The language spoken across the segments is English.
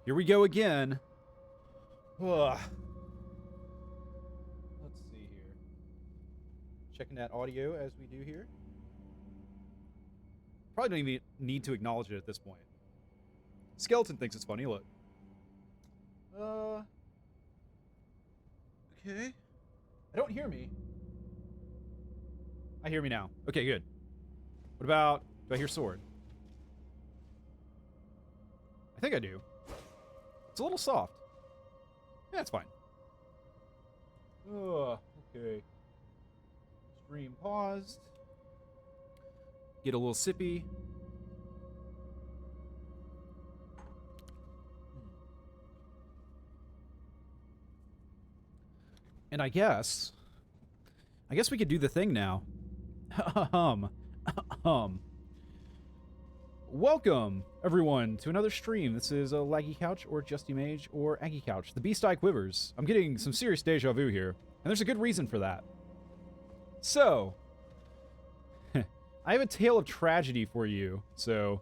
Here we go again. Ugh. Let's see here. Checking that audio as we do here. Probably don't even need to acknowledge it at this point. Skeleton thinks it's funny, look. Okay. I don't hear me. I hear me now. Okay, good. What about... Do I hear sword? I think I do. It's a little soft. Yeah, it's fine. Okay. Stream paused. Get a little sippy. And I guess we could do the thing now. Welcome, everyone, to another stream. This is a Laggy Couch, or Justy Mage, or Aggie Couch. The Beast Eye Quivers. I'm getting some serious deja vu here, and there's a good reason for that. So, I have a tale of tragedy for you. So,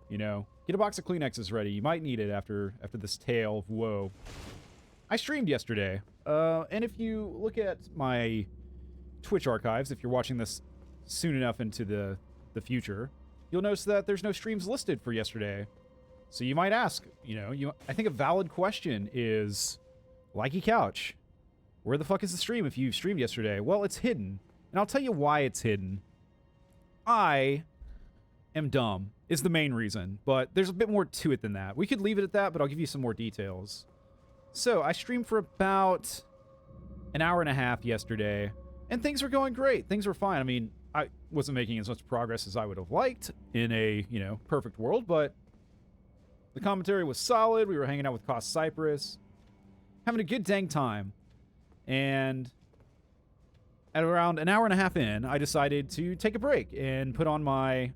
you know, get a box of Kleenexes ready. You might need it after this tale of woe. I streamed yesterday, and if you look at my Twitch archives, if you're watching this soon enough into the future, you'll notice that there's no streams listed for yesterday. So you might ask, I think a valid question is, Laggy Couch, where the fuck is the stream if you streamed yesterday? Well, it's hidden, and I'll tell you why it's hidden. I am dumb, is the main reason, but there's a bit more to it than that. We could leave it at that, but I'll give you some more details. So, I streamed for about an hour and a half yesterday, and things were going great. Things were fine. I mean, I wasn't making as much progress as I would have liked in a, perfect world, but the commentary was solid. We were hanging out with Cost Cypress, having a good dang time. And at around an hour and a half in, I decided to take a break and put on my,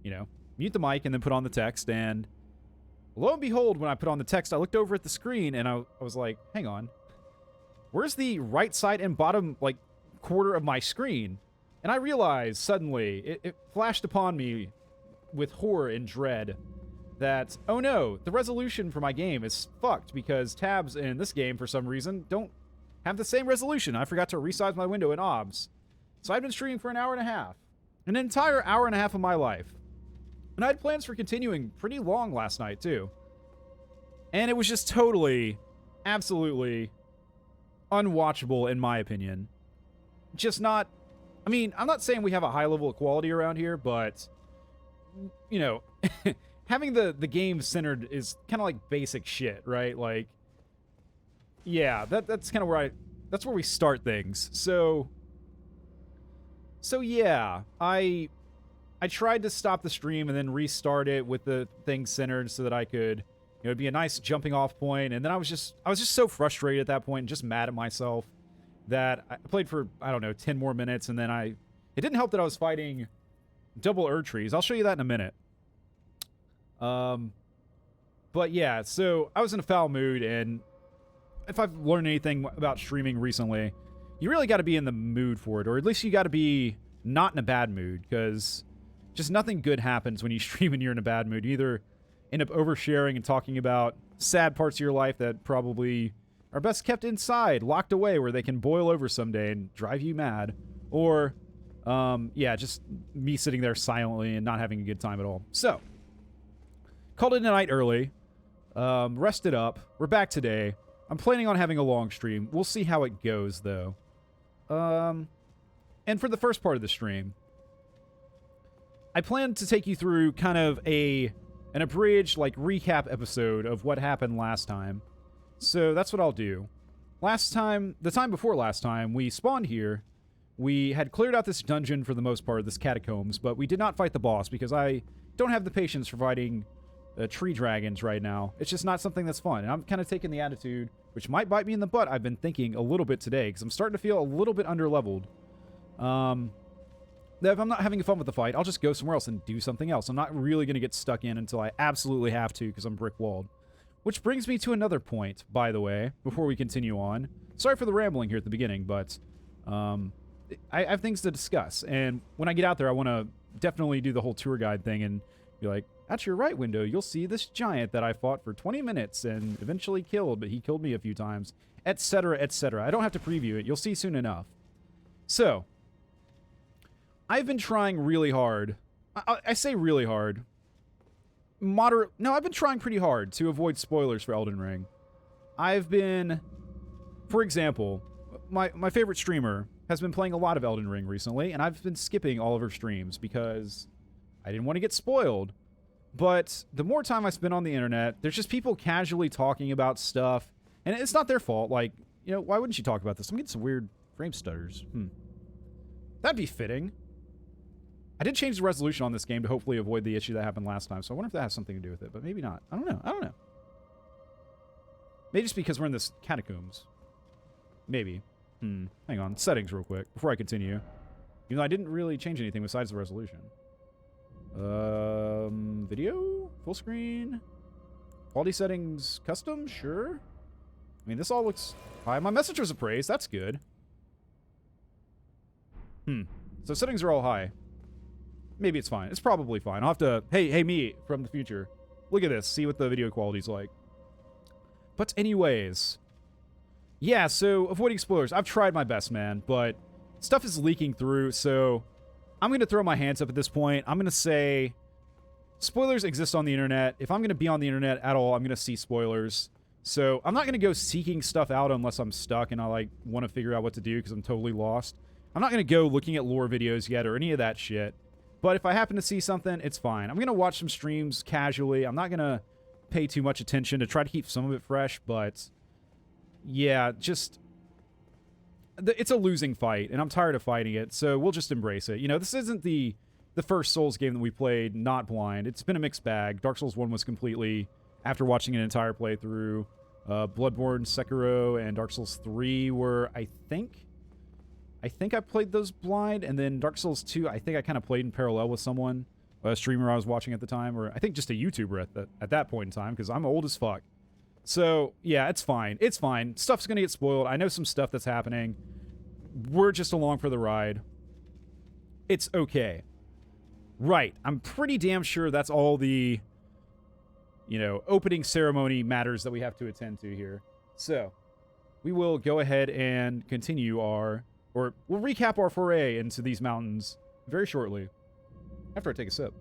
mute the mic and then put on the text. And lo and behold, when I put on the text, I looked over at the screen and I was like, hang on. Where's the right side and bottom, quarter of my screen? And I realized suddenly, it flashed upon me with horror and dread that, oh no, the resolution for my game is fucked because tabs in this game, for some reason, don't have the same resolution. I forgot to resize my window in OBS. So I've been streaming for an hour and a half. An entire hour and a half of my life. And I had plans for continuing pretty long last night, too. And it was just totally, absolutely unwatchable, in my opinion. Just not... I mean, I'm not saying we have a high level of quality around here, but, having the game centered is kind of like basic shit, right? Like, yeah, that's kind of that's where we start things. So yeah, I tried to stop the stream and then restart it with the thing centered so that I could, it'd be a nice jumping off point. And then I was just so frustrated at that point and just mad at myself that I played for, I don't know, 10 more minutes, and then it didn't help that I was fighting double Erdtrees. I'll show you that in a minute. But yeah, so I was in a foul mood, and if I've learned anything about streaming recently, you really got to be in the mood for it, or at least you got to be not in a bad mood, because just nothing good happens when you stream and you're in a bad mood. You either end up oversharing and talking about sad parts of your life that probably are best kept inside, locked away where they can boil over someday and drive you mad. Or, yeah, just me sitting there silently and not having a good time at all. So, called it a night early, rested up, we're back today. I'm planning on having a long stream. We'll see how it goes, though. And for the first part of the stream, I plan to take you through kind of an abridged, recap episode of what happened last time. So that's what I'll do. The time before last time, we spawned here. We had cleared out this dungeon for the most part, this catacombs, but we did not fight the boss because I don't have the patience for fighting tree dragons right now. It's just not something that's fun. And I'm kind of taking the attitude, which might bite me in the butt, I've been thinking a little bit today, because I'm starting to feel a little bit underleveled. That if I'm not having fun with the fight, I'll just go somewhere else and do something else. I'm not really going to get stuck in until I absolutely have to, because I'm brick-walled. Which brings me to another point, by the way, before we continue on. Sorry for the rambling here at the beginning, but I have things to discuss. And when I get out there, I want to definitely do the whole tour guide thing and Be like, at your right window, you'll see this giant that I fought for 20 minutes and eventually killed, but he killed me a few times, etc., etc. I don't have to preview it. You'll see soon enough. So, I've been trying really hard. I say really hard. I've been trying pretty hard to avoid spoilers for Elden Ring. I've been, for example, my favorite streamer has been playing a lot of Elden Ring recently, and I've been skipping all of her streams because I didn't want to get spoiled. But the more time I spend on the internet, there's just people casually talking about stuff, and it's not their fault. Like, you know, why wouldn't you talk about this? I'm getting some weird frame stutters. That'd be fitting. I did change the resolution on this game to hopefully avoid the issue that happened last time, so I wonder if that has something to do with it, but maybe not. I don't know. Maybe just because we're in this catacombs. Maybe. Hang on. Settings real quick before I continue. Even though I didn't really change anything besides the resolution. Video? Full screen? Quality settings custom? Sure. I mean, this all looks high. My messengers appraised. That's good. So settings are all high. Maybe it's fine. It's probably fine. I'll have to... Hey, me from the future. Look at this. See what the video quality's like. But anyways... Yeah, so avoiding spoilers. I've tried my best, man, but stuff is leaking through, so I'm going to throw my hands up at this point. I'm going to say spoilers exist on the internet. If I'm going to be on the internet at all, I'm going to see spoilers. So I'm not going to go seeking stuff out unless I'm stuck and I want to figure out what to do because I'm totally lost. I'm not going to go looking at lore videos yet or any of that shit. But if I happen to see something, it's fine. I'm going to watch some streams casually. I'm not going to pay too much attention to try to keep some of it fresh, but... Yeah, just... It's a losing fight, and I'm tired of fighting it, so we'll just embrace it. You know, this isn't the first Souls game that we played not blind. It's been a mixed bag. Dark Souls 1 was completely, after watching an entire playthrough. Bloodborne, Sekiro, and Dark Souls 3 were, I think I played those blind, and then Dark Souls 2, I think I kind of played in parallel with someone, a streamer I was watching at the time, or I think just a YouTuber at that point in time, because I'm old as fuck. So, yeah, it's fine. It's fine. Stuff's gonna get spoiled. I know some stuff that's happening. We're just along for the ride. It's okay. Right. I'm pretty damn sure that's all the, you know, opening ceremony matters that we have to attend to here. So, we will go ahead and continue we'll recap our foray into these mountains very shortly. After I take a sip.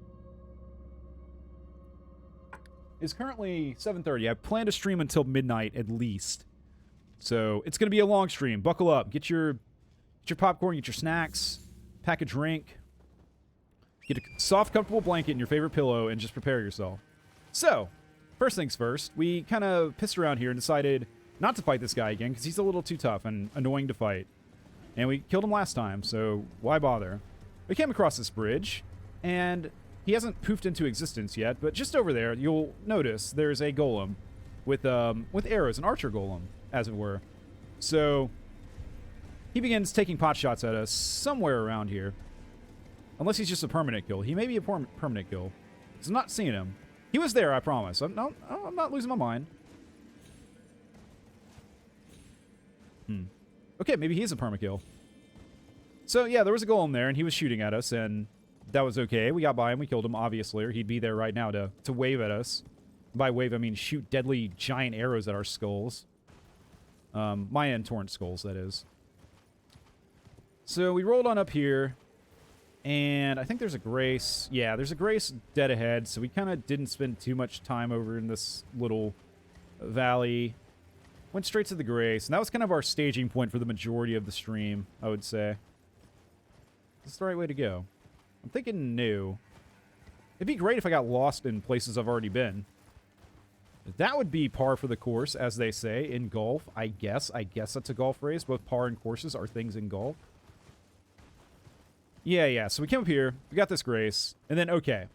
It's currently 7:30. I plan to stream until midnight at least. So it's going to be a long stream. Buckle up. Get your popcorn, get your snacks, pack a drink, get a soft, comfortable blanket and your favorite pillow, and just prepare yourself. So, first things first, we kind of pissed around here and decided not to fight this guy again because he's a little too tough and annoying to fight. And we killed him last time, so why bother? We came across this bridge, and... He hasn't poofed into existence yet, but just over there, you'll notice there's a golem with arrows, an archer golem, as it were. So, he begins taking pot shots at us somewhere around here. Unless he's just a permanent kill. He may be a permanent kill. Because I'm not seeing him. He was there, I promise. I'm not losing my mind. Okay, maybe he is a perma kill. So, yeah, there was a golem there, and he was shooting at us, and... That was okay. We got by him. We killed him, obviously, or he'd be there right now to wave at us. By wave, I mean shoot deadly giant arrows at our skulls. Mayan torrent skulls, that is. So we rolled on up here, and I think there's a grace. Yeah, there's a grace dead ahead, so we kind of didn't spend too much time over in this little valley. Went straight to the grace, and that was kind of our staging point for the majority of the stream, I would say. Is this the right way to go? I'm thinking no. It'd be great if I got lost in places I've already been. That would be par for the course, as they say, in golf. I guess that's a golf phrase. Both par and courses are things in golf. Yeah. So we came up here. We got this grace. And then, okay.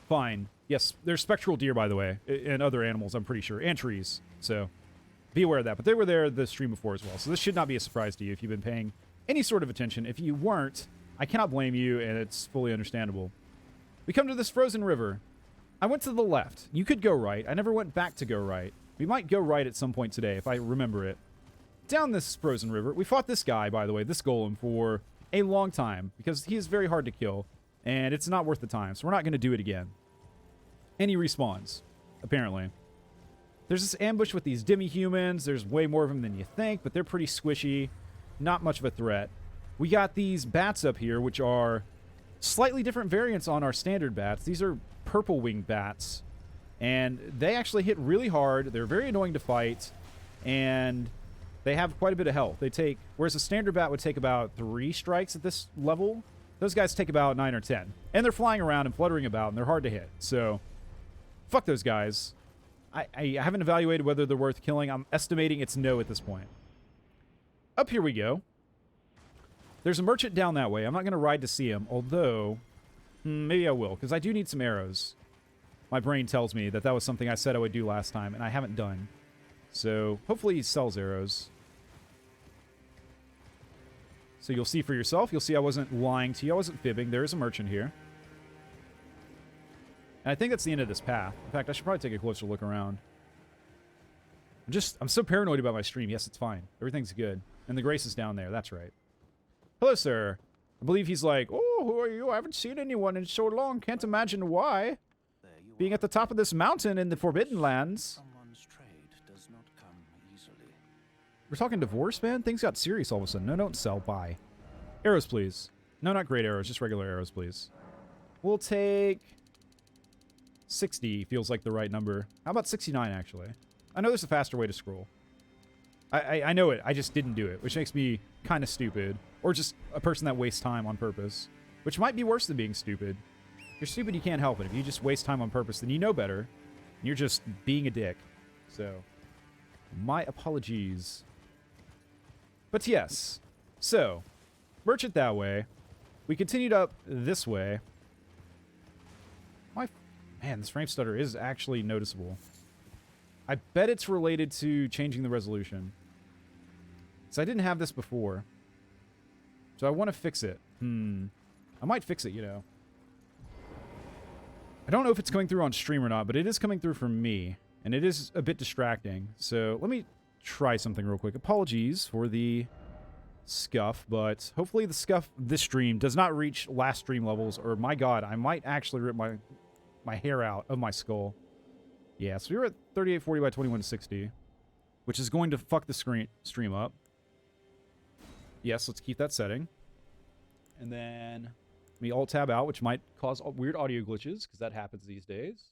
Fine. Yes, there's spectral deer, by the way. And other animals, I'm pretty sure. And trees. So, be aware of that. But they were there the stream before as well. So this should not be a surprise to you if you've been paying any sort of attention. If you weren't... I cannot blame you, and it's fully understandable. We come to this frozen river. I went to the left. You could go right. I never went back to go right. We might go right at some point today, if I remember it. Down this frozen river, we fought this guy, by the way, this golem, for a long time, because he is very hard to kill. and it's not worth the time, so we're not going to do it again. And he respawns, apparently. There's this ambush with these demi-humans. There's way more of them than you think, but they're pretty squishy. Not much of a threat. We got these bats up here, which are slightly different variants on our standard bats. These are purple-winged bats, and they actually hit really hard. They're very annoying to fight, and they have quite a bit of health. They take, whereas a standard bat would take about 3 strikes at this level, those guys take about 9 or 10. And they're flying around and fluttering about, and they're hard to hit. So, fuck those guys. I haven't evaluated whether they're worth killing. I'm estimating it's no at this point. Up here we go. There's a merchant down that way. I'm not going to ride to see him, although maybe I will, because I do need some arrows. My brain tells me that that was something I said I would do last time, and I haven't done. So, hopefully he sells arrows. So you'll see for yourself. You'll see I wasn't lying to you. I wasn't fibbing. There is a merchant here. And I think that's the end of this path. In fact, I should probably take a closer look around. I'm so paranoid about my stream. Yes, it's fine. Everything's good. And the grace is down there. That's right. Hello, sir. I believe he's like, oh, who are you? I haven't seen anyone in so long. Can't imagine why. Being at the top of this mountain in the Forbidden Lands. Does not come easily. We're talking divorce, man? Things got serious all of a sudden. No, don't sell. Buy. Arrows, please. No, not great arrows. Just regular arrows, please. We'll take 60. Feels like the right number. How about 69, actually? I know there's a faster way to scroll. I know it. I just didn't do it, which makes me kind of stupid. Or just a person that wastes time on purpose. Which might be worse than being stupid. If you're stupid, you can't help it. If you just waste time on purpose, then you know better. And you're just being a dick. So, my apologies. But yes. So, merchant that way. We continued up this way. Man, this frame stutter is actually noticeable. I bet it's related to changing the resolution. So I didn't have this before. So I want to fix it. I might fix it, you know. I don't know if it's coming through on stream or not, but it is coming through for me. And it is a bit distracting. So let me try something real quick. Apologies for the scuff, but hopefully the scuff this stream does not reach last stream levels, or my god, I might actually rip my hair out of my skull. Yeah, so we were at 3840 by 2160, which is going to fuck the stream up. Yes, let's keep that setting. And then let me alt-tab out, which might cause weird audio glitches, because that happens these days.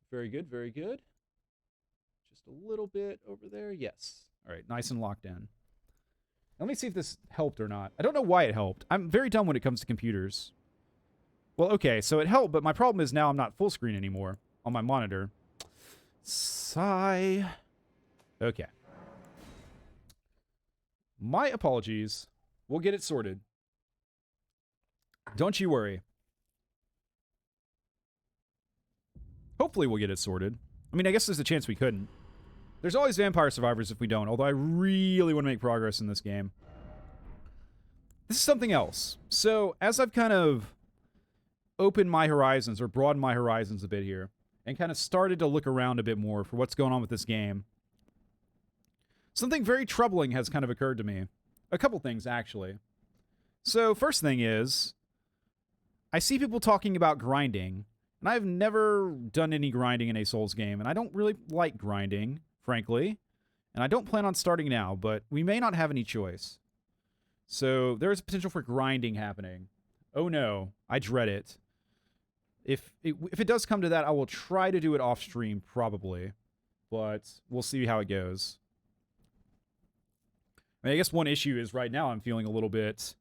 Very good, very good. Just a little bit over there. Yes. All right, nice and locked in. Let me see if this helped or not. I don't know why it helped. I'm very dumb when it comes to computers. Well, okay, so it helped, but my problem is now I'm not full screen anymore on my monitor. Sigh. Okay. My apologies. We'll get it sorted. Don't you worry. Hopefully we'll get it sorted. I mean, I guess there's a chance we couldn't. There's always vampire survivors if we don't, although I really want to make progress in this game. This is something else. So, as I've kind of opened my horizons, or broadened my horizons a bit here, and kind of started to look around a bit more for what's going on with this game, something very troubling has kind of occurred to me. A couple things, actually. So, first thing is, I see people talking about grinding, and I've never done any grinding in a Souls game, and I don't really like grinding, frankly. And I don't plan on starting now, but we may not have any choice. So, there is potential for grinding happening. Oh no, I dread it. If it does come to that, I will try to do it off stream, probably. But we'll see how it goes. I mean, I guess one issue is right now I'm feeling a little bit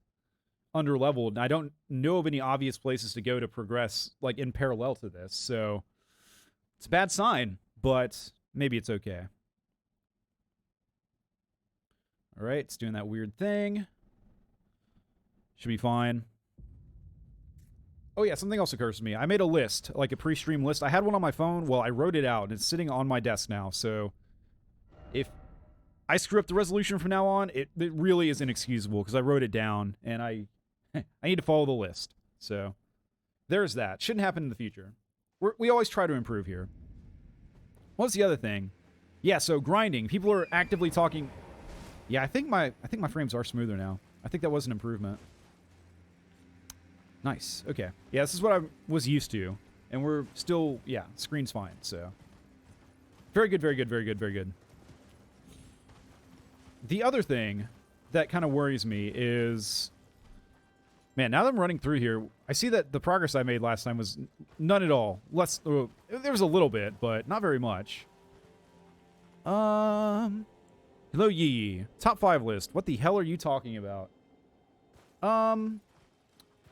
underleveled, and I don't know of any obvious places to go to progress, like, in parallel to this. So, it's a bad sign, but maybe it's okay. Alright, it's doing that weird thing. Should be fine. Oh yeah, something else occurs to me. I made a list, like a pre-stream list. I had one on my phone. Well, I wrote it out, and it's sitting on my desk now. So, if I screw up the resolution from now on, it really is inexcusable, because I wrote it down, and I need to follow the list. So, there's that. Shouldn't happen in the future. We always try to improve here. What's the other thing? Yeah, so grinding. People are actively talking... Yeah, I think my frames are smoother now. I think that was an improvement. Nice. Okay. Yeah, this is what I was used to. And we're still, yeah, screen's fine, so. Very good, very good, very good, very good. The other thing that kind of worries me is... Man, now that I'm running through here, I see that the progress I made last time was none at all. There was a little bit, but not very much. Hello, Yee. Top 5 list. What the hell are you talking about?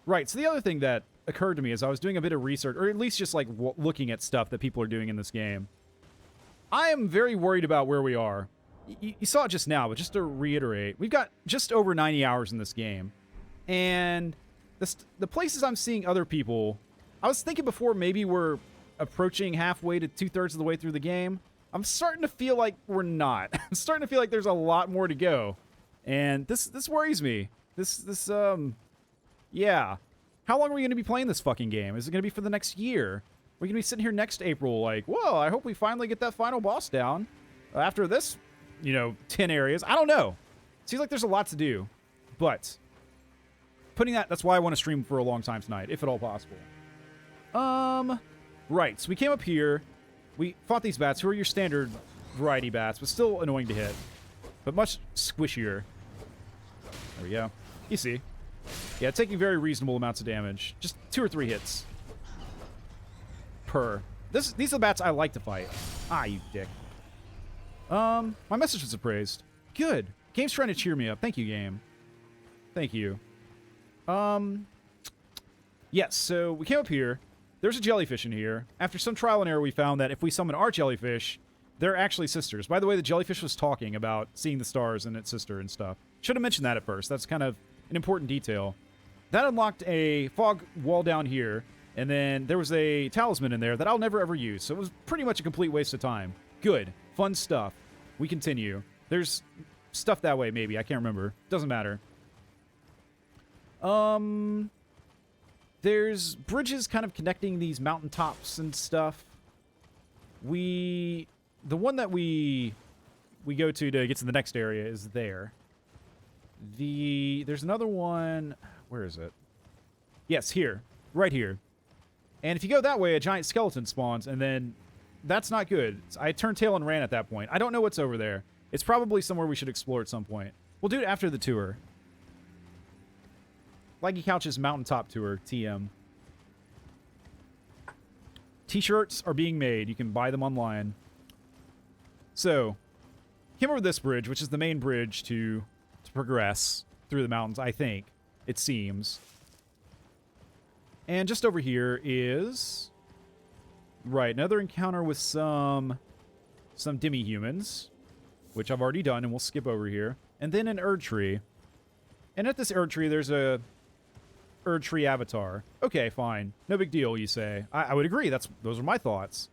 Right, so the other thing that occurred to me as I was doing a bit of research, or at least just like looking at stuff that people are doing in this game, I am very worried about where we are. You saw it just now, but just to reiterate, we've got just over 90 hours in this game. And the places I'm seeing other people, I was thinking before maybe we're approaching halfway to 2/3 of the way through the game. I'm starting to feel like we're not. I'm starting to feel like there's a lot more to go. And this worries me. Yeah. How long are we going to be playing this fucking game? Is it going to be for the next year? We're going to be sitting here next April like, whoa, I hope we finally get that final boss down. After this, 10 areas. I don't know. Seems like there's a lot to do. But putting that's why I want to stream for a long time tonight, if at all possible. Right. So we came up here. We fought these bats, who are your standard variety bats, but still annoying to hit. But much squishier. There we go. You see. Yeah, taking very reasonable amounts of damage. Just 2 or 3 hits. Per. These are the bats I like to fight. Ah, you dick. My message was appraised. Good. Game's trying to cheer me up. Thank you, game. Thank you. Yes, so we came up here. There's a jellyfish in here. After some trial and error, we found that if we summon our jellyfish, they're actually sisters. By the way, the jellyfish was talking about seeing the stars and its sister and stuff. Should have mentioned that at first. That's kind of an important detail. That unlocked a fog wall down here, and then there was a talisman in there that I'll never ever use, so it was pretty much a complete waste of time. Good. Fun stuff. We continue. There's stuff that way, maybe. I can't remember. Doesn't matter. There's bridges kind of connecting these mountaintops and stuff. The one that we go to get to the next area is there. There's another one. Where is it? Yes, here. Right here. And if you go that way, a giant skeleton spawns, and then that's not good. I turned tail and ran at that point. I don't know what's over there. It's probably somewhere we should explore at some point. We'll do it after the tour. Laggy Couch's Mountaintop Tour, TM. T-shirts are being made. You can buy them online. So, came over this bridge, which is the main bridge to progress through the mountains, I think. It seems. And just over here is... Right, another encounter with some demi-humans, which I've already done, and we'll skip over here. And then an Erd Tree. And at this Erd Tree, there's a Erd Tree avatar. Okay, fine. No big deal, you say. I would agree. Those are my thoughts.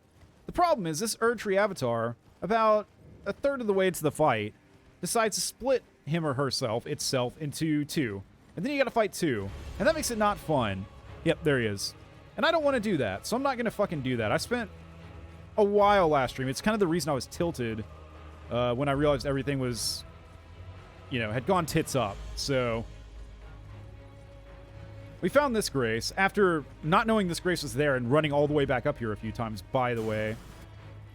The problem is this Erd Tree avatar, about a third of the way to the fight, decides to split him or herself, itself, into 2. And then you gotta fight 2. And that makes it not fun. Yep, there he is. And I don't want to do that, so I'm not gonna fucking do that. I spent a while last stream. It's kind of the reason I was tilted when I realized everything was, had gone tits up. So we found this grace after not knowing this grace was there and running all the way back up here a few times, by the way.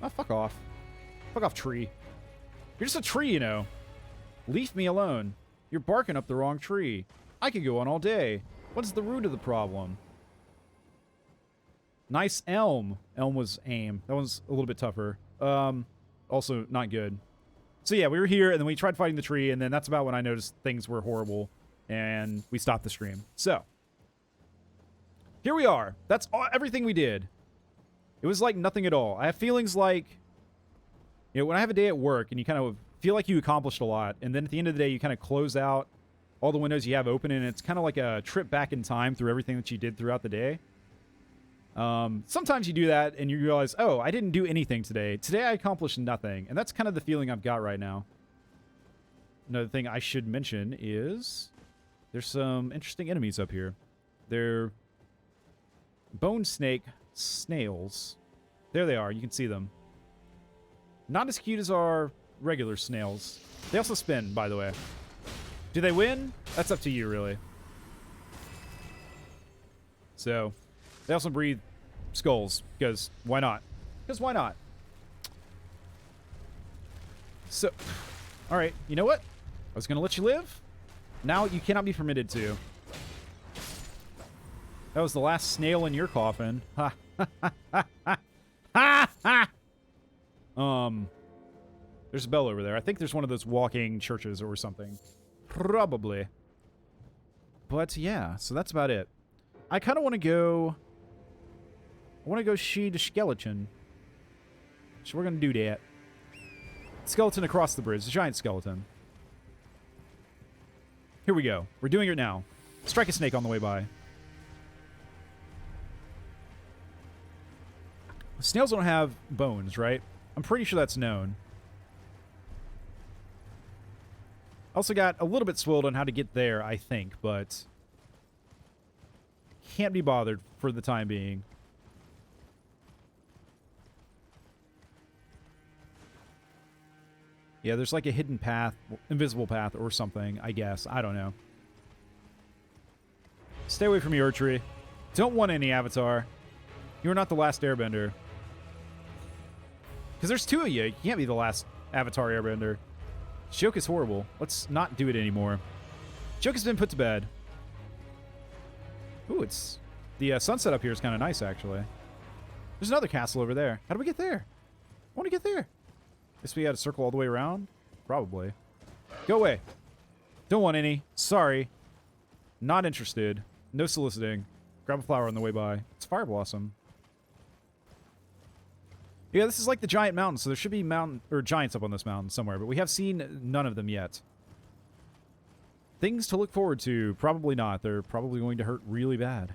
Oh, fuck off. Fuck off, tree. You're just a tree, Leave me alone. You're barking up the wrong tree. I could go on all day. What's the root of the problem? Nice elm. Elm was aim. That one's a little bit tougher. Also not good. So yeah, we were here, and then we tried fighting the tree, and then that's about when I noticed things were horrible, and we stopped the stream. So, here we are. That's everything we did. It was like nothing at all. I have feelings like, when I have a day at work, and you kind of feel like you accomplished a lot, and then at the end of the day, you kind of close out all the windows you have open, and it's kind of like a trip back in time through everything that you did throughout the day. Sometimes you do that and you realize, oh, I didn't do anything today. Today I accomplished nothing. And that's kind of the feeling I've got right now. Another thing I should mention is there's some interesting enemies up here. They're bone snake snails. There they are. You can see them. Not as cute as our regular snails. They also spin, by the way. Do they win? That's up to you, really. So, they also breathe skulls, because why not? Because why not? So, alright, you know what? I was going to let you live. Now you cannot be permitted to. That was the last snail in your coffin. Ha ha ha ha ha ha! There's a bell over there. I think there's one of those walking churches or something. Probably. But yeah, so that's about it. I kind of want to go... I want to go see the skeleton. So we're going to do that. Skeleton across the bridge. The giant skeleton. Here we go. We're doing it now. Strike a snake on the way by. Snails don't have bones, right? I'm pretty sure that's known. Also got a little bit spoiled on how to get there, I think, but can't be bothered for the time being. Yeah, there's like a hidden path, invisible path or something, I guess. I don't know. Stay away from me, Archery. Don't want any Avatar. You're not the last Airbender. Because there's two of you. You can't be the last Avatar Airbender. Joke is horrible. Let's not do it anymore. Joke has been put to bed. Ooh, it's... The sunset up here is kind of nice, actually. There's another castle over there. How do we get there? I want to get there. Guess we had to circle all the way around? Probably. Go away. Don't want any. Sorry. Not interested. No soliciting. Grab a flower on the way by. It's Fire Blossom. Yeah, this is like the giant mountain, so there should be giants up on this mountain somewhere, but we have seen none of them yet. Things to look forward to. Probably not. They're probably going to hurt really bad.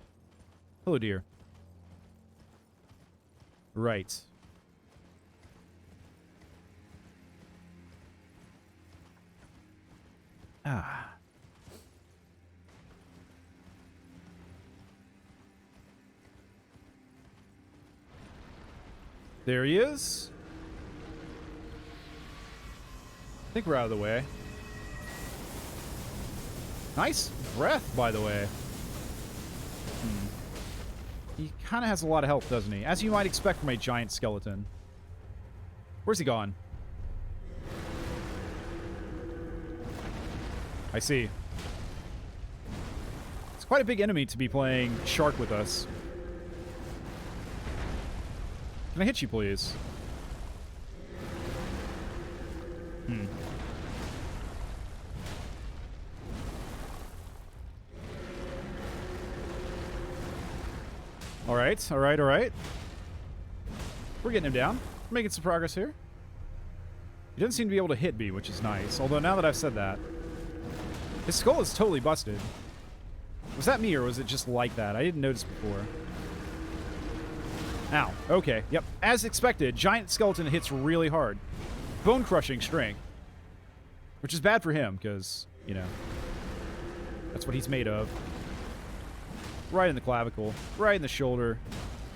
Hello, dear. Right. Ah. There he is. I think we're out of the way. Nice breath, by the way. He kind of has a lot of health, doesn't he? As you might expect from a giant skeleton. Where's he gone? I see. It's quite a big enemy to be playing Shark with us. Can I hit you, please? Alright, alright, alright. We're getting him down. We're making some progress here. He doesn't seem to be able to hit me, which is nice. Although, now that I've said that, his skull is totally busted. Was that me, or was it just like that? I didn't notice before. Ow. Okay. Yep. As expected, giant skeleton hits really hard. Bone-crushing strength. Which is bad for him, because, you know, that's what he's made of. Right in the clavicle. Right in the shoulder.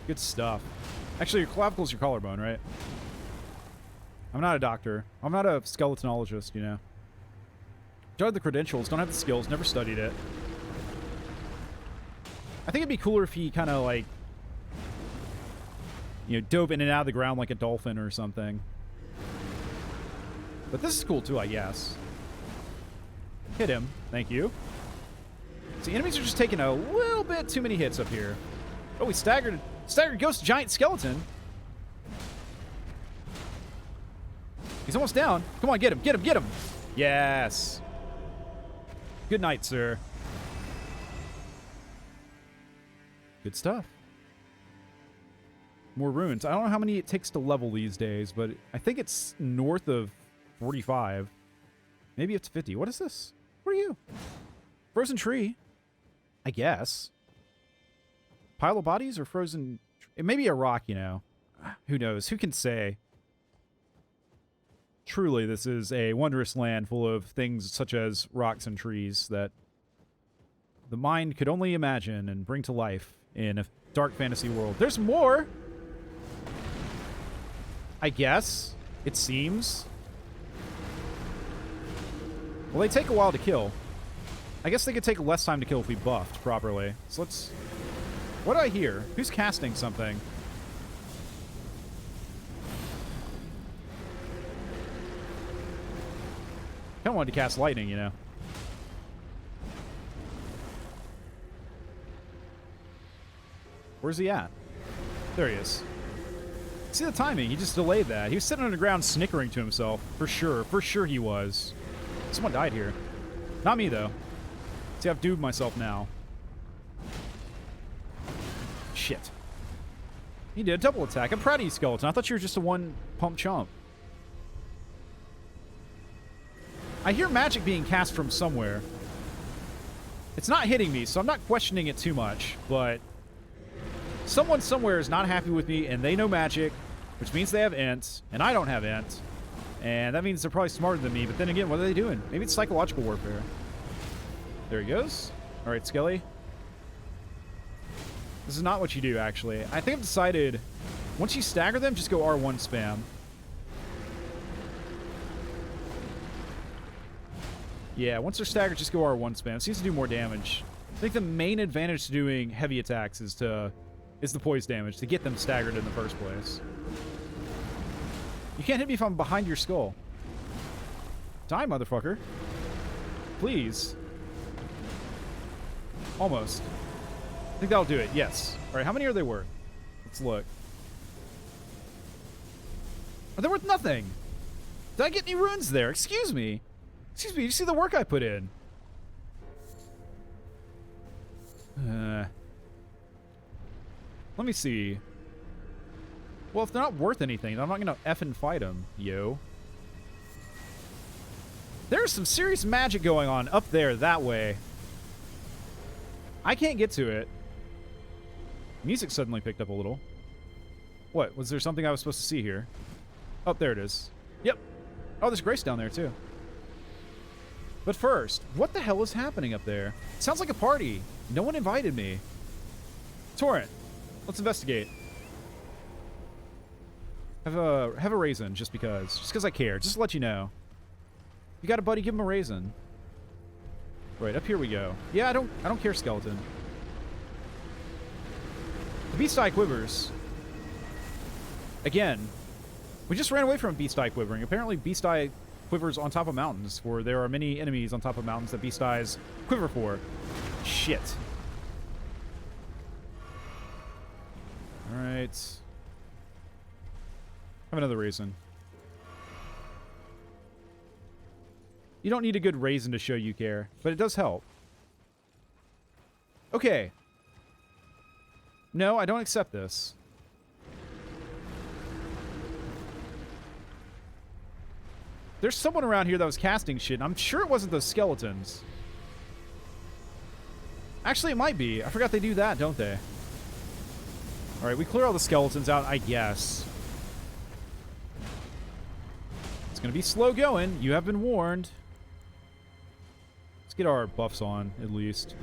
Good stuff. Actually, your clavicle's your collarbone, right? I'm not a doctor. I'm not a skeletonologist, you know. Don't have the credentials. Don't have the skills. Never studied it. I think it'd be cooler if he kind of, like, you know, dove in and out of the ground like a dolphin or something. But this is cool too, I guess. Hit him. Thank you. See, enemies are just taking a little bit too many hits up here. Oh, we staggered ghost giant skeleton. He's almost down. Come on, get him, get him, get him. Yes. Good night, sir. Good stuff. More runes. I don't know how many it takes to level these days, but I think it's north of 45. Maybe it's 50. What is this? What are you? Frozen tree. I guess. Pile of bodies or frozen... It may be a rock, you know. Who knows? Who can say? Truly, this is a wondrous land full of things such as rocks and trees that the mind could only imagine and bring to life in a dark fantasy world. There's more! I guess. It seems. Well, they take a while to kill. I guess they could take less time to kill if we buffed properly. So let's... What do I hear? Who's casting something? I kind of wanted to cast lightning, you know. Where's he at? There he is. See the timing? He just delayed that. He was sitting on the ground snickering to himself. For sure. For sure he was. Someone died here. Not me, though. See, I've doomed myself now. Shit. He did a double attack. I'm proud of you, Skeleton. I thought you were just a one-pump chump. I hear magic being cast from somewhere. It's not hitting me, so I'm not questioning it too much, but... Someone somewhere is not happy with me, and they know magic, which means they have int, and I don't have int. And that means they're probably smarter than me, but then again, what are they doing? Maybe it's psychological warfare. There he goes. Alright, Skelly. This is not what you do, actually. I think I've decided, once you stagger them, just go R1 spam. Yeah, once they're staggered, just go R1 spam. It seems to do more damage. I think the main advantage to doing heavy attacks is the poise damage, to get them staggered in the first place. You can't hit me if I'm behind your skull. Die, motherfucker. Please. Almost. I think that'll do it, yes. Alright, how many are they worth? Let's look. Are they worth nothing? Did I get any runes there? Excuse me. Excuse me, you see the work I put in? Let me see. Well, if they're not worth anything, I'm not gonna effing fight them, yo. There's some serious magic going on up there that way. I can't get to it. Music suddenly picked up a little. What? Was there something I was supposed to see here? Oh, there it is. Yep. Oh, there's Grace down there, too. But first, what the hell is happening up there? Sounds like a party. No one invited me. Torrent, let's investigate. Have a raisin, just because I care. Just to let you know. You got a buddy? Give him a raisin. Right, up here we go. Yeah, I don't care, Skeleton. The Beast Eye quivers. Again, we just ran away from Beast Eye quivering. Apparently, Beast Eye quivers on top of mountains, for there are many enemies on top of mountains that Beast Eyes quiver for. Shit. Alright. Have another raisin. You don't need a good raisin to show you care, but it does help. Okay. No, I don't accept this. There's someone around here that was casting shit, and I'm sure it wasn't those skeletons. Actually, it might be. I forgot they do that, don't they? Alright, we clear all the skeletons out, I guess. It's gonna be slow going. You have been warned. Let's get our buffs on, at least.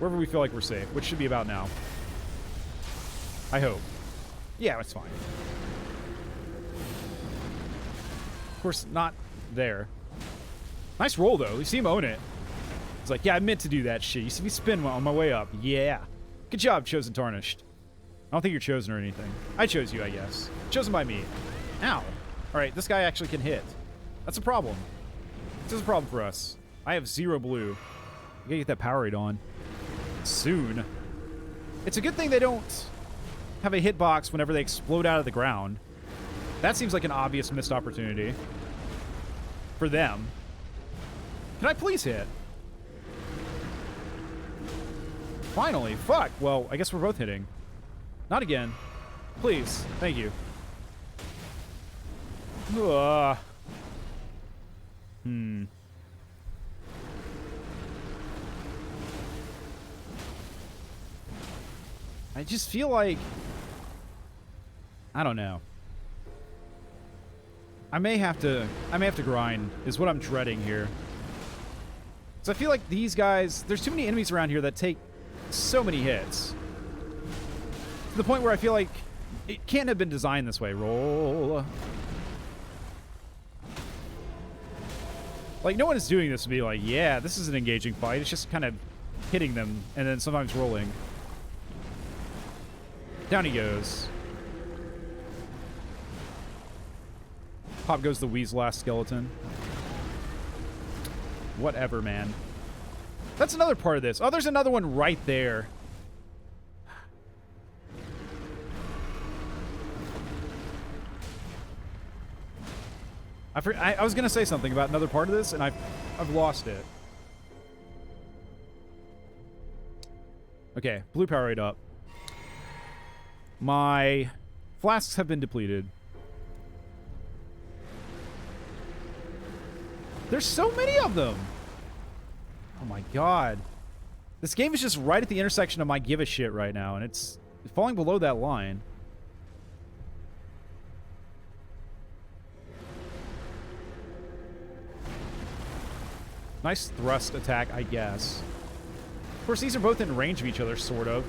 Wherever we feel like we're safe, which should be about now. I hope. Yeah, it's fine. Of course, not there. Nice roll, though. You see him own it. He's like, yeah, I meant to do that shit. You see me spin on my way up. Yeah. Good job, Chosen Tarnished. I don't think you're chosen or anything. I chose you, I guess. Chosen by me. Ow. Alright, this guy actually can hit. That's a problem. This is a problem for us. I have 0 blue. I gotta get that Powerade on. Soon. It's a good thing they don't have a hitbox whenever they explode out of the ground. That seems like an obvious missed opportunity. For them. Can I please hit? Finally. Fuck. Well, I guess we're both hitting. Not again. Please. Thank you. I just feel like... I don't know. I may have to grind, is what I'm dreading here. So I feel like these guys... There's too many enemies around here that take so many hits. To the point where I feel like it can't have been designed this way. Roll. Like, no one is doing this to be like, yeah, this is an engaging fight. It's just kind of hitting them and then sometimes rolling. Down he goes. Pop goes the weasel ass skeleton. Whatever, man. That's another part of this. Oh, there's another one right there. I was going to say something about another part of this, and I've lost it. Okay, blue power rate up. My flasks have been depleted. There's so many of them! Oh my god. This game is just right at the intersection of my give a shit right now, and it's falling below that line. Nice thrust attack, I guess. Of course, these are both in range of each other, sort of.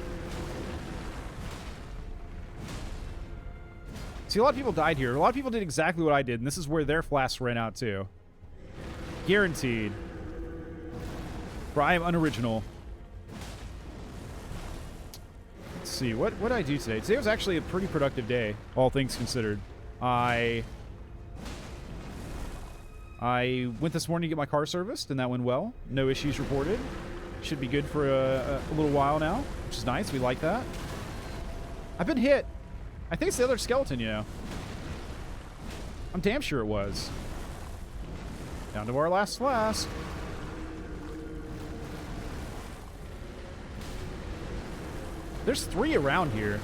See, a lot of people died here. A lot of people did exactly what I did, and this is where their flasks ran out, too. Guaranteed. For I am unoriginal. Let's see, what did I do today? Today was actually a pretty productive day, all things considered. I went this morning to get my car serviced, and that went well. No issues reported. Should be good for a little while now, which is nice. We like that. I've been hit. I think it's the other skeleton, you know. I'm damn sure it was. Down to our last flask. There's 3 around here.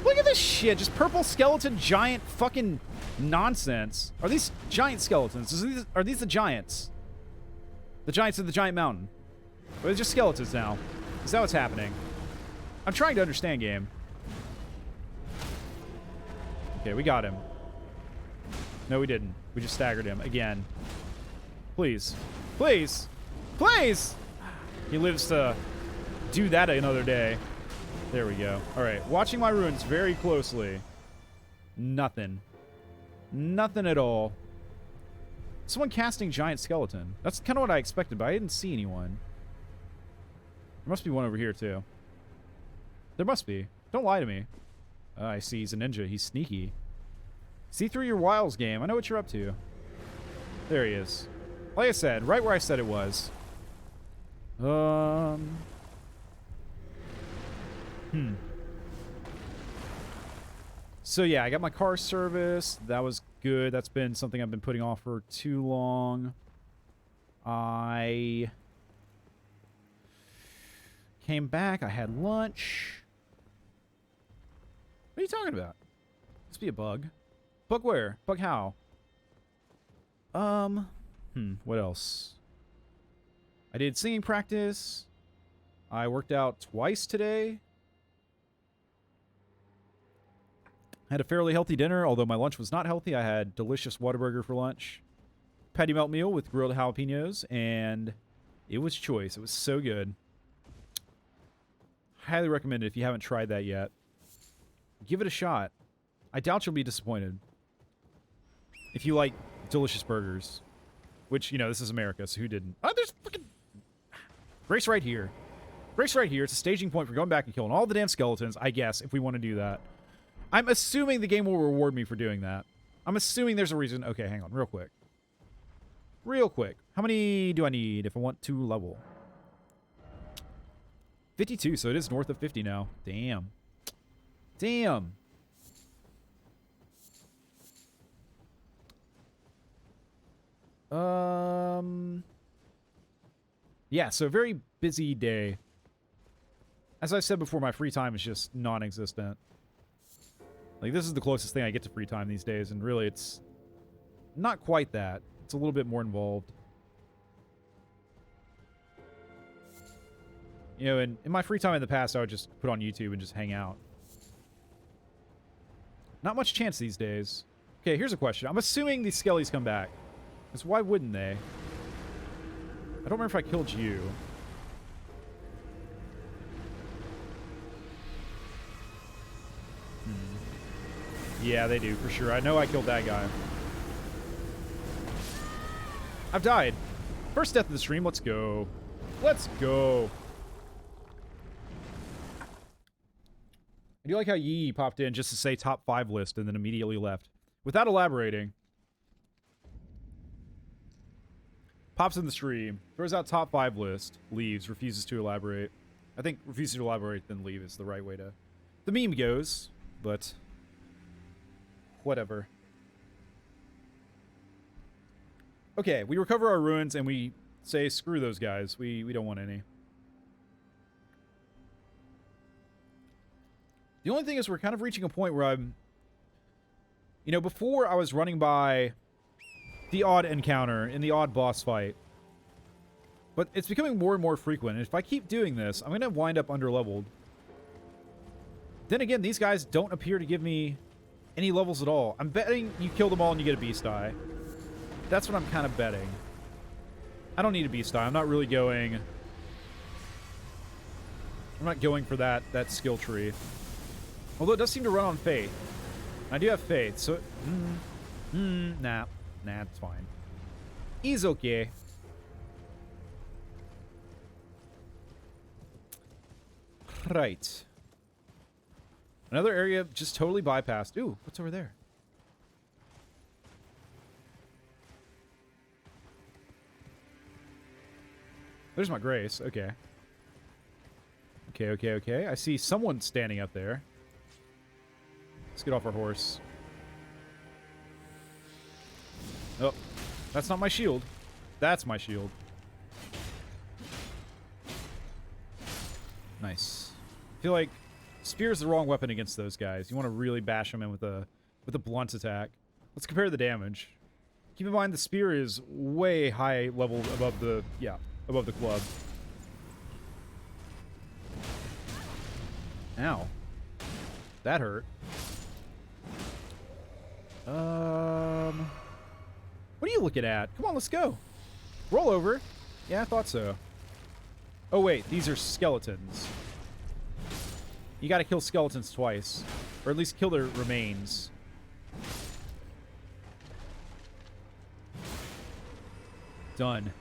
Look at this shit. Just purple skeleton giant fucking nonsense. Are these giant skeletons? Are these the giants? The giants of the giant mountain? Or are they just skeletons now? Is that what's happening? I'm trying to understand, game. Okay, we got him. No, we didn't. We just staggered him again. Please. Please. Please! He lives to do that another day. There we go. All right, watching my runes very closely. Nothing. Nothing at all. Someone casting giant skeleton. That's kind of what I expected, but I didn't see anyone. There must be one over here, too. There must be. Don't lie to me. I see he's a ninja. He's sneaky. See through your wiles, game. I know what you're up to. There he is. Like I said, right where I said it was. So yeah, I got my car serviced. That was good. That's been something I've been putting off for too long. I came back. I had lunch. What are you talking about? Must be a bug. Bug where? Bug how? What else? I did singing practice. I worked out twice today. Had a fairly healthy dinner, although my lunch was not healthy. I had delicious Whataburger for lunch. Patty melt meal with grilled jalapenos, and it was choice. It was so good. Highly recommend it if you haven't tried that yet. Give it a shot. I doubt you'll be disappointed. If you like delicious burgers. Which, you know, this is America, so who didn't? Oh, there's fucking... Grace right here. Grace right here. It's a staging point for going back and killing all the damn skeletons, I guess, if we want to do that. I'm assuming the game will reward me for doing that. I'm assuming there's a reason. Okay, hang on. Real quick. Real quick. How many do I need if I want to level? 52, so it is north of 50 now. Damn. Damn. Yeah, so very busy day. As I said before, my free time is just non-existent. Like, this is the closest thing I get to free time these days, and really it's not quite that. It's a little bit more involved. You know, in my free time in the past, I would just put on YouTube and just hang out. Not much chance these days. Okay, here's a question. I'm assuming these skellies come back. Because why wouldn't they? I don't remember if I killed you. Yeah, they do, for sure. I know I killed that guy. I've died. First death of the stream. Let's go. Let's go. I do like how Yee popped in just to say top 5 list and then immediately left. Without elaborating. Pops in the stream. Throws out top 5 list. Leaves. Refuses to elaborate. I think refusing to elaborate then leave is the right way to... The meme goes. But... whatever. Okay, we recover our ruins and we say screw those guys. We don't want any. The only thing is we're kind of reaching a point where I'm... You know, before I was running by the odd encounter in the odd boss fight. But it's becoming more and more frequent. And if I keep doing this, I'm going to wind up underleveled. Then again, these guys don't appear to give me any levels at all. I'm betting you kill them all and you get a beast eye. That's what I'm kind of betting. I don't need a beast eye. I'm not really going... I'm not going for that skill tree. Although it does seem to run on faith. I do have faith, so... Nah, it's fine. He's okay. Right. Another area just totally bypassed. Ooh, what's over there? There's my grace. Okay. Okay. I see someone standing up there. Let's get off our horse. Oh, that's not my shield. That's my shield. Nice. I feel like spear's the wrong weapon against those guys. You want to really bash them in with a blunt attack. Let's compare the damage. Keep in mind the spear is way high level above the club. Ow. That hurt. What are you looking at? Come on, let's go. Roll over. Yeah, I thought so. Oh, wait. These are skeletons. You gotta kill skeletons twice. Or at least kill their remains. Done.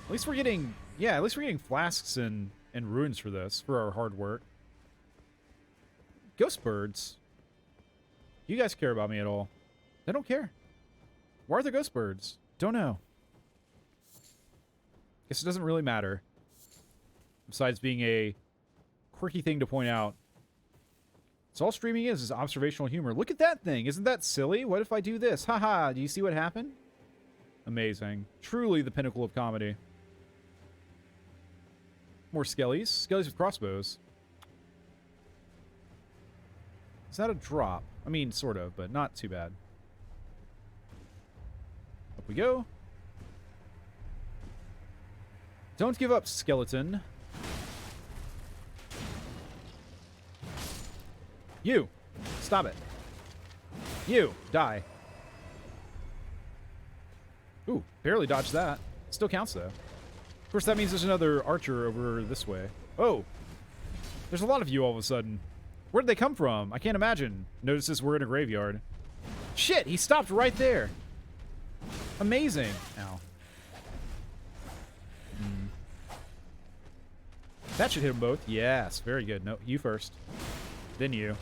At least we're getting... Yeah, at least we're getting flasks and runes for this. For our hard work. Ghost birds. You guys care about me at all? They don't care. Why are there ghost birds? Don't know. Guess it doesn't really matter. Besides being a quirky thing to point out. So all streaming is observational humor. Look at that thing. Isn't that silly? What if I do this? Haha. Do you see what happened? Amazing. Truly the pinnacle of comedy. More skellies. Skellies with crossbows. Is that a drop? I mean, sort of, but not too bad. Up we go. Don't give up, skeleton. You! Stop it. You! Die. Ooh, barely dodged that. Still counts, though. Of course, that means there's another archer over this way. Oh! There's a lot of you all of a sudden. Where did they come from? I can't imagine. Notices we're in a graveyard. Shit, he stopped right there. Amazing. Ow. That should hit them both. Yes, very good. No, you first. Then you.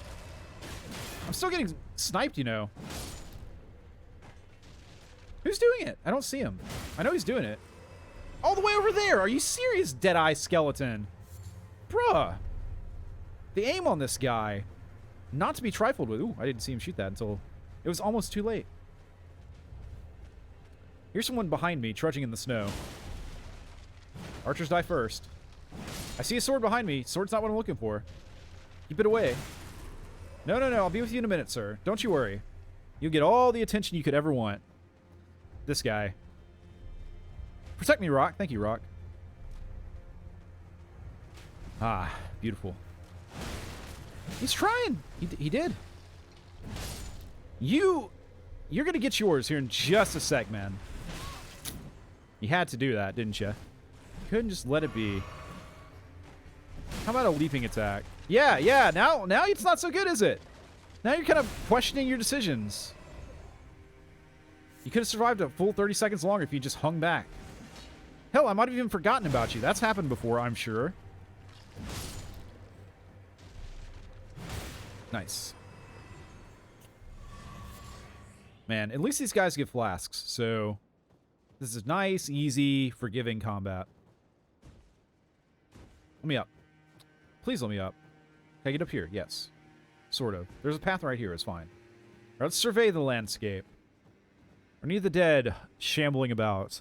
I'm still getting sniped, you know. Who's doing it? I don't see him. I know he's doing it. All the way over there. Are you serious, Deadeye Skeleton? Bruh. The aim on this guy. Not to be trifled with. Ooh, I didn't see him shoot that until it was almost too late. Here's someone behind me, trudging in the snow. Archers die first. I see a sword behind me. Sword's not what I'm looking for. Keep it away. No. I'll be with you in a minute, sir. Don't you worry. You'll get all the attention you could ever want. This guy. Protect me, Rock. Thank you, Rock. Ah, beautiful. He's trying. He did. You're going to get yours here in just a sec, man. You had to do that, didn't you? Couldn't just let it be. How about a leaping attack? Yeah. Now it's not so good, is it? Now you're kind of questioning your decisions. You could have survived a full 30 seconds longer if you just hung back. Hell, I might have even forgotten about you. That's happened before, I'm sure. Nice. Man, at least these guys get flasks, so this is nice, easy, forgiving combat. Let me up. Please let me up. Can I get up here? Yes. Sort of. There's a path right here. It's fine. Right, let's survey the landscape. Are any of the dead shambling about?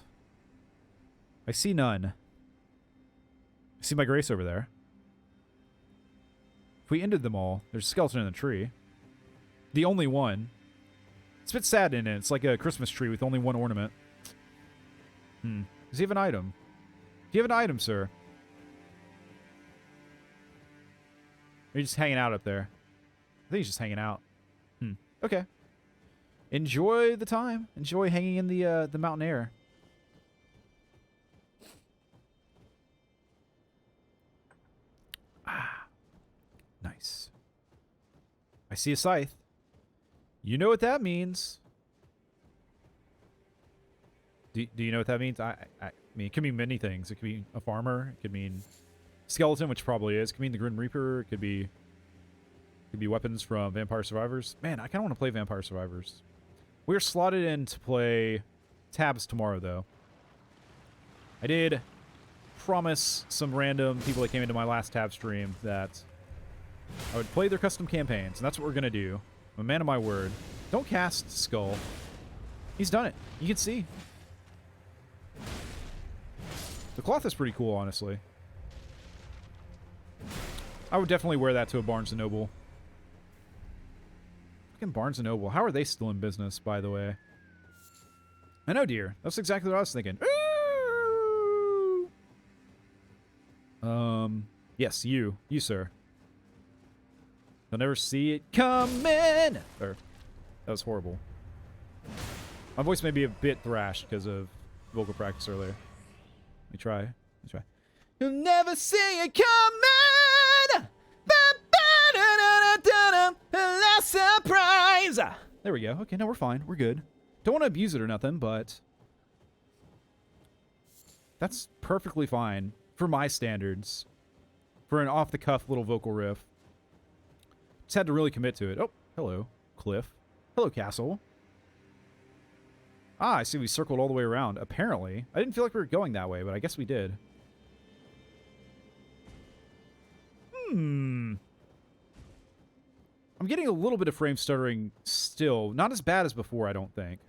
I see none. I see my grace over there. If we ended them all, there's a skeleton in the tree. The only one. It's a bit sad in it. It's like a Christmas tree with only one ornament. Does he have an item? Do you have an item, sir? Or are you just hanging out up there? I think he's just hanging out. Okay. Enjoy the time. Enjoy hanging in the mountain air. Ah. Nice. I see a scythe. You know what that means. Do you know what that means? I mean, it could mean many things. It could be a farmer. It could mean skeleton, which probably is. It could mean the Grim Reaper. It could be weapons from Vampire Survivors. Man, I kind of want to play Vampire Survivors. We're slotted in to play tabs tomorrow, though. I did promise some random people that came into my last tab stream that I would play their custom campaigns, and that's what we're going to do. I'm a man of my word. Don't cast Skull. He's done it. You can see. The cloth is pretty cool, honestly. I would definitely wear that to a Barnes & Noble. Fucking Barnes & Noble. How are they still in business, by the way? I know, dear. That's exactly what I was thinking. Ooh! Yes, you. You, sir. You'll never see it coming! Or, that was horrible. My voice may be a bit thrashed because of vocal practice earlier. Let me try. Let me try. You'll never see it coming! Last surprise! There we go. Okay, no, we're fine. We're good. Don't want to abuse it or nothing, but that's perfectly fine for my standards. For an off-the-cuff little vocal riff. Just had to really commit to it. Oh, hello, cliff. Hello, castle. Ah, I see we circled all the way around. Apparently. I didn't feel like we were going that way, but I guess we did. I'm getting a little bit of frame stuttering still. Not as bad as before, I don't think.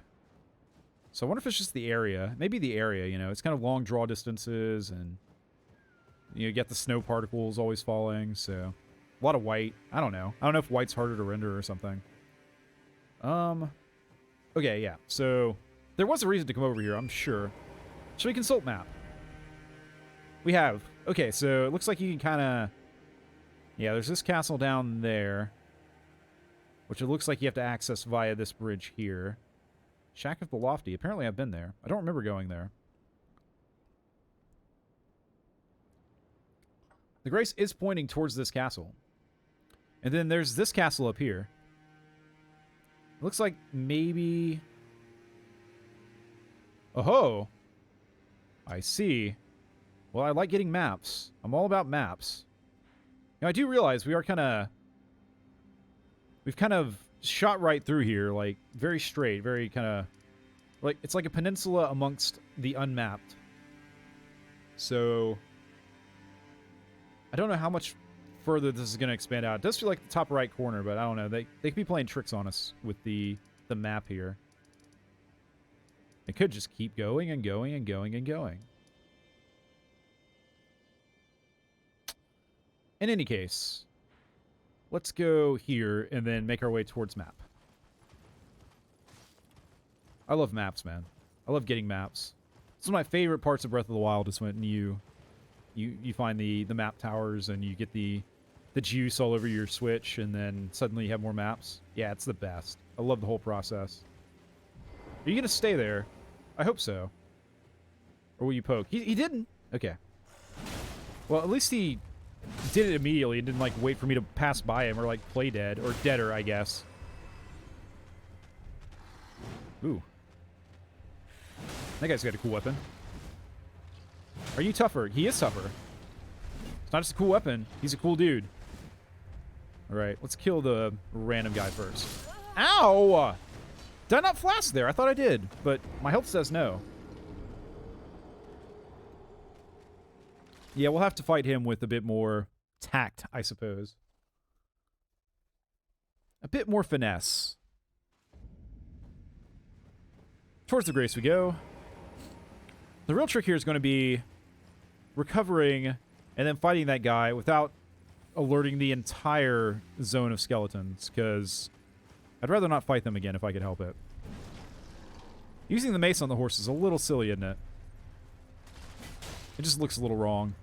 So I wonder if it's just the area. Maybe the area, you know. It's kind of long draw distances, and you get the snow particles always falling, so a lot of white. I don't know. I don't know if white's harder to render or something. Okay, yeah. So there was a reason to come over here, I'm sure. Should we consult map? We have. Okay, so it looks like you can kind of... Yeah, there's this castle down there, which it looks like you have to access via this bridge here. Shack of the Lofty. Apparently I've been there. I don't remember going there. The Grace is pointing towards this castle. And then there's this castle up here. It looks like maybe... Oh-ho! I see. Well, I like getting maps. I'm all about maps. Now, I do realize we are kind of... We've kind of shot right through here, like, very straight, very kind of... Like, it's like a peninsula amongst the unmapped. So... I don't know how much further this is going to expand out. It does feel like the top right corner, but I don't know. They could be playing tricks on us with the map here. It could just keep going and going and going and going. In any case, let's go here and then make our way towards map. I love maps, man. I love getting maps. It's one of my favorite parts of Breath of the Wild is when you find the map towers and you get the juice all over your Switch and then suddenly you have more maps. Yeah, it's the best. I love the whole process. Are you going to stay there? I hope so. Or will you poke? He didn't. Okay. Well, at least he did it immediately and didn't, like, wait for me to pass by him or, like, play dead. Or deader, I guess. Ooh. That guy's got a cool weapon. Are you tougher? He is tougher. It's not just a cool weapon. He's a cool dude. Alright, let's kill the random guy first. Ow! Did I not flash there? I thought I did, but my health says no. Yeah, we'll have to fight him with a bit more tact, I suppose. A bit more finesse. Towards the grace we go. The real trick here is going to be recovering and then fighting that guy without alerting the entire zone of skeletons, because I'd rather not fight them again if I could help it. Using the mace on the horse is a little silly, isn't it? It just looks a little wrong.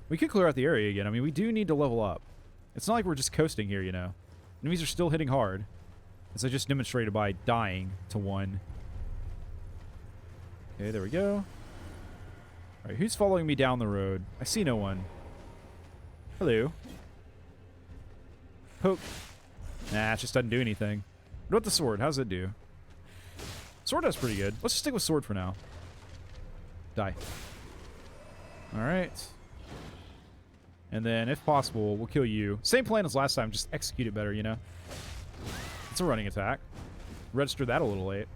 We could clear out the area again. I mean, we do need to level up. It's not like we're just coasting here, you know. Enemies are still hitting hard, as I just demonstrated by dying to one. Okay, there we go. Alright, who's following me down the road? I see no one. Hello. Poke. Nah, it just doesn't do anything. What about the sword? How does it do? Sword does pretty good. Let's just stick with sword for now. Die. Alright. And then, if possible, we'll kill you. Same plan as last time, just execute it better, you know? It's a running attack. Registered that a little late.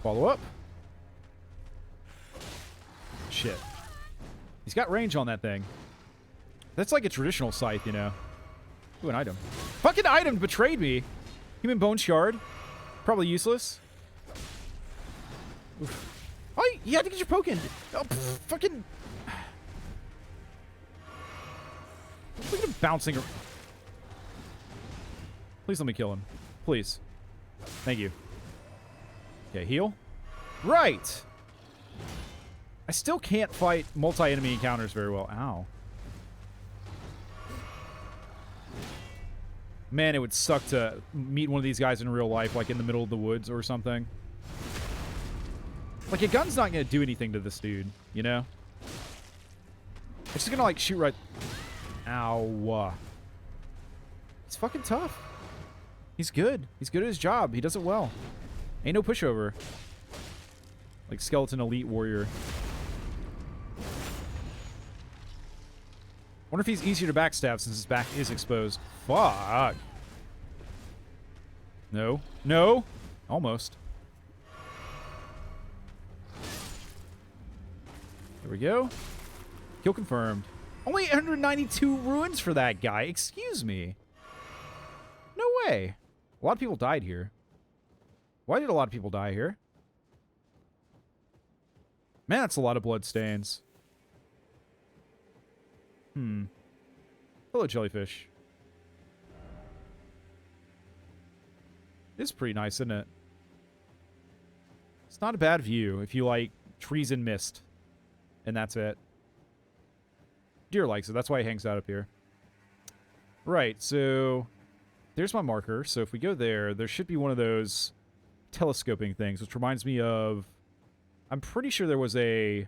Follow up. Shit. He's got range on that thing. That's like a traditional scythe, you know? Ooh, an item. Fucking item betrayed me! Human bone shard. Probably useless. Oof. Oh, you had to get your poke in. Oh, fucking... Look at him bouncing. Please let me kill him. Please. Thank you. Okay, heal. Right! I still can't fight multi-enemy encounters very well. Ow. Man, it would suck to meet one of these guys in real life, like in the middle of the woods or something. Like, a gun's not going to do anything to this dude, you know? It's just going to, like, shoot right... Ow. He's fucking tough. He's good. He's good at his job. He does it well. Ain't no pushover. Like skeleton elite warrior. Wonder if he's easier to backstab since his back is exposed. Fuck. No. No. Almost. There we go. Kill confirmed. Only 192 ruins for that guy. Excuse me. No way. A lot of people died here. Why did a lot of people die here? Man, that's a lot of blood stains. Hello, jellyfish. It's pretty nice, isn't it? It's not a bad view if you like trees and mist. And that's it. Deer likes it. That's why he hangs out up here. Right, so... There's my marker. So if we go there, there should be one of those telescoping things, which reminds me of... I'm pretty sure there was a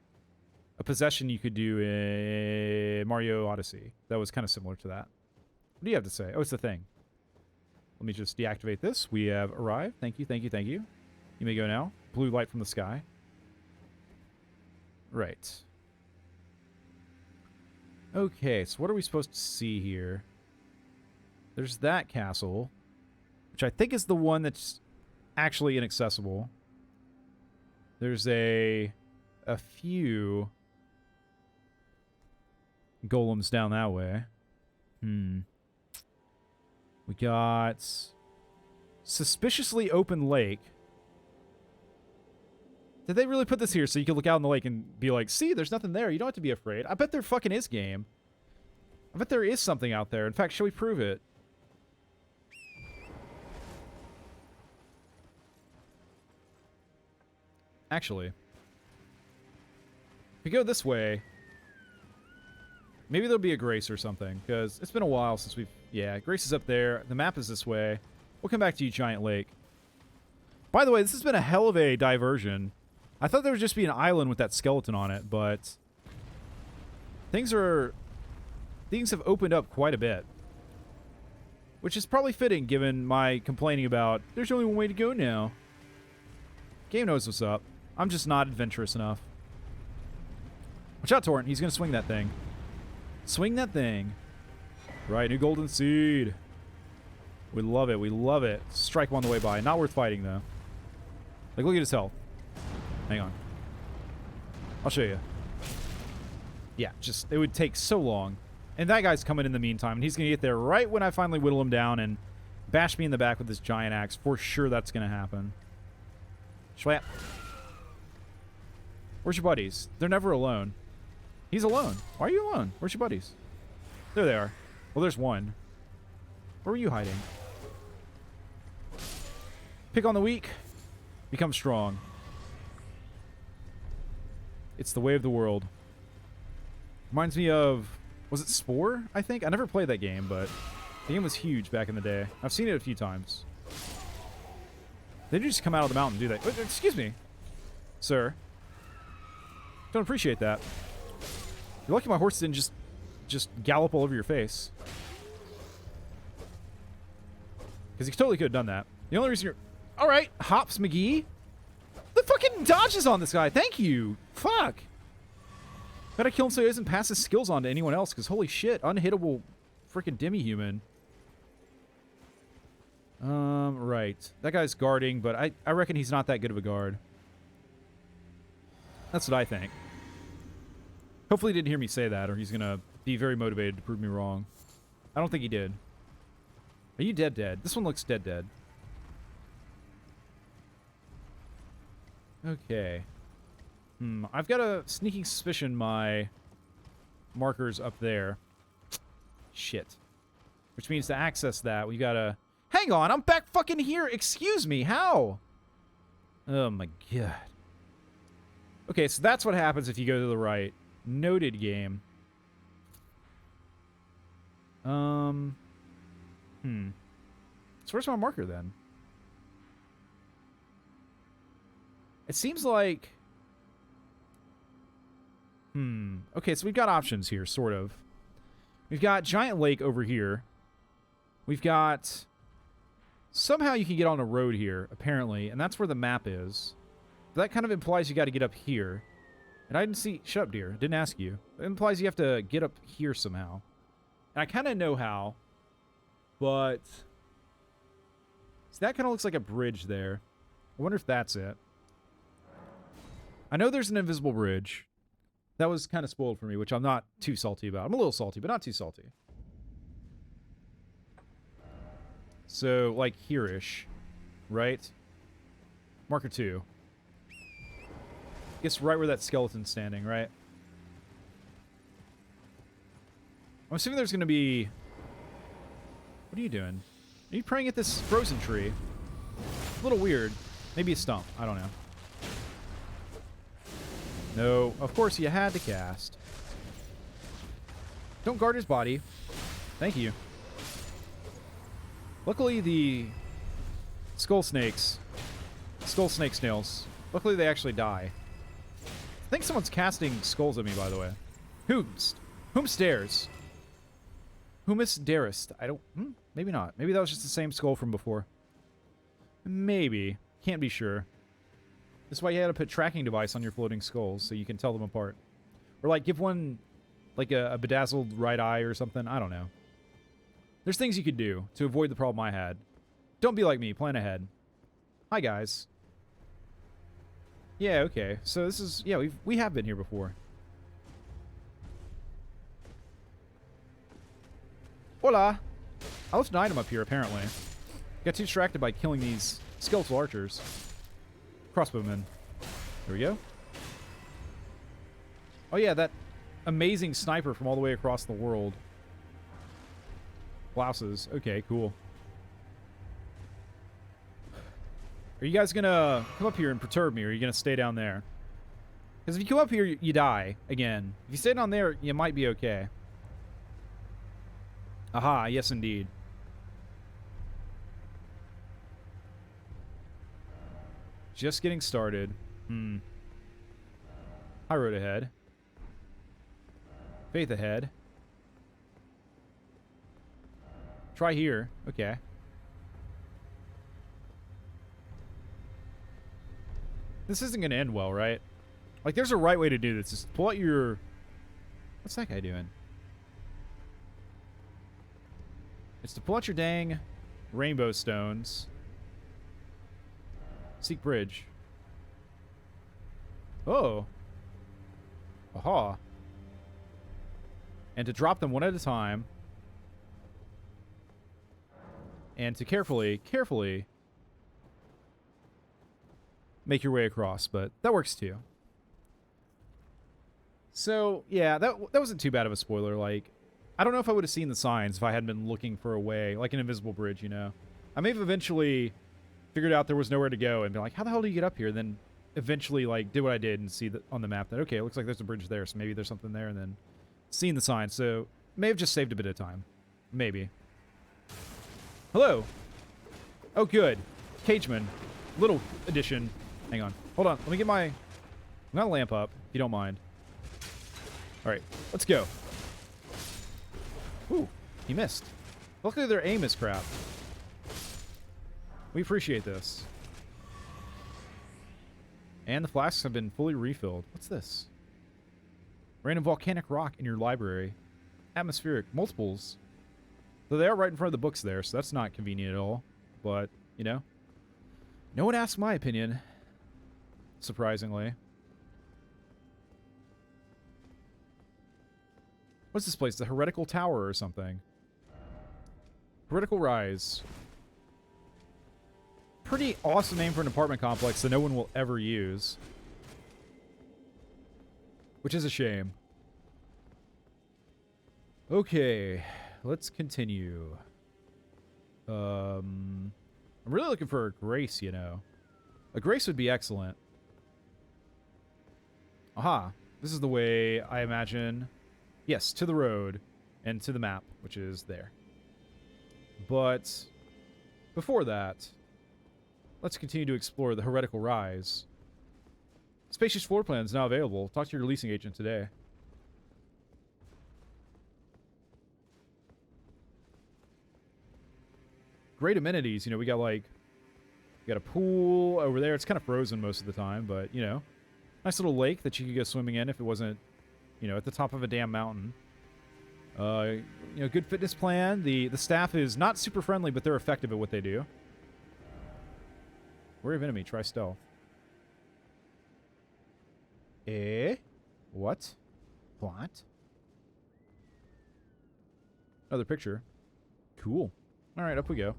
possession you could do in Mario Odyssey that was kind of similar to that. What do you have to say? Oh, it's the thing. Let me just deactivate this. We have arrived. Thank you, thank you, thank you. You may go now. Blue light from the sky. Right. Okay, so what are we supposed to see here? There's that castle, which I think is the one that's actually inaccessible. There's a few golems down that way. We got suspiciously open lake. Did they really put this here so you can look out in the lake and be like, see, there's nothing there. You don't have to be afraid. I bet there fucking is game. I bet there is something out there. In fact, shall we prove it? Actually, if we go this way, maybe there'll be a Grace or something, because it's been a while since we've... Yeah, Grace is up there. The map is this way. We'll come back to you, Giant Lake. By the way, this has been a hell of a diversion. I thought there would just be an island with that skeleton on it, but... Things have opened up quite a bit. Which is probably fitting given my complaining about, there's only one way to go now. Game knows what's up. I'm just not adventurous enough. Watch out, Torrent. He's going to swing that thing. Swing that thing. Right, new golden seed. We love it. We love it. Strike him on the way by. Not worth fighting, though. Like, look at his health. Hang on. I'll show you. Yeah, just, it would take so long. And that guy's coming in the meantime, and he's going to get there right when I finally whittle him down and bash me in the back with this giant axe. For sure that's going to happen. Schwap. Where's your buddies? They're never alone. He's alone. Why are you alone? Where's your buddies? There they are. Well, there's one. Where were you hiding? Pick on the weak. Become strong. It's the way of the world. Reminds me of... Was it Spore, I think? I never played that game, but the game was huge back in the day. I've seen it a few times. They just come out of the mountain and do that. Excuse me, sir. Don't appreciate that. You're lucky my horse didn't just gallop all over your face. Because he totally could have done that. The only reason you're... Alright, Hops McGee. The fucking dodges on this guy. Thank you. Fuck. Gotta kill him so he doesn't pass his skills on to anyone else, because holy shit, unhittable freaking demi-human. Right. That guy's guarding, but I reckon he's not that good of a guard. That's what I think. Hopefully he didn't hear me say that, or he's gonna be very motivated to prove me wrong. I don't think he did. Are you dead? This one looks dead. Okay. I've got a sneaking suspicion my marker's up there. Shit. Which means to access that, we gotta... Hang on, I'm back fucking here! Excuse me, how? Oh my god. Okay, so that's what happens if you go to the right. Noted, game. So where's my marker, then? It seems like... Okay, so we've got options here, sort of. We've got Giant Lake over here. We've got... Somehow you can get on a road here, apparently, and that's where the map is. That kind of implies you got to get up here. And I didn't see... Shut up, dear. Didn't ask you. It implies you have to get up here somehow. And I kind of know how, but... So that kind of looks like a bridge there. I wonder if that's it. I know there's an invisible bridge. That was kind of spoiled for me, which I'm not too salty about. I'm a little salty, but not too salty. So, like, here-ish. Right? Marker 2. Guess right where that skeleton's standing, right? I'm assuming there's going to be... What are you doing? Are you praying at this frozen tree? A little weird. Maybe a stump. I don't know. No, of course you had to cast. Don't guard his body. Thank you. Luckily the skull snake snails, luckily they actually die. I think someone's casting skulls at me, by the way. Whom stares? Whomis darest? I don't... maybe not. Maybe that was just the same skull from before. Maybe. Can't be sure. This is why you had to put tracking device on your floating skulls, so you can tell them apart. Or, like, give one, like, a bedazzled right eye or something. I don't know. There's things you could do to avoid the problem I had. Don't be like me. Plan ahead. Hi, guys. Yeah, okay. So this is... Yeah, we have been here before. Hola! I left an item up here, apparently. Got too distracted by killing these skeletal archers. Crossbowmen. There we go. Oh yeah, that amazing sniper from all the way across the world. Blouses. Okay, cool. Are you guys gonna come up here and perturb me, or are you gonna stay down there? Because if you come up here, you die again. If you stay down there, you might be okay. Aha, yes indeed. Just getting started. High road ahead. Faith ahead. Try here. Okay. This isn't going to end well, right? Like, there's a right way to do this. Just pull out your... What's that guy doing? It's to pull out your dang rainbow stones. Seek bridge. Oh. Aha. And to drop them one at a time. And to carefully make your way across, but that works too. So, yeah, that wasn't too bad of a spoiler. Like, I don't know if I would have seen the signs if I hadn't been looking for a way, like an invisible bridge, you know? I may have eventually figured out there was nowhere to go and been like, how the hell do you get up here? And then eventually, like, did what I did and see that on the map that, okay, it looks like there's a bridge there, so maybe there's something there, and then seeing the signs. So, may have just saved a bit of time. Maybe. Hello. Oh, good. Cageman. Little addition. Hang on. Hold on. Let me get my lamp up, if you don't mind. All right. Let's go. Ooh. He missed. Luckily, their aim is crap. We appreciate this. And the flasks have been fully refilled. What's this? Random volcanic rock in your library. Atmospheric. Multiples. So they are right in front of the books there, so that's not convenient at all. But, you know. No one asked my opinion. Surprisingly. What's this place? The Heretical Tower or something? Heretical Rise. Pretty awesome name for an apartment complex that no one will ever use. Which is a shame. Okay. Let's continue. I'm really looking for a grace, you know. A grace would be excellent. Aha. This is the way, I imagine. Yes, to the road. And to the map, which is there. But before that, let's continue to explore the Heretical Rise. Spacious floor plan is now available. Talk to your leasing agent today. Great amenities. You know, we got a pool over there. It's kind of frozen most of the time, but, you know, nice little lake that you could go swimming in if it wasn't, you know, at the top of a damn mountain. You know, good fitness plan. The staff is not super friendly, but they're effective at what they do. Wary of enemy. Try stealth. Eh? What? What? Another picture. Cool. Alright, up we go.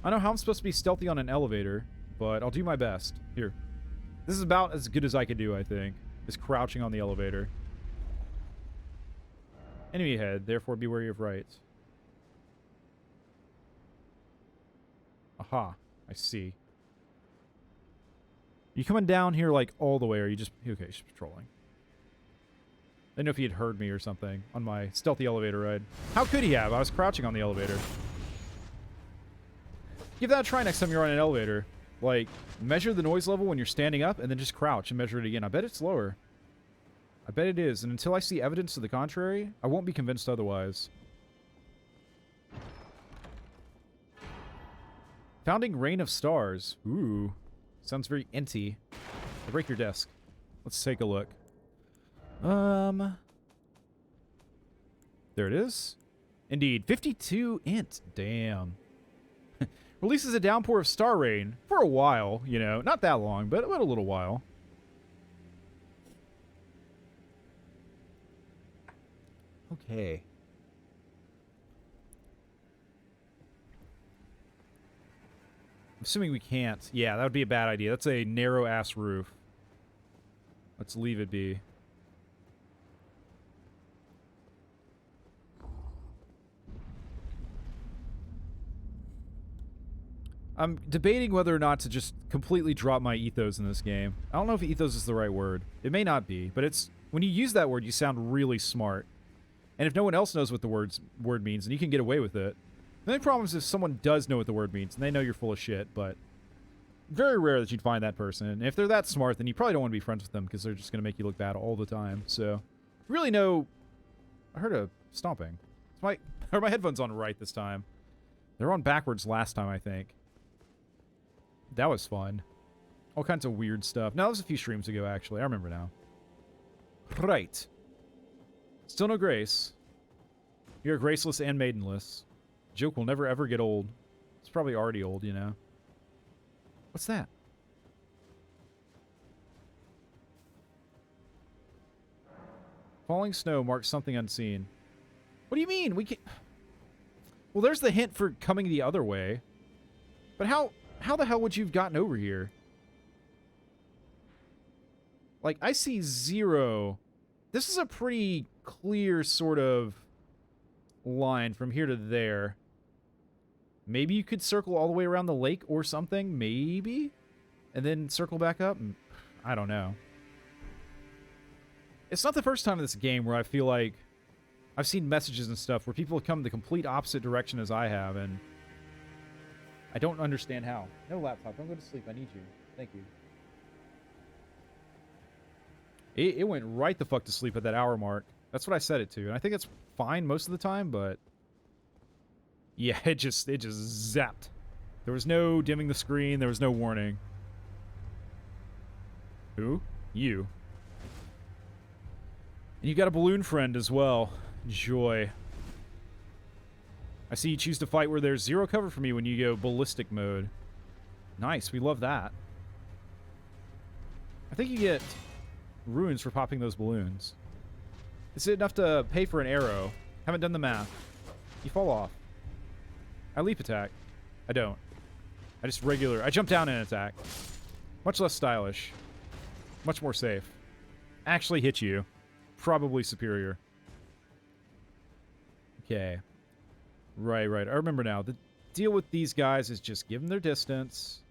I know how I'm supposed to be stealthy on an elevator, but I'll do my best. Here. This is about as good as I could do, I think. Is crouching on the elevator. Enemy ahead, therefore be wary of right. Aha. I see. You coming down here, like, all the way, or are you just... Okay, just patrolling. I didn't know if he had heard me or something on my stealthy elevator ride. How could he have? I was crouching on the elevator. Give that a try next time you're on an elevator. Like, measure the noise level when you're standing up, and then just crouch and measure it again. I bet it's lower. I bet it is. And until I see evidence to the contrary, I won't be convinced otherwise. Founding Reign of Stars. Ooh. Sounds very inty. I'll break your desk. Let's take a look. There it is. Indeed. 52 int. Damn. Releases a downpour of star rain. For a while, you know. Not that long, but a little while. Okay. I'm assuming we can't. Yeah, that would be a bad idea. That's a narrow-ass roof. Let's leave it be. I'm debating whether or not to just completely drop my ethos in this game. I don't know if ethos is the right word. It may not be, but it's... When you use that word, you sound really smart. And if no one else knows what the word means, then you can get away with it. The only problem is if someone does know what the word means, and they know you're full of shit, but... Very rare that you'd find that person. And if they're that smart, then you probably don't want to be friends with them, because they're just going to make you look bad all the time. So, really no... I heard a stomping. It's Are my headphones on right this time? They're on backwards last time, I think. That was fun. All kinds of weird stuff. No, that was a few streams ago, actually. I remember now. Right. Still no grace. You're graceless and maidenless. Joke will never ever get old. It's probably already old, you know. What's that? Falling snow marks something unseen. What do you mean? We can... Well, there's the hint for coming the other way. But how the hell would you have gotten over here? Like, I see 0. This is a pretty clear sort of line from here to there. Maybe you could circle all the way around the lake or something. Maybe? And then circle back up? I don't know. It's not the first time in this game where I feel like I've seen messages and stuff where people have come the complete opposite direction as I have, and I don't understand how. No laptop. Don't go to sleep. I need you. Thank you. It went right the fuck to sleep at that hour mark. That's what I set it to, and I think it's fine most of the time, but yeah, it just zapped. There was no dimming the screen. There was no warning. Who? You. And you got a balloon friend as well. Joy. I see you choose to fight where there's 0 cover for me when you go ballistic mode. Nice, we love that. I think you get runes for popping those balloons. Is it enough to pay for an arrow? Haven't done the math. You fall off. I leap attack. I don't. I jump down and attack. Much less stylish. Much more safe. Actually hit you. Probably superior. Okay. Right. I remember now. The deal with these guys is just give them their distance.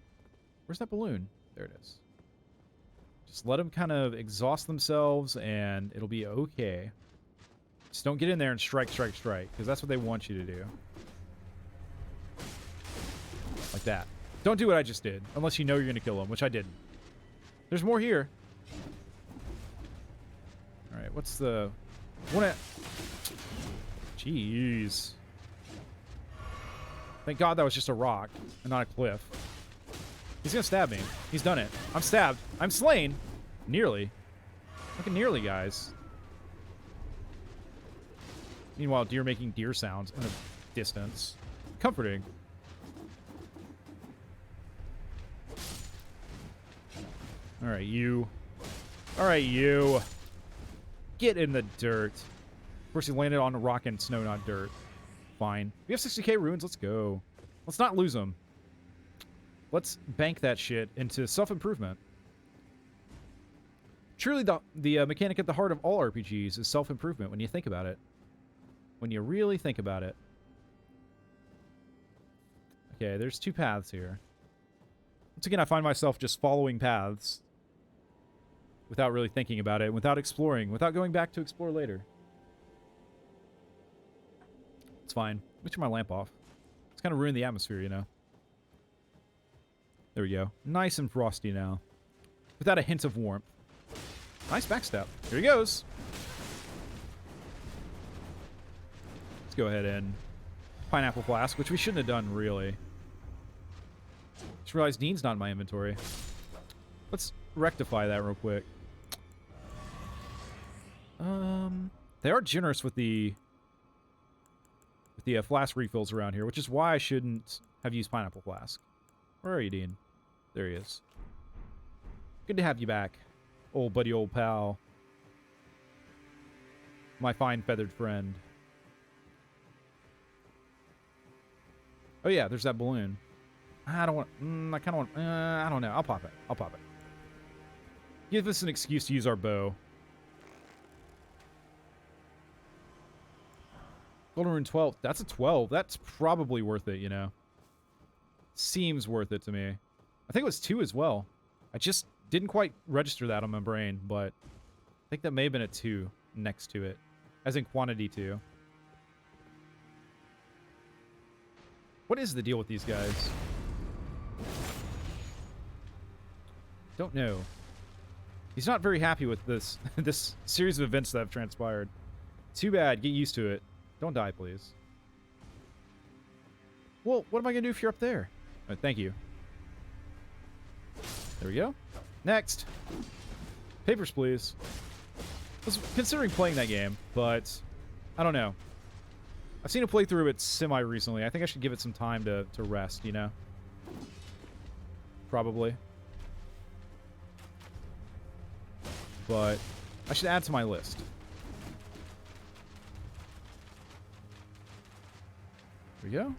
Where's that balloon? There it is. Just let them kind of exhaust themselves, and it'll be okay. Just don't get in there and strike, because that's what they want you to do. Like that. Don't do what I just did, unless you know you're going to kill them, which I didn't. There's more here. Alright, what's the... Jeez. Thank God that was just a rock, and not a cliff. He's gonna stab me. He's done it. I'm stabbed. I'm slain. Nearly. Fucking nearly, guys. Meanwhile, deer making deer sounds in the distance. Comforting. Alright, you. Alright, you. Get in the dirt. Of course, he landed on rock and snow, not dirt. Fine. We have 60k runes. Let's go. Let's not lose them. Let's bank that shit into self-improvement. Truly, the mechanic at the heart of all RPGs is self-improvement when you think about it. When you really think about it. Okay, there's 2 paths here. Once again, I find myself just following paths without really thinking about it, without exploring, without going back to explore later. It's fine. Let me turn my lamp off. It's kind of ruined the atmosphere, you know. There we go. Nice and frosty now. Without a hint of warmth. Nice backstep. Here he goes. Let's go ahead and pineapple flask, which we shouldn't have done, really. Just realized Dean's not in my inventory. Let's rectify that real quick. They are generous with the flask refills around here, which is why I shouldn't have used pineapple flask. Where are you, Dean? There he is. Good to have you back, old buddy, old pal. My fine feathered friend. Oh yeah, there's that balloon. I don't want... I kind of want... I don't know. I'll pop it. I'll pop it. Give us an excuse to use our bow. Golden Rune 12. That's a 12. That's probably worth it, you know. Seems worth it to me. I think it was 2 as well. I just didn't quite register that on my brain, but I think that may have been a 2 next to it. As in quantity 2. What is the deal with these guys? Don't know. He's not very happy with this this series of events that have transpired. Too bad. Get used to it. Don't die, please. Well, what am I going to do if you're up there? Oh, thank you. There we go. Next. Papers, please. I was considering playing that game, but I don't know. I've seen a playthrough of it semi-recently. I think I should give it some time to rest, you know? Probably. But I should add to my list. There we go.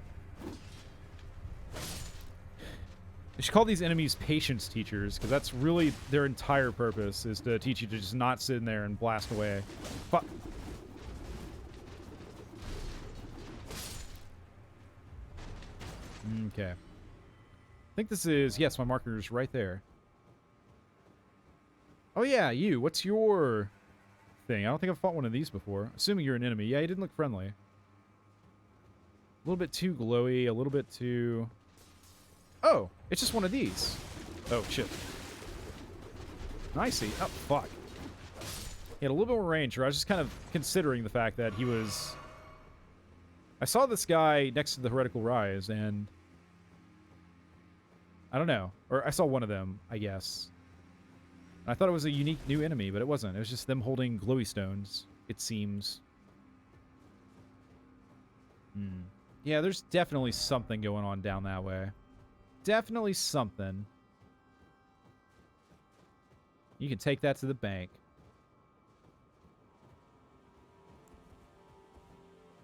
They should call these enemies patience teachers, because that's really their entire purpose, is to teach you to just not sit in there and blast away. Fuck. Okay. I think this is... Yes, my marker's right there. Oh yeah, you. What's your thing? I don't think I've fought one of these before. Assuming you're an enemy. Yeah, you didn't look friendly. A little bit too glowy, a little bit too... Oh, it's just one of these. Oh, shit. I see. Oh, fuck. He had a little bit more range, or I was just kind of considering the fact that he was... I saw this guy next to the Heretical Rise, and... I don't know. Or I saw one of them, I guess. I thought it was a unique new enemy, but it wasn't. It was just them holding glowy stones, it seems. Yeah, there's definitely something going on down that way. Definitely something. You can take that to the bank.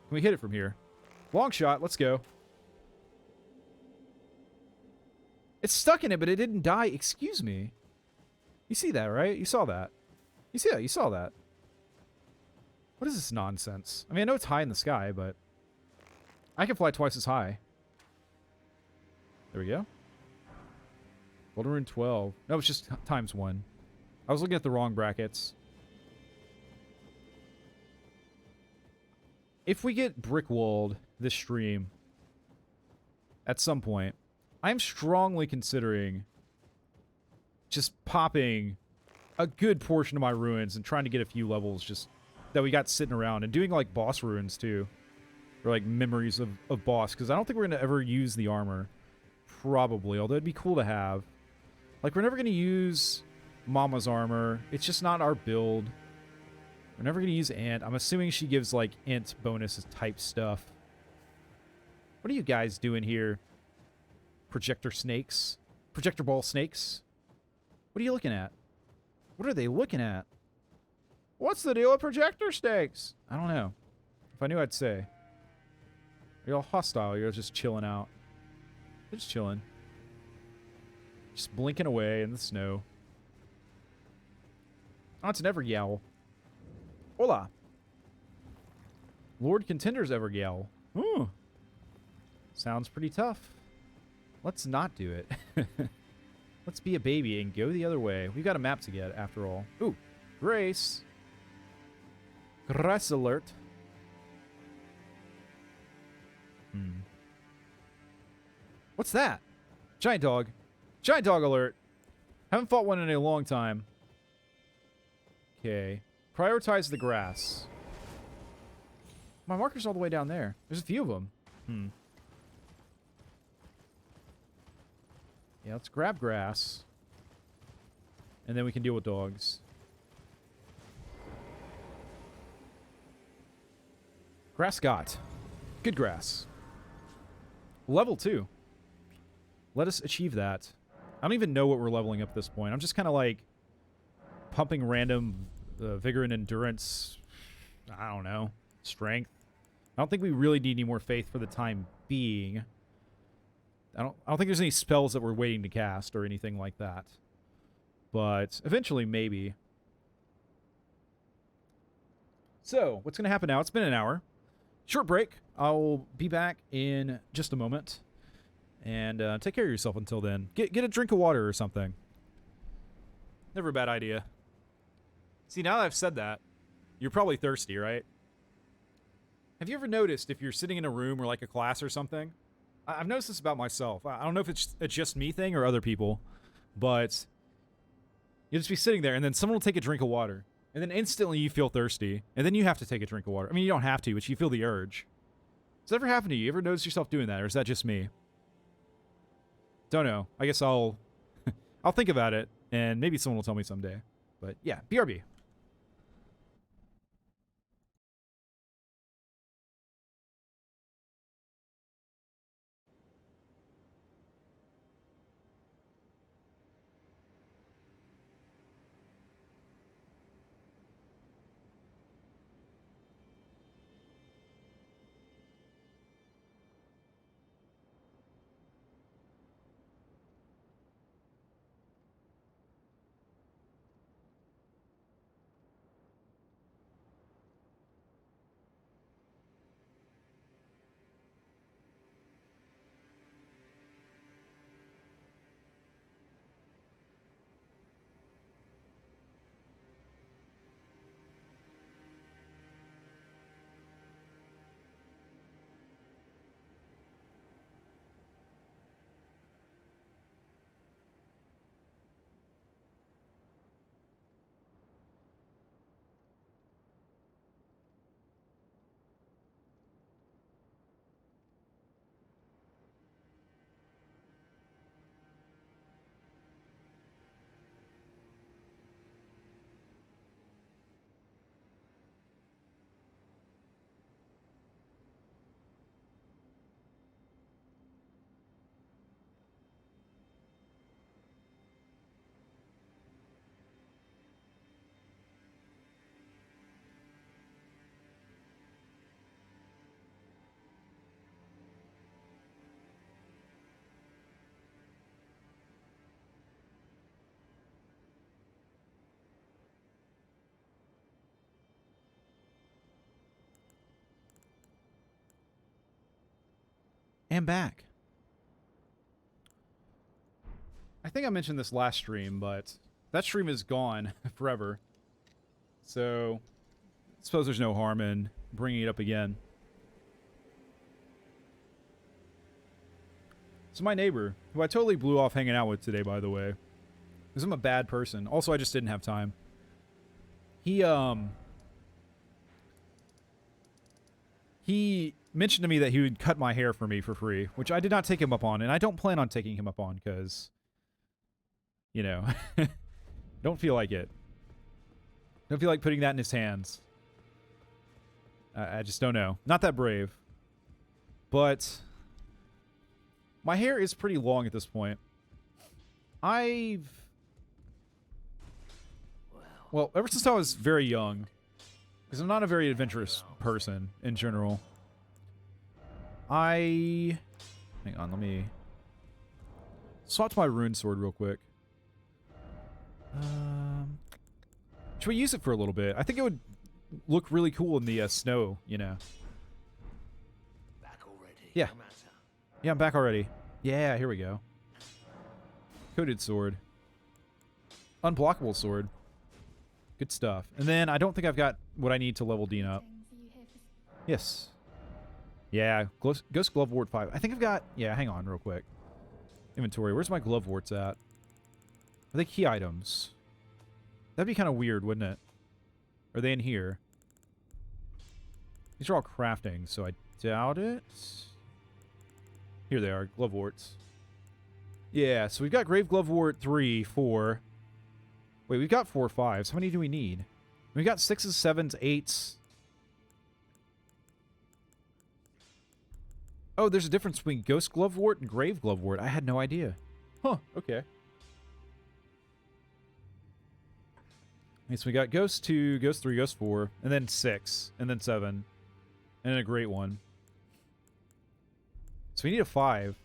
Can we hit it from here? Long shot, let's go. It's stuck in it, but it didn't die. Excuse me. You see that, right? You saw that. You see that? You saw that. What is this nonsense? I mean, I know it's high in the sky, but... I can fly twice as high. There we go. Golden Rune 12. No, it's just times 1. I was looking at the wrong brackets. If we get brick-walled this stream, at some point, I'm strongly considering just popping a good portion of my ruins and trying to get a few levels just that we got sitting around, and doing like boss ruins too, or like memories of boss, because I don't think we're gonna ever use the armor, probably, although it'd be cool to have. Like, we're never gonna use Mama's armor. It's just not our build. We're never gonna use Ant. I'm assuming she gives like Int bonuses type stuff. What are you guys doing here? Projector snakes? Projector ball snakes? What are you looking at? What are they looking at? What's the deal with projector snakes? I don't know. If I knew, I'd say. Are you all hostile? You're just chilling out. They're just chilling. Just blinking away in the snow. Oh, it's an Everyowl. Hola. Lord Contender's Everyowl. Ooh. Sounds pretty tough. Let's not do it. Let's be a baby and go the other way. We've got a map to get, after all. Ooh. Grace. Grace alert. What's that? Giant dog. Giant dog alert. Haven't fought one in a long time. Okay. Prioritize the grass. My marker's all the way down there. There's a few of them. Yeah, let's grab grass. And then we can deal with dogs. Grass got. Good grass. Level 2. Let us achieve that. I don't even know what we're leveling up at this point. I'm just kind of like pumping random vigor and endurance. I don't know. Strength. I don't think we really need any more faith for the time being. I don't think there's any spells that we're waiting to cast or anything like that. But eventually, maybe. So, what's going to happen now? It's been an hour. Short break. I'll be back in just a moment. And take care of yourself until then. Get a drink of water or something. Never a bad idea. See, now that I've said that, you're probably thirsty, right? Have you ever noticed if you're sitting in a room or like a class or something? I've noticed this about myself. I don't know if it's a just me thing or other people, but you'll just be sitting there and then someone will take a drink of water. And then instantly you feel thirsty. And then you have to take a drink of water. I mean, you don't have to, but you feel the urge. Does that ever happen to you? You ever notice yourself doing that, or is that just me? Don't know. I guess I'll I'll think about it, and maybe someone will tell me someday. But yeah, BRB. And back. I think I mentioned this last stream, but that stream is gone forever. So, I suppose there's no harm in bringing it up again. So my neighbor, who I totally blew off hanging out with today, by the way, because I'm a bad person. Also, I just didn't have time. He mentioned to me that he would cut my hair for me for free, which I did not take him up on, and I don't plan on taking him up on, because, you know, don't feel like it. Don't feel like putting that in his hands. I just don't know. Not that brave. But my hair is pretty long at this point. Well, ever since I was very young, because I'm not a very adventurous person in general, hang on, let me swap to my rune sword real quick. Should we use it for a little bit? I think it would look really cool in the snow, you know. Back already. Yeah. No matter. Yeah, I'm back already. Yeah, here we go. Coated sword. Unblockable sword. Good stuff. And then I don't think I've got what I need to level Dean up. Yes. Yeah, Ghost Glove Wart 5. I think I've got... Yeah, hang on real quick. Inventory. Where's my glove warts at? Are they key items? That'd be kind of weird, wouldn't it? Are they in here? These are all crafting, so I doubt it. Here they are, glove warts. Yeah, so we've got Grave Glove Wart 3, 4. Wait, we've got 4 5s. How many do we need? We've got 6s, 7s, 8s. Oh, there's a difference between Ghost Glove Wart and Grave Glove Wart. I had no idea. Huh, okay. Okay, so we got Ghost 2, Ghost 3, Ghost 4, and then 6, and then 7, and then a great one. So we need a 5.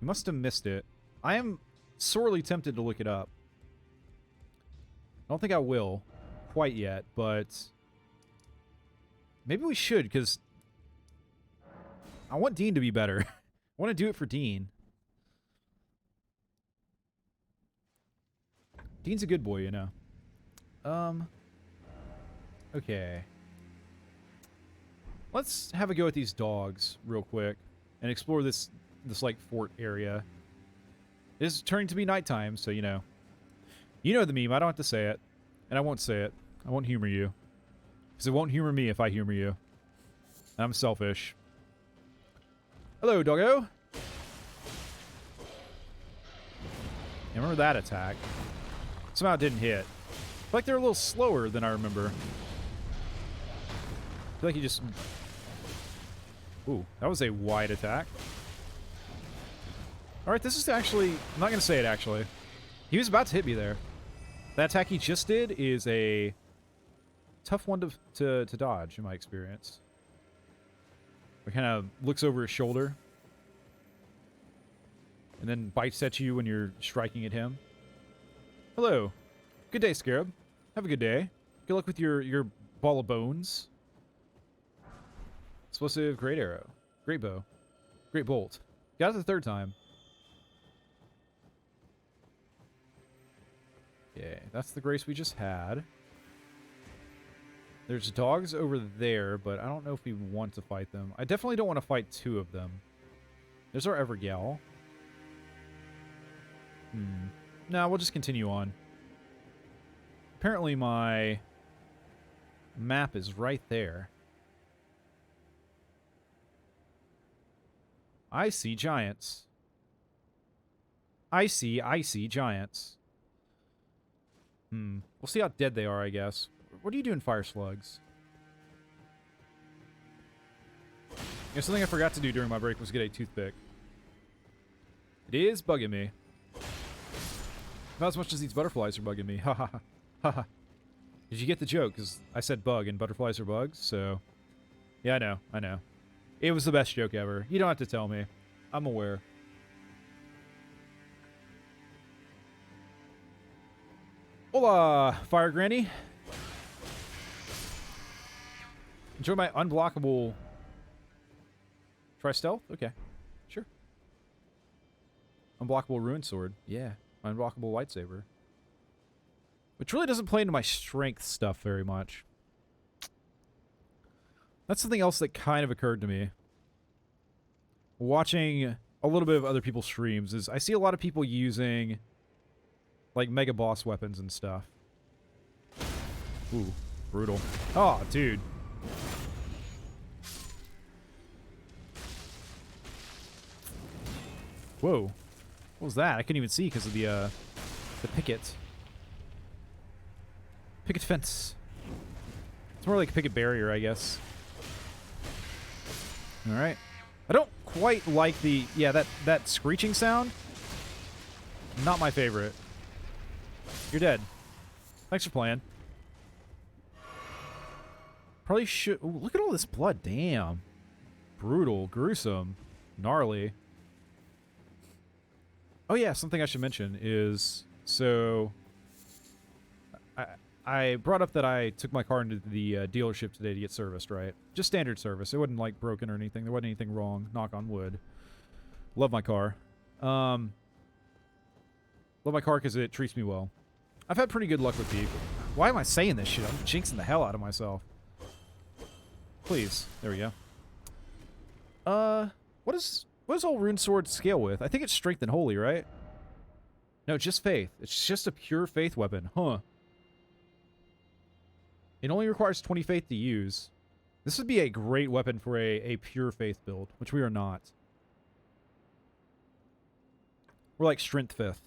We must have missed it. I am sorely tempted to look it up. I don't think I will quite yet, but maybe we should, because I want Dean to be better. I want to do it for Dean. Dean's a good boy, you know. Okay. Let's have a go at these dogs real quick and explore this like fort area. It is turning to be nighttime, so you know. You know the meme. I don't have to say it, and I won't say it. I won't humor you, because it won't humor me if I humor you. And I'm selfish. Hello, doggo. Yeah, remember that attack. Somehow it didn't hit. I feel like they're a little slower than I remember. I feel like he just... Ooh, that was a wide attack. Alright, this is actually... I'm not going to say it, actually. He was about to hit me there. That attack he just did is a tough one to dodge, in my experience. It kind of looks over his shoulder. And then bites at you when you're striking at him. Hello. Good day, Scarab. Have a good day. Good luck with your ball of bones. Explosive, great arrow. Great bow. Great bolt. Got it the third time. Okay, that's the grace we just had. There's dogs over there, but I don't know if we want to fight them. I definitely don't want to fight two of them. There's our Evergal. No, we'll just continue on. Apparently my map is right there. I see giants. I see giants. We'll see how dead they are, I guess. What are you doing, fire slugs? Yeah, something I forgot to do during my break was get a toothpick. It is bugging me. Not as much as these butterflies are bugging me. Ha ha ha. Ha ha. Did you get the joke? Because I said bug and butterflies are bugs, so... Yeah, I know. It was the best joke ever. You don't have to tell me. I'm aware. Hola, Fire Granny. Enjoy my unblockable... Try stealth? Okay. Sure. Unblockable Ruin Sword. Yeah. My unblockable lightsaber. Which really doesn't play into my strength stuff very much. That's something else that kind of occurred to me. Watching a little bit of other people's streams is I see a lot of people using like mega boss weapons and stuff. Ooh, brutal. Oh, dude. Whoa. What was that? I couldn't even see because of the picket. Picket fence. It's more like a picket barrier, I guess. Alright. I don't quite like the... Yeah, that screeching sound. Not my favorite. You're dead. Thanks for playing. Probably should... Ooh, look at all this blood. Damn. Brutal. Gruesome. Gnarly. Oh yeah, something I should mention is... So... I brought up that I took my car into the dealership today to get serviced, right? Just standard service. It wasn't, like, broken or anything. There wasn't anything wrong. Knock on wood. Love my car. Love my car because it treats me well. I've had pretty good luck with vehicles. Why am I saying this shit? I'm jinxing the hell out of myself. Please. There we go. What does all Rune Sword scale with? I think it's Strength and Holy, right? No, just Faith. It's just a pure Faith weapon. Huh. It only requires 20 faith to use. This would be a great weapon for a pure faith build, which we are not. We're like strength fifth.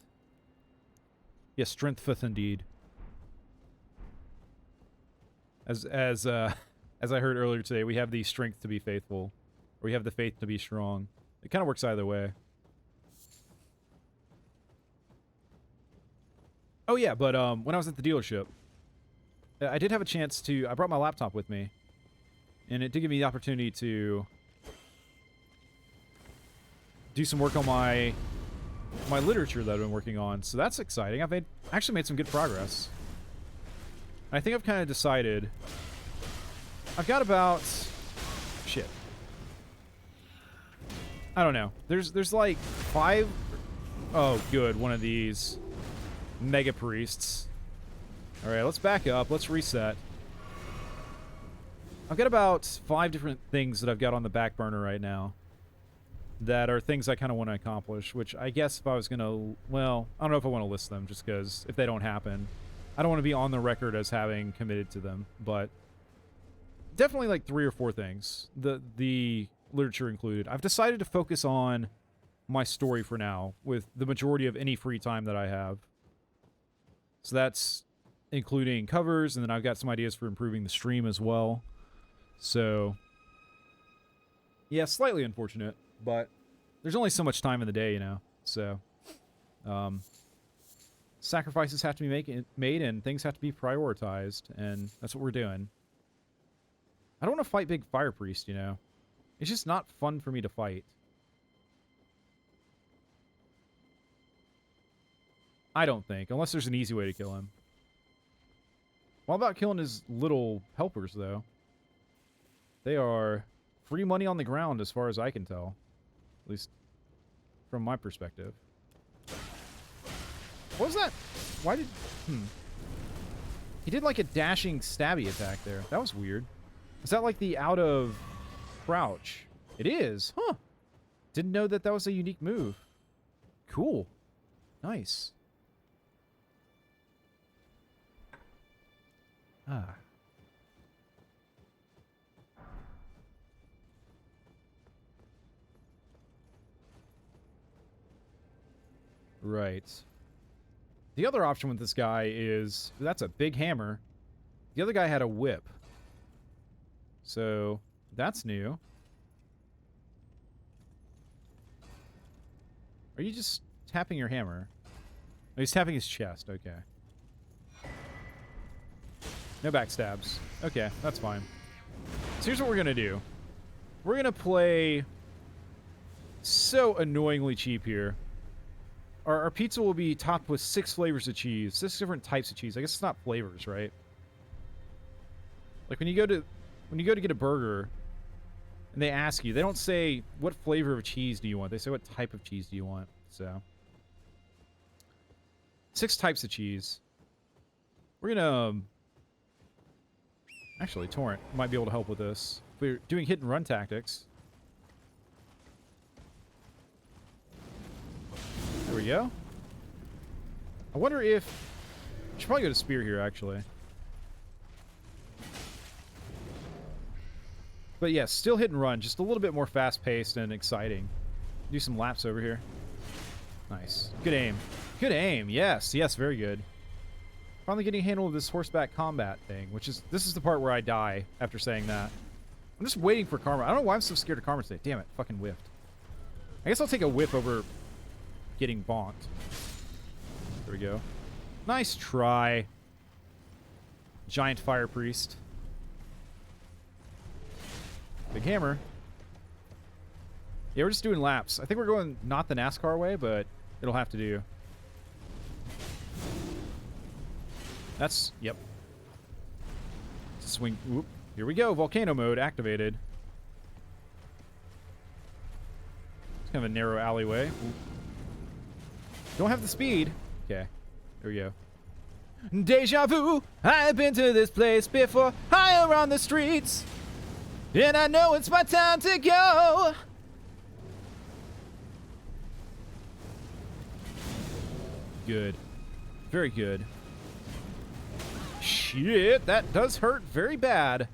Yes, strength fifth indeed. As I heard earlier today, we have the strength to be faithful, or we have the faith to be strong. It kind of works either way. Oh yeah, but when I was at the dealership, I did have a chance to... I brought my laptop with me. And it did give me the opportunity to do some work on my literature that I've been working on. So that's exciting. I've actually made some good progress. And I think I've kind of decided... I've got about... Shit. I don't know. There's like 5... Oh, good. One of these mega priests. Alright, let's back up. Let's reset. I've got about 5 different things that I've got on the back burner right now that are things I kind of want to accomplish, which I guess if I was going to... Well, I don't know if I want to list them, just because if they don't happen, I don't want to be on the record as having committed to them, but definitely like 3 or 4 things. The literature included. I've decided to focus on my story for now, with the majority of any free time that I have. So that's including covers, and then I've got some ideas for improving the stream as well. So, yeah, slightly unfortunate, but there's only so much time in the day, you know. So, sacrifices have to be made, and things have to be prioritized, and that's what we're doing. I don't want to fight Big Fire Priest, you know. It's just not fun for me to fight. I don't think, unless there's an easy way to kill him. What about killing his little helpers, though? They are free money on the ground, as far as I can tell. At least from my perspective. What was that? Why did... He did like a dashing stabby attack there. That was weird. Is that like the out of crouch? It is. Huh. Didn't know that that was a unique move. Cool. Nice. Ah. Right. The other option with this guy is... That's a big hammer. The other guy had a whip. So, that's new. Are you just tapping your hammer? Oh, he's tapping his chest. Okay. No backstabs. Okay, that's fine. So here's what we're going to do. We're going to play so annoyingly cheap here. Our pizza will be topped with 6 flavors of cheese. 6 different types of cheese. I guess it's not flavors, right? Like when you go to get a burger and they ask you, they don't say what flavor of cheese do you want. They say what type of cheese do you want. So 6 types of cheese. We're gonna actually Torrent might be able to help with this. If we're doing hit and run tactics. There we go. I wonder if... I should probably go to Spear here, actually. But yeah, still hit and run. Just a little bit more fast-paced and exciting. Do some laps over here. Nice. Good aim. Good aim. Yes. Yes, very good. Finally getting a handle of this horseback combat thing, which is... This is the part where I die after saying that. I'm just waiting for Karma. I don't know why I'm so scared of Karma today. Damn it. Fucking whiffed. I guess I'll take a whiff over... getting bonked. There we go. Nice try. Giant Fire Priest. Big hammer. Yeah, we're just doing laps. I think we're going not the NASCAR way, but it'll have to do. That's... Yep. Swing... Whoop. Here we go. Volcano mode activated. It's kind of a narrow alleyway. Oop. Don't have the speed. Okay. There we go. Deja vu. I've been to this place before. Higher on the streets. And I know it's my time to go. Good. Very good. Shit, that does hurt very bad.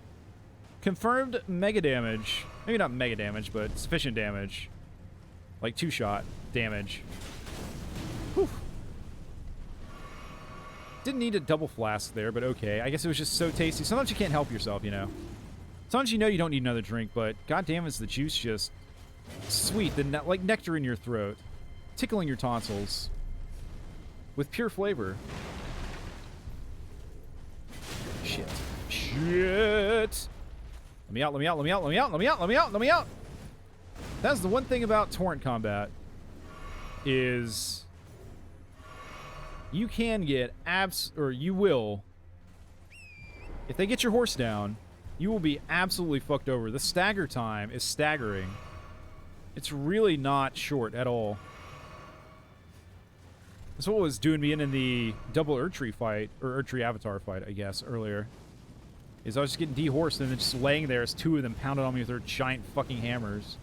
Confirmed mega damage. Maybe not mega damage, but sufficient damage. Like 2-shot damage. Whew. Didn't need a double flask there, but okay. I guess it was just so tasty. Sometimes you can't help yourself, you know. Sometimes you know you don't need another drink, but goddamn is the juice just sweet, like nectar in your throat, tickling your tonsils with pure flavor. Shit. Shit. Let me out, let me out, let me out, let me out, let me out, let me out, let me out. That's the one thing about torrent combat is you can get you will, if they get your horse down, you will be absolutely fucked over. The stagger time is staggering. It's really not short at all. That's what was doing me in the double Erdtree fight, or Erdtree Avatar fight, I guess, earlier. Is I was just getting dehorsed and then just laying there as 2 of them pounded on me with their giant fucking hammers.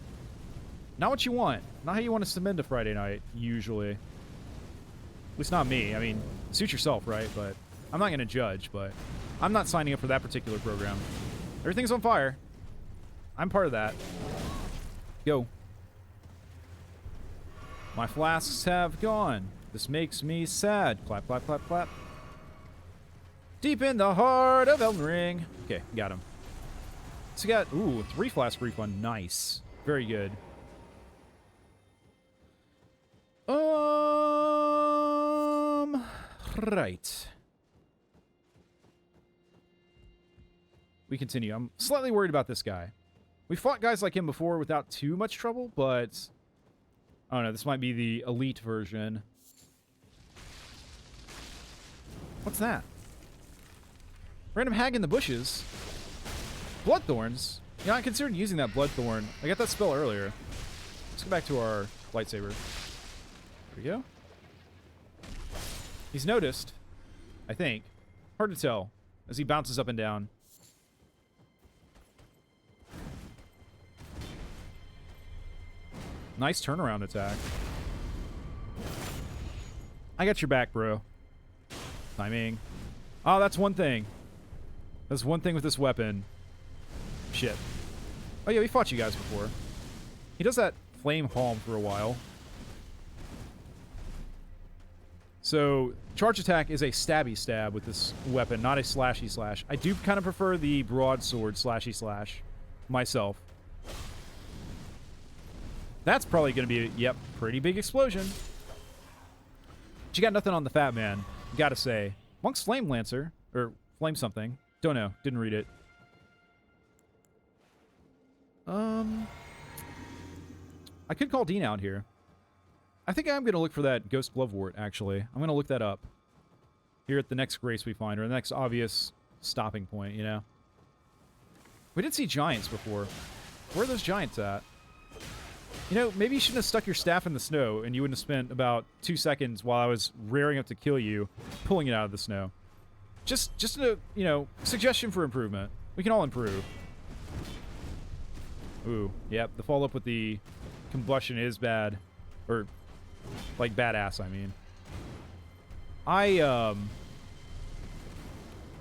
Not what you want. Not how you want to submit to Friday night, usually. At least not me. I mean, suit yourself, right? But I'm not going to judge, but I'm not signing up for that particular program. Everything's on fire. I'm part of that. Go. My flasks have gone. This makes me sad. Clap, clap, clap, clap. Deep in the heart of Elden Ring. Okay, got him. So we got, ooh, 3 flask refund. Nice. Very good. Right. We continue. I'm slightly worried about this guy. We fought guys like him before without too much trouble, but I don't know. This might be the elite version. What's that? Random hag in the bushes. Bloodthorns. Yeah, I considered using that Bloodthorn. I got that spell earlier. Let's go back to our lightsaber. There we go. He's noticed, I think. Hard to tell as he bounces up and down. Nice turnaround attack. I got your back, bro. Timing. Oh, that's one thing. That's one thing with this weapon. Shit. Oh yeah, we fought you guys before. He does that flame palm for a while. So, charge attack is a stabby stab with this weapon, not a slashy slash. I do kind of prefer the broadsword slashy slash myself. That's probably going to be, yep, pretty big explosion. But you got nothing on the fat man, gotta say. Monk's Flame Lancer, or Flame something. Don't know, didn't read it. I could call Dean out here. I think I'm going to look for that Ghost Glovewort, actually. I'm going to look that up here at the next grace we find, or the next obvious stopping point, you know? We did see giants before. Where are those giants at? You know, maybe you shouldn't have stuck your staff in the snow, and you wouldn't have spent about 2 seconds while I was rearing up to kill you, pulling it out of the snow. Just a, you know, suggestion for improvement. We can all improve. Ooh, yep, the follow-up with the combustion is bad. Or, like, badass, I mean.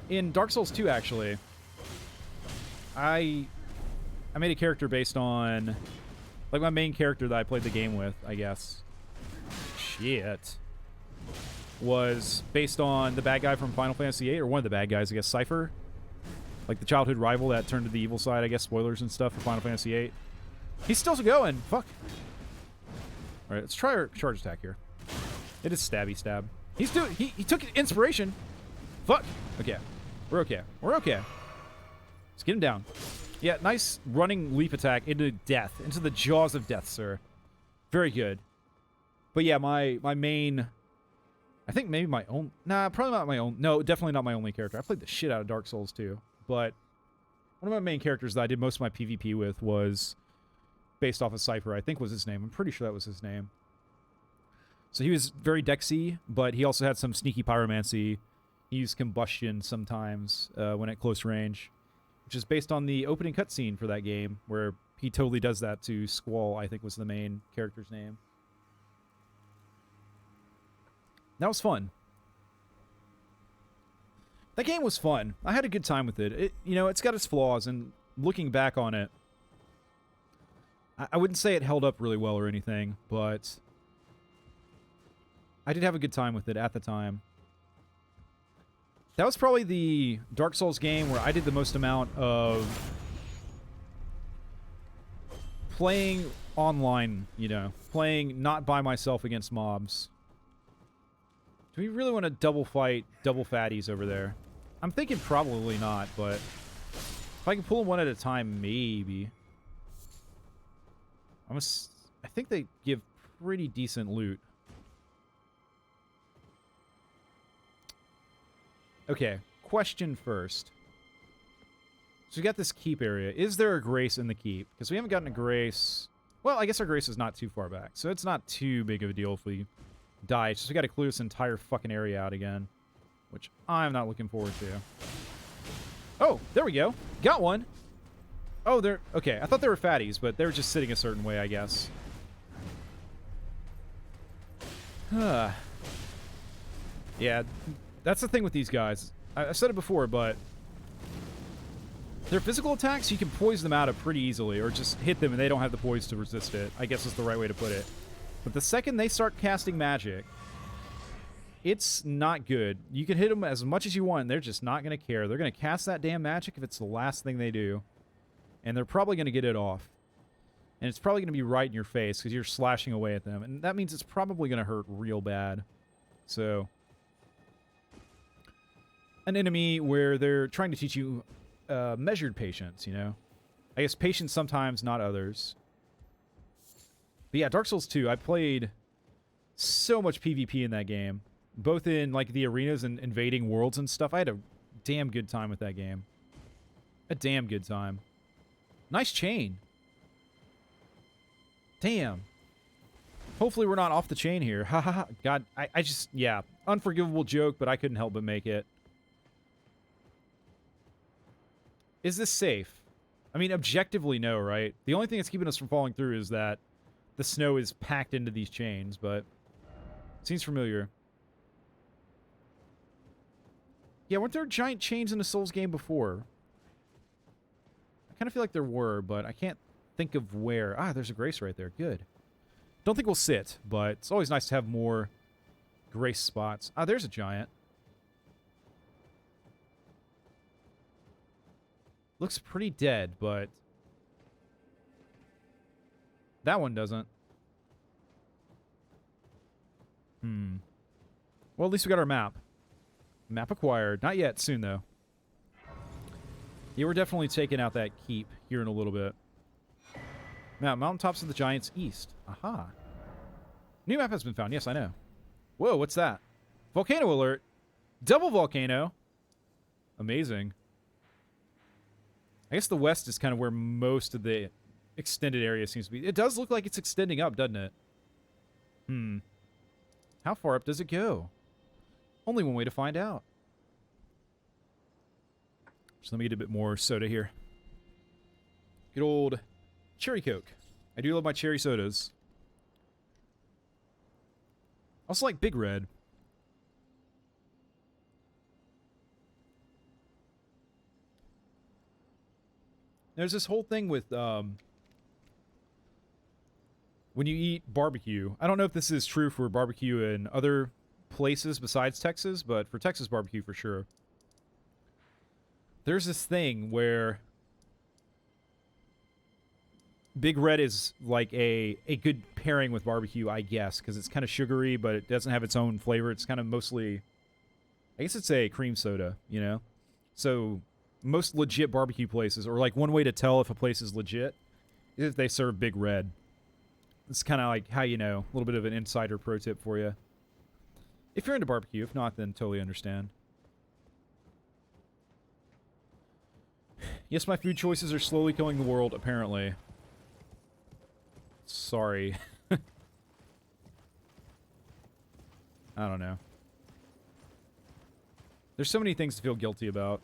In Dark Souls 2, actually, I made a character based on, like, my main character that I played the game with, I guess. Shit. Was based on the bad guy from Final Fantasy VIII, or one of the bad guys, I guess, Cypher. Like, the childhood rival that turned to the evil side, I guess, spoilers and stuff for Final Fantasy VIII. He's still going. Fuck. Alright, let's try our charge attack here. It is stabby stab. He took inspiration. Fuck. Okay. We're okay. We're okay. Let's get him down. Yeah, nice running leap attack into death. Into the jaws of death, sir. Very good. But yeah, my main... I think maybe my own... Nah, probably not my own... No, definitely not my only character. I played the shit out of Dark Souls too. But one of my main characters that I did most of my PvP with was based off of Cypher, I think was his name. I'm pretty sure that was his name. So he was very Dexy, but he also had some sneaky pyromancy. He used combustion sometimes when at close range, which is based on the opening cutscene for that game, where he totally does that to Squall, I think was the main character's name. That was fun. That game was fun. I had a good time with it. You know, it's got its flaws, and looking back on it, I wouldn't say it held up really well or anything, but I did have a good time with it at the time. That was probably the Dark Souls game where I did the most amount of playing online, you know, playing not by myself against mobs. Do we really want to double fight double fatties over there? I'm thinking probably not, but if I can pull them one at a time, maybe. I think they give pretty decent loot. Okay, question first. So we got this keep area. Is there a grace in the keep? Because we haven't gotten a grace. Well, I guess our grace is not too far back, so it's not too big of a deal if we die. It's just we got to clear this entire fucking area out again, which I'm not looking forward to. Oh, there we go. Got one. Oh, they're... Okay, I thought they were fatties, but they were just sitting a certain way, I guess. Yeah, that's the thing with these guys. I've said it before, but Their physical attacks, you can poise them out of pretty easily, or just hit them and they don't have the poise to resist it, I guess is the right way to put it. But the second they start casting magic, it's not good. You can hit them as much as you want, and they're just not going to care. They're going to cast that damn magic if it's the last thing they do. And they're probably going to get it off. And it's probably going to be right in your face because you're slashing away at them. And that means it's probably going to hurt real bad. So, an enemy where they're trying to teach you measured patience, you know? I guess patience sometimes, not others. But yeah, Dark Souls 2, I played so much PvP in that game. Both in, like, the arenas and invading worlds and stuff. I had a damn good time with that game. A damn good time. Nice chain. Damn. Hopefully we're not off the chain here. Ha ha ha. God, I just, yeah. Unforgivable joke, but I couldn't help but make it. Is this safe? I mean, objectively, no, right? The only thing that's keeping us from falling through is that the snow is packed into these chains, but it seems familiar. Yeah, weren't there giant chains in a Souls game before? I kind of feel like there were, but I can't think of where. Ah, there's a grace right there. Good. Don't think we'll sit, but it's always nice to have more grace spots. Ah, there's a giant. Looks pretty dead, but that one doesn't. Well, at least we got our map. Map acquired. Not yet. Soon, though. Yeah, we're definitely taking out that keep here in a little bit. Now, Mountaintops of the Giants East. Aha. New map has been found. Yes, I know. Whoa, what's that? Volcano alert. Double volcano. Amazing. I guess the west is kind of where most of the extended area seems to be. It does look like it's extending up, doesn't it? How far up does it go? Only one way to find out. Just let me get a bit more soda here. Good old cherry Coke. I do love my cherry sodas. Also like Big Red. There's this whole thing with when you eat barbecue. I don't know if this is true for barbecue in other places besides Texas, but for Texas barbecue for sure. There's this thing where Big Red is like a good pairing with barbecue, I guess, because it's kind of sugary, but it doesn't have its own flavor. It's kind of mostly, I guess it's a cream soda, you know? So most legit barbecue places, or like one way to tell if a place is legit, is if they serve Big Red. It's kind of like how you know, a little bit of an insider pro tip for you. If you're into barbecue, if not, then totally understand. Yes, my food choices are slowly killing the world, apparently. Sorry. I don't know. There's so many things to feel guilty about.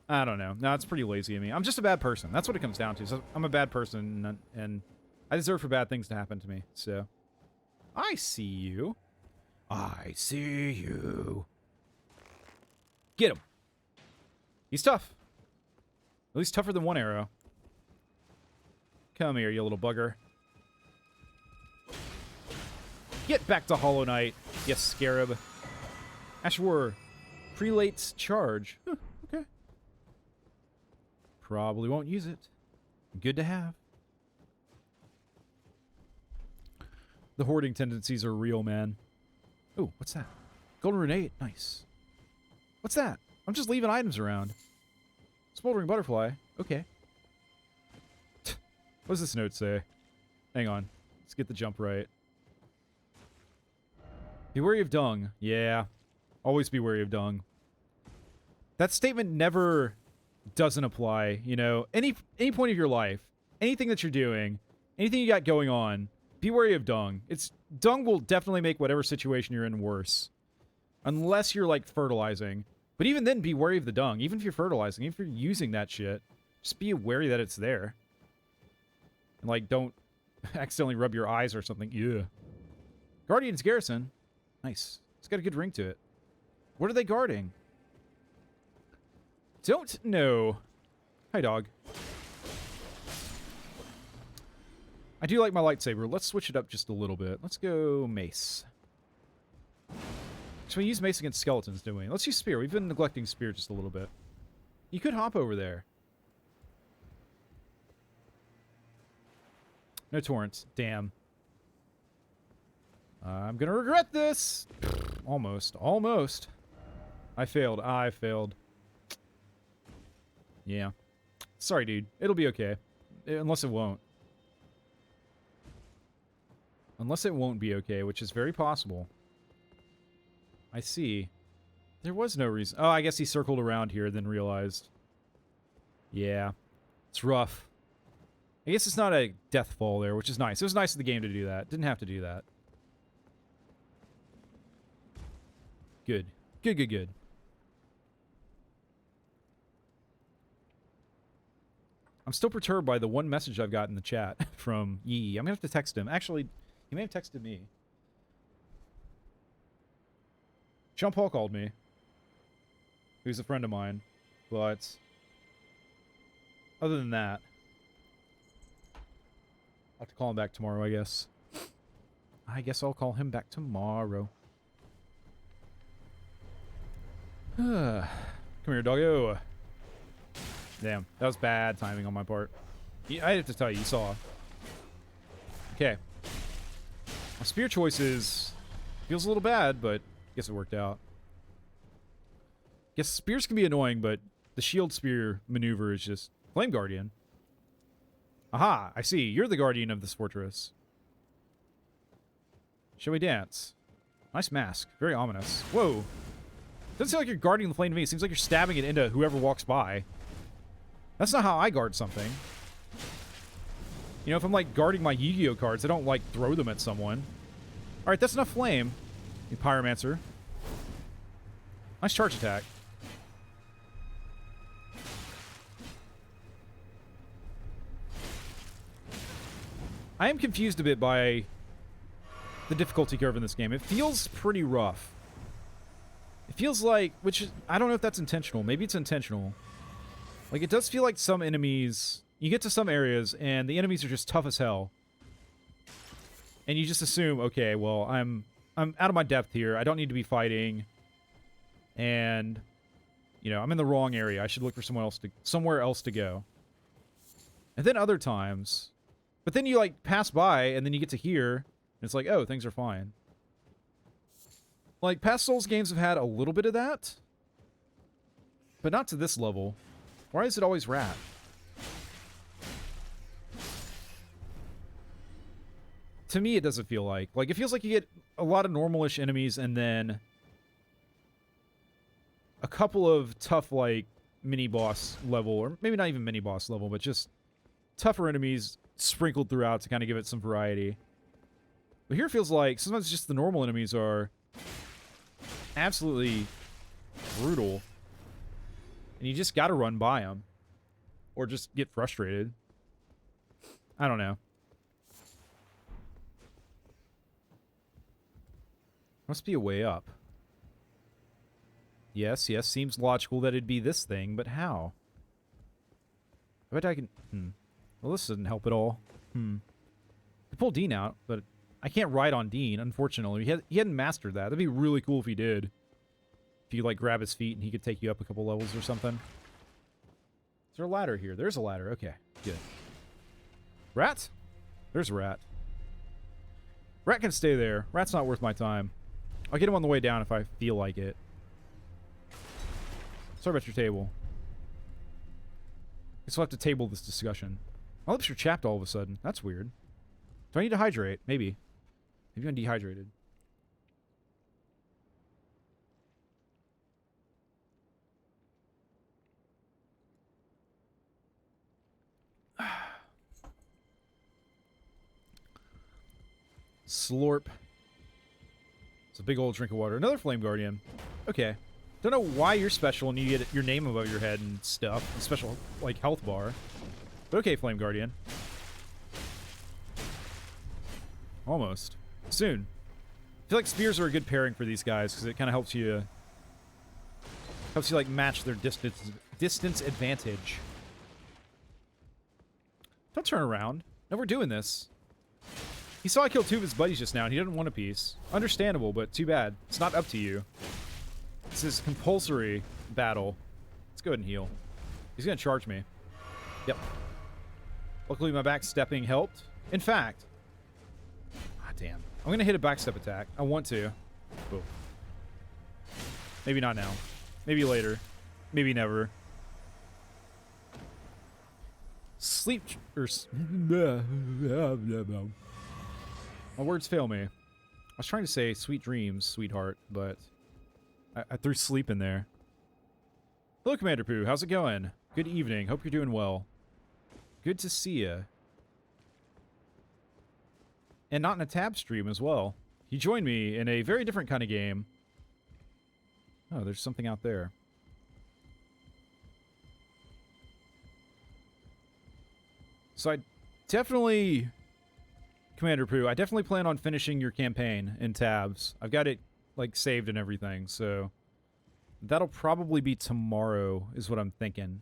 I don't know. No, it's pretty lazy of me. I'm just a bad person. That's what it comes down to. So I'm a bad person, and I deserve for bad things to happen to me. So, I see you. I see you. Get him. He's tough. At least tougher than one arrow. Come here, you little bugger. Get back to Hollow Knight, you scarab. Ashwar, prelate's charge. Huh, okay. Probably won't use it. Good to have. The hoarding tendencies are real, man. Ooh, what's that? Golden Runate. Nice. What's that? I'm just leaving items around. Smoldering butterfly. Okay. What does this note say? Hang on. Let's get the jump right. Be wary of dung. Yeah. Always be wary of dung. That statement never doesn't apply, you know. Any point of your life, anything that you're doing, anything you got going on, be wary of dung. Dung will definitely make whatever situation you're in worse. Unless you're, like, fertilizing. But even then, be wary of the dung. Even if you're fertilizing, even if you're using that shit, just be wary that it's there. And, like, don't accidentally rub your eyes or something. Yeah. Guardian's Garrison. Nice. It's got a good ring to it. What are they guarding? Don't know. Hi, dog. I do like my lightsaber. Let's switch it up just a little bit. Let's go mace. So we use mace against skeletons, don't we? Let's use spear. We've been neglecting spear just a little bit. You could hop over there. No torrents. Damn. I'm gonna regret this. Almost. Almost. I failed. I failed. Yeah. Sorry, dude. It'll be okay. Unless it won't. Unless it won't be okay, which is very possible. I see. There was no reason. Oh, I guess he circled around here, then realized. Yeah. It's rough. I guess it's not a death fall there, which is nice. It was nice of the game to do that. Didn't have to do that. Good. Good, good, good. I'm still perturbed by the one message I've got in the chat from Yee. I'm going to have to text him. Actually, he may have texted me. Jean-Paul called me. Who's a friend of mine. But other than that, I'll have to call him back tomorrow, I guess. I guess I'll call him back tomorrow. Come here, doggo. Damn, that was bad timing on my part. I have to tell you, you saw. Okay. My spear choices feels a little bad, but I guess it worked out. Guess spears can be annoying, but the shield spear maneuver is just Flame Guardian. Aha, I see. You're the guardian of this fortress. Shall we dance? Nice mask. Very ominous. Whoa. Doesn't seem like you're guarding the flame to me. It seems like you're stabbing it into whoever walks by. That's not how I guard something. You know, if I'm, like, guarding my Yu-Gi-Oh cards, I don't, like, throw them at someone. Alright, that's enough flame. You Pyromancer. Nice charge attack. I am confused a bit by the difficulty curve in this game. It feels pretty rough. It feels like, which, I don't know if that's intentional. Maybe it's intentional. Like, it does feel like some enemies, you get to some areas, and the enemies are just tough as hell. And you just assume, okay, well, I'm out of my depth here. I don't need to be fighting. And, you know, I'm in the wrong area. I should look for somewhere else to go. And then other times, but then you, like, pass by, and then you get to here, and it's like, oh, things are fine. Like, past Souls games have had a little bit of that, but not to this level. Why is it always rat? To me, it doesn't feel like. Like, it feels like you get a lot of normal-ish enemies, and then a couple of tough, like, mini-boss level, or maybe not even mini-boss level, but just tougher enemies sprinkled throughout to kind of give it some variety. But here it feels like sometimes just the normal enemies are absolutely brutal. And you just gotta run by them. Or just get frustrated. I don't know. Must be a way up. Yes, yes, seems logical that it'd be this thing, but how? I bet I can... Well, this doesn't help at all. I could pull Dean out, but I can't ride on Dean, unfortunately. He hadn't mastered that. That'd be really cool if he did. If you, like, grab his feet and he could take you up a couple levels or something. Is there a ladder here? There's a ladder. Okay, good. Rat? There's a rat. Rat can stay there. Rat's not worth my time. I'll get him on the way down if I feel like it. Sorry about your table. Guess we'll have to table this discussion. My lips are chapped all of a sudden. That's weird. Do I need to hydrate? Maybe. Maybe I'm dehydrated. Slurp. It's a big old drink of water. Another Flame Guardian. Okay. Don't know why you're special and you get your name above your head and stuff. A special, like, health bar. But okay, Flame Guardian. Almost. Soon. I feel like spears are a good pairing for these guys because it kind of helps you... like, match their distance advantage. Don't turn around. No, we're doing this. He saw I killed 2 of his buddies just now, and he didn't want a piece. Understandable, but too bad. It's not up to you. This is compulsory battle. Let's go ahead and heal. He's going to charge me. Yep. Luckily, my backstepping helped. In fact... Ah, damn. I'm going to hit a backstep attack. I want to. Oh. Maybe not now. Maybe later. Maybe never. Sleep... My words fail me. I was trying to say sweet dreams, sweetheart, but I threw sleep in there. Hello, Commander Pooh. How's it going? Good evening. Hope you're doing well. Good to see ya. And not in a tab stream as well. He joined me in a very different kind of game. Oh, there's something out there. So I definitely... Commander Pooh, I definitely plan on finishing your campaign in tabs. I've got it, like, saved and everything, so... That'll probably be tomorrow, is what I'm thinking.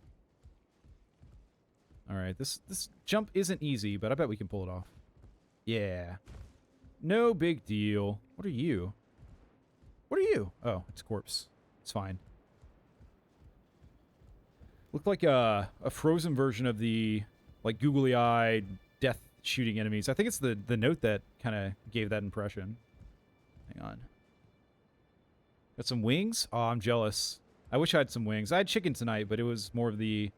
Alright, this jump isn't easy, but I bet we can pull it off. Yeah. No big deal. What are you? What are you? Oh, it's a corpse. It's fine. Looked like a frozen version of the, like, googly-eyed, death-shooting enemies. I think it's the note that kind of gave that impression. Hang on. Got some wings? Oh, I'm jealous. I wish I had some wings. I had chicken tonight, but it was more of the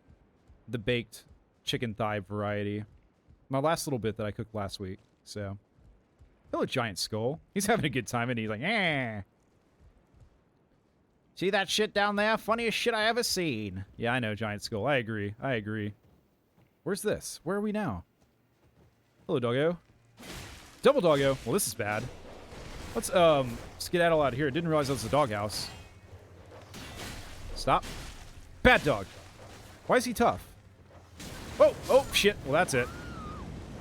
baked chicken thigh variety. My last little bit that I cooked last week, so. Hello, Giant Skull. He's having a good time, and he's like, eh. See that shit down there? Funniest shit I ever seen. Yeah, I know, Giant Skull. I agree. I agree. Where's this? Where are we now? Hello, doggo. Double doggo. Well, this is bad. Let's skedaddle out of here. Didn't realize that was a doghouse. Stop. Bad dog. Why is he tough? Oh, oh, shit. Well, that's it.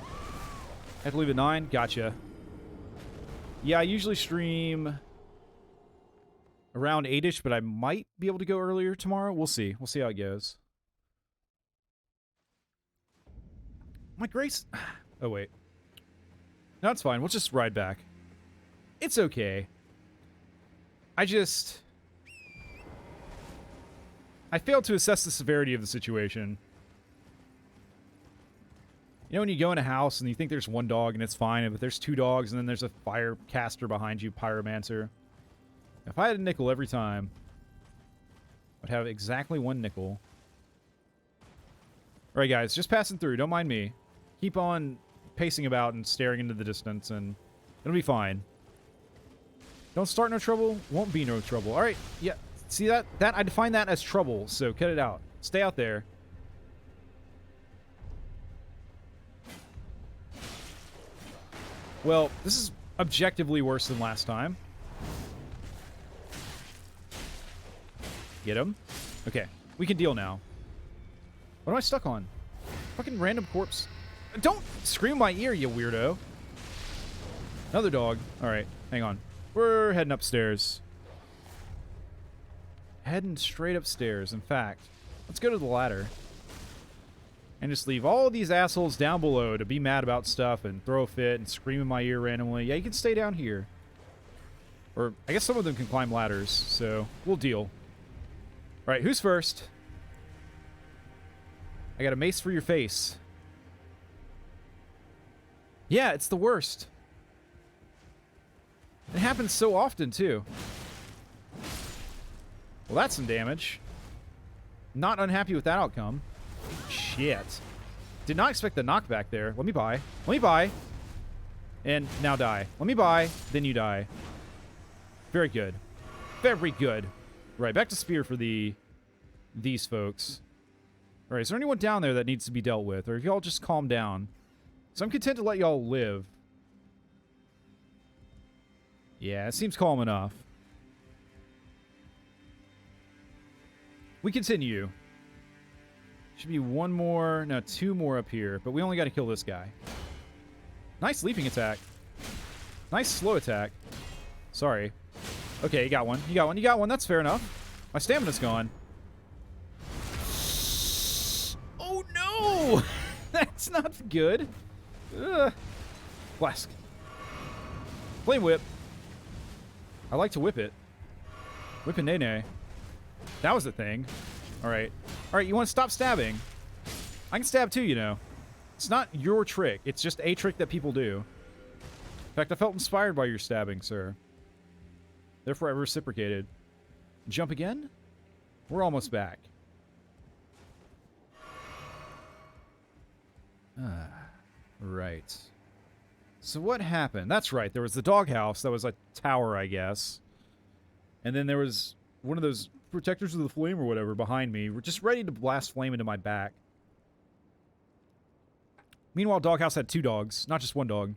I have to leave at 9. Gotcha. Yeah, I usually stream around 8-ish, but I might be able to go earlier tomorrow. We'll see. We'll see how it goes. My Grace... Oh, wait. No, it's fine. We'll just ride back. It's okay. I failed to assess the severity of the situation. You know when you go in a house and you think there's one dog and it's fine, but there's 2 dogs and then there's a fire caster behind you, pyromancer. If I had a nickel every time, I'd have exactly 1 nickel. Alright guys, just passing through, don't mind me. Keep on pacing about and staring into the distance and it'll be fine. Don't start no trouble, won't be no trouble. Alright, yeah, see that? I define that as trouble, so cut it out. Stay out there. Well, this is objectively worse than last time. Get him. Okay, we can deal now. What am I stuck on? Fucking random corpse. Don't scream in my ear, you weirdo. Another dog. Alright, hang on. We're heading upstairs. Heading straight upstairs. In fact, let's go to the ladder. And just leave all of these assholes down below to be mad about stuff and throw a fit and scream in my ear randomly. Yeah, you can stay down here. Or, I guess some of them can climb ladders, so we'll deal. Alright, who's first? I got a mace for your face. Yeah, it's the worst. It happens so often, too. Well, that's some damage. Not unhappy with that outcome. Shit. Did not expect the knockback there. Let me buy. Let me buy. And now die. Let me buy. Then you die. Very good. Very good. Right, back to spear for these folks. Alright, is there anyone down there that needs to be dealt with? Or if y'all just calm down? So I'm content to let y'all live. Yeah, it seems calm enough. We continue. Should be 1 more, no, 2 more up here, but we only got to kill this guy. Nice leaping attack. Nice slow attack. Sorry. Okay, you got one. You got one. You got one. That's fair enough. My stamina's gone. Oh, no! That That's not good. Flask. Flame whip. I like to whip it. Whip and nay. That was the thing. Alright. Alright, you want to stop stabbing? I can stab too, you know. It's not your trick. It's just a trick that people do. In fact, I felt inspired by your stabbing, sir. Therefore, I reciprocated. Jump again? We're almost back. Right. So what happened? That's right. There was the doghouse. That was a tower, I guess. And then there was one of those protectors of the flame or whatever behind me. We're just ready to blast flame into my back. Meanwhile, doghouse had 2 dogs, not just 1 dog.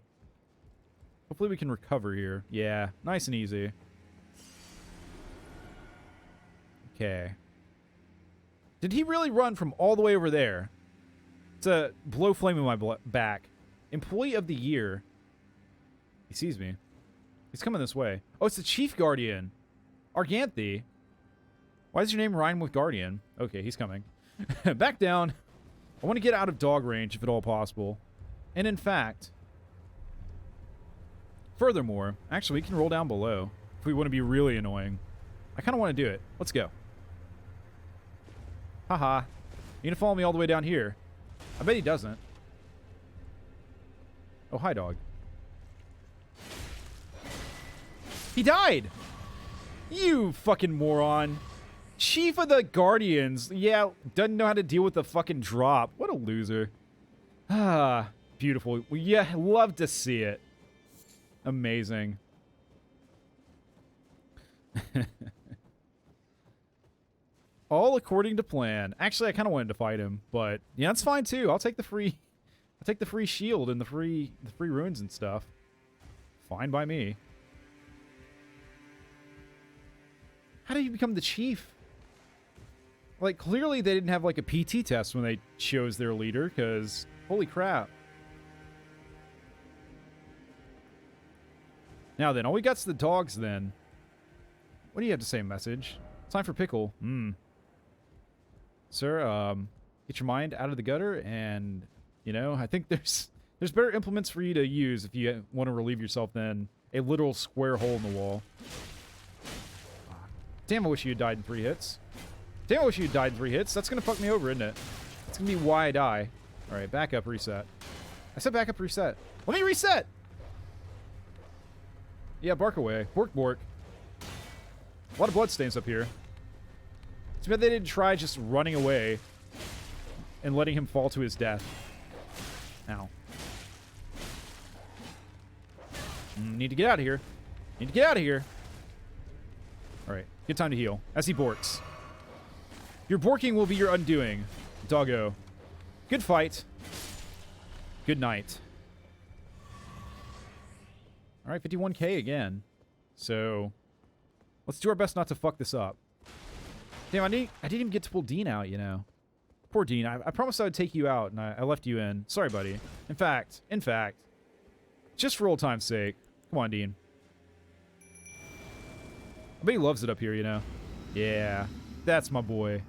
Hopefully we can recover here. Yeah, nice and easy. Okay. Did he really run from all the way over there to blow flame in my back? Employee of the year. He sees me. He's coming this way. Oh, it's the Chief Guardian. Arganthe. Why does your name rhyme with Guardian? Okay, he's coming. Back down. I want to get out of dog range if at all possible. And in fact, furthermore, actually, we can roll down below if we want to be really annoying. I kind of want to do it. Let's go. Haha. You gonna follow me all the way down here? I bet he doesn't. Oh, hi, dog. He died! You fucking moron. Chief of the Guardians. Yeah, doesn't know how to deal with the fucking drop. What a loser. Ah, beautiful. Yeah, love to see it. Amazing. All according to plan. Actually, I kind of wanted to fight him, but yeah, that's fine too. I'll take the free shield and the free runes and stuff. Fine by me. How did you become the chief? Like, clearly they didn't have like a PT test when they chose their leader, because holy crap. Now then, all we got's the dogs then. What do you have to say, message? Time for pickle. Sir, get your mind out of the gutter, and, you know, I think there's better implements for you to use if you want to relieve yourself than a literal square hole in the wall. Damn, I wish you had died in 3 hits. Damn, I wish you had died in 3 hits. That's going to fuck me over, isn't it? That's going to be why I die. Alright, back up, reset. I said back up, reset. Let me reset! Yeah, bark away. Bork, bork. A lot of bloodstains up here. Too bad they didn't try just running away and letting him fall to his death. Ow. Need to get out of here. Need to get out of here. Alright, good time to heal. As he borks. Your borking will be your undoing, doggo. Good fight. Good night. Alright, 51k again. So, let's do our best not to fuck this up. Damn, I didn't even get to pull Dean out, you know. Poor Dean. I promised I would take you out, and I left you in. Sorry, buddy. In fact, just for old time's sake. Come on, Dean. I bet he loves it up here, you know. Yeah, that's my boy.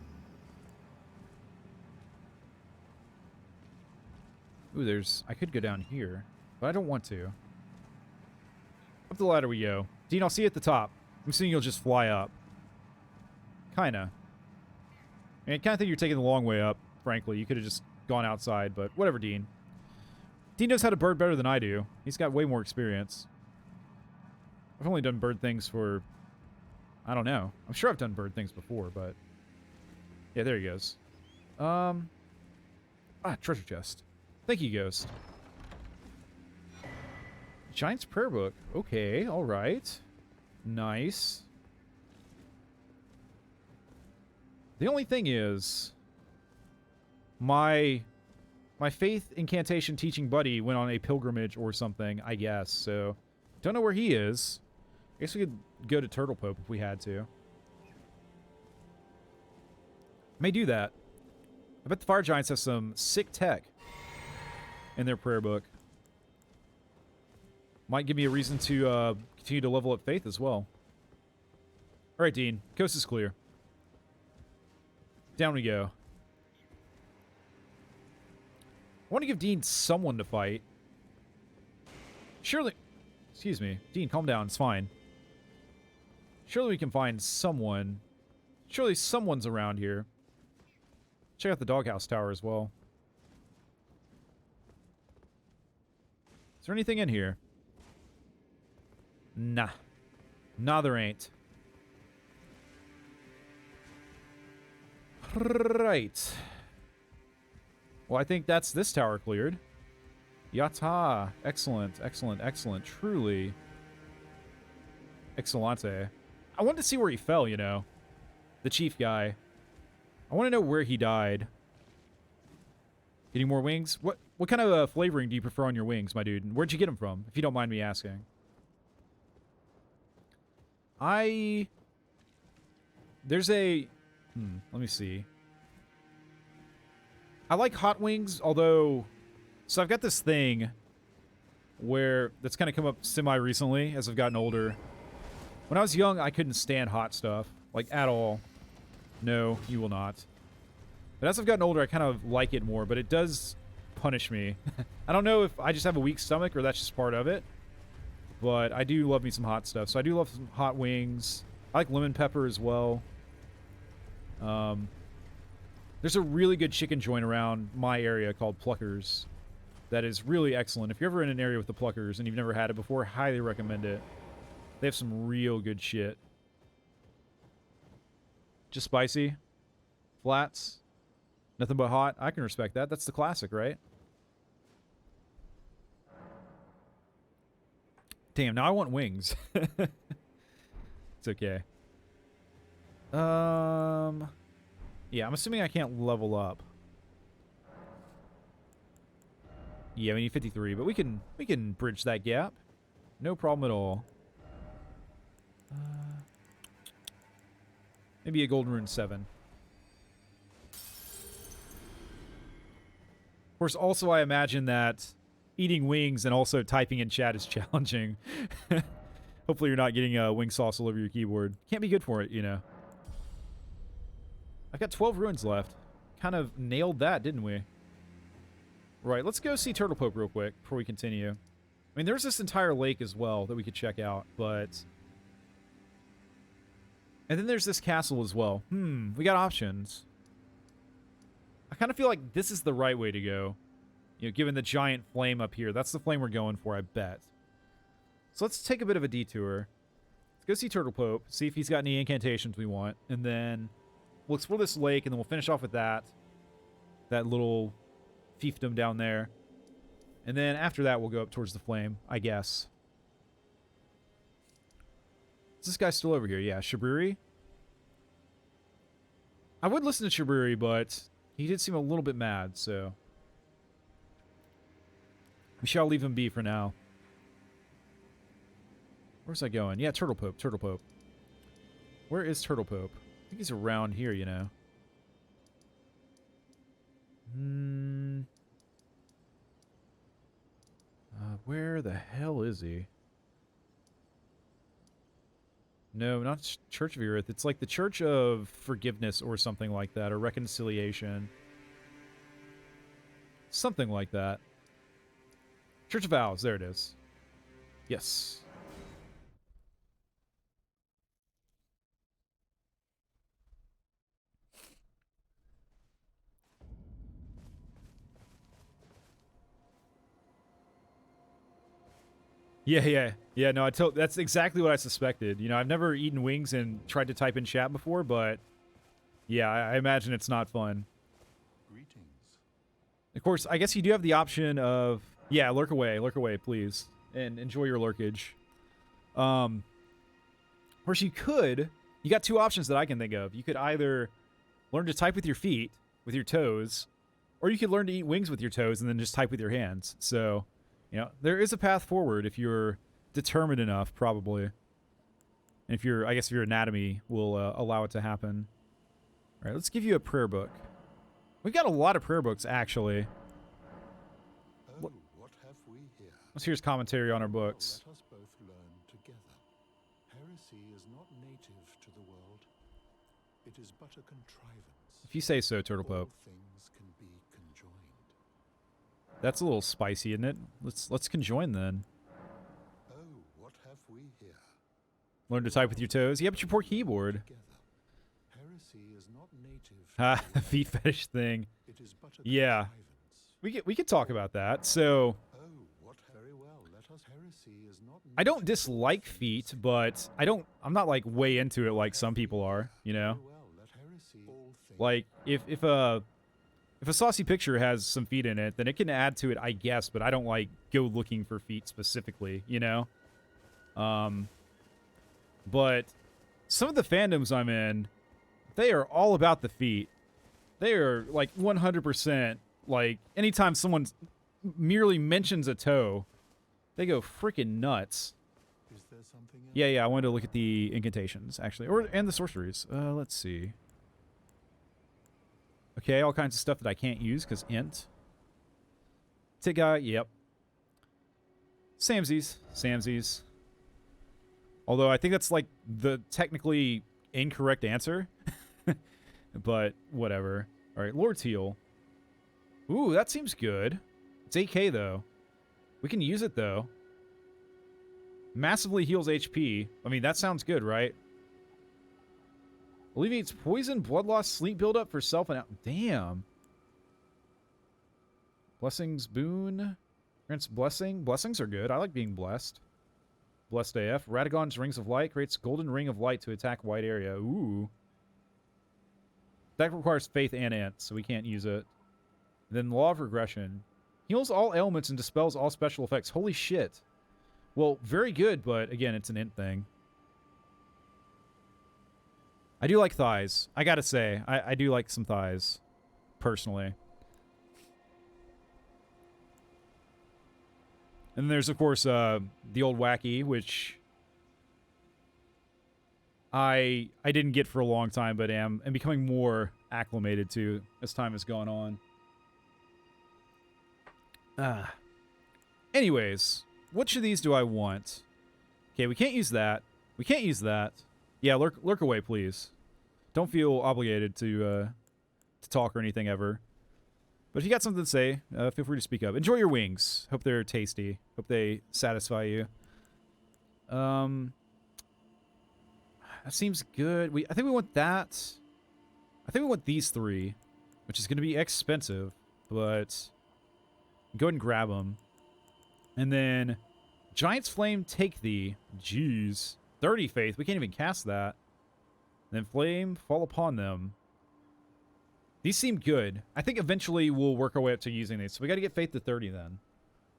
Ooh, I could go down here, but I don't want to. Up the ladder we go. Dean, I'll see you at the top. I'm assuming you'll just fly up. Kinda. I mean, I kinda think you're taking the long way up, frankly. You could have just gone outside, but whatever, Dean. Dean knows how to bird better than I do. He's got way more experience. I've only done bird things for... I don't know. I'm sure I've done bird things before, but... Yeah, there he goes. Treasure chest. Thank you, Ghost. Giant's Prayer Book. Okay, alright. Nice. The only thing is... My faith incantation teaching buddy went on a pilgrimage or something, I guess, so... Don't know where he is. I guess we could go to Turtle Pope if we had to. May do that. I bet the Fire Giants have some sick tech in their prayer book. Might give me a reason to continue to level up faith as well. Alright, Dean. Coast is clear. Down we go. I want to give Dean someone to fight. Surely... Excuse me. Dean, calm down. It's fine. Surely we can find someone. Surely someone's around here. Check out the doghouse tower as well. Is there anything in here? Nah. Nah, there ain't. Right. Well, I think that's this tower cleared. Yatta. Excellent, excellent, excellent. Truly. Excellente. I wanted to see where he fell, you know. The chief guy. I want to know where he died. Getting more wings? What kind of flavoring do you prefer on your wings, my dude? Where'd you get them from, if you don't mind me asking? There's a... let me see. I like hot wings, although... So I've got this thing where... That's kind of come up semi-recently as I've gotten older. When I was young, I couldn't stand hot stuff. Like, at all. No, you will not. But as I've gotten older, I kind of like it more, but it does punish me. I don't know if I just have a weak stomach or that's just part of it. But I do love me some hot stuff. So I do love some hot wings. I like lemon pepper as well. There's a really good chicken joint around my area called Pluckers. That is really excellent. If you're ever in an area with the Pluckers and you've never had it before, highly recommend it. They have some real good shit. Just spicy. Flats. Nothing but hot. I can respect that. That's the classic, right? Damn, now I want wings. It's okay. Yeah, I'm assuming I can't level up. Yeah, we need 53, but we can bridge that gap. No problem at all. Maybe a golden rune 7. Of course, also I imagine that eating wings and also typing in chat is challenging. Hopefully you're not getting wing sauce all over your keyboard. Can't be good for it, you know. I've got 12 ruins left. Kind of nailed that, didn't we? Right, let's go see Turtle Pope real quick before we continue. I mean, there's this entire lake as well that we could check out, but... And then there's this castle as well. We got options. I kind of feel like this is the right way to go. You know, given the giant flame up here. That's the flame we're going for, I bet. So let's take a bit of a detour. Let's go see Turtle Pope, see if he's got any incantations we want, and then we'll explore this lake, and then we'll finish off with that. That little fiefdom down there. And then after that, we'll go up towards the flame, I guess. Is this guy still over here? Yeah, Shabriri. I would listen to Shabriri, but he did seem a little bit mad, so... We shall leave him be for now. Where's that going? Yeah, Turtle Pope, Turtle Pope. Where is Turtle Pope? I think he's around here, you know. Where the hell is he? No, not Church of Earth. It's like the Church of Forgiveness or something like that, or Reconciliation. Something like that. Church of Vows, there it is. Yes. Yeah, no, that's exactly what I suspected. You know, I've never eaten wings and tried to type in chat before, but yeah, I imagine it's not fun. Greetings. Of course, I guess you do have the option of, yeah, lurk away, please, and enjoy your lurkage. Of course, you got two options that I can think of. You could either learn to type with your feet, with your toes, or you could learn to eat wings with your toes and then just type with your hands. So... You know, there is a path forward if you're determined enough, probably. And if I guess if your anatomy will allow it to happen. All right, let's give you a prayer book. We've got a lot of prayer books, actually. Oh, what have we here? Let's hear his commentary on our books. Let us both learn together. Heresy is not native to the world. It is but a contrivance. If you say so, Turtle Pope. All things can be conjoined. That's a little spicy, isn't it? Let's conjoin then. Oh, what have we here? Learn to type with your toes. Yeah, but your poor keyboard. Together. Heresy is not native to Ha, the the feet fetish thing. It is but a Yeah. contrivance. We could talk about that. So Oh, what very well. Let us heresy is not I don't native dislike to the feet, but I'm not like way into it like some people are, you know? Very well. Let heresy all things Like if a saucy picture has some feet in it, then it can add to it, I guess, but I don't like go looking for feet specifically, you know? But some of the fandoms I'm in, they are all about the feet. They are like 100% like anytime someone merely mentions a toe, they go freaking nuts. Is there something else? Yeah, I wanted to look at the incantations actually, and the sorceries. Let's see. Okay, all kinds of stuff that I can't use because int. Tiggai, yep. Samsies. Although I think that's like the technically incorrect answer. But whatever. All right, Lord's Heal. Ooh, that seems good. It's 8k though. We can use it though. Massively heals HP. I mean, that sounds good, right? Alleviates poison, blood loss, sleep buildup for self and out. Damn. Blessings, boon. Grants blessing. Blessings are good. I like being blessed. Blessed AF. Radagon's Rings of Light creates golden ring of light to attack wide area. Ooh. That requires faith and int, so we can't use it. Then Law of Regression. Heals all ailments and dispels all special effects. Holy shit. Well, very good, but again, it's an int thing. I do like thighs. I gotta say, I do like some thighs, personally. And there's, of course, the old wacky, which I didn't get for a long time, but am becoming more acclimated to as time has gone on. Anyways, which of these do I want? Okay, we can't use that. We can't use that. Yeah, lurk away, please. Don't feel obligated to talk or anything ever. But if you got something to say, feel free to speak up. Enjoy your wings. Hope they're tasty. Hope they satisfy you. That seems good. I think we want that. I think we want these three, which is going to be expensive, but go ahead and grab them. And then Giant's Flame, take thee. Jeez. 30 faith. We can't even cast that. Then Flame, fall upon them. These seem good. I think eventually we'll work our way up to using these. So we got to get faith to 30 then.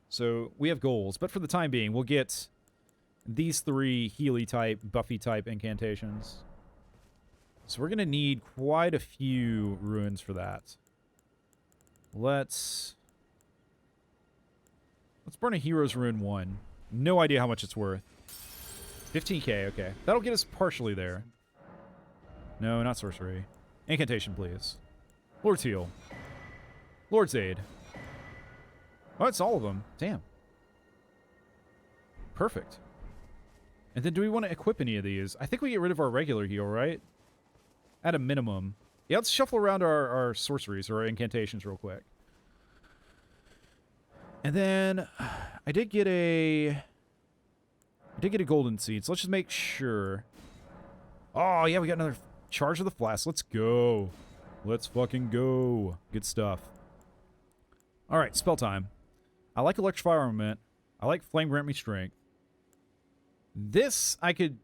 So we have goals. But for the time being, we'll get these three Healy type, Buffy type incantations. So we're going to need quite a few ruins for that. Let's burn a Hero's Rune 1. No idea how much it's worth. 15k, okay. That'll get us partially there. No, not sorcery. Incantation, please. Lord's Heal. Lord's Aid. Oh, it's all of them. Damn. Perfect. And then do we want to equip any of these? I think we get rid of our regular heal, right? At a minimum. Yeah, let's shuffle around our sorceries or our incantations real quick. And then I did get a golden seed, so let's just make sure. Oh, yeah, we got another charge of the flask. Let's go. Let's fucking go. Good stuff. All right, spell time. I like Electrify Armament. I like Flame Grant Me Strength. This I could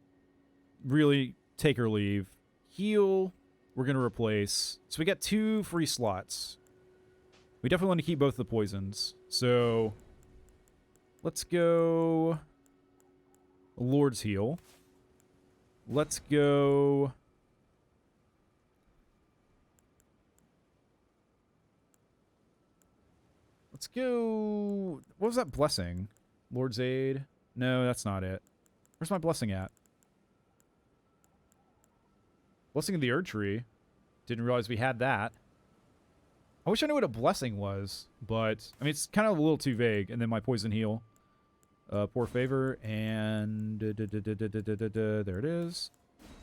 really take or leave. Heal, we're going to replace. So we got 2 free slots. We definitely want to keep both the poisons. So let's go Lord's Heal. Let's go what was that blessing? Lord's Aid? No, that's not it. Where's my blessing at? Blessing of the Erd Tree. Didn't realize we had that. I wish I knew what a blessing was, but I mean it's kind of a little too vague. And then my poison heal. Poor favor, and there it is.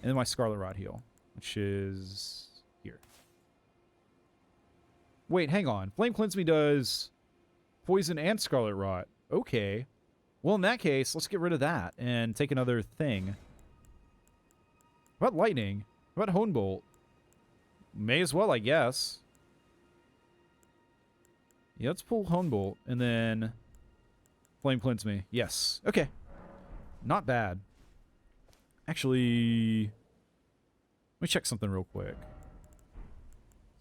And then my Scarlet Rot heal, which is here. Wait, hang on. Flame Cleanse Me does poison and scarlet rot. Okay. Well, in that case, let's get rid of that and take another thing. What about lightning? What about hone bolt? May as well, I guess. Yeah, let's pull hone bolt and then flame cleanse me. Yes. Okay. Not bad. Actually, let me check something real quick.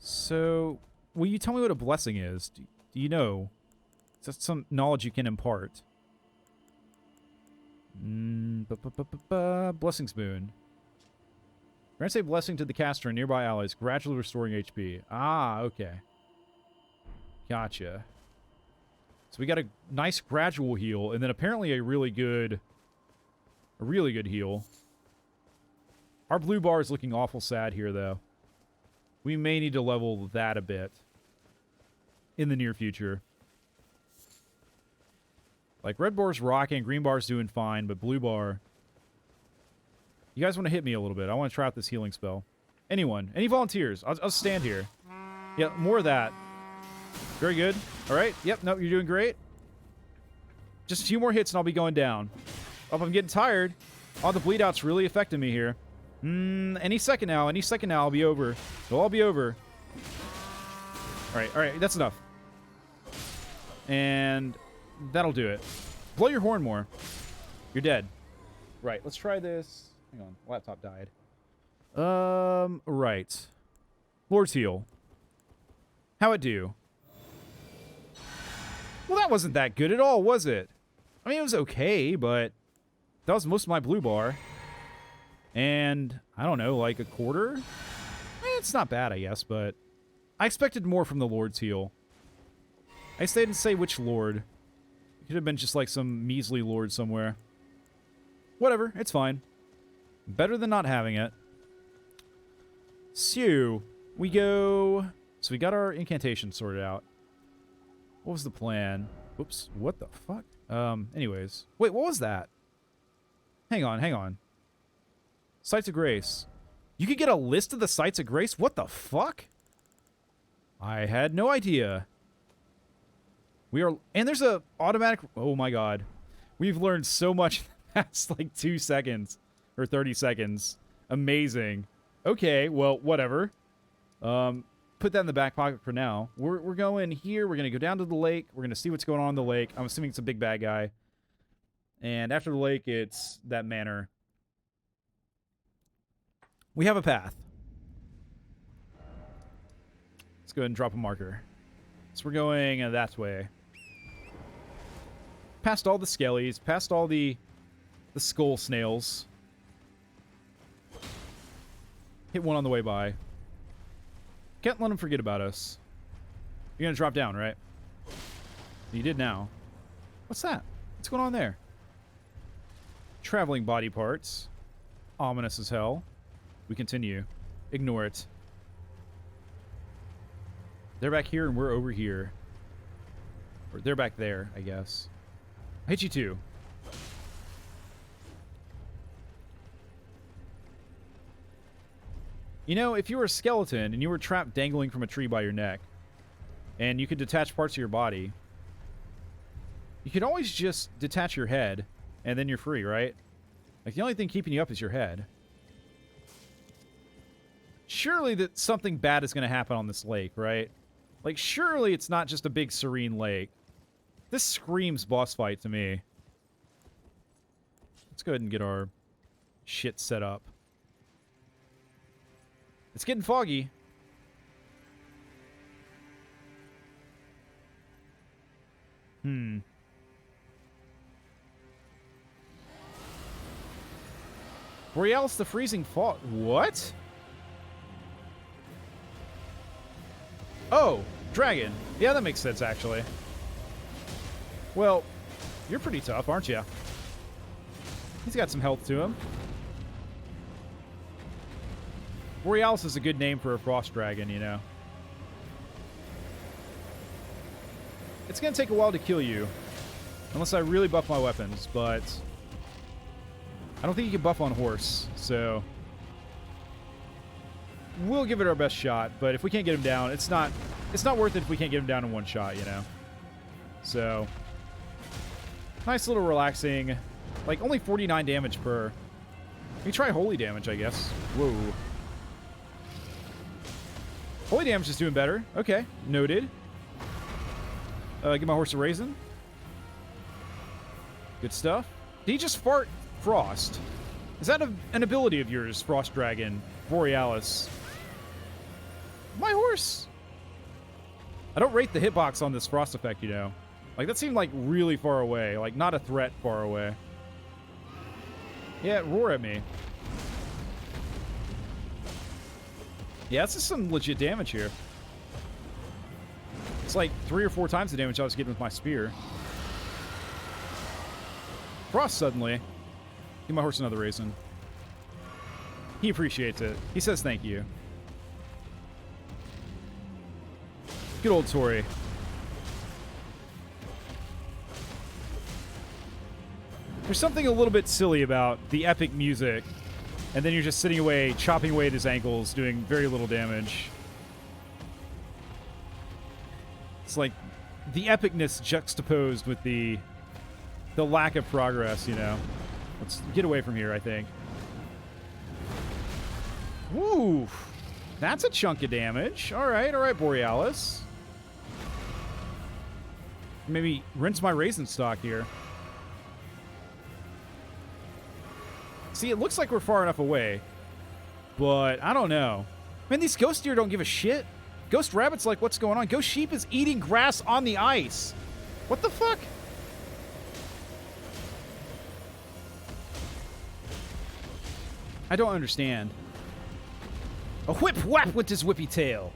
So, will you tell me what a blessing is? Do you know? Is that some knowledge you can impart? Blessings boon. Grants a blessing to the caster and nearby allies, gradually restoring HP. Ah, okay. Gotcha. So we got a nice gradual heal, and then apparently a really good heal. Our blue bar is looking awful sad here, though. We may need to level that a bit in the near future. Like, red bar's rocking, green bar's doing fine, but blue bar... You guys want to hit me a little bit. I want to try out this healing spell. Anyone? Any volunteers? I'll stand here. Yeah, more of that. Very good. All right. Yep, no, you're doing great. Just a few more hits and I'll be going down. Oh, I'm getting tired. Oh, the bleed out's really affecting me here. Any second now. Any second now, I'll be over. It'll all be over. All right. That's enough. And that'll do it. Blow your horn more. You're dead. Right. Let's try this. Hang on. Laptop died. Right. Lord's Heal. How'd it do? Well, that wasn't that good at all, was it? I mean, it was okay, but that was most of my blue bar. And, I don't know, like a quarter? It's not bad, I guess, but I expected more from the Lord's Heal. I guess they didn't say which Lord. It could have been just like some measly Lord somewhere. Whatever, it's fine. Better than not having it. So, we go... So we got our incantation sorted out. What was the plan? Whoops, what the fuck? Anyways. Wait, what was that? Hang on. Sites of Grace. You could get a list of the Sites of Grace? What the fuck? I had no idea. We are... And there's a automatic... Oh my god. We've learned so much in the past, like, 2 seconds. Or 30 seconds. Amazing. Okay, well, whatever. Put that in the back pocket for now. We're going here. We're going to go down to the lake. We're going to see what's going on in the lake. I'm assuming it's a big bad guy. And after the lake, it's that manor. We have a path. Let's go ahead and drop a marker. So we're going that way. Past all the skellies. Past all the skull snails. Hit one on the way by. Can't let him forget about us. You're gonna drop down, right? You did now. What's that? What's going on there? Traveling body parts. Ominous as hell. We continue. Ignore it. They're back here and we're over here. Or they're back there, I guess. I hit you too. You know, if you were a skeleton and you were trapped dangling from a tree by your neck, and you could detach parts of your body, you could always just detach your head, and then you're free, right? Like, the only thing keeping you up is your head. Surely that something bad is going to happen on this lake, right? Like, surely it's not just a big serene lake. This screams boss fight to me. Let's go ahead and get our shit set up. It's getting foggy. Borealis the freezing fog. What? Oh, dragon. Yeah, that makes sense, actually. Well, you're pretty tough, aren't you? He's got some health to him. Borealis is a good name for a frost dragon, you know. It's going to take a while to kill you. Unless I really buff my weapons, but... I don't think you can buff on horse, so... We'll give it our best shot, but if we can't get him down, it's not worth it if we can't get him down in one shot, you know. So, nice little relaxing. Like, only 49 damage per. We can try holy damage, I guess. Whoa. Holy damage is doing better. Okay, noted. Give my horse a raisin. Good stuff. Did he just fart frost? Is that an ability of yours, Frost Dragon, Borealis? My horse? I don't rate the hitbox on this frost effect, you know. Like, that seemed like really far away. Like, not a threat far away. Yeah, roar at me. Yeah, this is some legit damage here. It's like 3 or 4 times the damage I was getting with my spear. Frost suddenly. Give my horse another raisin. He appreciates it. He says thank you. Good old Tori. There's something a little bit silly about the epic music, and then you're just sitting away, chopping away at his ankles, doing very little damage. It's like the epicness juxtaposed with the lack of progress, you know. Let's get away from here, I think. Woo! That's a chunk of damage. All right, Borealis. Maybe rinse my raisin stock here. See, it looks like we're far enough away, but I don't know. Man, these ghost deer don't give a shit. Ghost rabbit's like, what's going on? Ghost sheep is eating grass on the ice. What the fuck? I don't understand. A whip whap with his whippy tail.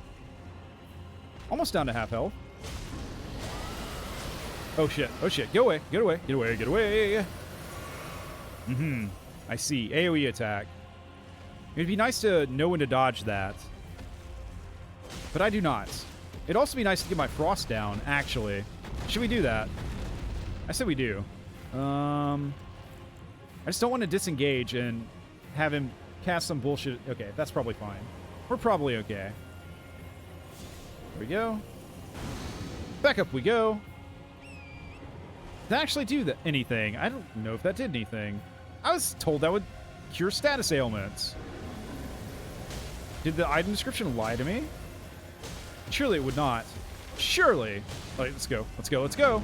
Almost down to half health. Oh shit, oh shit. Get away, get away, get away, get away. Mm-hmm. I see. AoE attack. It'd be nice to know when to dodge that. But I do not. It'd also be nice to get my frost down, actually. Should we do that? I said we do. I just don't want to disengage and have him cast some bullshit. Okay, that's probably fine. We're probably okay. There we go. Back up we go. Did that actually do anything? I don't know if that did anything. I was told that would cure status ailments. Did the item description lie to me? Surely it would not. Surely. All right, let's go. Let's go. Let's go.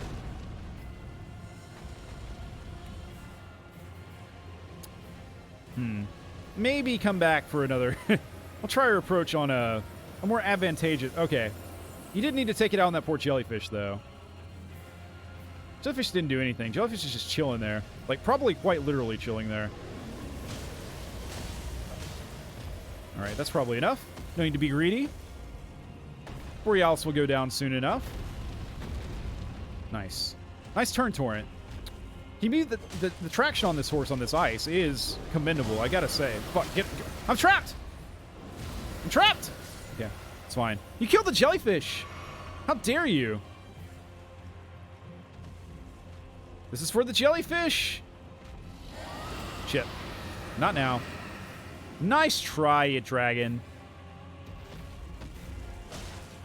Maybe come back for another. I'll try our approach on a more advantageous. Okay. You didn't need to take it out on that poor jellyfish, though. Jellyfish didn't do anything. Jellyfish is just chilling there. Like, probably quite literally chilling there. Alright, that's probably enough. No need to be greedy. Borealis will go down soon enough. Nice. Nice turn, Torrent. The traction on this horse on this ice is commendable, I gotta say. Fuck, I'm trapped! I'm trapped! Yeah, it's fine. You killed the jellyfish! How dare you? This is for the jellyfish! Shit. Not now. Nice try, you dragon.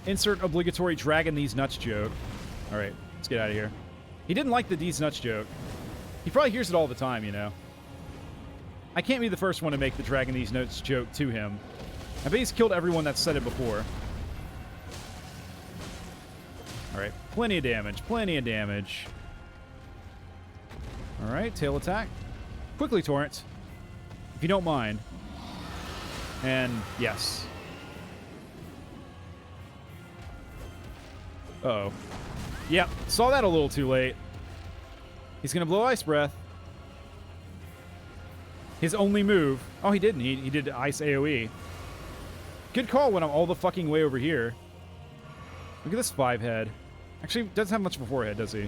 Insert obligatory dragon these nuts joke. Alright, let's get out of here. He didn't like the these nuts joke. He probably hears it all the time, you know. I can't be the first one to make the dragon these nuts joke to him. I bet he's killed everyone that's said it before. Alright, plenty of damage, plenty of damage. Alright, tail attack. Quickly, Torrent. If you don't mind. And, yes. Uh-oh. Yep, saw that a little too late. He's gonna blow Ice Breath. His only move. Oh, he didn't. He did Ice AoE. Good call when I'm all the fucking way over here. Look at this 5-head. Actually, doesn't have much of a forehead, does he?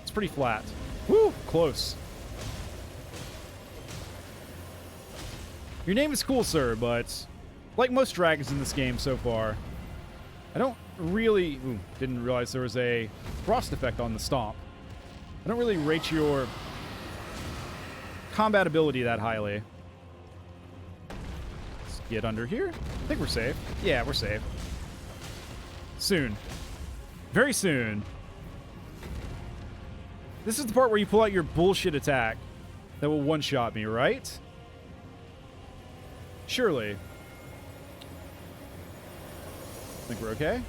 It's pretty flat. Woo! Close. Your name is cool, sir, but like most dragons in this game so far, I don't really... Ooh, didn't realize there was a frost effect on the stomp. I don't really rate your combat ability that highly. Let's get under here. I think we're safe. Yeah, we're safe. Soon. Very soon. This is the part where you pull out your bullshit attack that will one-shot me, right? Surely. Think we're okay?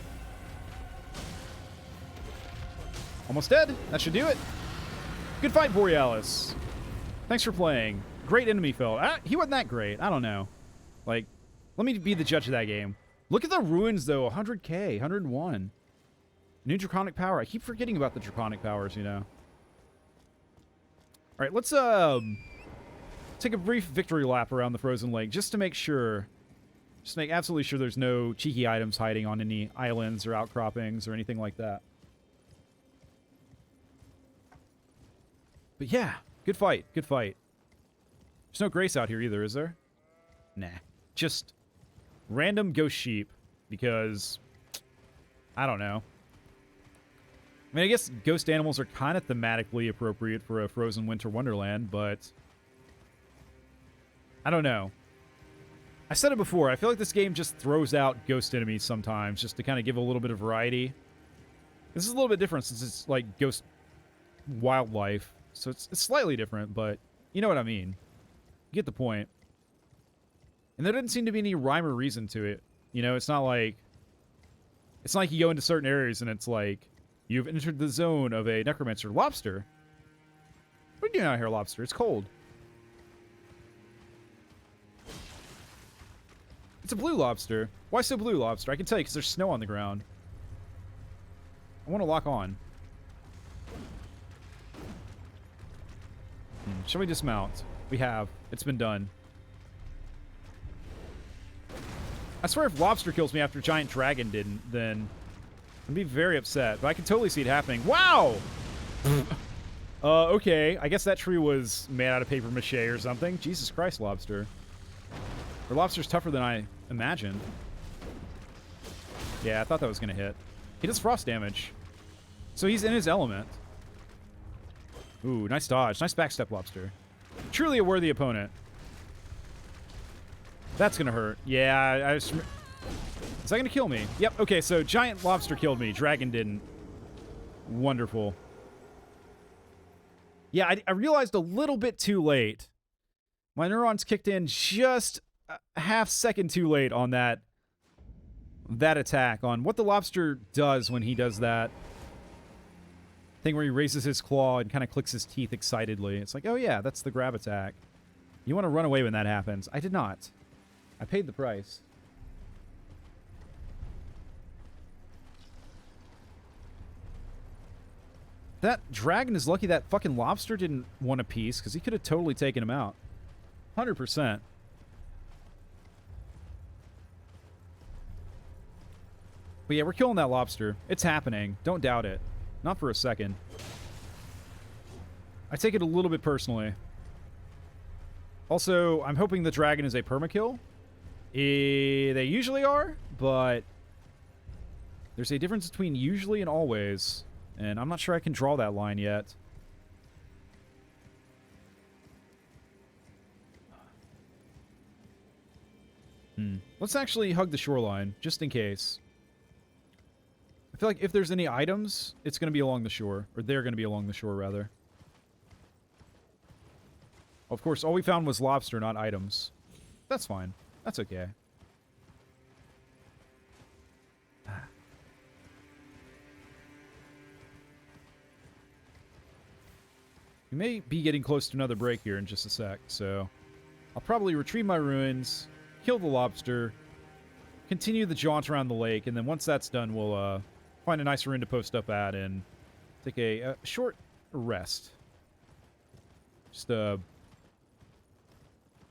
Almost dead. That should do it. Good fight, Borealis. Thanks for playing. Great enemy felt. He wasn't that great. I don't know. Like, let me be the judge of that game. Look at the ruins, though. 100k, 101. New Draconic Power. I keep forgetting about the Draconic Powers, you know. All right, let's take a brief victory lap around the Frozen Lake just to make sure. Just to make absolutely sure there's no cheeky items hiding on any islands or outcroppings or anything like that. But yeah, good fight. Good fight. There's no grace out here either, is there? Nah. Just random ghost sheep because I don't know. I mean, I guess ghost animals are kind of thematically appropriate for a frozen winter wonderland, but I don't know. I said it before, I feel like this game just throws out ghost enemies sometimes just to kind of give a little bit of variety. This is a little bit different since it's like ghost wildlife, so it's slightly different, but you know what I mean. You get the point. And there didn't seem to be any rhyme or reason to it. You know, it's not like you go into certain areas and it's like, you've entered the zone of a necromancer. Lobster? What are you doing out here, lobster? It's cold. It's a blue lobster. Why so blue, lobster? I can tell you because there's snow on the ground. I want to lock on. Shall we dismount? We have. It's been done. I swear if lobster kills me after giant dragon didn't, then I'd be very upset. But I can totally see it happening. Wow! Okay. I guess that tree was made out of paper mache or something. Jesus Christ, lobster. Or lobster's tougher than I imagined. Yeah, I thought that was going to hit. He does frost damage. So he's in his element. Ooh, nice dodge. Nice backstep, lobster. Truly a worthy opponent. That's going to hurt. Yeah, is that going to kill me? Yep, okay, so giant lobster killed me. Dragon didn't. Wonderful. Yeah, I realized a little bit too late. My neurons kicked in just a half second too late on that attack, on what the lobster does when he does that thing where he raises his claw and kind of clicks his teeth excitedly. It's like, oh yeah, that's the grab attack. You want to run away when that happens. I did not. I paid the price. That dragon is lucky that fucking lobster didn't want a piece, because he could have totally taken him out. 100%. But yeah, we're killing that lobster. It's happening. Don't doubt it. Not for a second. I take it a little bit personally. Also, I'm hoping the dragon is a permakill. They usually are, but there's a difference between usually and always. And I'm not sure I can draw that line yet. Let's actually hug the shoreline, just in case. I feel like if there's any items, it's going to be along the shore. Or they're going to be along the shore, rather. Of course, all we found was lobster, not items. That's fine. That's okay. We may be getting close to another break here in just a sec, so I'll probably retrieve my ruins, kill the lobster, continue the jaunt around the lake, and then once that's done, we'll find a nice ruin to post up at and take a short rest. Just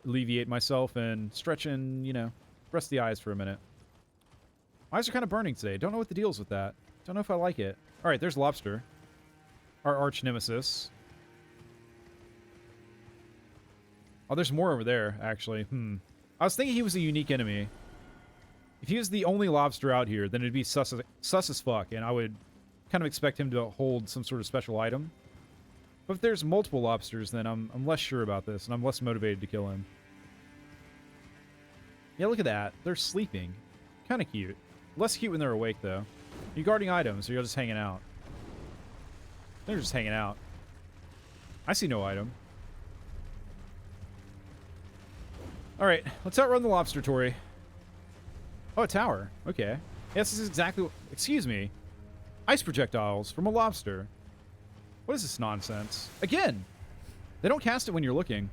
alleviate myself and stretch and, you know, rest the eyes for a minute. Eyes are kind of burning today. Don't know what the deal's with that. Don't know if I like it. All right, there's lobster. Our arch nemesis. Oh, there's more over there, actually. I was thinking he was a unique enemy. If he was the only lobster out here, then it'd be sus as fuck, and I would kind of expect him to hold some sort of special item. But if there's multiple lobsters, then I'm less sure about this, and I'm less motivated to kill him. Yeah, look at that. They're sleeping. Kind of cute. Less cute when they're awake, though. Are you guarding items, or you're just hanging out? They're just hanging out. I see no item. All right, let's outrun the lobster tory. Oh, a tower. Okay. Yes, this is exactly what... Excuse me. Ice projectiles from a lobster. What is this nonsense? Again! They don't cast it when you're looking.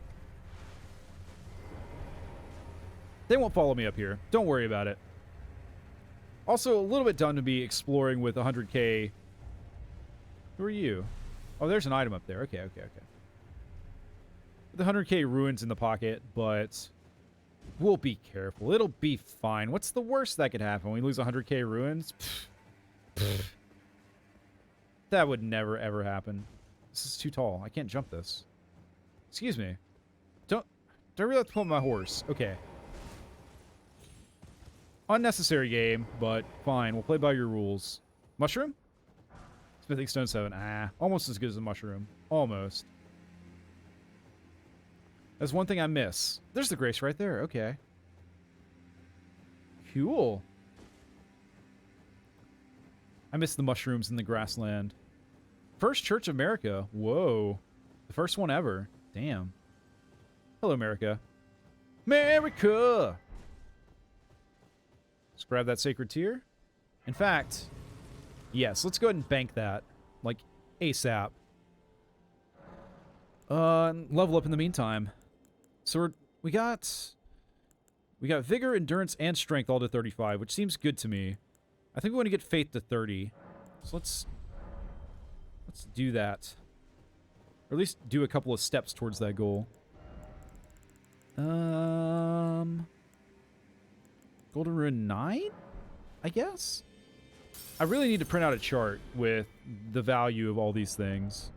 They won't follow me up here. Don't worry about it. Also, a little bit dumb to be exploring with 100k. Who are you? Oh, there's an item up there. Okay, okay, okay. The 100k ruins in the pocket, but we'll be careful. It'll be fine. What's the worst that could happen? We lose 100k ruins? That would never, ever happen. This is too tall. I can't jump this. Excuse me. Do I really have to pull my horse? Okay. Unnecessary game, but fine. We'll play by your rules. Mushroom? Smithing Stone 7. Ah, almost as good as a mushroom. Almost. That's one thing I miss. There's the Grace right there. Okay. Cool. I miss the mushrooms in the grassland. First Church of America. Whoa. The first one ever. Damn. Hello, America. America! Let's grab that sacred tear. In fact, yes, let's go ahead and bank that. Like, ASAP. Level up in the meantime. So we got vigor, endurance, and strength all to 35, which seems good to me. I think we want to get faith to 30. So let's do that. Or at least do a couple of steps towards that goal. Golden Rune 9? I guess? I really need to print out a chart with the value of all these things.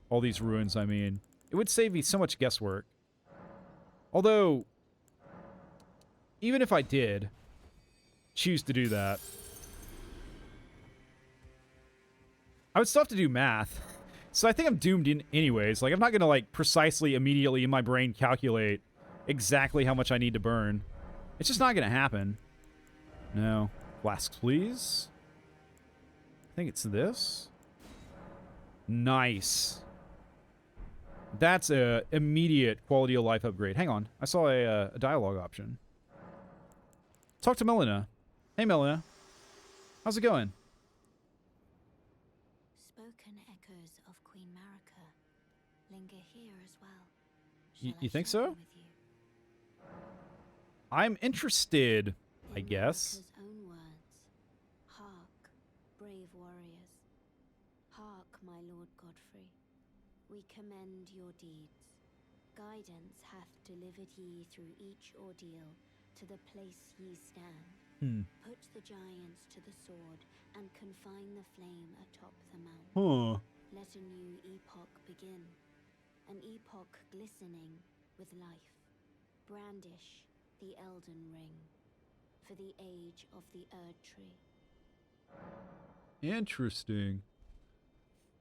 All these ruins, I mean. It would save me so much guesswork. Although, even if I did choose to do that, I would still have to do math. So I think I'm doomed in anyways. Like, I'm not going to, like, precisely, immediately in my brain calculate exactly how much I need to burn. It's just not going to happen. No. Flasks, please. I think it's this. Nice. That's a immediate quality of life upgrade. Hang on. I saw a dialogue option. Talk to Melina. Hey, Melina. How's it going? Spoken echoes of Queen Marika linger here as well. You think share so? them with you? I'm interested, I In guess. Marika's own words, hark, brave warriors. Hark, my lord Godfrey. We commend your deeds. Guidance hath delivered ye through each ordeal to the place ye stand. Put the giants to the sword and confine the flame atop the mount. Huh. Let a new epoch begin, an epoch glistening with life. Brandish the Elden ring for the age of the Erd tree. Interesting.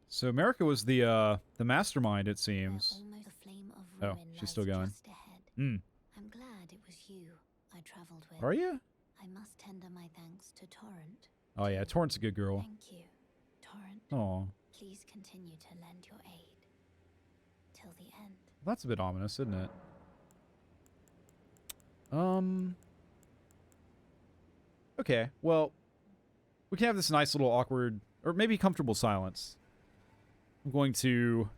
So America was the mastermind, it Where seems. almost the flame of Oh, ruin she's lies still going. just ahead. Mm. I'm glad it was you I travelled with. Are you? I must tender my thanks to Torrent. Oh yeah, Torrent's a good girl. Thank you, Torrent. Oh, Please continue to lend your aid till the end. that's a bit ominous, isn't it? Okay, well, we can have this nice little awkward, or maybe comfortable silence. I'm going to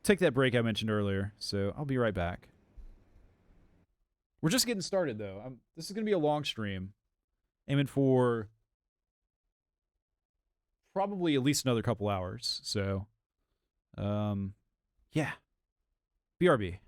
take that break I mentioned earlier, so I'll be right back. We're just getting started, though. This is going to be a long stream. Aiming for probably at least another couple hours, so, yeah. BRB.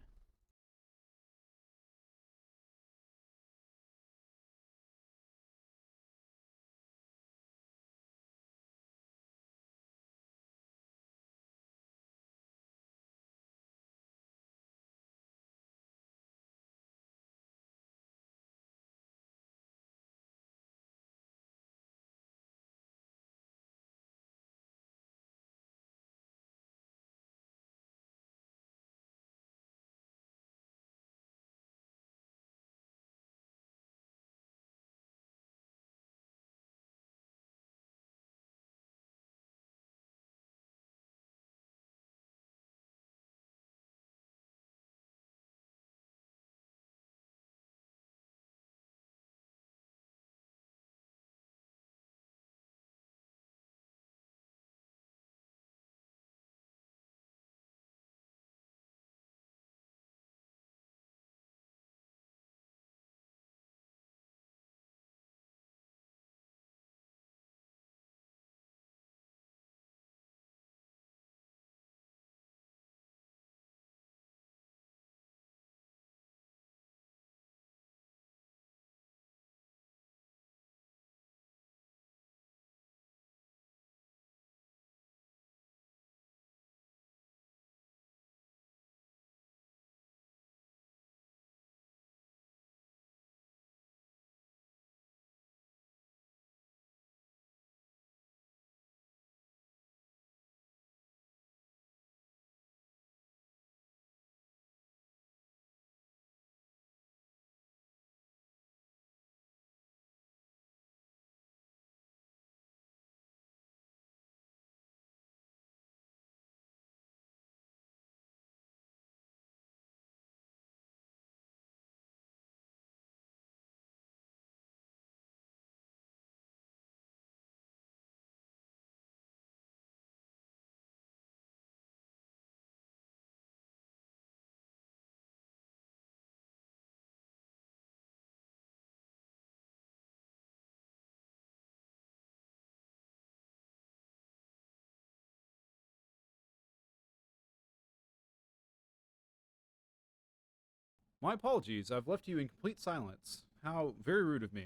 My apologies. I've left you in complete silence. How very rude of me.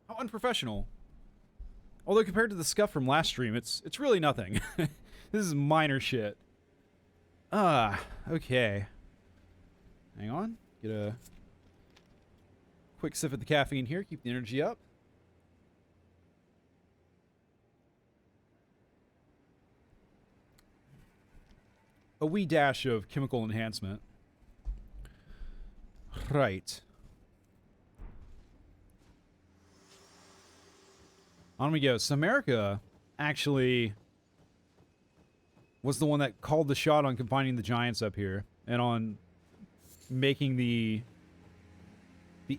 How unprofessional. Although compared to the scuff from last stream, it's really nothing. This is minor shit. Okay. Hang on. Get a quick sip of the caffeine here. Keep the energy up. A wee dash of chemical enhancement. Right. On we go. So America actually was the one that called the shot on combining the giants up here and on making the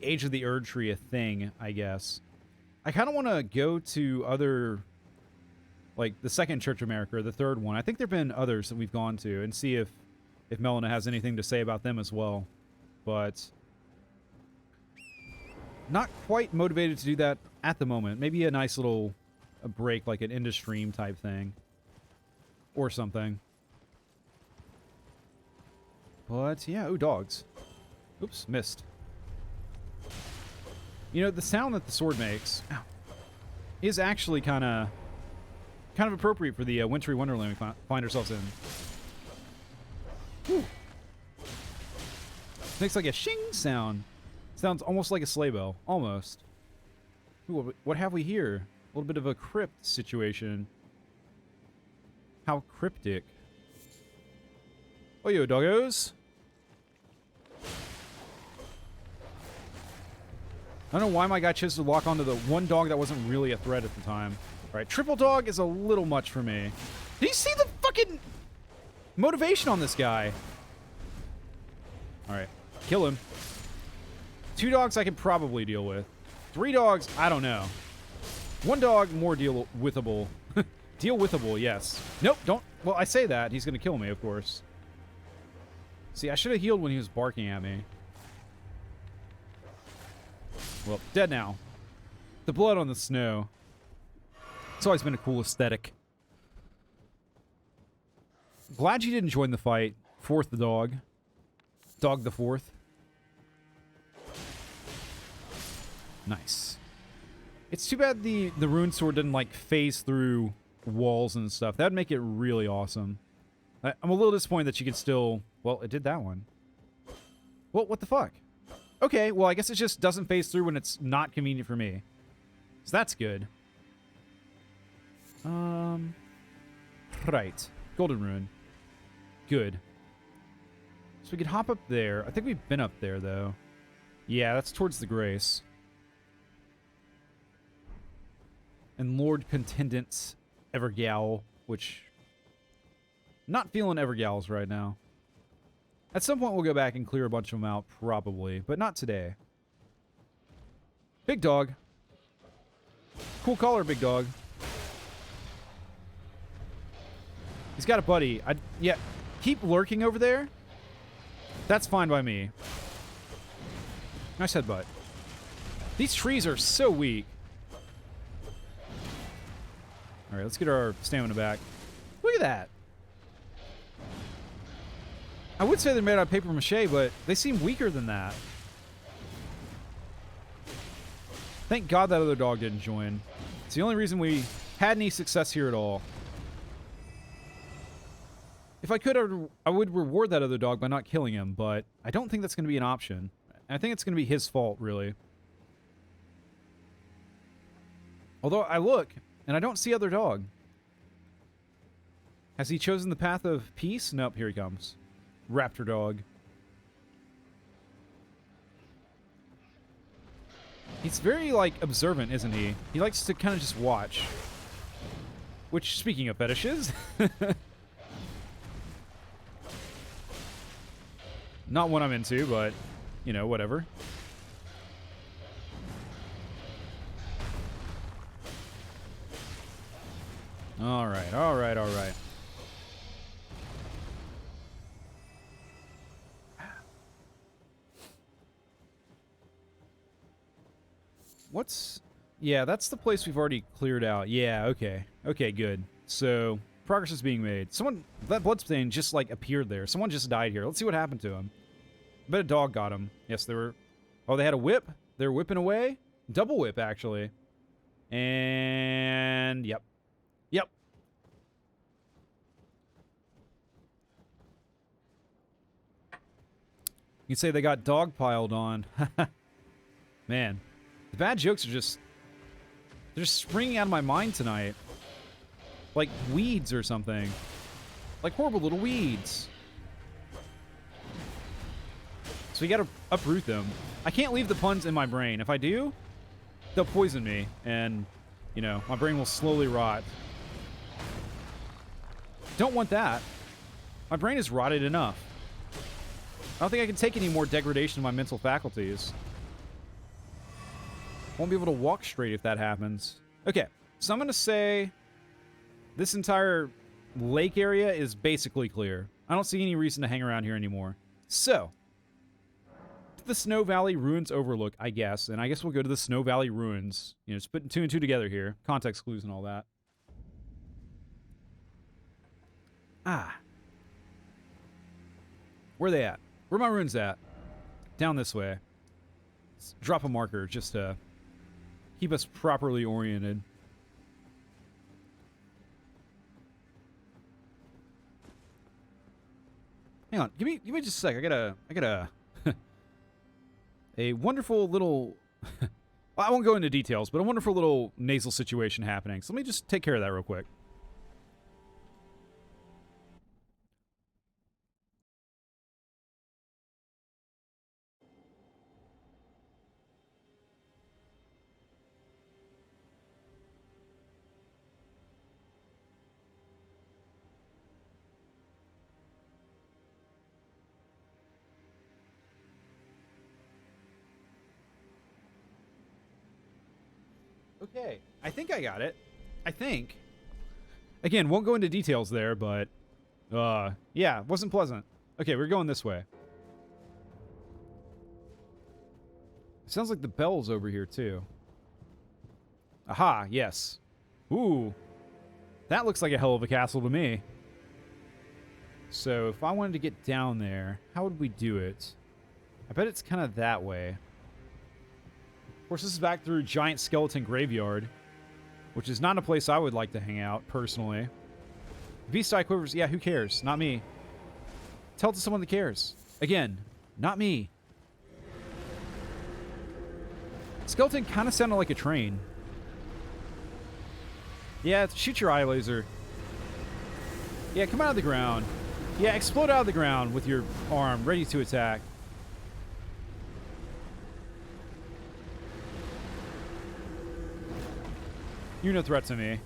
Age of the Erd Tree a thing, I guess. I kind of want to go to other, like the second Church of America, or the third one. I think there have been others that we've gone to, and see if Melina has anything to say about them as well. But not quite motivated to do that at the moment. Maybe a nice little break, like an end-of-stream type thing. Or something. But, yeah. Ooh, dogs. Oops, missed. You know, the sound that the sword makes is actually kind of appropriate for the wintry wonderland we find ourselves in. Whew. Makes like a shing sound. Sounds almost like a sleigh bell. Almost. Ooh, what have we here? A little bit of a crypt situation. How cryptic. Oh, yo, doggos. I don't know why my guy chose to lock onto the one dog that wasn't really a threat at the time. Alright, triple dog is a little much for me. Did you see the fucking motivation on this guy? Alright, kill him. 2 dogs I can probably deal with. 3 dogs, I don't know. 1 dog, more deal-withable. Deal-withable, yes. Nope, don't. Well, I say that. He's going to kill me, of course. See, I should have healed when he was barking at me. Well, dead now. The blood on the snow. It's always been a cool aesthetic. Glad you didn't join the fight. Fourth the dog. Dog the fourth. Nice. It's too bad the rune sword didn't, like, phase through walls and stuff. That'd make it really awesome. I'm a little disappointed that you can still... Well, it did that one. Well, what the fuck? Okay, well, I guess it just doesn't phase through when it's not convenient for me. So that's good. Right. Golden rune. Good. So we could hop up there. I think we've been up there, though. Yeah, that's towards the Grace. And Lord Contendant's Evergal, which... Not feeling Evergals right now. At some point, we'll go back and clear a bunch of them out, probably. But not today. Big dog. Cool collar, big dog. He's got a buddy. Yeah, keep lurking over there. That's fine by me. Nice headbutt. These trees are so weak. Alright, let's get our stamina back. Look at that. I would say they're made out of paper mache, but they seem weaker than that. Thank God that other dog didn't join. It's the only reason we had any success here at all. If I could, I would reward that other dog by not killing him, but I don't think that's going to be an option. I think it's going to be his fault, really. Although I look, and I don't see other dog. Has he chosen the path of peace? Nope, here he comes. Raptor dog. He's very, like, observant, isn't he? He likes to kind of just watch. Which, speaking of fetishes... Not one I'm into, but, you know, whatever. Alright, alright, alright. What's... Yeah, that's the place we've already cleared out. Yeah, okay. Okay, good. So, progress is being made. Someone... That bloodstain just, like, appeared there. Someone just died here. Let's see what happened to him. bet a dog got him. Yes, they were... Oh, they had a whip. They were whipping away. Double whip, actually. And... Yep. Yep. You can say they got dog piled on. Man. The bad jokes are just... They're just springing out of my mind tonight. Like weeds or something. Like horrible little weeds. So you gotta uproot them. I can't leave the puns in my brain. If I do, they'll poison me. And, you know, my brain will slowly rot. Don't want that. My brain is rotted enough. I don't think I can take any more degradation of my mental faculties. Won't be able to walk straight if that happens. Okay, so I'm going to say this entire lake area is basically clear. I don't see any reason to hang around here anymore. So, to the Snow Valley Ruins Overlook, I guess. And I guess we'll go to the Snow Valley Ruins. You know, just putting 2 and 2 together here. Context clues and all that. Ah. Where are they at? Where are my ruins at? Down this way. Let's drop a marker just to keep us properly oriented. Hang on, give me just a sec. I got a wonderful little well, I won't go into details, but a wonderful little nasal situation happening. So let me just take care of that real quick. Okay, I think I got it. I think. Again, won't go into details there, but... yeah, wasn't pleasant. Okay, we're going this way. Sounds like the bell's over here, too. Aha, yes. Ooh. That looks like a hell of a castle to me. So, if I wanted to get down there, how would we do it? I bet it's kind of that way. Of course, this is back through Giant Skeleton Graveyard, which is not a place I would like to hang out, personally. V-Style Quivers, yeah, who cares? Not me. Tell it to someone that cares. Again, not me. Skeleton kind of sounded like a train. Yeah, shoot your eye laser. Yeah, come out of the ground. Yeah, explode out of the ground with your arm, ready to attack. You're no threat to me.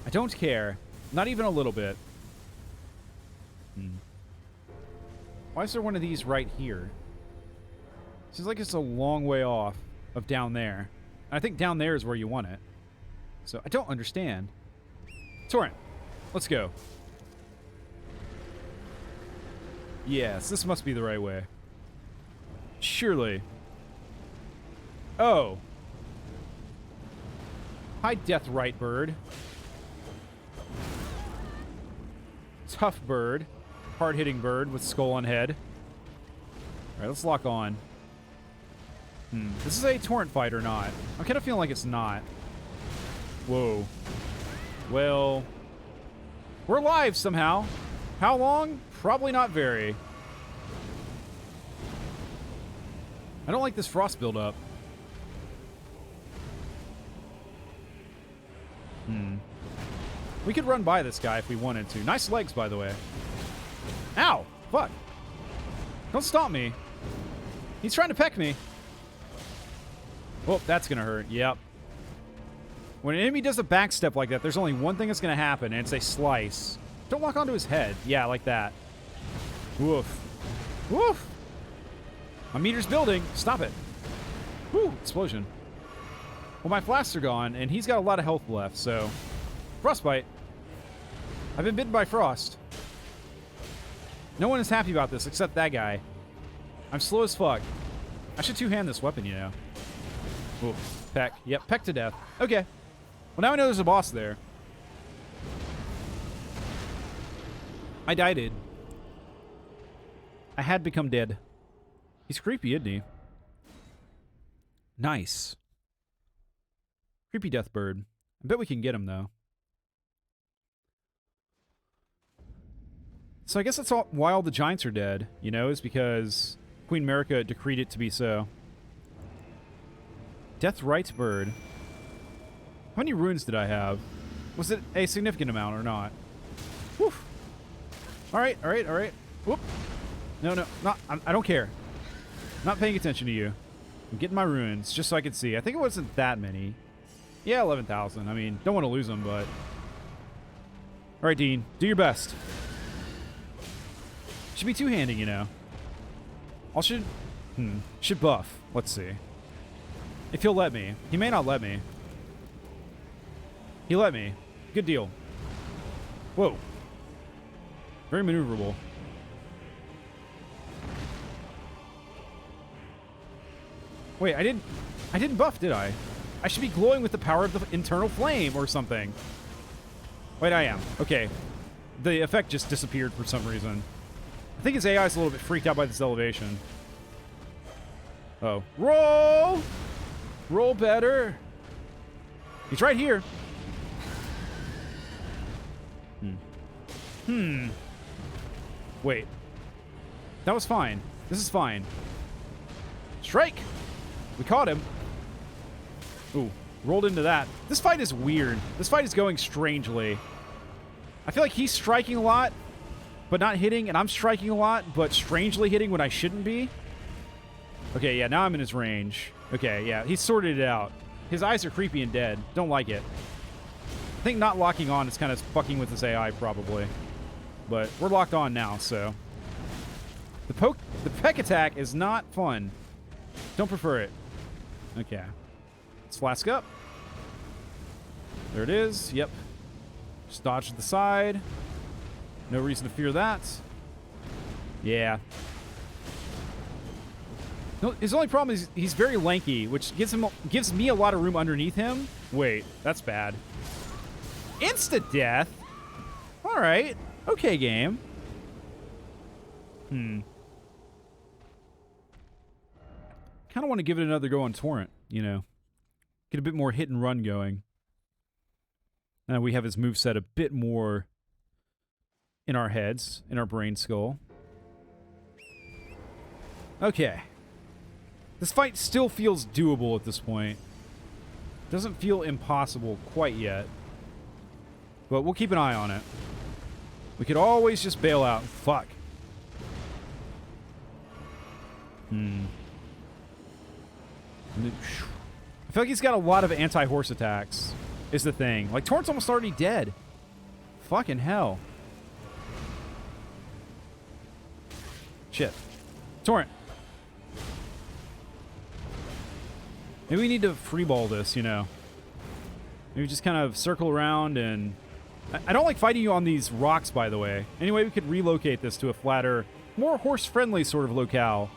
I don't care. Not even a little bit. Why is there one of these right here? Seems like it's a long way off of down there. I think down there is where you want it. So I don't understand. Torrent, let's go. Yes, this must be the right way. Surely. Oh. Hi, Death Right Bird. Tough bird. Hard-hitting bird with skull on head. Alright, let's lock on. This is a torrent fight or not? I'm kind of feeling like it's not. Whoa. Well... We're alive somehow. How long? Probably not very. I don't like this frost buildup. We could run by this guy if we wanted to. Nice legs, by the way. Ow! Fuck. Don't stop me. He's trying to peck me. Oh, that's gonna hurt. Yep. When an enemy does a backstep like that, there's only one thing that's gonna happen, and it's a slice. Don't walk onto his head. Yeah, like that. Woof. Woof! My meter's building. Stop it. Whew, explosion. Well, my flasks are gone, and he's got a lot of health left, so... Frostbite. I've been bitten by frost. No one is happy about this, except that guy. I'm slow as fuck. I should two-hand this weapon, you know. Ooh, peck. Yep, peck to death. Okay. Well, now I know there's a boss there. I died. I had become dead. He's creepy, isn't he? Nice. Creepy death bird. I bet we can get him, though. So I guess that's why all the giants are dead, you know, is because Queen America decreed it to be so. Death Rights bird. How many runes did I have? Was it a significant amount or not? Whew. Alright, alright, alright. Whoop. No, no, not, I don't care. Not paying attention to you. I'm getting my runes just so I can see. I think it wasn't that many. Yeah, 11,000. I mean, don't want to lose them, but... Alright, Dean. Do your best. Should be two-handing, you know. Should buff. Let's see. If he'll let me. He may not let me. He let me. Good deal. Whoa. Very maneuverable. Wait, I didn't buff, did I? I should be glowing with the power of the internal flame or something. Wait, I am. Okay. The effect just disappeared for some reason. I think his AI is a little bit freaked out by this elevation. Oh. Roll! Roll better. He's right here. Wait. That was fine. This is fine. Strike! We caught him. Ooh. Rolled into that. This fight is weird. This fight is going strangely. I feel like he's striking a lot, but not hitting, and I'm striking a lot, but strangely hitting when I shouldn't be. Okay, yeah, now I'm in his range. Okay, yeah, he's sorted it out. His eyes are creepy and dead. Don't like it. I think not locking on is kind of fucking with this AI, probably. But we're locked on now, so... The peck attack is not fun. Don't prefer it. Okay. Let's flask up. There it is. Yep. Just dodge to the side. No reason to fear that. Yeah. No, his only problem is he's very lanky, which gives me a lot of room underneath him. Wait, that's bad. Insta death? Alright. Okay, game. Kind of want to give it another go on Torrent, you know. Get a bit more hit and run going. Now we have his moveset a bit more in our heads, in our brain skull. Okay. This fight still feels doable at this point. Doesn't feel impossible quite yet. But we'll keep an eye on it. We could always just bail out. Fuck. I feel like he's got a lot of anti-horse attacks, is the thing. Like, Torrent's almost already dead. Fucking hell. Shit. Torrent. Maybe we need to freeball this, you know. Maybe just kind of circle around and... I don't like fighting you on these rocks, by the way. Anyway, we could relocate this to a flatter, more horse-friendly sort of locale.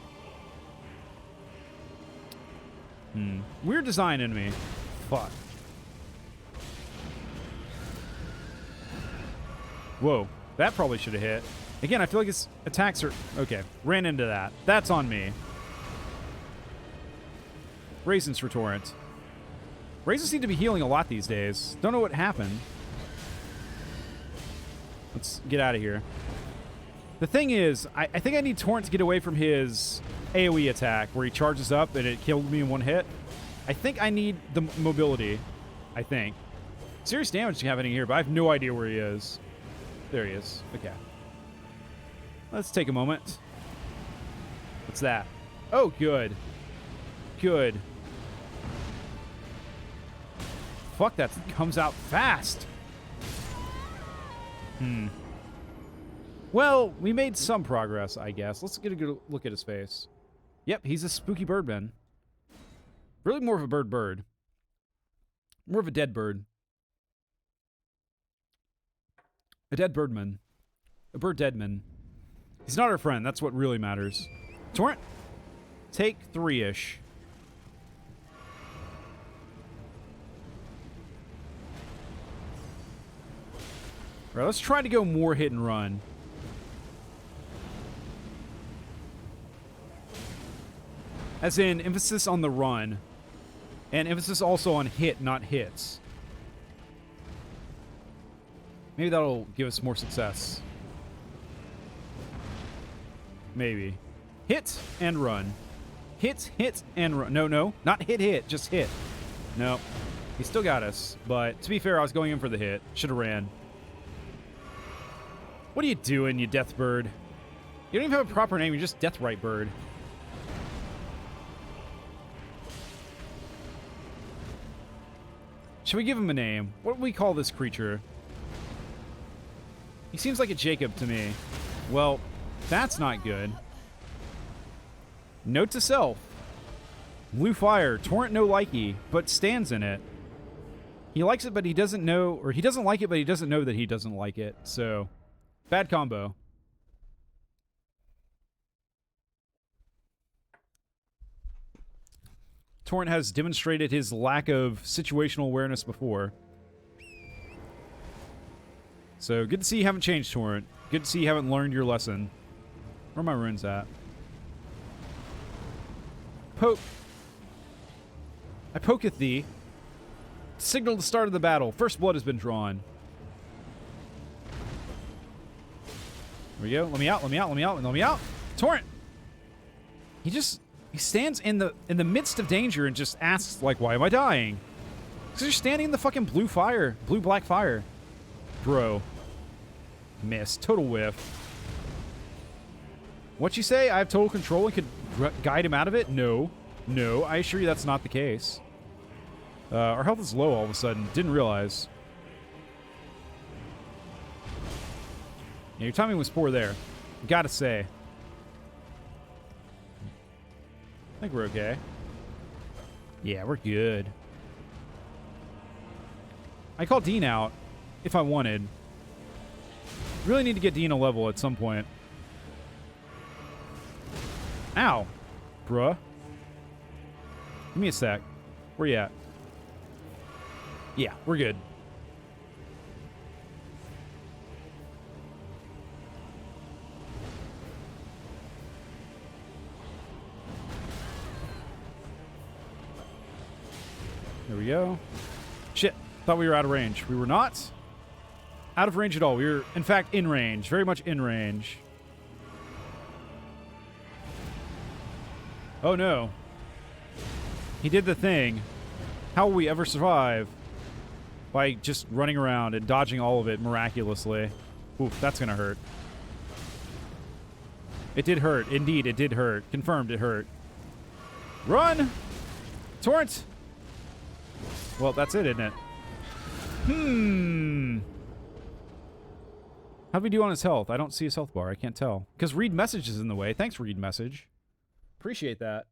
Weird design enemy. Fuck. Whoa. That probably should have hit. Again, I feel like his attacks are... Okay. Ran into that. That's on me. Raisins for Torrent. Raisins seem to be healing a lot these days. Don't know what happened. Let's get out of here. The thing is, I think I need Torrent to get away from his AoE attack where he charges up and it killed me in one hit. I think I need the mobility. I think. Serious damage happening here, but I have no idea where he is. There he is. Okay. Let's take a moment. What's that? Oh, good. Good. Fuck, that comes out fast. Well, we made some progress, I guess. Let's get a good look at his face. Yep, he's a spooky birdman. Really more of a bird. More of a dead bird. A dead birdman. A bird deadman. He's not our friend. That's what really matters. Torrent, take 3-ish. All right, let's try to go more hit and run. As in, emphasis on the run. And emphasis also on hit, not hits. Maybe that'll give us more success. Maybe. Hit and run. Hit, hit, and run. No, not hit, hit, just hit. No. He still got us, but to be fair, I was going in for the hit. Should have ran. What are you doing, you death bird? You don't even have a proper name, you're just Deathrite Bird. Should we give him a name? What do we call this creature? He seems like a Jacob to me. Well, that's not good. Note to self. Blue fire, torrent no likey, but stands in it. He likes it, but he doesn't know, or he doesn't like it, but he doesn't know that he doesn't like it. So, bad combo. Torrent has demonstrated his lack of situational awareness before. So, good to see you haven't changed, Torrent. Good to see you haven't learned your lesson. Where are my runes at? Poke. I poketh thee. Signal the start of the battle. First blood has been drawn. There we go. Let me out, let me out, let me out, let me out. Torrent! He stands in the midst of danger and just asks, like, why am I dying? Because you're standing in the fucking blue fire. Blue-black fire. Bro. Miss. Total whiff. What you say? I have total control and could guide him out of it? No. No. I assure you that's not the case. Our health is low all of a sudden. Didn't realize. Yeah, your timing was poor there. Gotta say. I think we're okay. Yeah, we're good. I call Dean out if I wanted. Really need to get Dean a level at some point. Ow. Bruh. Give me a sec. Where you at? Yeah, we're good. There we go. Shit. Thought we were out of range. We were not out of range at all. We were, in fact, in range. Very much in range. Oh, no. He did the thing. How will we ever survive? By just running around and dodging all of it miraculously. Oof, that's gonna hurt. It did hurt. Indeed, it did hurt. Confirmed it hurt. Run! Torrent! Well, that's it, isn't it? How'd we do on his health? I don't see his health bar. I can't tell. Because read message is in the way. Thanks, read message. Appreciate that.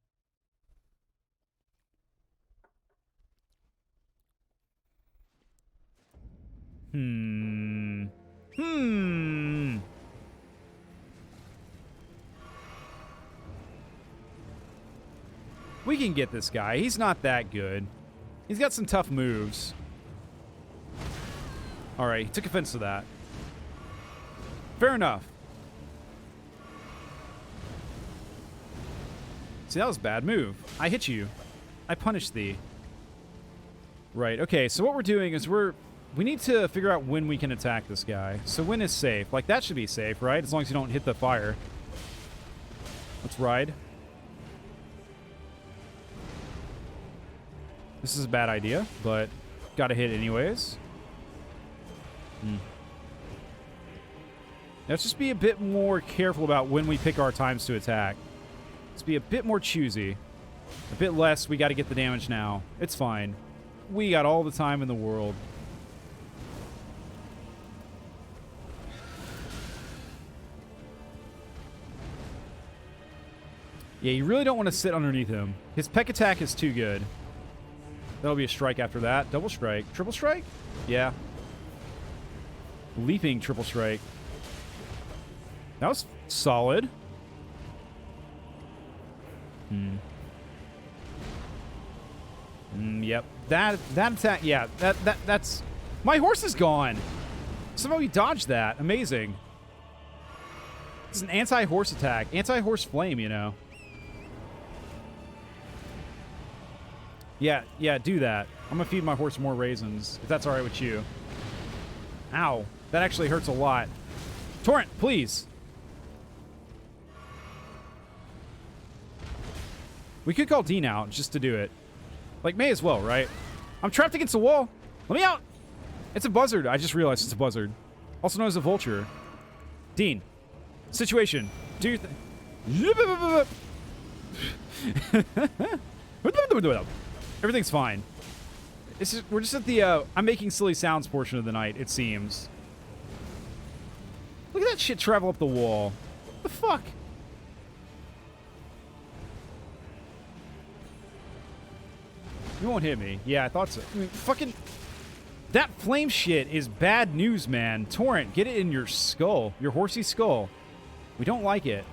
We can get this guy. He's not that good. He's got some tough moves. Alright, he took offense to that. Fair enough. See, that was a bad move. I hit you. I punished thee. Right, okay, so what we're doing is we need to figure out when we can attack this guy. So when is safe? Like, that should be safe, right? As long as you don't hit the fire. Let's ride. This is a bad idea, but gotta hit anyways. Let's just be a bit more careful about when we pick our times to attack. Let's be a bit more choosy. A bit less, we gotta get the damage now. It's fine. We got all the time in the world. Yeah, you really don't want to sit underneath him. His peck attack is too good. That'll be a strike after that. Double strike. Triple strike? Yeah. Leaping triple strike. That was solid. Yep. That attack, yeah. That's... My horse is gone. Somehow he dodged that. Amazing. It's an anti-horse attack. Anti-horse flame, you know. Yeah, do that. I'm gonna feed my horse more raisins, if that's alright with you. Ow. That actually hurts a lot. Torrent, please. We could call Dean out just to do it. Like, may as well, right? I'm trapped against the wall. Let me out. It's a buzzard. I just realized it's a buzzard. Also known as a vulture. Dean. Situation. Do your thing. Everything's fine. We're just at the, I'm making silly sounds portion of the night, it seems. Look at that shit travel up the wall. What the fuck? You won't hit me. Yeah, I thought so. I mean, fucking... That flame shit is bad news, man. Torrent, get it in your skull. Your horsey skull. We don't like it.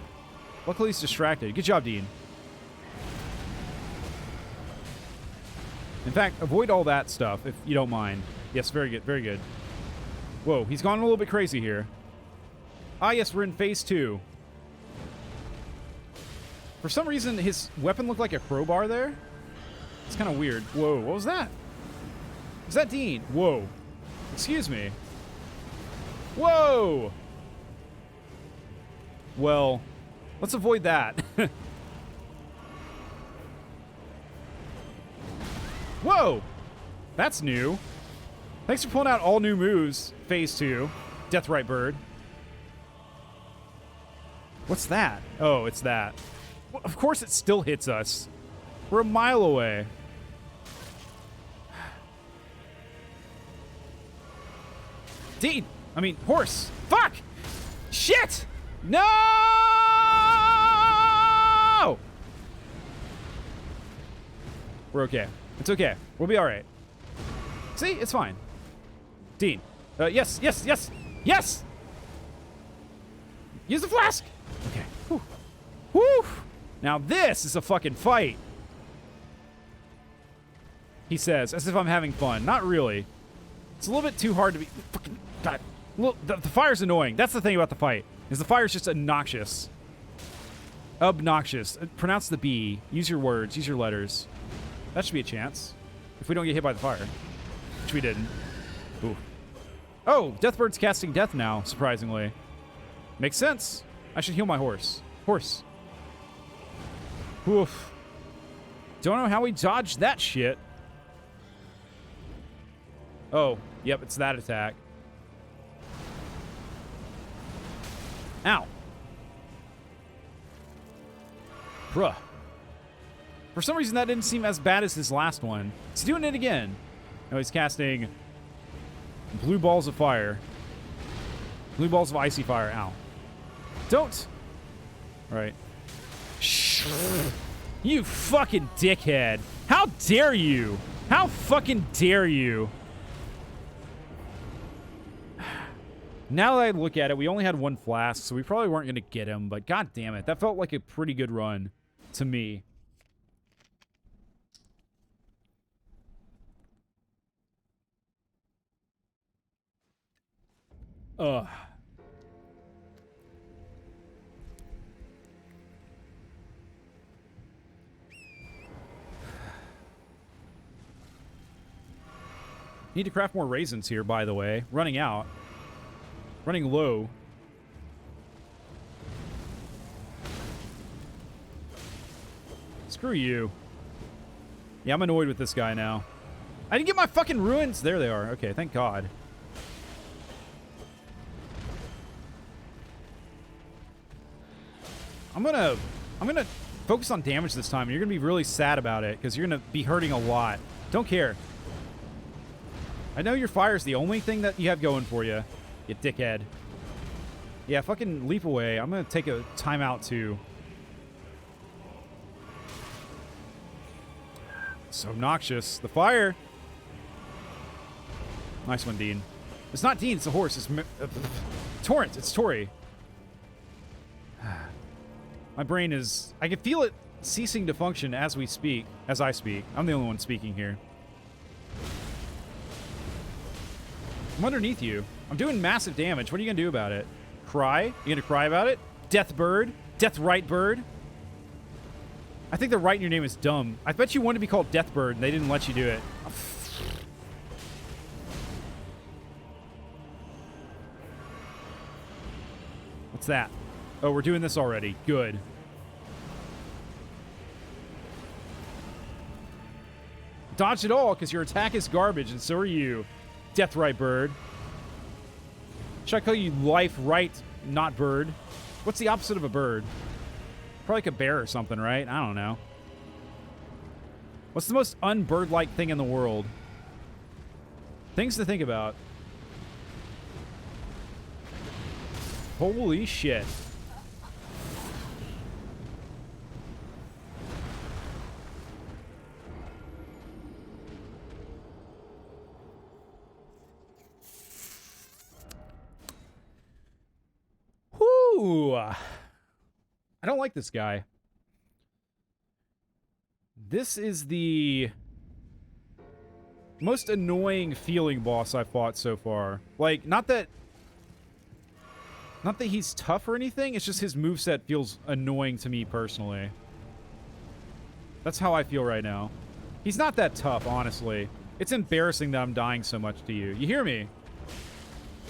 Luckily, he's distracted. Good job, Dean. In fact, avoid all that stuff, if you don't mind. Yes, very good, very good. Whoa, he's gone a little bit crazy here. Ah, yes, we're in phase 2. For some reason, his weapon looked like a crowbar there. It's kind of weird. Whoa, what was that? Is that Dean? Whoa. Excuse me. Whoa! Well, let's avoid that. Whoa! That's new. Thanks for pulling out all new moves, phase 2. Deathrite Bird. What's that? Oh, it's that. Well, of course it still hits us. We're a mile away. Dean! I mean, horse! Fuck! Shit! No! We're okay. It's okay. We'll be alright. See? It's fine. Dean. Yes, yes, yes! Yes! Use the flask! Okay. Whew. Whew! Now this is a fucking fight. He says, as if I'm having fun. Not really. It's a little bit too hard to be... Fucking... God. Look, the fire's annoying. That's the thing about the fight. Is the fire's just obnoxious. Obnoxious. Pronounce the B. Use your words. Use your letters. That should be a chance. If we don't get hit by the fire. Which we didn't. Ooh. Oh, Deathbird's casting death now, surprisingly. Makes sense. I should heal my horse. Horse. Oof. Don't know how we dodged that shit. Oh, yep, it's that attack. Ow. Bruh. For some reason, that didn't seem as bad as his last one. He's doing it again. No, he's casting blue balls of fire. Blue balls of icy fire. Ow. Don't. All right. Shh. You fucking dickhead. How dare you? How fucking dare you? Now that I look at it, we only had one flask, so we probably weren't going to get him, but god damn it. That felt like a pretty good run to me. Ugh. Need to craft more raisins here, by the way. Running out. Running low. Screw you. Yeah, I'm annoyed with this guy now. I didn't get my fucking ruins. There they are. Okay, thank God. I'm gonna focus on damage this time. You're gonna be really sad about it because you're gonna be hurting a lot. Don't care. I know your fire's the only thing that you have going for you, you dickhead. Yeah, fucking leap away. I'm gonna take a timeout too. So obnoxious. The fire. Nice one, Dean. It's not Dean, it's a horse. It's Torrent. It's Tori. My brain is... I can feel it ceasing to function as we speak. As I speak. I'm the only one speaking here. I'm underneath you. I'm doing massive damage. What are you going to do about it? Cry? You going to cry about it? Death Bird? Deathrite Bird? I think the writing your name is dumb. I bet you wanted to be called Deathbird, and they didn't let you do it. What's that? Oh, we're doing this already. Good. Dodge it all, because your attack is garbage, and so are you. Deathrite Bird. Should I call you Life Right, not Bird? What's the opposite of a bird? Probably like a bear or something, right? I don't know. What's the most unbird-like thing in the world? Things to think about. Holy shit. Whoo! I don't like this guy. This is the most annoying feeling boss I've fought so far. Like, not that he's tough or anything, it's just his moveset feels annoying to me personally. That's how I feel right now. He's not that tough, honestly. It's embarrassing that I'm dying so much to you. You hear me?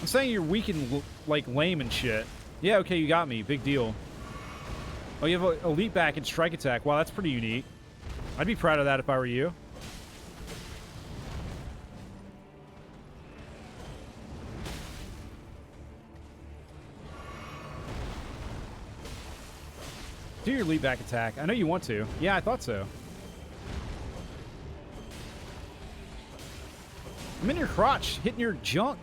I'm saying you're weak and, like, lame and shit. Yeah, okay, you got me. Big deal. Oh, you have elite back and strike attack. Wow, that's pretty unique. I'd be proud of that if I were you. Do your lead back attack. I know you want to. Yeah, I thought so. I'm in your crotch, hitting your junk.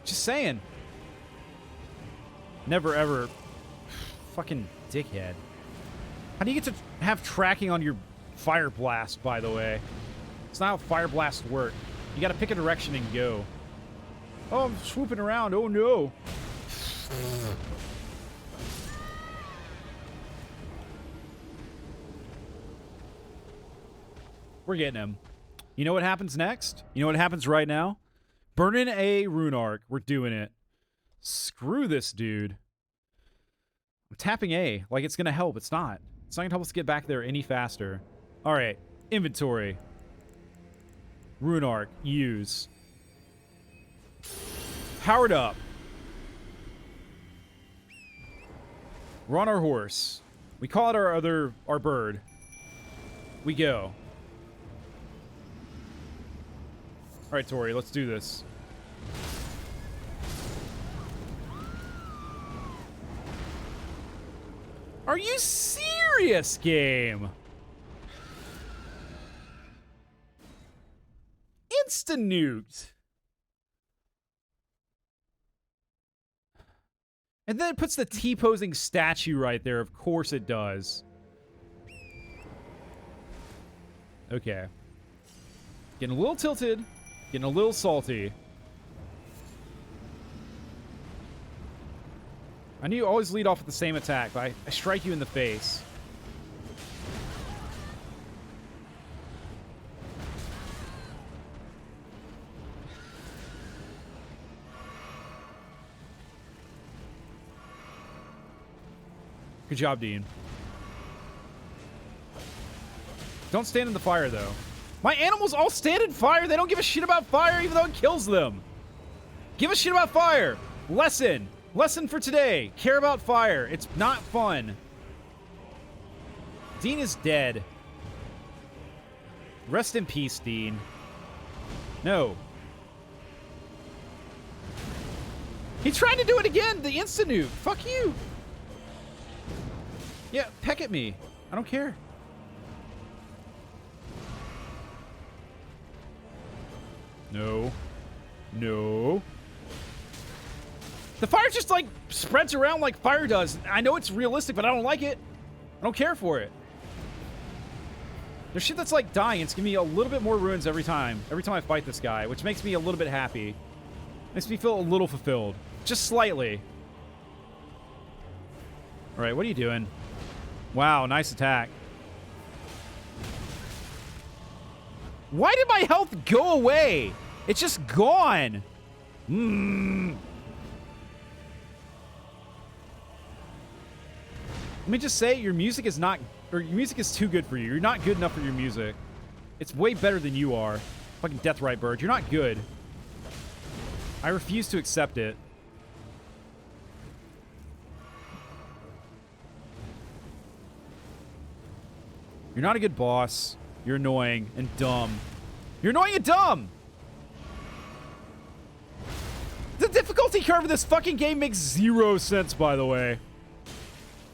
Just saying. Never ever. Fucking dickhead. How do you get to have tracking on your fire blast, by the way? It's not how fire blasts work. You gotta pick a direction and go. Oh, I'm swooping around. Oh, no. We're getting him. You know what happens next? You know what happens right now? Burning a rune arc. We're doing it. Screw this dude. I'm tapping A like it's going to help. It's not. It's not going to help us get back there any faster. All right. Inventory. Rune arc. Use. Powered up. We're on our horse. We call it our bird. We go. All right, Tori, let's do this. Are you serious, game? Insta-nuked. And then it puts the T-posing statue right there. Of course it does. Okay. Getting a little tilted. Getting a little salty. I knew you always lead off with the same attack, but I strike you in the face. Good job, Dean. Don't stand in the fire, though. My animals all stand in fire. They don't give a shit about fire, even though it kills them. Give a shit about fire. Lesson. Lesson for today. Care about fire. It's not fun. Dean is dead. Rest in peace, Dean. No. He tried to do it again. The instant nuke. Fuck you. Yeah, peck at me. I don't care. No. No. The fire just, like, spreads around like fire does. I know it's realistic, but I don't like it. I don't care for it. There's shit that's, like, dying. It's giving me a little bit more runes every time. Every time I fight this guy, which makes me a little bit happy. Makes me feel a little fulfilled. Just slightly. All right, what are you doing? Wow, nice attack. Why did my health go away? It's just gone. Let me just say, your music is not or your music is too good for you. You're not good enough for your music. It's way better than you are. Fucking Deathrite Bird. You're not good. I refuse to accept it. You're not a good boss. You're annoying and dumb. You're annoying and dumb! The difficulty curve of this fucking game makes 0 sense, by the way.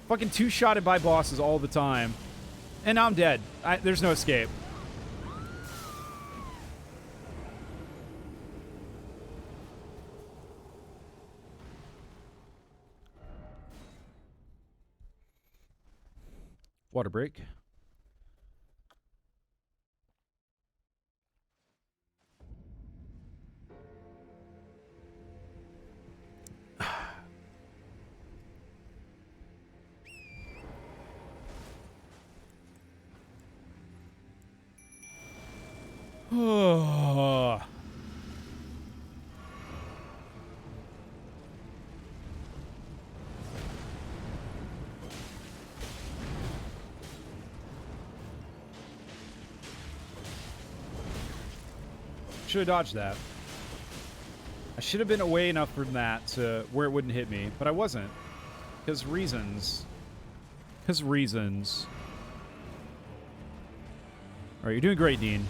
Fucking two-shotted by bosses all the time. And now I'm dead. There's no escape. Water break. Should have dodged that. I should have been away enough from that to where it wouldn't hit me, but I wasn't. Because reasons. Because reasons. Alright, you're doing great, Dean.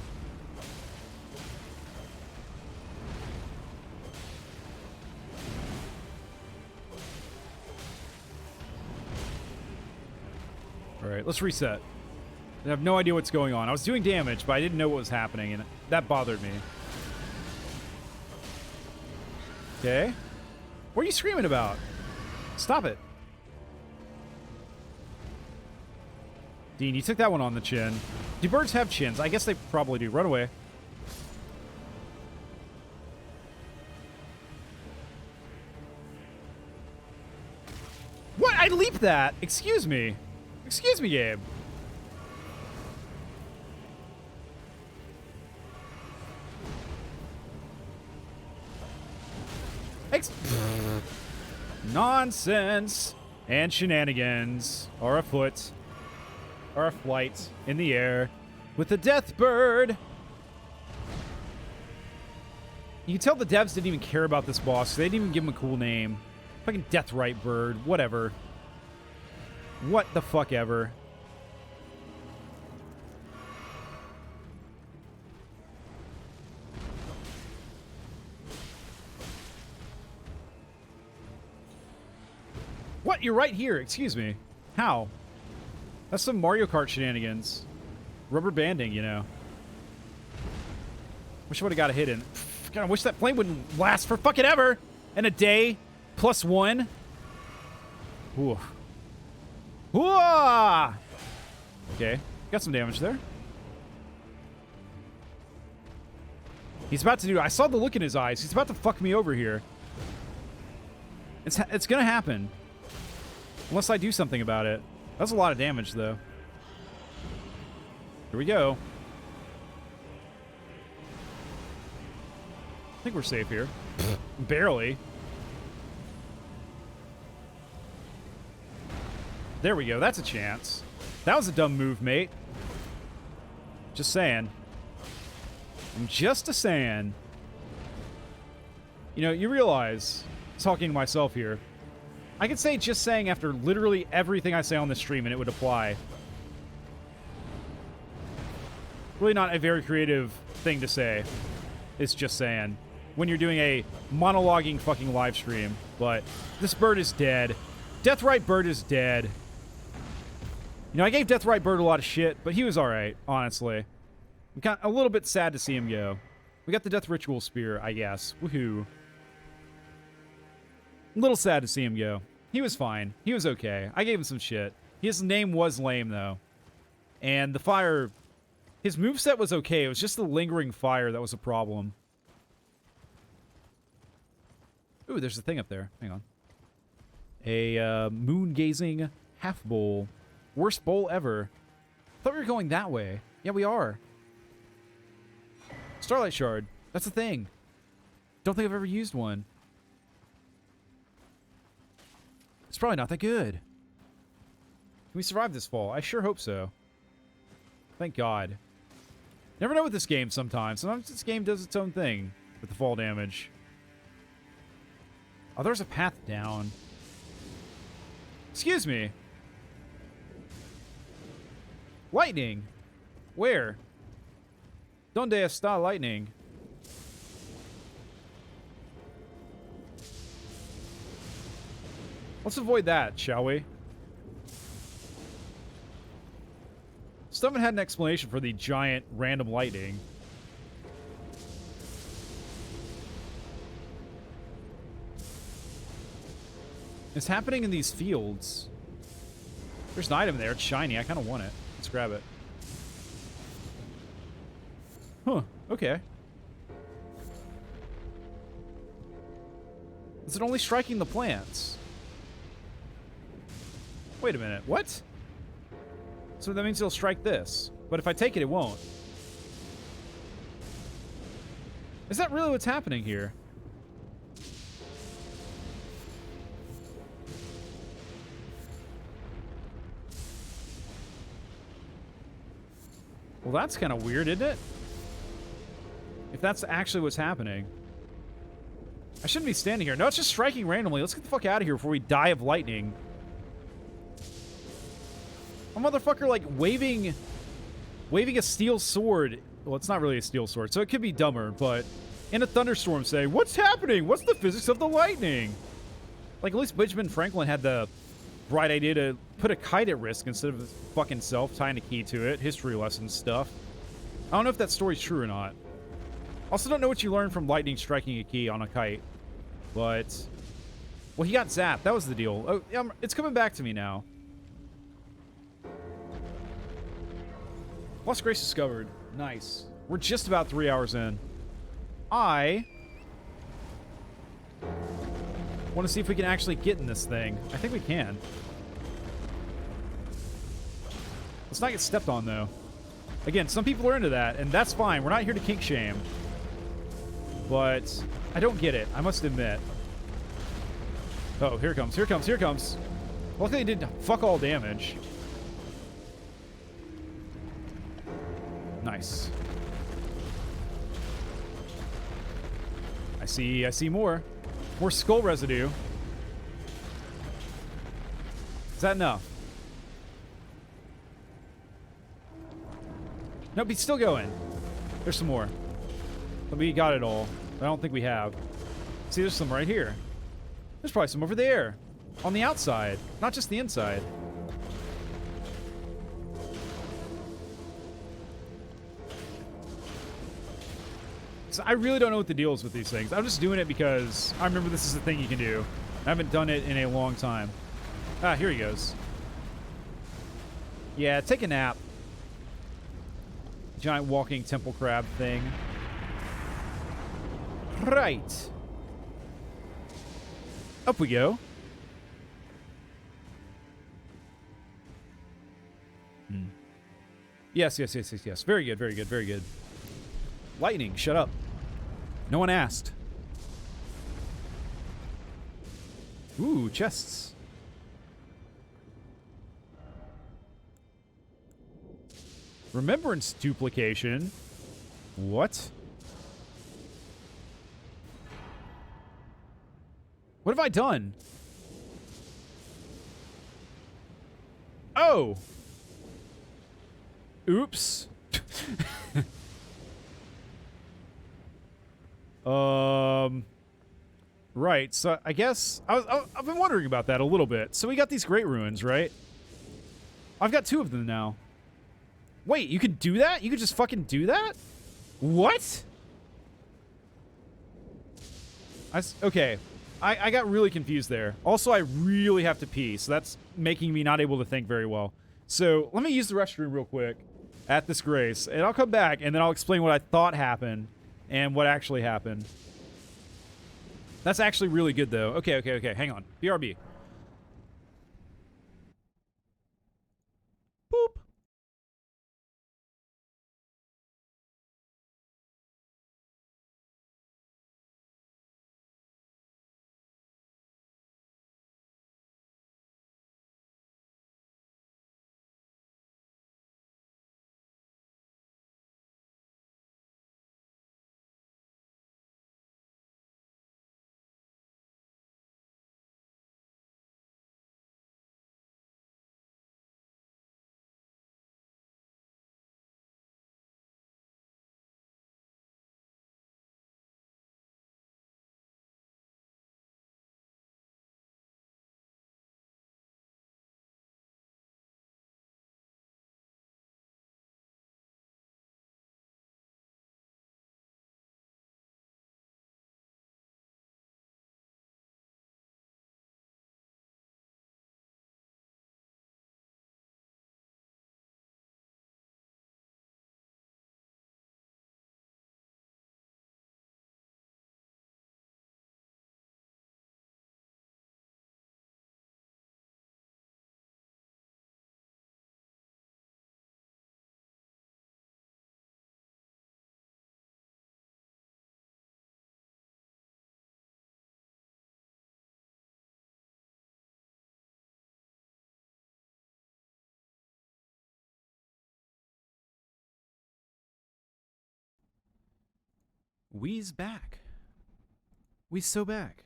Alright, let's reset. I have no idea what's going on. I was doing damage, but I didn't know what was happening, and that bothered me. Okay. What are you screaming about? Stop it. Dean, you took that one on the chin. Do birds have chins? I guess they probably do. Run away. What? I leaped that! Excuse me. Excuse me, Gabe. Nonsense and shenanigans are afoot, are aflight in the air with the death bird. You can tell the devs didn't even care about this boss. They didn't even give him a cool name. Fucking Deathrite Bird, whatever. What the fuck ever. What? You're right here. Excuse me. How? That's some Mario Kart shenanigans. Rubber banding, you know. Wish I would have got a hit in. God, I wish that flame wouldn't last for fucking ever. And a day. +1. Ooh. Ooh! Okay. Got some damage there. He's about to do... I saw the look in his eyes. He's about to fuck me over here. It's gonna happen. Unless I do something about it. That's a lot of damage, though. Here we go. I think we're safe here. Barely. There we go. That's a chance. That was a dumb move, mate. Just saying. I'm just a-saying. You know, you realize, talking to myself here, I could say just saying after literally everything I say on the stream and it would apply. Really not a very creative thing to say. It's just saying. When you're doing a monologuing fucking live stream. But this bird is dead. Deathrite Bird is dead. You know, I gave Deathrite Bird a lot of shit, but he was alright, honestly. I'm kind of a little bit sad to see him go. We got the Death Ritual Spear, I guess. Woohoo. A little sad to see him go. He was fine. He was okay. I gave him some shit. His name was lame, though. And the fire... His moveset was okay. It was just the lingering fire that was a problem. Ooh, there's a thing up there. Hang on. A moon-gazing half-bowl. Worst bowl ever. I thought we were going that way. Yeah, we are. Starlight Shard. That's the thing. Don't think I've ever used one. It's probably not that good. we survive this fall? I sure hope so. Thank God. Never know with this game sometimes. Sometimes this game does its own thing with the fall damage. Oh, there's a path down. Excuse me. Lightning. Where? Donde está lightning? Let's avoid that, shall we? Still haven't had an explanation for the giant random lightning. It's happening in these fields. There's an item there. It's shiny. I kind of want it. Let's grab it. Huh. Okay. Is it only striking the plants? Wait a minute. What? So that means it'll strike this. But if I take it, it won't. Is that really what's happening here? Well, that's kind of weird, isn't it? If that's actually what's happening. I shouldn't be standing here. No, it's just striking randomly. Let's get the fuck out of here before we die of lightning. A motherfucker, like, waving a steel sword. Well, it's not really a steel sword, so it could be dumber, but in a thunderstorm saying, "What's happening? What's the physics of the lightning?" Like, at least Benjamin Franklin had the bright idea to put a kite at risk instead of his fucking self tying a key to it. History lesson stuff. I don't know if that story's true or not. Also, don't know what you learned from lightning striking a key on a kite. But, well, he got zapped. That was the deal. Oh, it's coming back to me now. Lost Grace discovered. Nice. We're just about 3 hours in. I want to see if we can actually get in this thing. I think we can. Let's not get stepped on, though. Again, some people are into that, and that's fine. We're not here to kink shame. But I don't get it, I must admit. Oh, here it comes, here it comes, here it comes. Luckily it did fuck all damage. Nice. I see more. More skull residue. Is that enough? Nope, he's still going. There's some more. But we got it all. I don't think we have. See, there's some right here. There's probably some over there. On the outside. Not just the inside. So I really don't know what the deal is with these things. I'm just doing it because I remember this is a thing you can do. I haven't done it in a long time. Ah, here he goes. Yeah, take a nap. Giant walking temple crab thing. Right. Up we go. Yes. Very good, very good, very good. Lightning, shut up. No one asked. Ooh, chests. Remembrance duplication. What? What have I done? Oh! Oops. Right, so I guess I've been wondering about that a little bit. So we got these great ruins, right? I've got 2 of them now. Wait, you can do that? You could just fucking do that? What? Okay. I got really confused there. Also, I really have to pee, so that's making me not able to think very well. So, let me use the restroom real quick at this grace, and I'll come back, and then I'll explain what I thought happened and what actually happened. That's actually really good, though. Okay. Hang on. BRB. Boop. We's back. We's so back.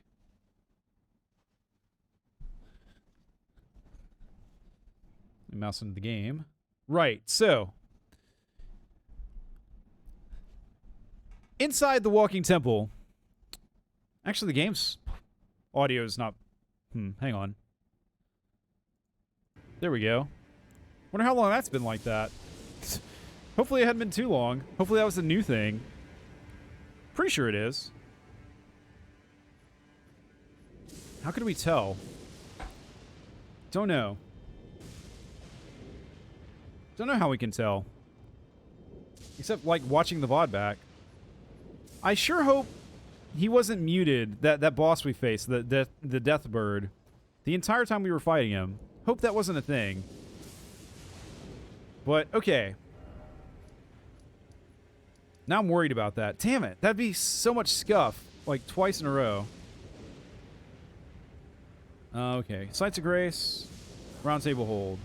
Mouse into the game. Right, so. Inside the Walking Temple. Actually, the game's audio is not... hang on. There we go. Wonder how long that's been like that. Hopefully it hadn't been too long. Hopefully that was a new thing. Pretty sure it is. How could we tell? Don't know. Don't know how we can tell. Except, like, watching the VOD back. I sure hope he wasn't muted, that boss we faced, the Death Bird, the entire time we were fighting him. Hope that wasn't a thing. But, okay. Now I'm worried about that. Damn it. That'd be so much scuff. Like, twice in a row. Okay. Sights of Grace. Round table hold.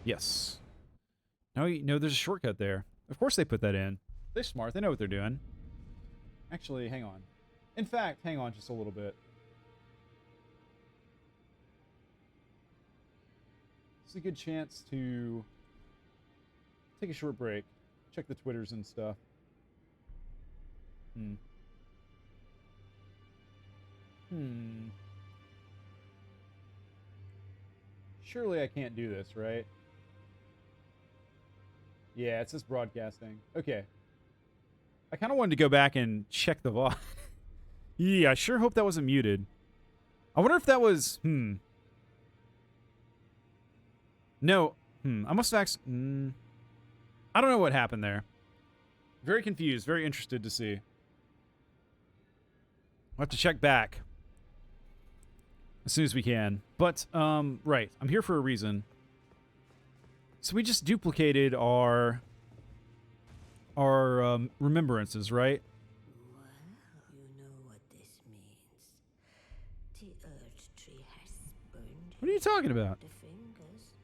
Yes. Now you know there's a shortcut there. Of course they put that in. They're smart. They know what they're doing. Actually, hang on. In fact, hang on just a little bit. It's a good chance to take a short break. Check the Twitters and stuff. Surely I can't do this, right? Yeah, it says broadcasting. Okay. I kind of wanted to go back and check the VOD. Yeah, I sure hope that wasn't muted. I wonder if that was... No. I must have actually... I don't know what happened there. Very confused. Very interested to see. We'll have to check back. As soon as we can. But, right. I'm here for a reason. So we just duplicated our remembrances, right? Well, you know what this means. The earth tree has burned. What are you talking about? The fingers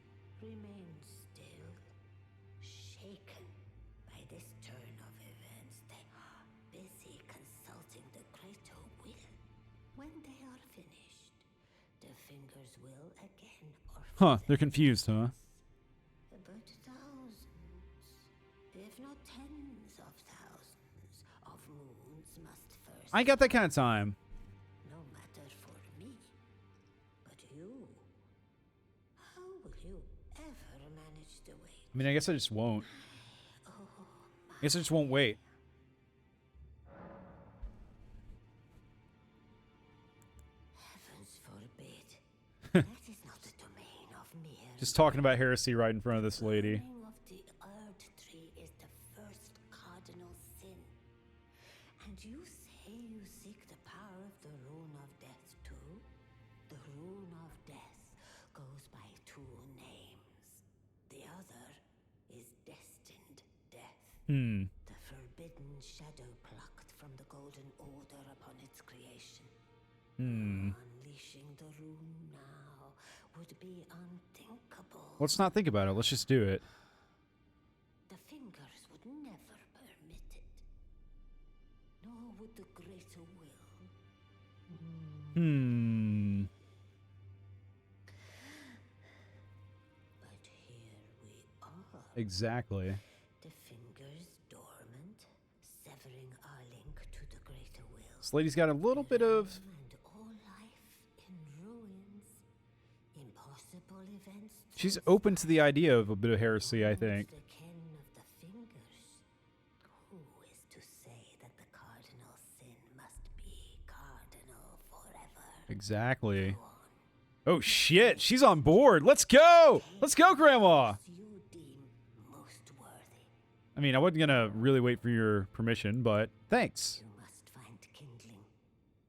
remain still, shaken by this turn of events. They are busy consulting the greater will. When they are finished, the fingers will again Huh, they're confused, huh? But thousands, if not tens of thousands of moons must first... I ain't got that kind of time. No matter for me. But you... How will you ever manage to wait? I mean, I guess I just won't. Oh, I guess I just won't wait. heavens forbid. That is not the domain of mere... Just talking about heresy right in front of this lady. Burning of the earth tree is the first cardinal sin. And you say you seek the power of the rune of death too? The rune of death goes by two names. The other is destined death. The forbidden shadow plucked from the golden order upon its creation. Unleashing the rune now would be unthinkable. Let's not think about it. Let's just do it. The fingers would never permit it. Nor would the greater will. But here we are. Exactly. The fingers dormant, severing our link to the greater will. This lady's got a little bit of... And all life in ruins. Impossible events. She's open to the idea of a bit of heresy, I think. The ken of the fingers. Who is to say that the cardinal sin must be cardinal forever? Exactly. Go on. Oh, shit. She's on board. Let's go. Let's go, Grandma. As you deem most worthy. I mean, I wasn't going to really wait for your permission, but thanks. You must find kindling.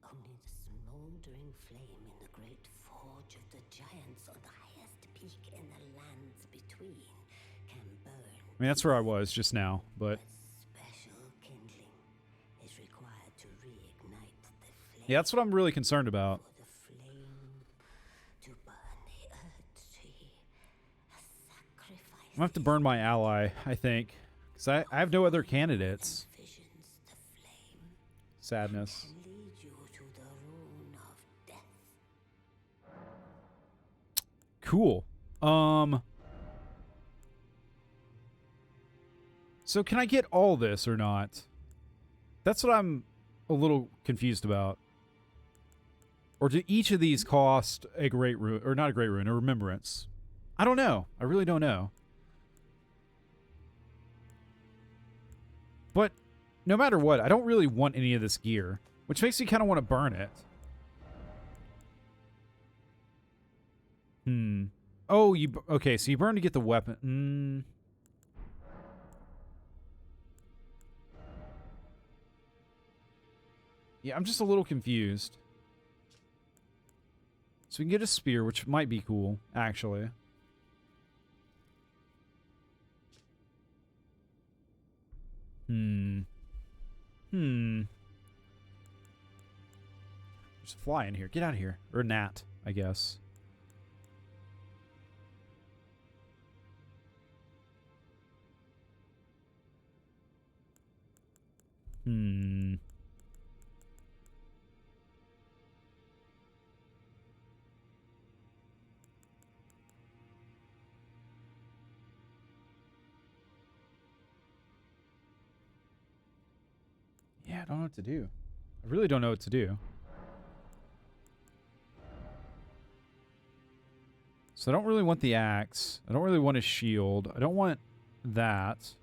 Only the smoldering flame in the great forge of the giants on the highest peak in the lands between can burn. I mean, that's where I was just now, but... Special kindling is required to reignite the flame. Yeah, that's what I'm really concerned about. For the flame to burn the earth tree. A sacrifice. I'm going to have to burn my ally, I think. Because I have no other candidates. Envisions the flame. Sadness. Can lead you to the rune of death. Cool. So can I get all this or not? That's what I'm a little confused about. Or do each of these cost a great rune, or not a great rune, a remembrance? I don't know. I really don't know. But no matter what, I don't really want any of this gear, which makes me kind of want to burn it. Oh, okay, so you burn to get the weapon. Yeah, I'm just a little confused. So we can get a spear, which might be cool, actually. There's a fly in here. Get out of here. Or a gnat, I guess. Yeah, I don't know what to do. I really don't know what to do. So I don't really want the axe. I don't really want a shield. I don't want that.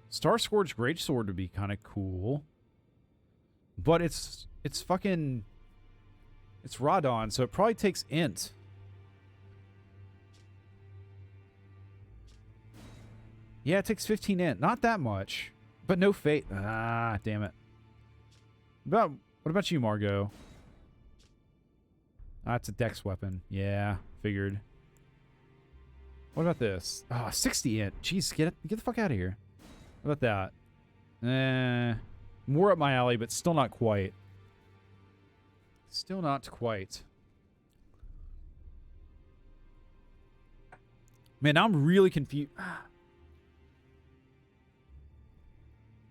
Star Scourge Greatsword would be kind of cool. But it's fucking... It's Radon, so it probably takes int. Yeah, it takes 15 int. Not that much. But no fate. Ah, damn it. What about you, Margot? Ah, it's a dex weapon. Yeah, figured. What about this? Ah, 60 int. Jeez, get the fuck out of here. What about that? More up my alley, but still not quite. Still not quite. Man, now I'm really confused.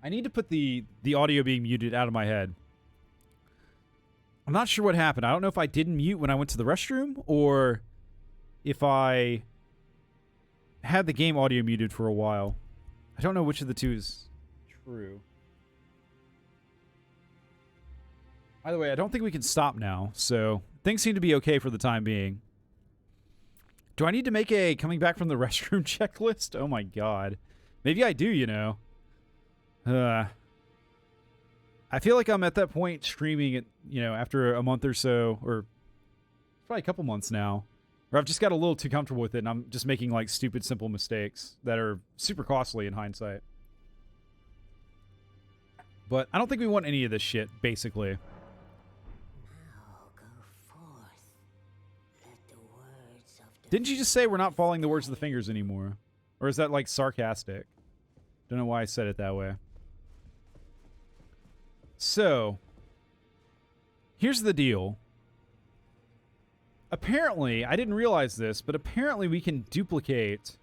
I need to put the audio being muted out of my head. I'm not sure what happened. I don't know if I didn't mute when I went to the restroom, or if I had the game audio muted for a while. I don't know which of the two is true. By the way, I don't think we can stop now, so things seem to be okay for the time being. Do I need to make a coming back from the restroom checklist? Oh my god. Maybe I do, you know. I feel like I'm at that point streaming it, you know, after a month or so, or probably a couple months now, where I've just got a little too comfortable with it, and I'm just making, like, stupid, simple mistakes that are super costly in hindsight. But I don't think we want any of this shit, basically. Now go forth. Let the words of the Didn't you just say we're not following the words of the fingers anymore? Or is that, like, sarcastic? Don't know why I said it that way. So, here's the deal. Apparently, I didn't realize this, but apparently we can duplicate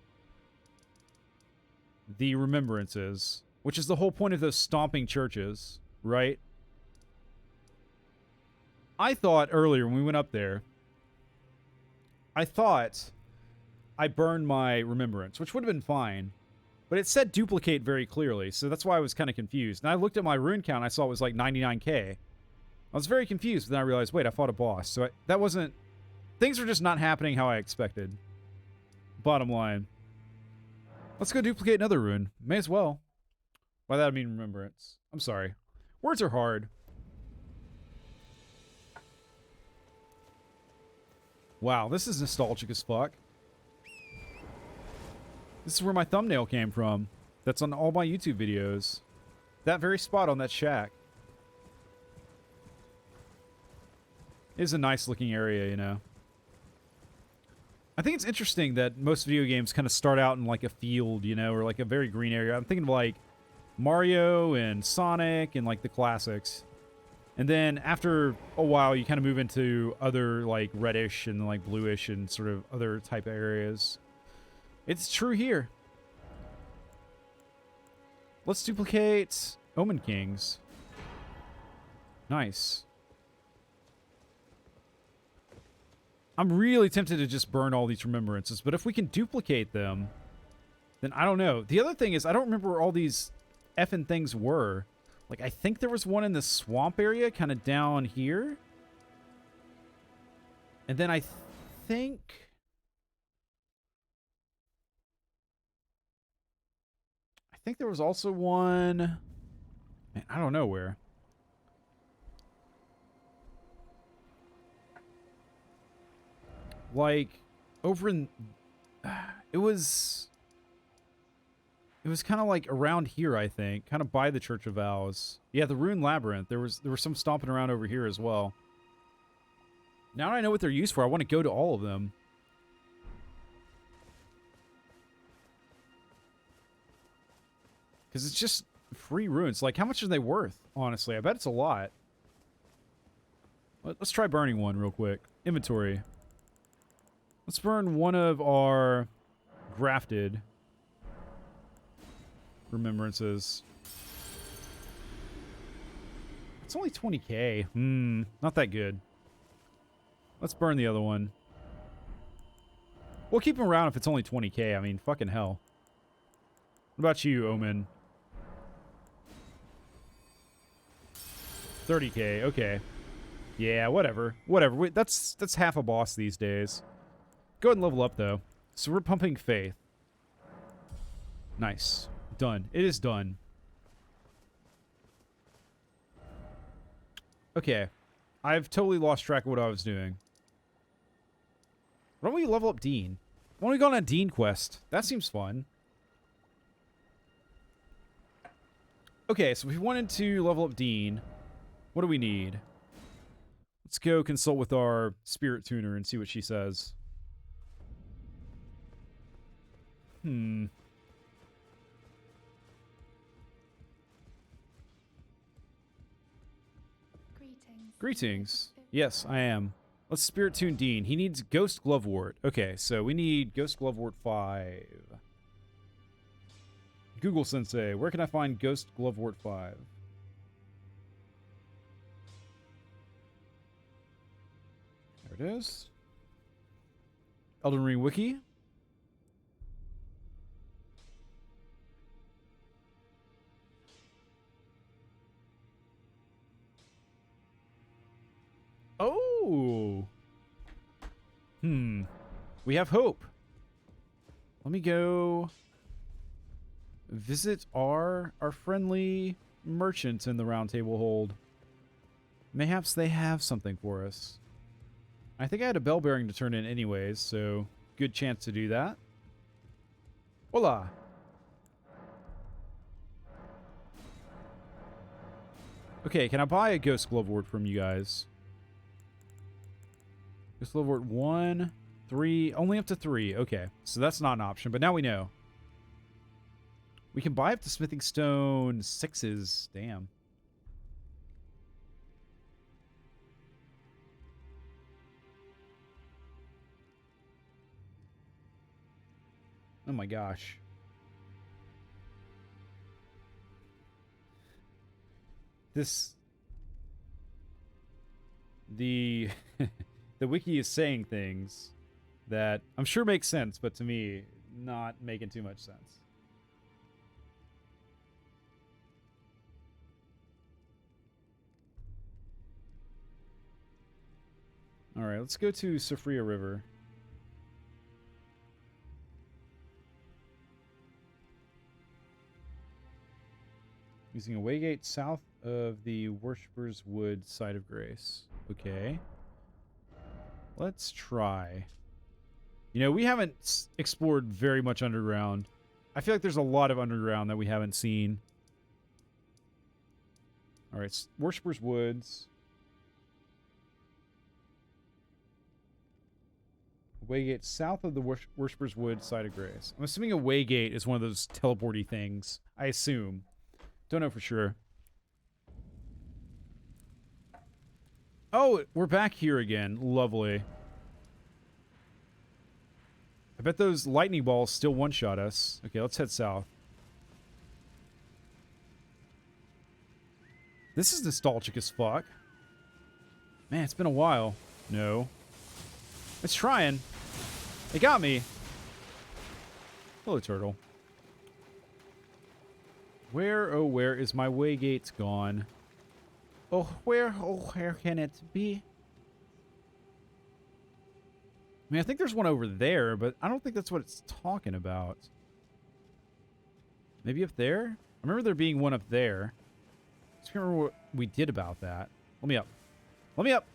the remembrances, which is the whole point of those stomping churches, right? I thought earlier when we went up there, I thought I burned my remembrance, which would have been fine. But it said duplicate very clearly, so that's why I was kind of confused. And I looked at my rune count, and I saw it was like 99k. I was very confused, but then I realized, wait, I fought a boss. So that wasn't... Things were just not happening how I expected. Bottom line. Let's go duplicate another rune. May as well. By that I mean remembrance. I'm sorry. Words are hard. Wow, this is nostalgic as fuck. This is where my thumbnail came from. That's on all my YouTube videos. That very spot on that shack. It is a nice looking area, you know. I think it's interesting that most video games kind of start out in like a field, you know, or like a very green area. I'm thinking of like Mario and Sonic and like the classics. And then after a while, you kind of move into other like reddish and like bluish and sort of other type of areas. It's true here. Let's duplicate Omen Kings. Nice. I'm really tempted to just burn all these remembrances, but if we can duplicate them, then I don't know. The other thing is, I don't remember where all these effing things were. Like, I think there was one in the swamp area, kind of down here. And then I think... there was also one... Man, I don't know where. Like, over in... It was kind of like around here, I think. Kind of by the Church of Vows. Yeah, the Rune Labyrinth. There was some stomping around over here as well. Now that I know what they're used for, I want to go to all of them. Because it's just free runes. Like, how much are they worth, honestly? I bet it's a lot. Let's try burning one real quick. Inventory. Let's burn one of our grafted remembrances. It's only 20k. Not that good. Let's burn the other one. We'll keep them around if it's only 20k. I mean, fucking hell. What about you, Omen? 30k, okay. Yeah, whatever. Whatever. That's half a boss these days. Go ahead and level up, though. So we're pumping faith. Nice. Done. It is done. Okay. I've totally lost track of what I was doing. Why don't we level up Dean? Why don't we go on a Dean quest? That seems fun. Okay, so if we wanted to level up Dean, what do we need? Let's go consult with our spirit tuner and see what she says. Greetings. Greetings. Yes, I am. Let's spirit tune Dean. He needs Ghost Glovewort. Okay, so we need Ghost Glovewort 5. Google Sensei, where can I find Ghost Glovewort 5? There it is. Elden Ring Wiki. Oh! We have hope. Let me go visit our friendly merchants in the Round Table Hold. Mayhaps they have something for us. I think I had a bell bearing to turn in anyways, so good chance to do that. Hola! Okay, can I buy a Ghost Glovewort from you guys? Ghost Glovewort 1, 3, only up to 3. Okay, so that's not an option, but now we know. We can buy up to Smithing Stone 6s. Damn. Oh my gosh. The wiki is saying things that I'm sure make sense, but to me, not making too much sense. Alright, let's go to Sophria River. Using a waygate south of the Worshipper's Wood Site of Grace. Okay. Let's try. You know, we haven't explored very much underground. I feel like there's a lot of underground that we haven't seen. Alright, Worshipper's Woods. Waygate south of the Worshipper's Wood Site of Grace. I'm assuming a waygate is one of those teleporty things. I assume. Don't know for sure. Oh, we're back here again. Lovely. I bet those lightning balls still one-shot us. Okay, let's head south. This is nostalgic as fuck. Man, it's been a while. No. It's trying. It got me. Hello, turtle. Where, oh, where is my waygate gone? Oh, where can it be? I mean, I think there's one over there, but I don't think that's what it's talking about. Maybe up there? I remember there being one up there. I just can't remember what we did about that. Let me up. Let me up!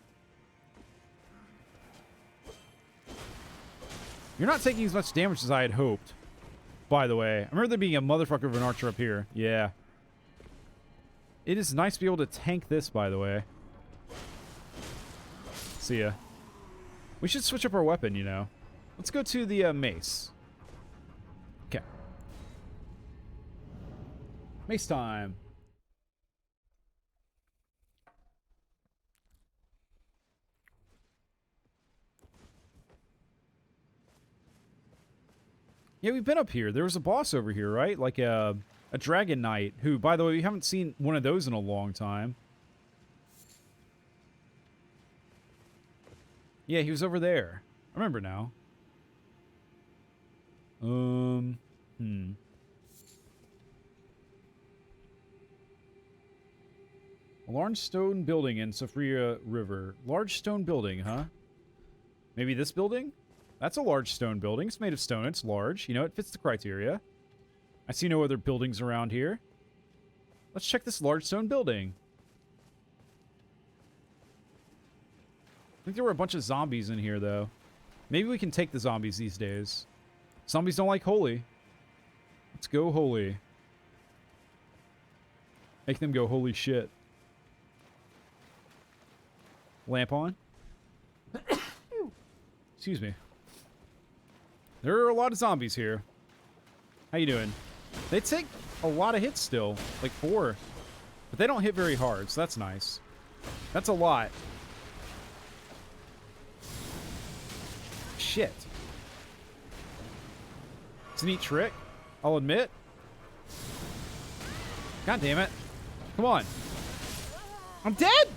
You're not taking as much damage as I had hoped, by the way. I remember there being a motherfucker of an archer up here. Yeah. It is nice to be able to tank this, by the way. See ya. We should switch up our weapon, you know. Let's go to the mace. Okay. Mace time. Yeah, we've been up here. There was a boss over here, right? Like a dragon knight, who, by the way, we haven't seen one of those in a long time. Yeah, he was over there. I remember now. A large stone building in Sophia River. Large stone building, huh? Maybe this building? That's a large stone building. It's made of stone. It's large. You know, it fits the criteria. I see no other buildings around here. Let's check this large stone building. I think there were a bunch of zombies in here, though. Maybe we can take the zombies these days. Zombies don't like holy. Let's go holy. Make them go holy shit. Lamp on. Excuse me. There are a lot of zombies here. How you doing? They take a lot of hits still. Like 4. But they don't hit very hard, so that's nice. That's a lot. Shit. It's a neat trick, I'll admit. God damn it. Come on. I'm dead!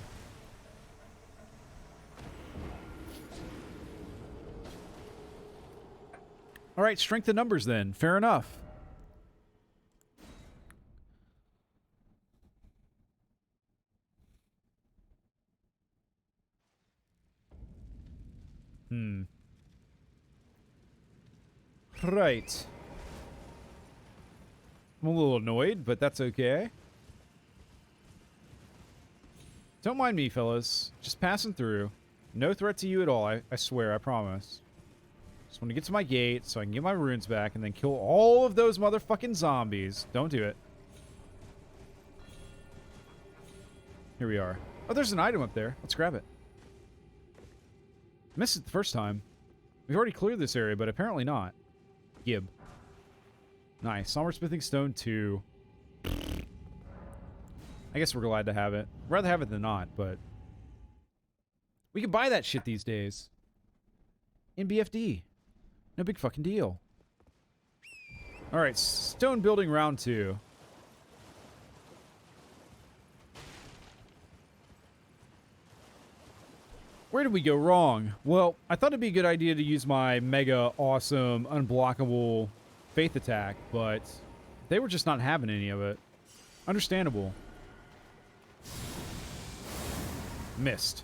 Alright, strength in numbers then. Fair enough. Right. I'm a little annoyed, but that's okay. Don't mind me, fellas. Just passing through. No threat to you at all, I swear, I promise. Just want to get to my gate so I can get my runes back and then kill all of those motherfucking zombies. Don't do it. Here we are. Oh, there's an item up there. Let's grab it. Missed it the first time. We've already cleared this area, but apparently not. Gib. Nice. Somber Smithing Stone 2. I guess we're glad to have it. Rather have it than not, but... we can buy that shit these days. In BFD. No big fucking deal. Alright, stone building round 2. Where did we go wrong? Well, I thought it'd be a good idea to use my mega awesome unblockable faith attack, but they were just not having any of it. Understandable. Missed.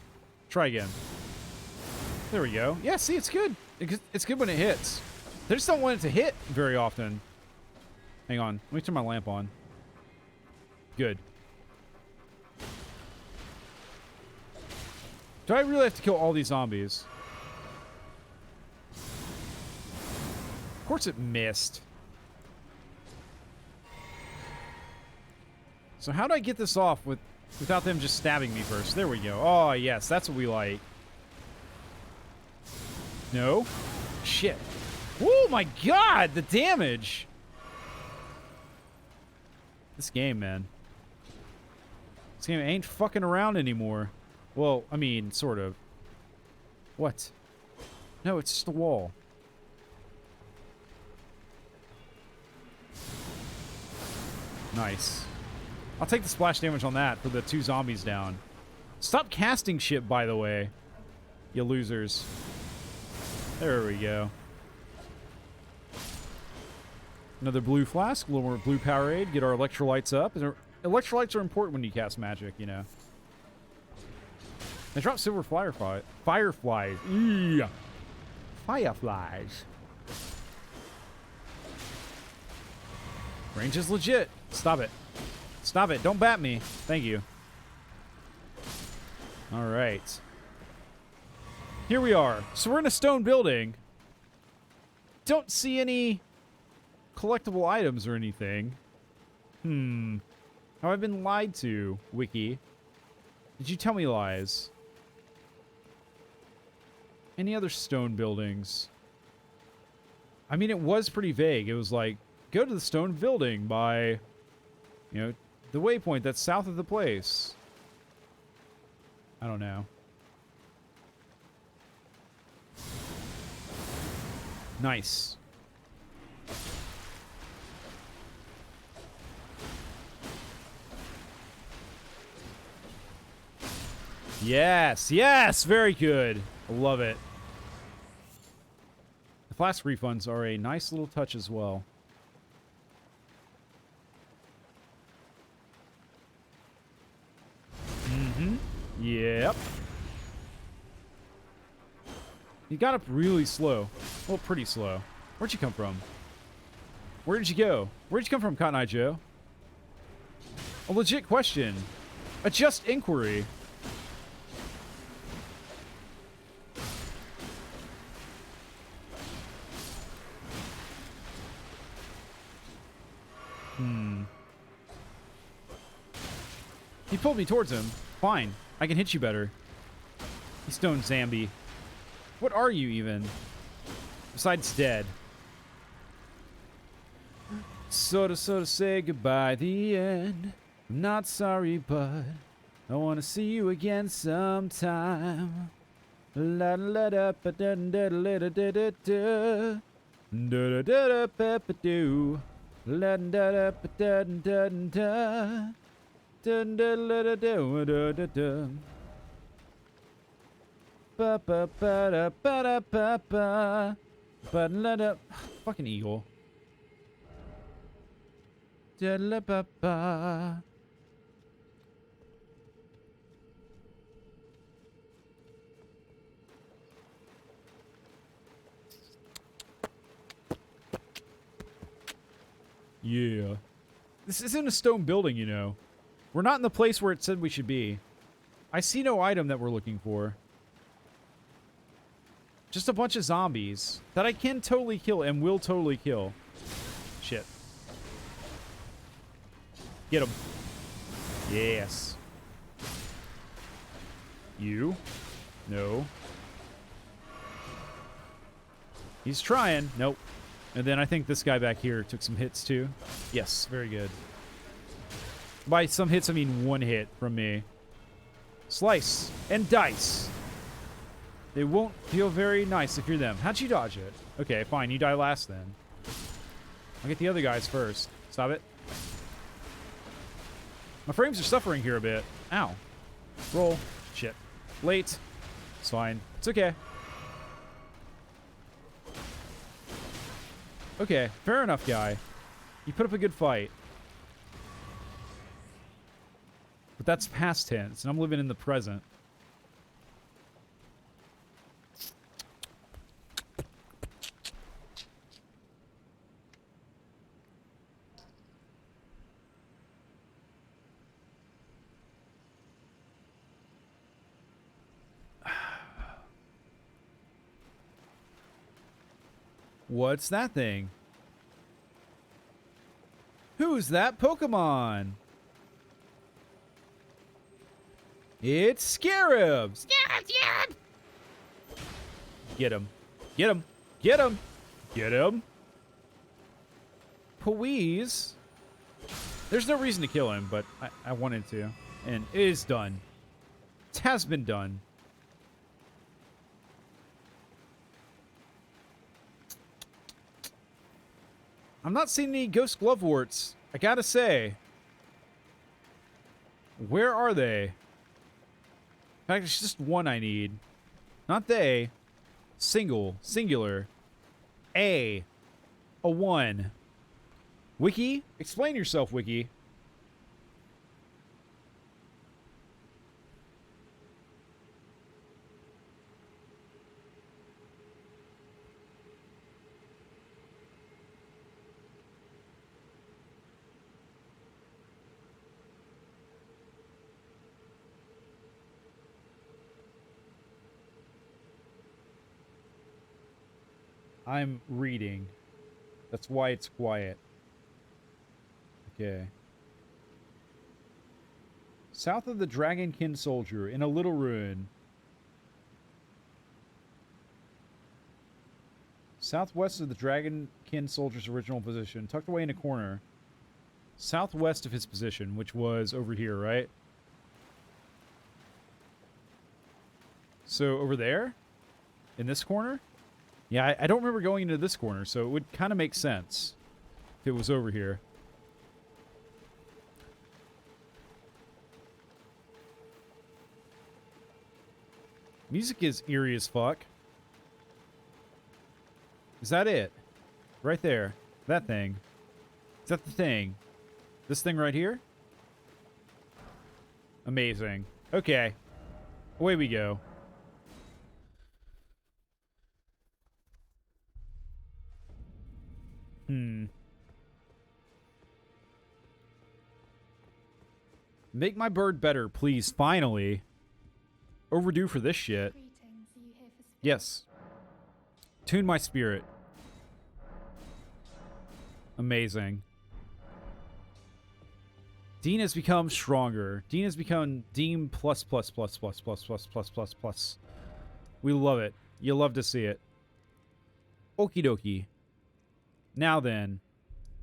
Try again. There we go. Yeah, see, it's good. It's good when it hits. They just don't want it to hit very often. Hang on. Let me turn my lamp on. Good. Do I really have to kill all these zombies? Of course it missed. So how do I get this off without them just stabbing me first? There we go. Oh, yes. That's what we like. No. Shit. Oh, my God. The damage. This game, man. This game ain't fucking around anymore. Well, I mean, sort of. What? No, it's just a wall. Nice. I'll take the splash damage on that for the 2 zombies down. Stop casting shit, by the way. You losers. There we go. Another blue flask, a little more blue Powerade. Get our electrolytes up. Electrolytes are important when you cast magic, you know. They drop silver fireflies. Yeah. Fireflies. Range is legit. Stop it. Stop it. Don't bat me. Thank you. All right. Here we are. So we're in a stone building. Don't see any collectible items or anything. Have I been lied to, Wiki? Did you tell me lies? Any other stone buildings? I mean, it was pretty vague. It was like, go to the stone building by, you know, the waypoint that's south of the place. I don't know. Nice. Yes, yes, very good. I love it. The flask refunds are a nice little touch as well. Yep. You got up really slow. Well, pretty slow. Where'd you come from? Where did you go? Where'd you come from, Cotton Eye Joe? A legit question. A just inquiry. He pulled me towards him. Fine. I can hit you better. You stone Zambi. What are you even? Besides dead. Sorta say goodbye, the end. I'm not sorry, but I wanna see you again sometime. La la da ba da da da da da da da da da da da ba do. La da da ba da da da. Dun, dun, dun, dun, dun, dun, dun, dun. Ba, ba, ba, da, ba, da, ba, ba. Ba, da, da. Fucking eagle. Da, da, ba, ba. Yeah. This isn't a stone building, you know. We're not in the place where it said we should be. I see no item that we're looking for. Just a bunch of zombies that I can totally kill and will totally kill. Shit. Get him. Yes. You? No. He's trying. Nope. And then I think this guy back here took some hits too. Yes, very good. By some hits, I mean one hit from me. Slice and dice. They won't feel very nice if you're them. How'd you dodge it? Okay, fine. You die last then. I'll get the other guys first. Stop it. My frames are suffering here a bit. Ow. Roll. Shit. Late. It's fine. It's okay. Okay, fair enough, guy. You put up a good fight. But that's past tense, and I'm living in the present. What's that thing? Who's that Pokemon? It's Scarab! Scarab! Get him. Get him. Get him. Get him. Please. There's no reason to kill him, but I wanted to. And it is done. It has been done. I'm not seeing any ghost gloveworts. I gotta say. Where are they? fact, it's just one I need. Not they. Singular. A 1. Wiki? Explain yourself, Wiki. I'm reading. That's why it's quiet. Okay. South of the Dragonkin Soldier, in a little ruin. Southwest of the Dragonkin Soldier's original position, tucked away in a corner. Southwest of his position, which was over here, right? So, over there? In this corner? Yeah, I don't remember going into this corner, so it would kind of make sense if it was over here. Music is eerie as fuck. Is that it? Right there. That thing. Is that the thing? This thing right here? Amazing. Okay. Away we go. Make my bird better, please. Finally. Overdue for this shit. Yes. Tune my spirit. Amazing. Dean has become stronger. Dean has become Dean plus. We love it. You love to see it. Okie dokie. Now then,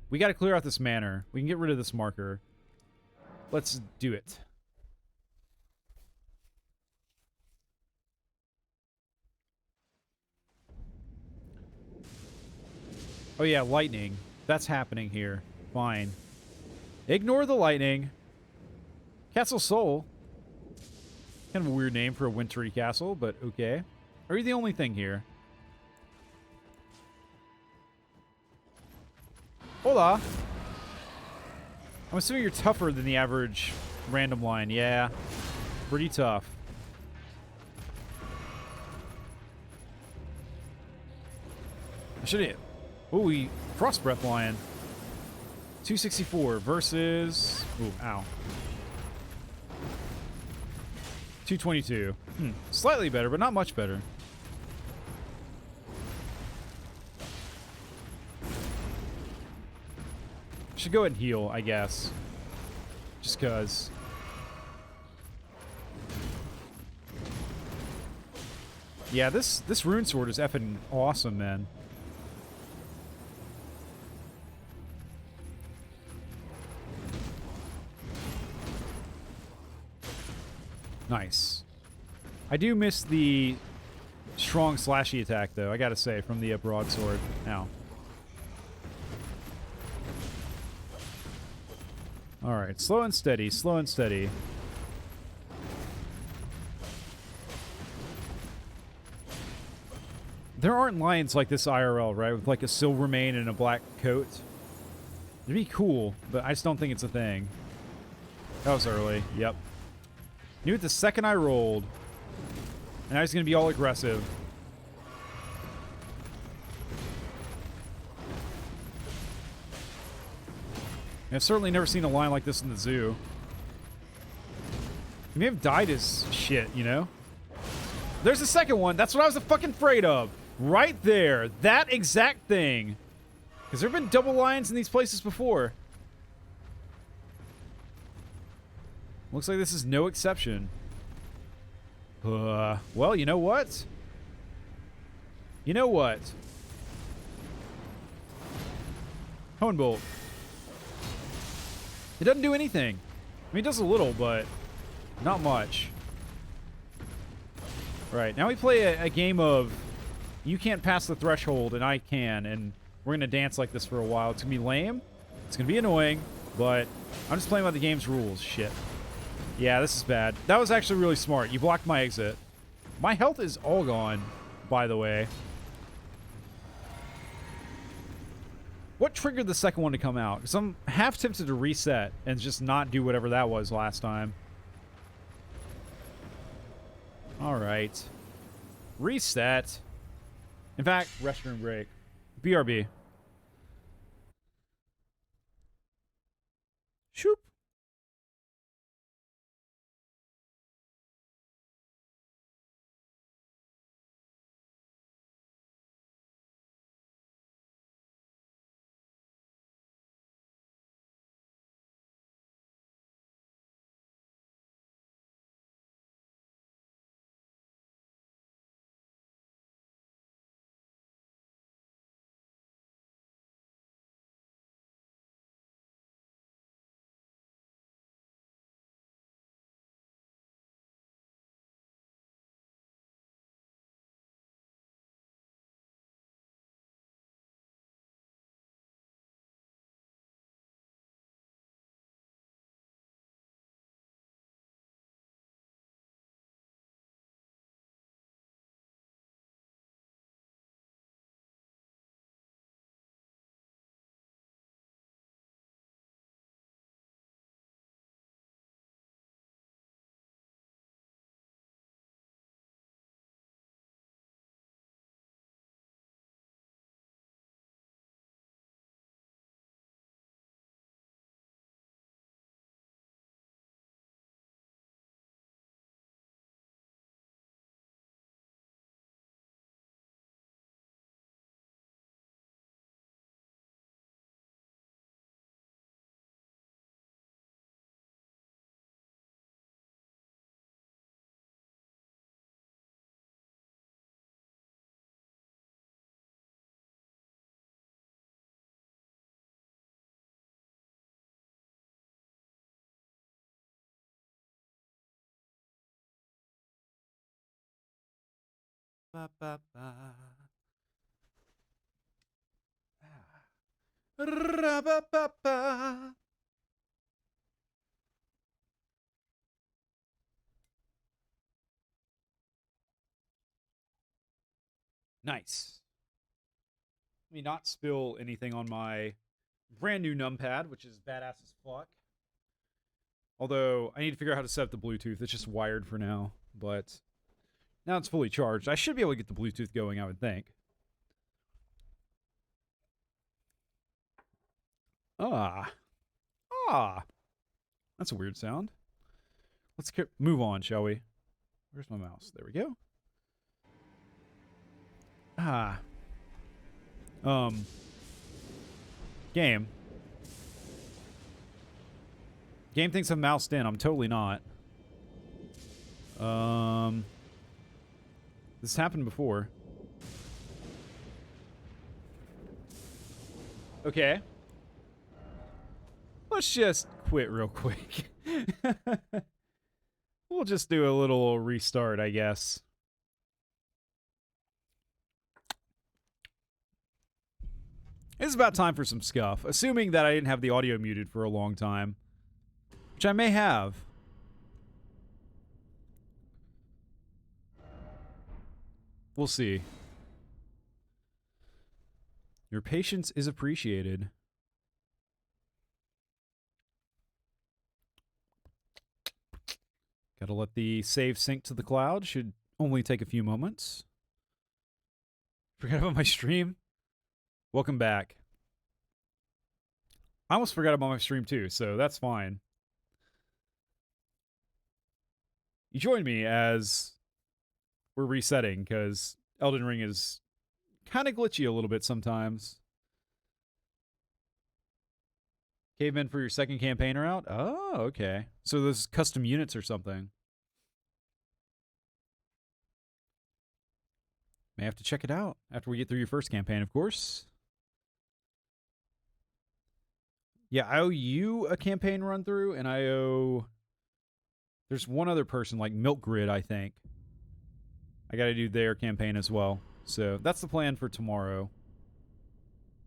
we got to clear out this manor. We can get rid of this marker. Let's do it. Oh yeah, lightning. That's happening here. Fine. Ignore the lightning. Castle Sol. Kind of a weird name for a wintry castle, but okay. Are you the only thing here? Hola. I'm assuming you're tougher than the average random line. Yeah. Pretty tough. I should have... Ooh, Frost Breath Lion. 264 versus... Ooh, ow. 222. Slightly better, but not much better. Should go ahead and heal, I guess. Just cause. Yeah, this rune sword is effing awesome, man. Nice. I do miss the strong slashy attack, though, I gotta say, from the broadsword. Ow. Alright, slow and steady, slow and steady. There aren't lions like this IRL, right? With like a silver mane and a black coat. It'd be cool, but I just don't think it's a thing. That was early, yep. Knew it the second I rolled. And now he's gonna be all aggressive. I've certainly never seen a lion like this in the zoo. He may have died as shit, you know? There's the second one. That's what I was fucking afraid of. Right there. That exact thing. Because there have been double lions in these places before. Looks like this is no exception. Well, you know what? You know what? Hone Bolt. It doesn't do anything. I mean, it does a little, but not much. Right, now we play a game of you can't pass the threshold and I can, and we're going to dance like this for a while. It's going to be lame. It's going to be annoying, but I'm just playing by the game's rules. Shit. Yeah, this is bad. That was actually really smart. You blocked my exit. My health is all gone, by the way. What triggered the second one to come out? Because I'm half tempted to reset and just not do whatever that was last time. Alright. Reset. In fact, restroom break. BRB. Shoop. Ba, ba, ba. Ra, ba, ba, ba. Nice. Let me not spill anything on my brand new numpad, which is badass as fuck. Although, I need to figure out how to set up the Bluetooth. It's just wired for now. But now it's fully charged. I should be able to get the Bluetooth going, I would think. Ah. Ah. That's a weird sound. Let's move on, shall we? Where's my mouse? There we go. Ah. Game. Game thinks I'm moused in. I'm totally not. This happened before. Okay. Let's just quit real quick. We'll just do a little restart, I guess. It's about time for some scuff, assuming that I didn't have the audio muted for a long time. Which I may have. We'll see. Your patience is appreciated. Gotta let the save sync to the cloud. Should only take a few moments. Forgot about my stream. Welcome back. I almost forgot about my stream too, so that's fine. You join me as we're resetting, because Elden Ring is kind of glitchy a little bit sometimes. Cavemen for your second campaign are out? Oh, okay. So there's custom units or something. May have to check it out after we get through your first campaign, of course. Yeah, I owe you a campaign run through, and I owe... There's one other person, like Milk Grid, I think. I gotta do their campaign as well. So that's the plan for tomorrow.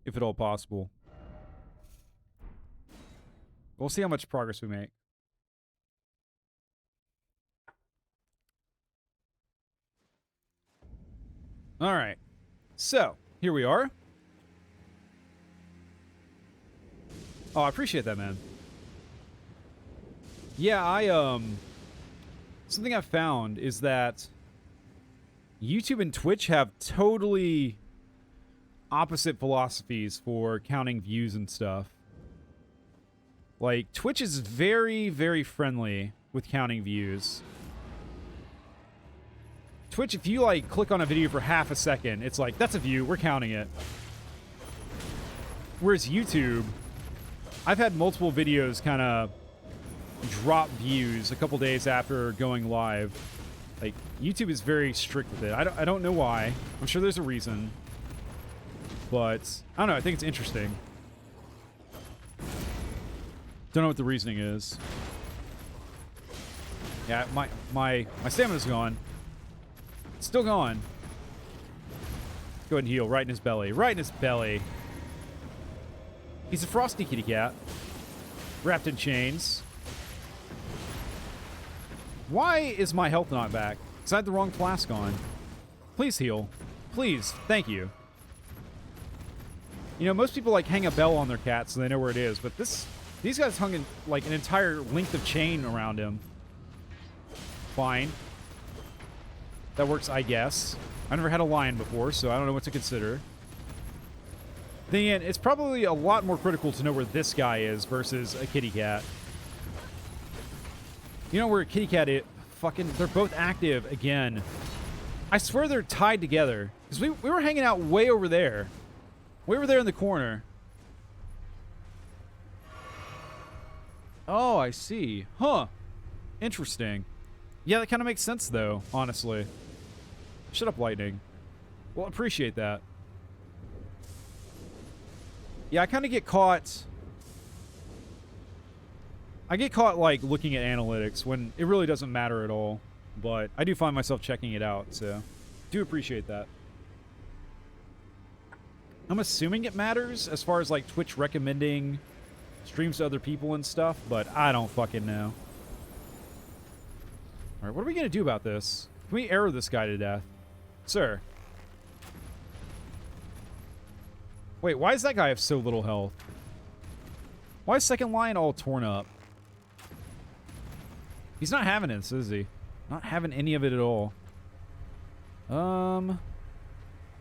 If at all possible. We'll see how much progress we make. All right. So, here we are. Oh, I appreciate that, man. Yeah, something I've found is that YouTube and Twitch have totally opposite philosophies for counting views and stuff. Like, Twitch is very, very friendly with counting views. Twitch, if you, like, click on a video for half a second, it's like, that's a view, we're counting it. Whereas YouTube, I've had multiple videos kind of drop views a couple days after going live. Like, YouTube is very strict with it. I don't know why. I'm sure there's a reason. But, I don't know, I think it's interesting. Don't know what the reasoning is. Yeah, my stamina's gone. It's still gone. Go ahead and heal right in his belly. Right in his belly. He's a frosty kitty cat. Wrapped in chains. Why is my health not back? Because I had the wrong flask on. Please heal. Please. Thank you. You know, most people, like, hang a bell on their cat so they know where it is, but these guys hung in, like, an entire length of chain around him. Fine. That works, I guess. I've never had a lion before, so I don't know what to consider. Then again, it's probably a lot more critical to know where this guy is versus a kitty cat. You know where a kitty cat is? Fucking, they're both active again. I swear they're tied together. Because we were hanging out way over there. Way over there in the corner. Oh, I see. Huh. Interesting. Yeah, that kind of makes sense, though, honestly. Shut up, Lightning. Well, appreciate that. Yeah, I kind of get caught... I get caught, like, looking at analytics when it really doesn't matter at all. But I do find myself checking it out, so... do appreciate that. I'm assuming it matters as far as, like, Twitch recommending streams to other people and stuff, but I don't fucking know. Alright, what are we gonna do about this? Can we arrow this guy to death? Sir. Wait, why does that guy have so little health? Why is second line all torn up? He's not having this, is he? Not having any of it at all. Grant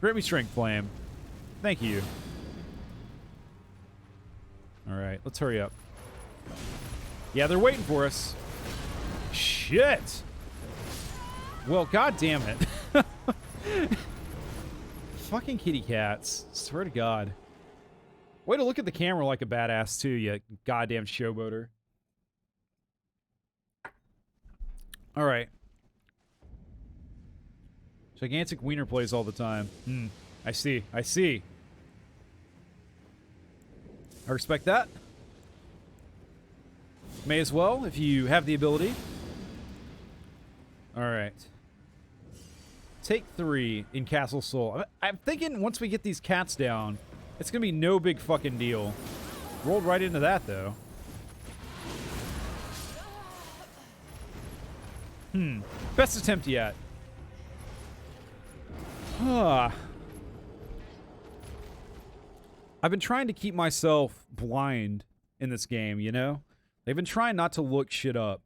me strength, flame. Thank you. Alright, let's hurry up. Yeah, they're waiting for us. Shit! Well, god damn it. Fucking kitty cats. Swear to God. Way to look at the camera like a badass, too, you goddamn showboater. Alright. Gigantic wiener plays all the time. I see. I see. I respect that. May as well, if you have the ability. Alright. Take 3 in Castle Soul. I'm thinking once we get these cats down, it's gonna be no big fucking deal. Rolled right into that, though. Best attempt yet. I've been trying to keep myself blind in this game, you know? They've been trying not to look shit up.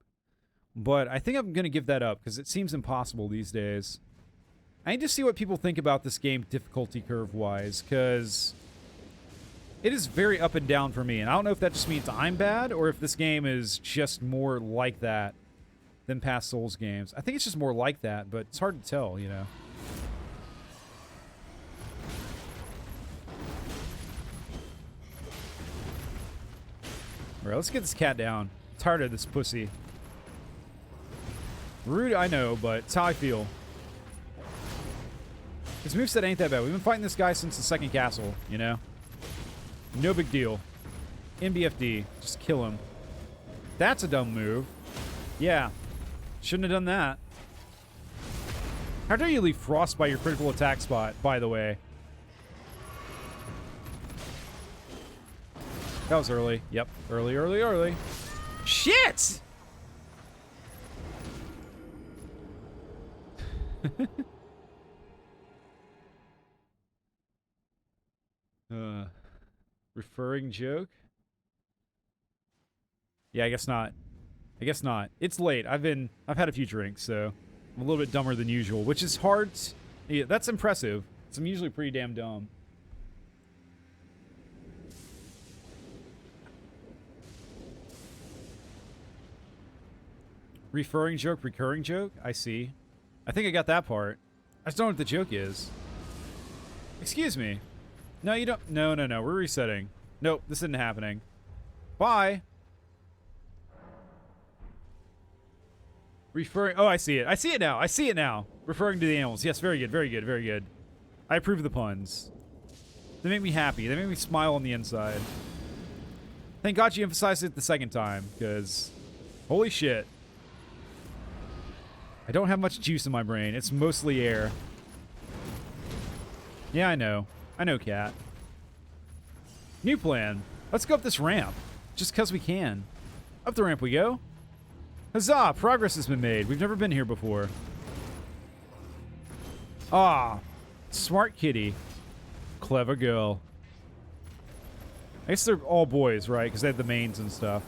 But I think I'm going to give that up, because it seems impossible these days. I need to see what people think about this game difficulty curve-wise, because it is very up and down for me. And I don't know if that just means I'm bad, or if this game is just more like that than past Souls games. I think it's just more like that, but it's hard to tell, you know? Alright, let's get this cat down. I'm tired of this pussy. Rude, I know, but it's how I feel. His moveset ain't that bad. We've been fighting this guy since the second castle, you know? No big deal. MBFD. Just kill him. That's a dumb move. Yeah. Shouldn't have done that. How dare you leave Frost by your critical attack spot, by the way? That was early. Yep. Early, early, early. Shit! Referring joke? Yeah, I guess not. I guess not. It's late. I've had a few drinks, so I'm a little bit dumber than usual, which is hard. Yeah, that's impressive. 'Cause I'm usually pretty damn dumb. Referring joke, recurring joke? I see. I think I got that part. I just don't know what the joke is. Excuse me. No, you don't. No, no, no. We're resetting. Nope, this isn't happening. Bye. Referring. Oh, I see it. I see it now. I see it now. Referring to the animals. Yes, very good. Very good. Very good. I approve of the puns. They make me happy. They make me smile on the inside. Thank God you emphasized it the second time, because holy shit. I don't have much juice in my brain. It's mostly air. Yeah, I know. I know, Cat. New plan. Let's go up this ramp. Just because we can. Up the ramp we go. Huzzah! Progress has been made. We've never been here before. Ah. Smart kitty. Clever girl. I guess they're all boys, right? Because they have the mains and stuff.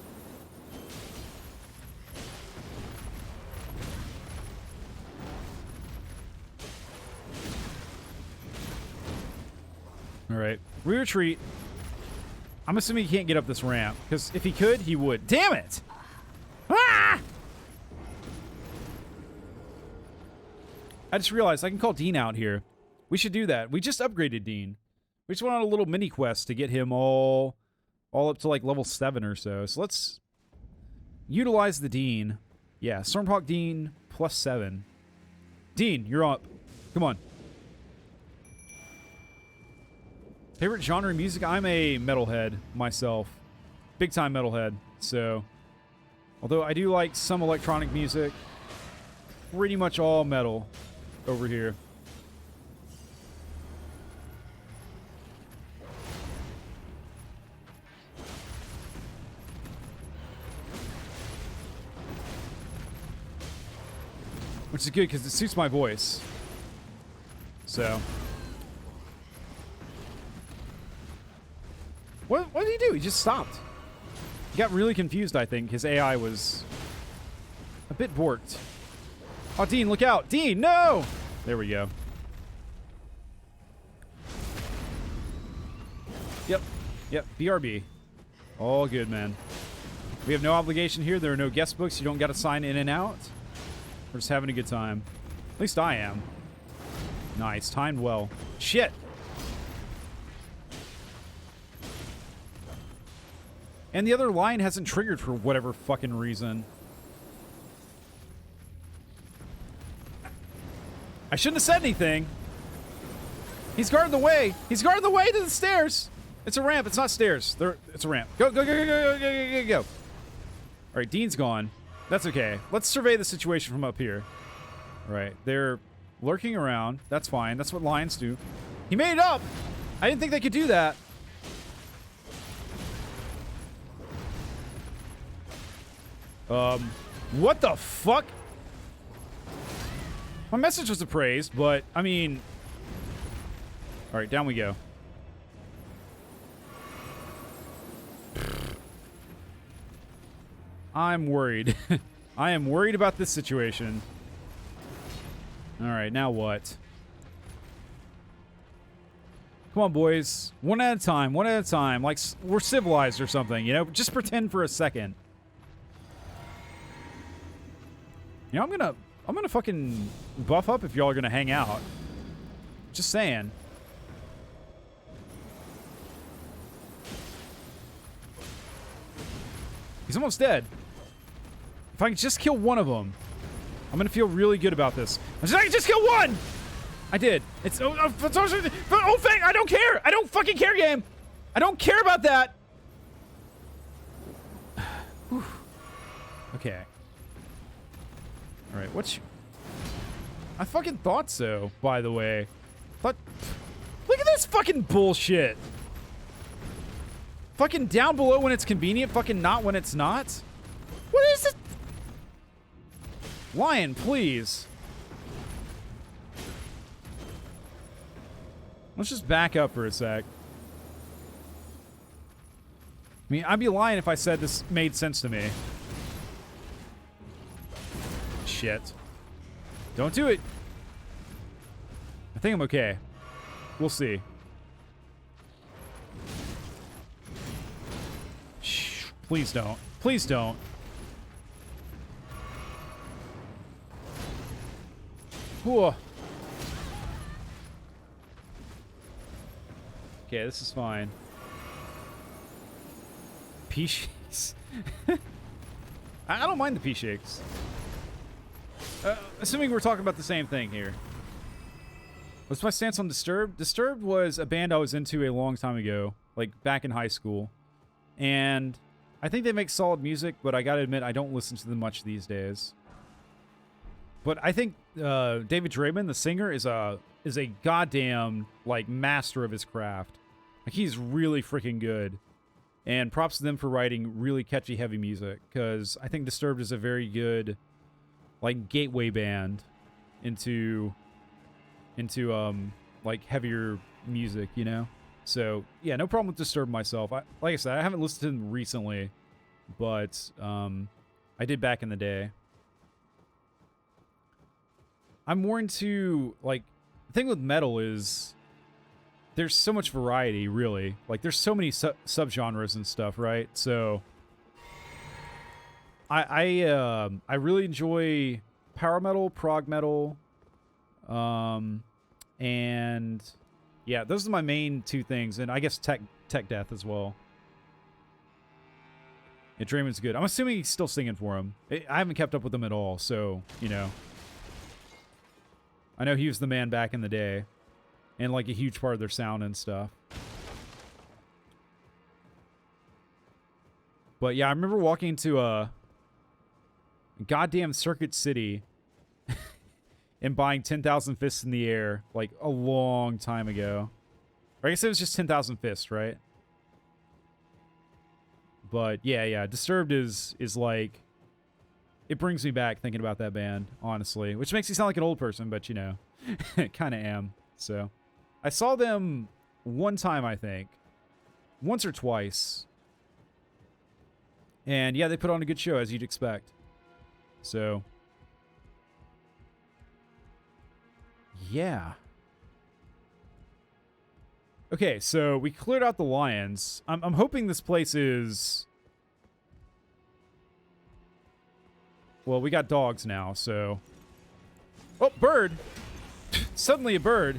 Alright. We retreat. I'm assuming he can't get up this ramp. Because if he could, he would. Damn it! Ah! I just realized I can call Dean out here. We should do that. We just upgraded Dean. We just went on a little mini quest to get him all up to like level 7 or so. So let's utilize the Dean. Yeah, Stormhawk Dean plus 7. Dean, you're up. Come on. Favorite genre of music? I'm a metalhead myself. Big time metalhead. So, although I do like some electronic music, pretty much all metal over here. Which is good because it suits my voice. So. What did he do? He just stopped. He got really confused, I think. His AI was a bit borked. Oh, Dean, look out. Dean, no! There we go. Yep. Yep. BRB. All good, man. We have no obligation here. There are no guest books. You don't got to sign in and out. We're just having a good time. At least I am. Nice. Timed well. Shit! And the other line hasn't triggered for whatever fucking reason. I shouldn't have said anything. He's guarding the way. He's guarding the way to the stairs. It's a ramp. It's not stairs. It's a ramp. Go, go, go, go, go, go, go, go, go. All right, Dean's gone. That's okay. Let's survey the situation from up here. All right, they're lurking around. That's fine. That's what lions do. He made it up. I didn't think they could do that. What the fuck? My message was appraised, but, I mean... Alright, down we go. I'm worried. I am worried about this situation. Alright, now what? Come on, boys. One at a time, one at a time. Like, we're civilized or something, you know? Just pretend for a second. You know, I'm gonna fucking buff up if y'all are gonna hang out. Just saying. He's almost dead. If I can just kill one of them, I'm gonna feel really good about this. I can just kill one! I did. It's Fang, I don't care! I don't fucking care, game! I don't care about that! Okay. Alright, what's... I fucking thought so, by the way. But... Look at this fucking bullshit! Fucking down below when it's convenient, fucking not when it's not? What is this? Lion, please. Let's just back up for a sec. I mean, I'd be lying if I said this made sense to me. Shit. Don't do it. I think I'm okay. We'll see. Shh. Please don't. Please don't. Whoa. Okay, this is fine. Pea shakes. I don't mind the pea shakes. Assuming we're talking about the same thing here. What's my stance on Disturbed? Disturbed was a band I was into a long time ago, like back in high school. And I think they make solid music, but I gotta admit, I don't listen to them much these days. But I think David Draymond, the singer, is a goddamn, like, master of his craft. Like, he's really freaking good. And props to them for writing really catchy, heavy music. Because I think Disturbed is a very good, like, gateway band into like, heavier music, you know? So, yeah, no problem with Disturbed myself. Like I said, I haven't listened to them recently. But I did back in the day. I'm more into, like, the thing with metal is there's so much variety, really. Like, there's so many subgenres and stuff, right? So I really enjoy power metal, prog metal, and yeah, those are my main two things, and I guess tech death as well. Yeah, Draymond's good. I'm assuming he's still singing for him. I haven't kept up with him at all, so, you know. I know he was the man back in the day. And, like, a huge part of their sound and stuff. But, yeah, I remember walking to a goddamn Circuit City and buying 10,000 Fists in the Air, like, a long time ago. Or I guess it was just 10,000 Fists, right? But, yeah, Disturbed is like... It brings me back thinking about that band, honestly. Which makes me sound like an old person, but, you know, kind of am. So, I saw them one time, I think. Once or twice. And, yeah, they put on a good show, as you'd expect. So, yeah. Okay, so we cleared out the lions. I'm hoping this place is... Well, we got dogs now, so... Oh, bird! Suddenly a bird.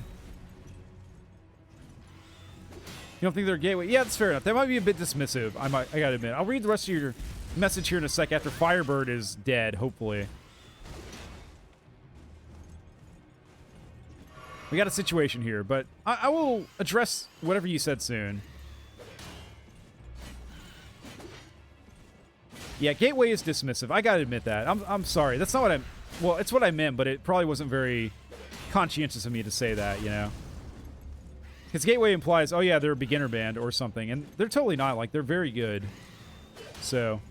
You don't think they're a gateway? Yeah, that's fair enough. That might be a bit dismissive, I gotta admit. I'll read the rest of your message here in a sec after Firebird is dead, hopefully. We got a situation here, but I will address whatever you said soon. Yeah, gateway is dismissive. I gotta admit that. I'm sorry. That's not what I'm... Well, it's what I meant, but it probably wasn't very conscientious of me to say that, you know? Because gateway implies, oh yeah, they're a beginner band or something, and they're totally not. Like, they're very good. So,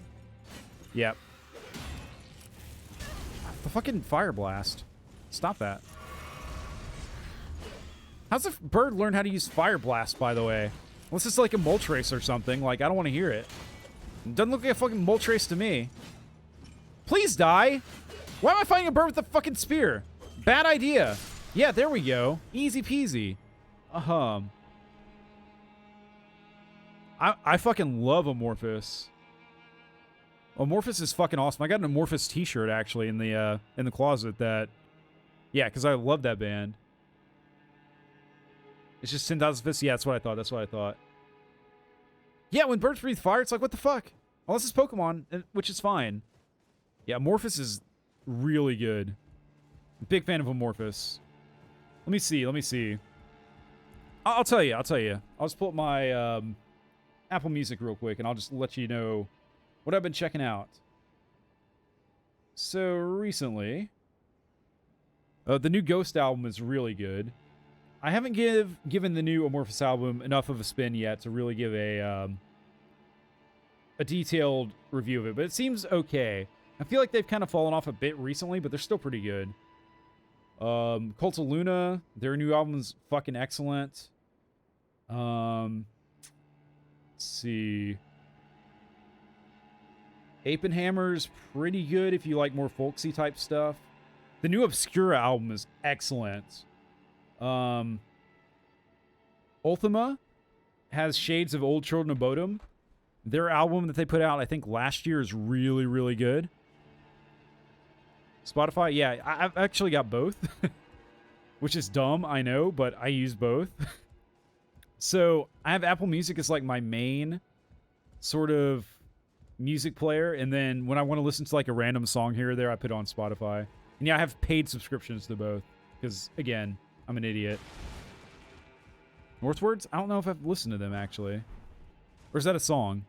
yeah. The fucking fire blast. Stop that. How's a bird learn how to use fire blast, by the way? Unless it's like a Moltres or something. Like, I don't want to hear it. It doesn't look like a fucking Moltres to me. Please die. Why am I fighting a bird with a fucking spear? Bad idea. Yeah, there we go. Easy peasy. I fucking love Amorphous. Amorphous is fucking awesome. I got an Amorphous t-shirt, actually, in the closet that... Yeah, because I love that band. It's just 10,000 Fists? Yeah, that's what I thought. Yeah, when birds breathe fire, it's like, what the fuck? Unless it's Pokemon, which is fine. Yeah, Amorphous is really good. Big fan of Amorphous. Let me see. I'll tell you. I'll just pull up my Apple Music real quick, and I'll just let you know what I've been checking out. So, recently, the new Ghost album is really good. I haven't given the new Amorphous album enough of a spin yet to really give a detailed review of it, but it seems okay. I feel like they've kind of fallen off a bit recently, but they're still pretty good. Cult of Luna, their new album's fucking excellent. Let's see. Hammer's pretty good if you like more folksy type stuff. The new Obscura album is excellent. Ultima has shades of Old Children of Bodom. Their album that they put out, I think, last year is really, really good. Spotify, yeah, I've actually got both. Which is dumb, I know, but I use both. So, I have Apple Music as like my main sort of music player, and then when I want to listen to like a random song here or there, I put it on Spotify. And yeah, I have paid subscriptions to both, because again, I'm an idiot. Northwards? I don't know if I've listened to them actually. Or is that a song?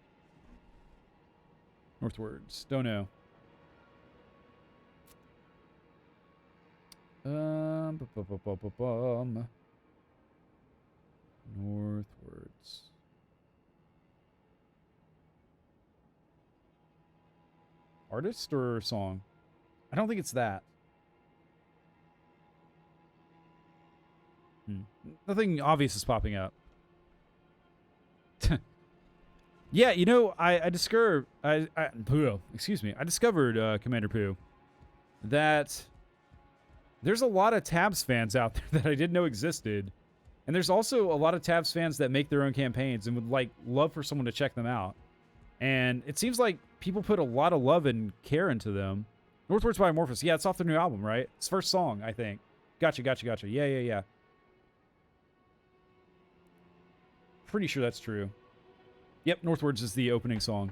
Northwards. Don't know. Northwards. Artist or song? I don't think it's that. Nothing obvious is popping up. Yeah, you know, I discovered Commander Pooh, that there's a lot of Tabs fans out there that I didn't know existed. And there's also a lot of Tabs fans that make their own campaigns and would like love for someone to check them out. And it seems like people put a lot of love and care into them. Northwards by Amorphous. Yeah, it's off their new album, right? It's first song, I think. Gotcha. Yeah. Pretty sure that's true. Yep, Northwards is the opening song.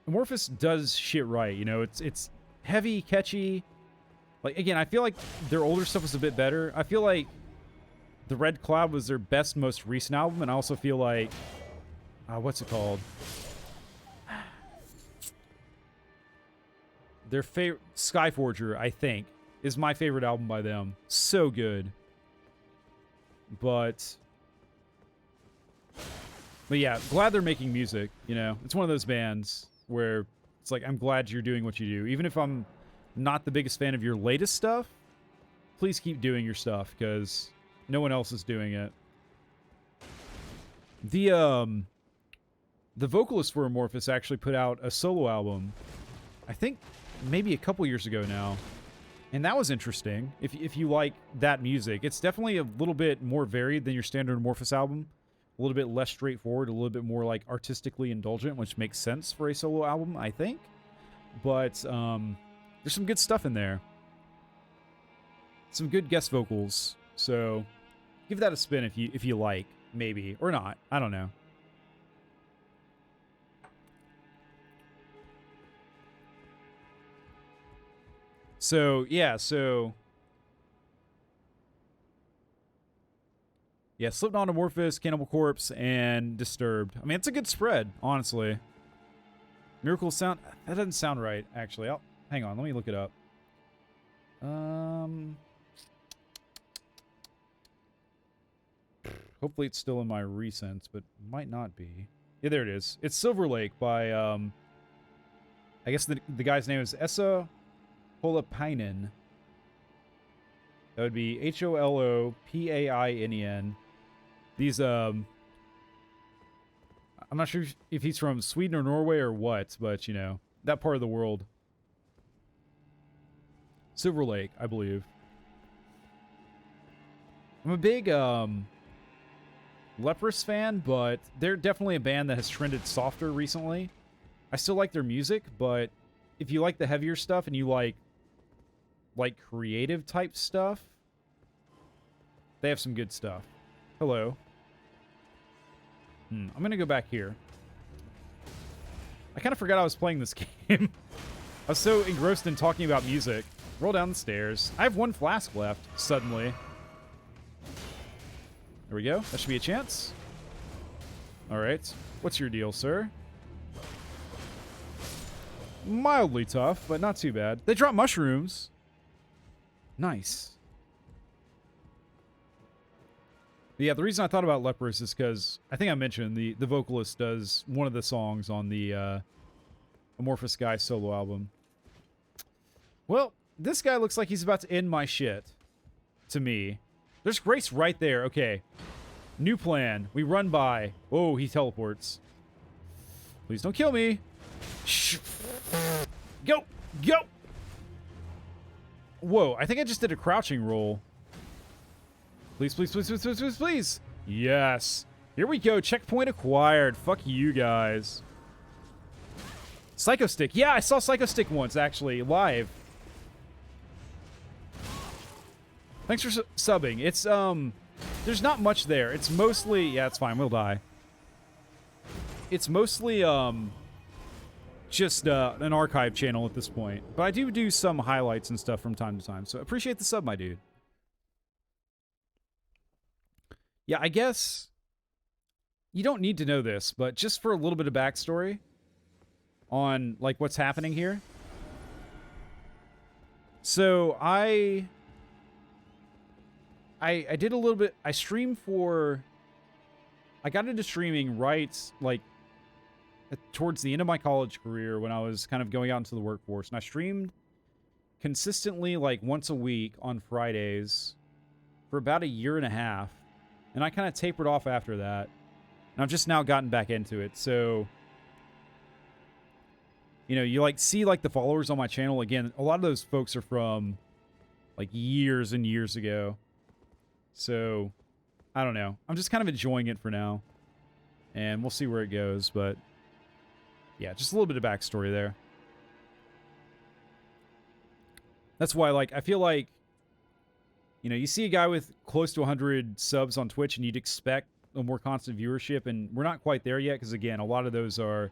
Amorphous does shit right, you know, it's heavy, catchy. Like, again, I feel like their older stuff was a bit better. I feel like The Red Cloud was their best, most recent album, and I also feel like, what's it called? Their favorite, Skyforger, I think, is my favorite album by them. So good. But yeah, glad they're making music, you know? It's one of those bands where it's like, I'm glad you're doing what you do. Even if I'm not the biggest fan of your latest stuff, please keep doing your stuff, because no one else is doing it. The vocalist for Amorphous actually put out a solo album, I think maybe a couple years ago now. And that was interesting. If you like that music, it's definitely a little bit more varied than your standard Amorphous album. A little bit less straightforward, a little bit more like artistically indulgent, which makes sense for a solo album, I think. But there's some good stuff in there. Some good guest vocals. So give that a spin if you like, maybe, or not. I don't know. So, yeah, Slipknot, Amorphous, Cannibal Corpse, and Disturbed. I mean, it's a good spread, honestly. Miracle Sound... That doesn't sound right, actually. Hang on, let me look it up. Hopefully it's still in my recents, but might not be. Yeah, there it is. It's Silver Lake by, I guess the guy's name is Esa Holopainen. That would be Holopainen. These, I'm not sure if he's from Sweden or Norway or what, but, you know, that part of the world. Silver Lake, I believe. I'm a big, Leprous fan, but they're definitely a band that has trended softer recently. I still like their music, but if you like the heavier stuff and you like creative type stuff, they have some good stuff. Hello. I'm gonna go back here. I kind of forgot I was playing this game. I was so engrossed in talking about music. Roll down the stairs. I have one flask left, suddenly. There we go. That should be a chance. Alright. What's your deal, sir? Mildly tough, but not too bad. They drop mushrooms. Nice. But yeah, the reason I thought about Leprous is because I think I mentioned the vocalist does one of the songs on the Amorphous Guy solo album. Well, this guy looks like he's about to end my shit. To me. There's Grace right there. Okay. New plan. We run by. Oh, he teleports. Please don't kill me. Shh. Go! Go! Whoa, I think I just did a crouching roll. Please, please, please, please, please, please, please. Yes. Here we go. Checkpoint acquired. Fuck you guys. Psycho Stick. Yeah, I saw Psycho Stick once, actually, live. Thanks for subbing. It's, there's not much there. It's mostly... Yeah, it's fine. We'll die. It's mostly, just an archive channel at this point. But I do some highlights and stuff from time to time. So appreciate the sub, my dude. Yeah, I guess you don't need to know this, but just for a little bit of backstory on, like, what's happening here. So I did a little bit... I streamed for... I got into streaming right, like, towards the end of my college career when I was kind of going out into the workforce. And I streamed consistently, like, once a week on Fridays for about a year and a half. And I kind of tapered off after that. And I've just now gotten back into it. So, you know, you, like, see, like, the followers on my channel. Again, a lot of those folks are from, like, years and years ago. So, I don't know. I'm just kind of enjoying it for now. And we'll see where it goes. But, yeah, just a little bit of backstory there. That's why, like, I feel like, you know, you see a guy with close to 100 subs on Twitch and you'd expect a more constant viewership, and we're not quite there yet because, again, a lot of those are,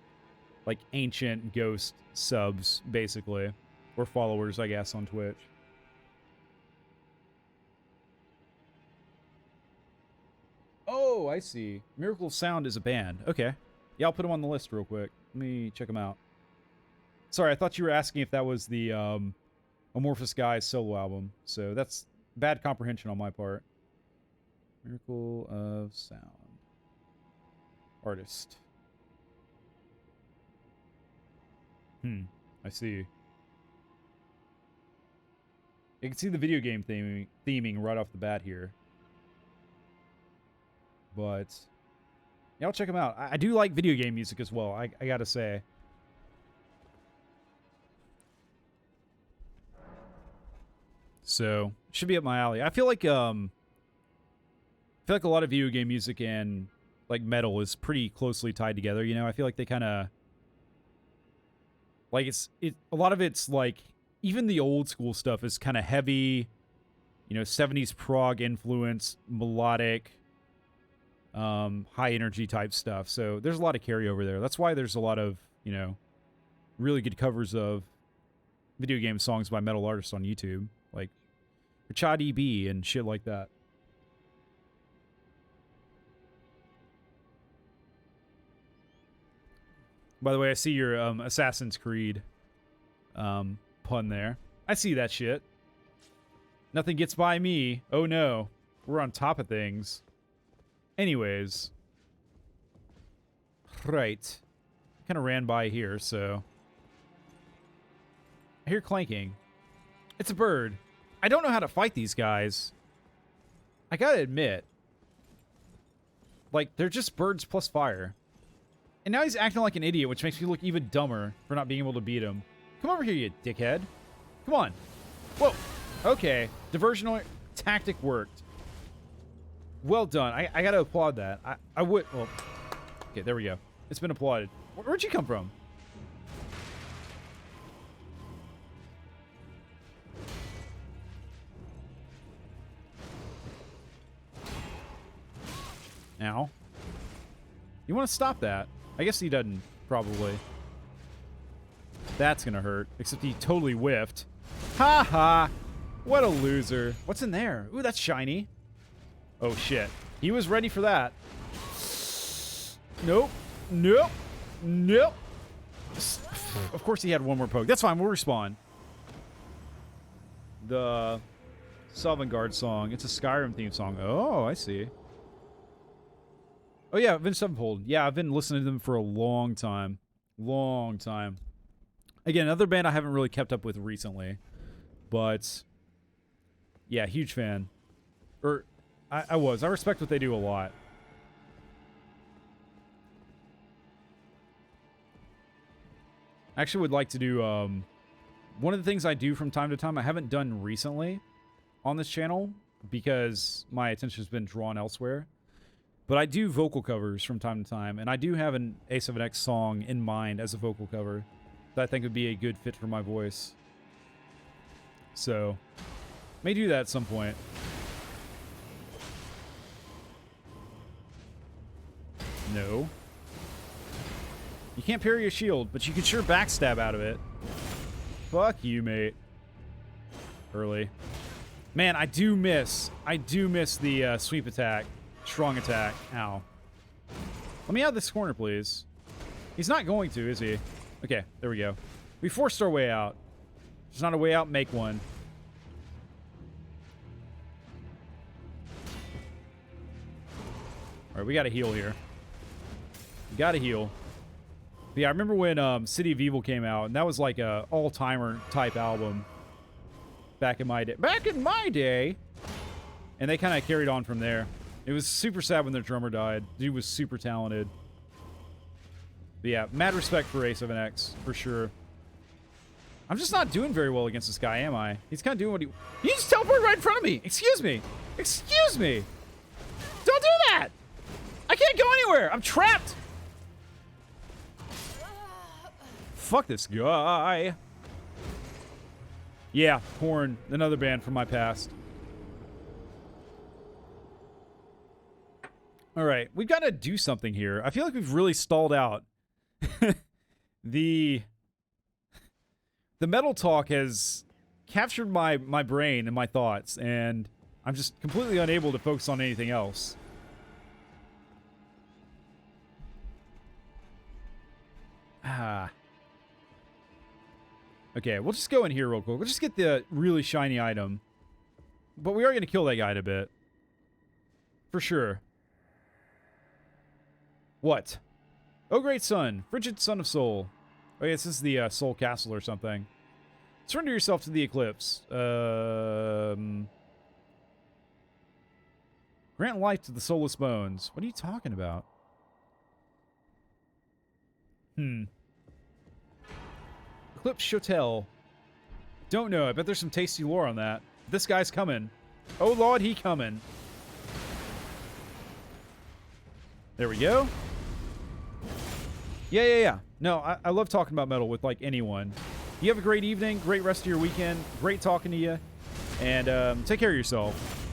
like, ancient ghost subs, basically. Or followers, I guess, on Twitch. Oh, I see. Miracle Sound is a band. Okay. Yeah, I'll put them on the list real quick. Let me check them out. Sorry, I thought you were asking if that was the Amorphous Guys solo album. So that's bad comprehension on my part. Miracle of Sound. Artist. I see. You can see the video game theming right off the bat here. But yeah, I'll check them out. I do like video game music as well, I gotta say. So, should be up my alley. I feel like a lot of video game music and, like, metal is pretty closely tied together, you know? I feel like they kind of... Like, a lot of it's, like, even the old school stuff is kind of heavy, you know, 70s prog influence, melodic, high energy type stuff. So, there's a lot of carryover there. That's why there's a lot of, you know, really good covers of video game songs by metal artists on YouTube. Like, Chad EB and shit like that. By the way, I see your Assassin's Creed pun there. I see that shit. Nothing gets by me. Oh no. We're on top of things. Anyways. Right. Kind of ran by here, so. I hear clanking. It's a bird. I don't know how to fight these guys. I gotta admit. Like, they're just birds plus fire. And now he's acting like an idiot, which makes me look even dumber for not being able to beat him. Come over here, you dickhead. Come on. Whoa. Okay. Diversional tactic worked. Well done. I gotta applaud that. I would... Well, okay, there we go. It's been applauded. Where'd you come from? Ow. You want to stop that? I guess he doesn't, probably. That's gonna hurt. Except he totally whiffed. Ha ha! What a loser. What's in there? Ooh, that's shiny. Oh, shit. He was ready for that. Nope. Nope. Nope. Of course he had one more poke. That's fine. We'll respawn. The Sovngarde song. It's a Skyrim theme song. Oh, I see. Oh, yeah, Avenged Sevenfold. Yeah, I've been listening to them for a long time. Long time. Again, another band I haven't really kept up with recently. But, yeah, huge fan. Or, I was. I respect what they do a lot. I actually would like to do, one of the things I do from time to time, I haven't done recently on this channel because my attention has been drawn elsewhere. But I do vocal covers from time to time, and I do have an A7X song in mind as a vocal cover that I think would be a good fit for my voice. So, may do that at some point. No. You can't parry a shield, but you can sure backstab out of it. Fuck you, mate. Early. Man, I do miss the sweep attack. Strong attack. Ow. Let me out of this corner, please. He's not going to, is he? Okay, there we go. We forced our way out. There's not a way out, make one. Alright, we gotta heal here. We gotta heal. But yeah, I remember when City of Evil came out, and that was like a all-timer type album. Back in my day. Back in my day! And they kind of carried on from there. It was super sad when their drummer died. Dude was super talented. But yeah, mad respect for A7X, for sure. I'm just not doing very well against this guy, am I? He's kind of doing what he... He just teleported right in front of me! Excuse me! Excuse me! Don't do that! I can't go anywhere! I'm trapped! Fuck this guy. Yeah, Korn, another band from my past. Alright, we've got to do something here. I feel like we've really stalled out. The metal talk has captured my brain and my thoughts, and I'm just completely unable to focus on anything else. Ah. Okay, we'll just go in here real quick. We'll just get the really shiny item. But we are going to kill that guy in a bit. For sure. What? Oh, great sun. Frigid son of soul. Oh, yes, this is the soul castle or something. Surrender yourself to the eclipse. Grant life to the soulless bones. What are you talking about? Eclipse Hotel. Don't know. I bet there's some tasty lore on that. This guy's coming. Oh, Lord, he coming. There we go. Yeah. No, I love talking about metal with, like, anyone. You have a great evening, great rest of your weekend. Great talking to you. And take care of yourself.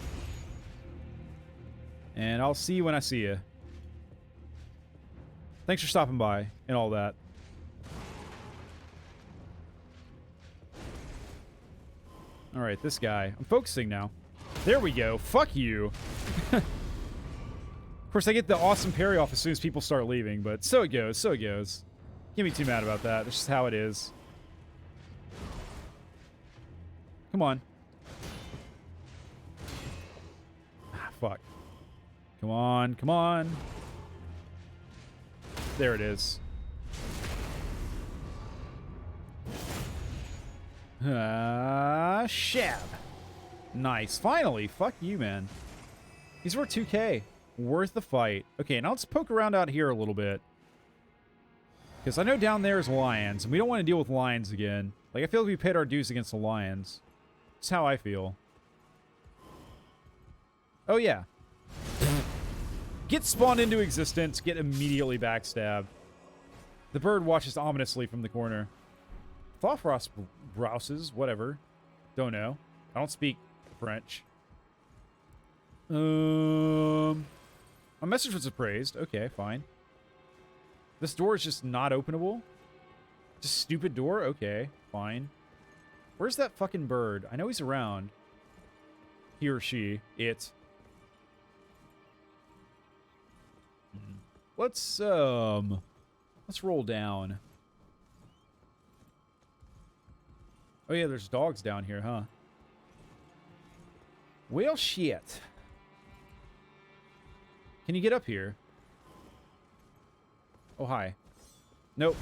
And I'll see you when I see you. Thanks for stopping by and all that. Alright, this guy. I'm focusing now. There we go. Fuck you. Of course, I get the awesome parry off as soon as people start leaving, but so it goes, so it goes. Can't be too mad about that. That's just how it is. Come on. Ah, fuck. Come on, come on. There it is. Shab. Nice. Finally. Fuck you, man. He's worth 2K. Worth the fight. Okay, now let's poke around out here a little bit. Because I know down there is lions, and we don't want to deal with lions again. Like, I feel like we paid our dues against the lions. That's how I feel. Oh, yeah. Get spawned into existence. Get immediately backstabbed. The bird watches ominously from the corner. Thawfrost brouses. Whatever. Don't know. I don't speak French. My message was appraised. Okay, fine. This door is just not openable? Just stupid door? Okay, fine. Where's that fucking bird? I know he's around. He or she. It. Let's roll down. Oh yeah, there's dogs down here, huh? Well, shit. Can you get up here? Oh, hi. Nope.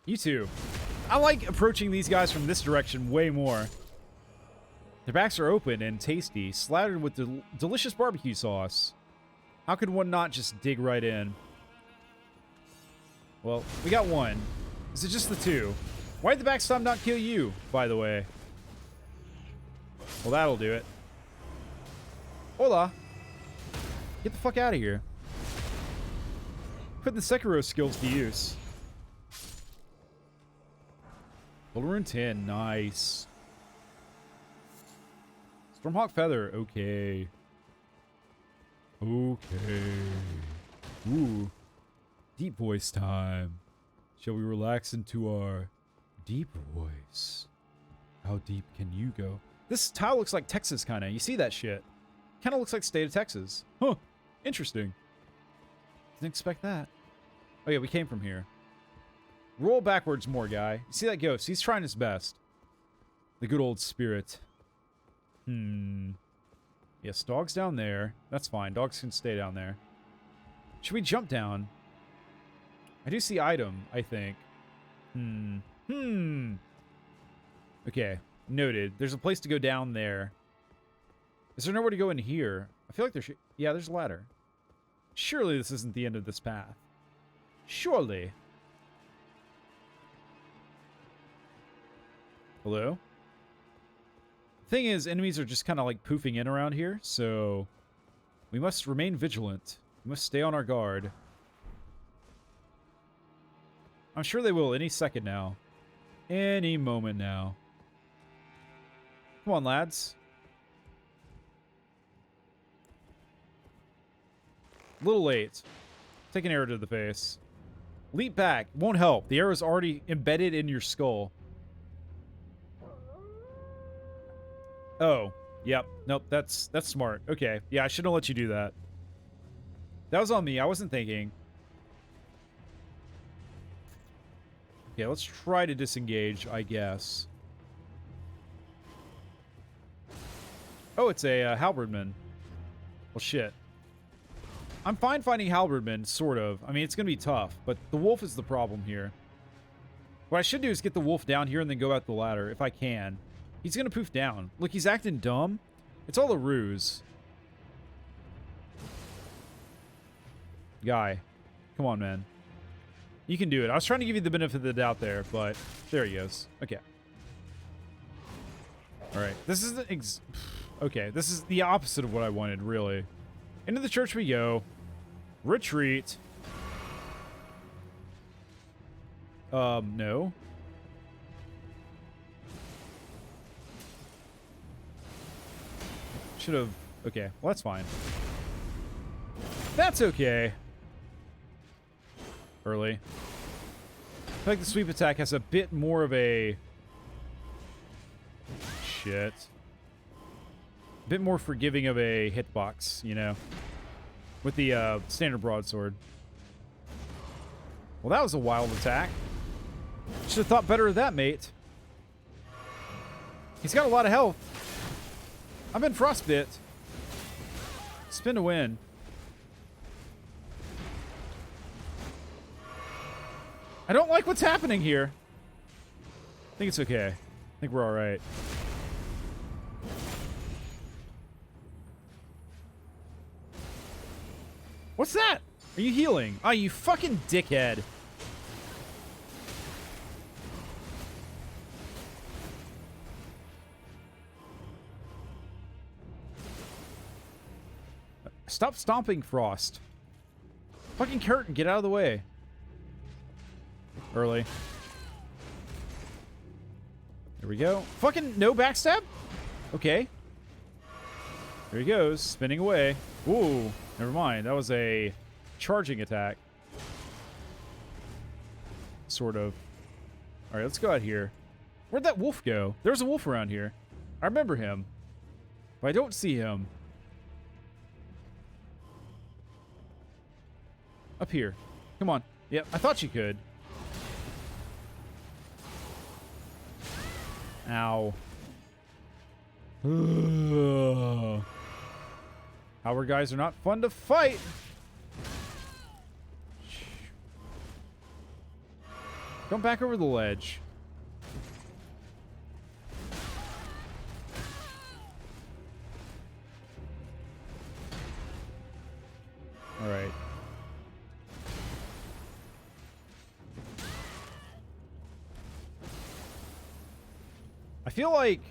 You too. I like approaching these guys from this direction way more. Their backs are open and tasty, slathered with delicious barbecue sauce. How could one not just dig right in? Well, we got one. Is it just the two? Why did the backstab not kill you, by the way? Well, that'll do it. Hola. Get the fuck out of here. Putting the Sekiro skills to use. Rune 10, nice. Stormhawk Feather, okay. Okay. Ooh. Deep voice time. Shall we relax into our deep voice? How deep can you go? This tile looks like Texas, kind of. You see that shit? Kind of looks like state of Texas. Huh. Interesting. Didn't expect that. Oh yeah, we came from here. Roll backwards more, guy. You see that ghost? He's trying his best. The good old spirit. Yes, dog's down there. That's fine. Dogs can stay down there. Should we jump down? I do see item, I think. Okay, noted. There's a place to go down there. Is there nowhere to go in here? I feel like there should... Yeah, there's a ladder. Surely this isn't the end of this path. Surely. Hello? Thing is, enemies are just kind of like poofing in around here, so we must remain vigilant. We must stay on our guard. I'm sure they will any second now. Any moment now. Come on, lads. A little late. Take an arrow to the face. Leap back. Won't help. The arrow's already embedded in your skull. Oh. Yep. Nope. That's smart. Okay. Yeah, I shouldn't have let you do that. That was on me. I wasn't thinking. Okay, let's try to disengage, I guess. Oh, it's a halberdman. Well, shit. I'm fine finding halberdmen, sort of. I mean, it's going to be tough, but the wolf is the problem here. What I should do is get the wolf down here and then go out the ladder, if I can. He's going to poof down. Look, he's acting dumb. It's all a ruse. Guy. Come on, man. You can do it. I was trying to give you the benefit of the doubt there, but there he goes. Okay. Alright. This is the... Okay, this is the opposite of what I wanted, really. Into the church we go. Retreat. No. Should have... Okay, well, that's fine. That's okay. Early. I feel like the sweep attack has a bit more of a... Shit. A bit more forgiving of a hitbox, you know? With the standard broadsword. Well, that was a wild attack. Should have thought better of that, mate. He's got a lot of health. I've been frostbit. Spin to win. I don't like what's happening here. I think it's okay. I think we're all right. What's that? Are you healing? Oh, you fucking dickhead. Stop stomping, Frost. Fucking curtain, get out of the way. Early. There we go. Fucking no backstab? Okay. There he goes, spinning away. Ooh, never mind. That was a charging attack. Sort of. Alright, let's go out here. Where'd that wolf go? There's a wolf around here. I remember him. But I don't see him. Up here. Come on. Yep, I thought you could. Ow. Our guys are not fun to fight. Come back over the ledge. feel like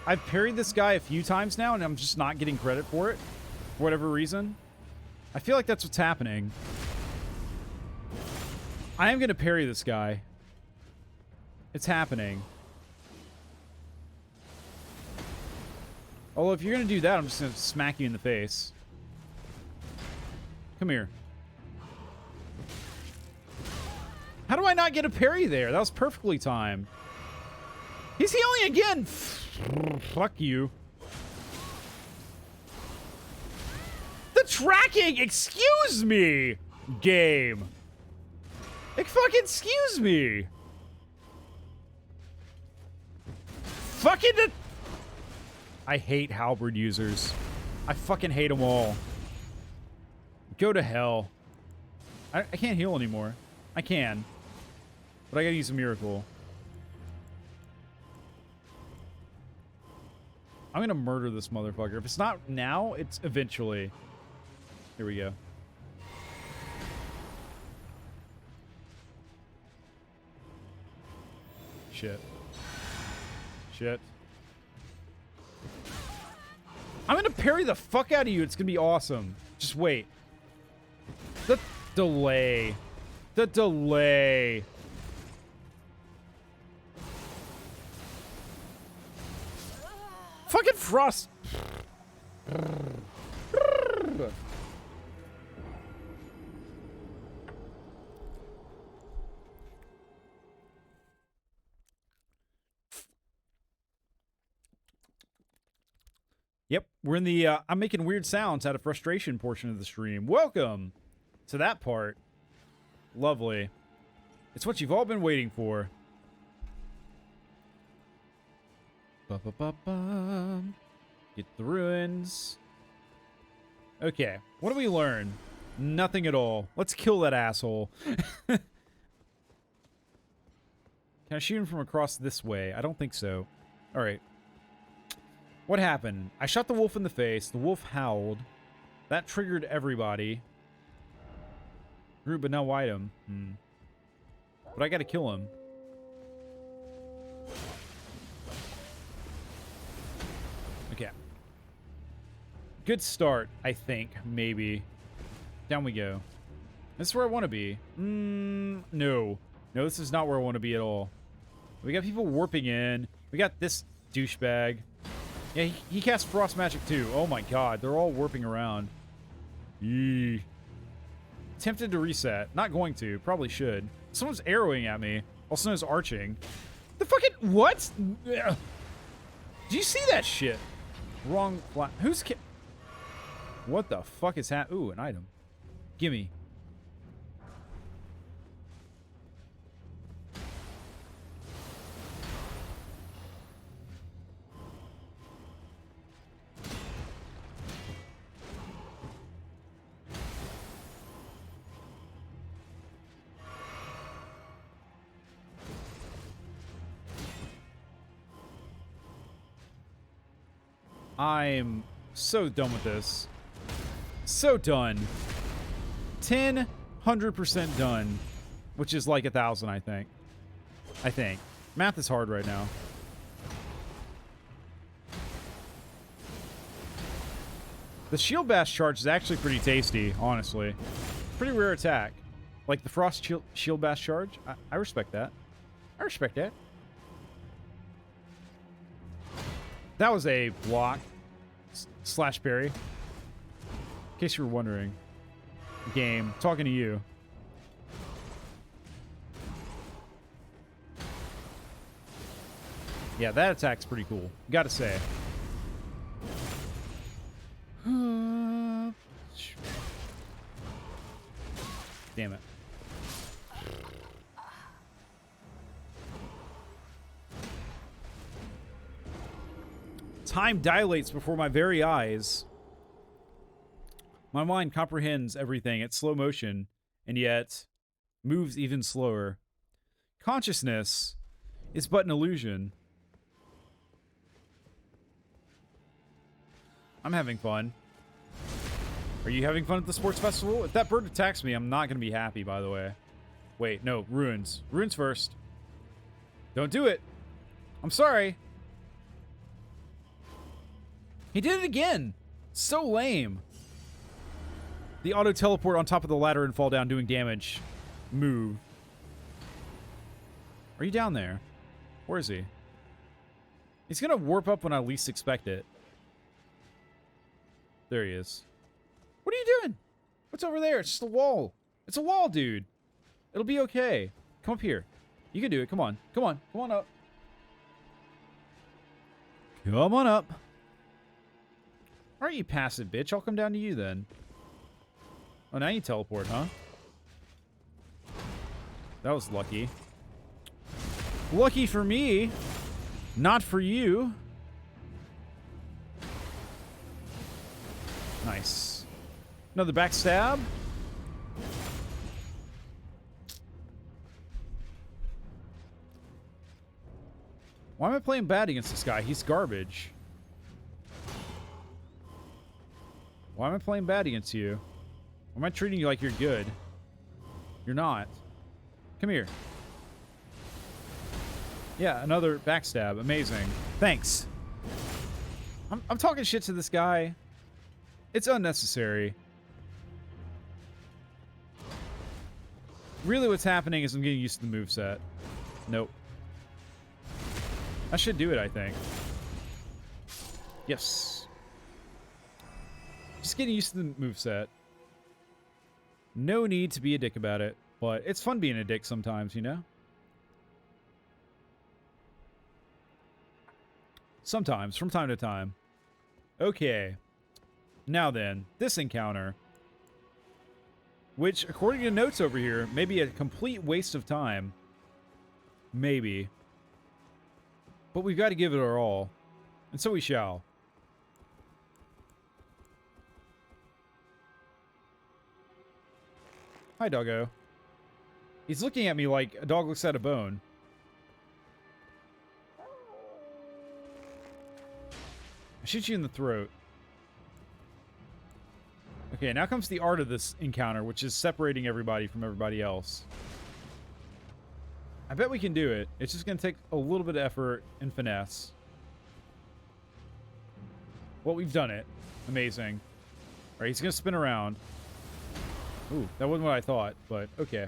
I've parried this guy a few times now, and I'm just not getting credit for it. For whatever reason. I feel like that's what's happening. I am going to parry this guy. It's happening. Although, if you're going to do that, I'm just going to smack you in the face. Come here. How do I not get a parry there? That was perfectly timed. He's healing again! Fuck you. The tracking! Excuse me! Game. Like, fucking excuse me! Fucking... I hate halberd users. I fucking hate them all. Go to hell. I can't heal anymore. I can. But I gotta use a miracle. I'm gonna murder this motherfucker. If it's not now, it's eventually. Here we go. Shit. Shit. I'm gonna parry the fuck out of you. It's gonna be awesome. Just wait. The delay. The delay. Fucking Frost. Yep, we're in the I'm making weird sounds out of frustration portion of the stream. Welcome to that part. Lovely. It's what you've all been waiting for. Ba-ba-ba-bum. Get the ruins. Okay, what do we learn? Nothing at all. Let's kill that asshole. Can I shoot him from across this way? I don't think so. Alright. What happened? I shot the wolf in the face. The wolf howled. That triggered everybody. Root but no item. But I gotta kill him. Okay. Good start, I think. Maybe. Down we go. This is where I want to be. No. No, this is not where I want to be at all. We got people warping in. We got this douchebag. Yeah, he casts frost magic too. Oh my god, they're all warping around. Yee. Tempted to reset. Not going to. Probably should. Someone's arrowing at me. Also known as arching. The fucking... What? Did you see that shit? Wrong... Who's... What the fuck is that? Ooh, an item. Gimme. I'm so done with this. So done. 100% done. Which is like 1,000, I think. Math is hard right now. The shield bash charge is actually pretty tasty, honestly. Pretty rare attack. Like the frost shield bash charge. I respect that. I respect that. That was a block slash parry. In case you were wondering. Game. Talking to you. Yeah, that attack's pretty cool. Gotta say. Damn it. Time dilates before my very eyes. My mind comprehends everything at slow motion, and yet moves even slower. Consciousness is but an illusion. I'm having fun. Are you having fun at the sports festival? If that bird attacks me, I'm not going to be happy, by the way. Wait, no, ruins. Ruins first. Don't do it. I'm sorry. He did it again. So lame. The auto teleport on top of the ladder and fall down doing damage. Move. Are you down there? Where is he? He's gonna warp up when I least expect it. There he is. What are you doing? What's over there? It's just a wall. It's a wall, dude. It'll be okay. Come up here. You can do it. Come on. Come on. Come on up. Come on up. All right, you passive bitch. I'll come down to you then. Oh, now you teleport, huh? That was lucky. Lucky for me. Not for you. Nice. Another backstab. Why am I playing bad against this guy? He's garbage. Why am I playing bad against you? Why am I treating you like you're good? You're not. Come here. Yeah, another backstab. Amazing. Thanks. I'm talking shit to this guy. It's unnecessary. Really what's happening is I'm getting used to the moveset. Nope. I should do it, I think. Yes. Just getting used to the moveset. No need to be a dick about it, but it's fun being a dick sometimes, you know? Sometimes, from time to time. Okay. Now then, this encounter. Which, according to notes over here, may be a complete waste of time. Maybe. But we've got to give it our all. And so we shall. Hi, doggo. He's looking at me like a dog looks at a bone. I shoot you in the throat. Okay, now comes the art of this encounter, which is separating everybody from everybody else. I bet we can do it. It's just going to take a little bit of effort and finesse. Well, we've done it. Amazing. Alright, he's going to spin around. Ooh, that wasn't what I thought, but okay.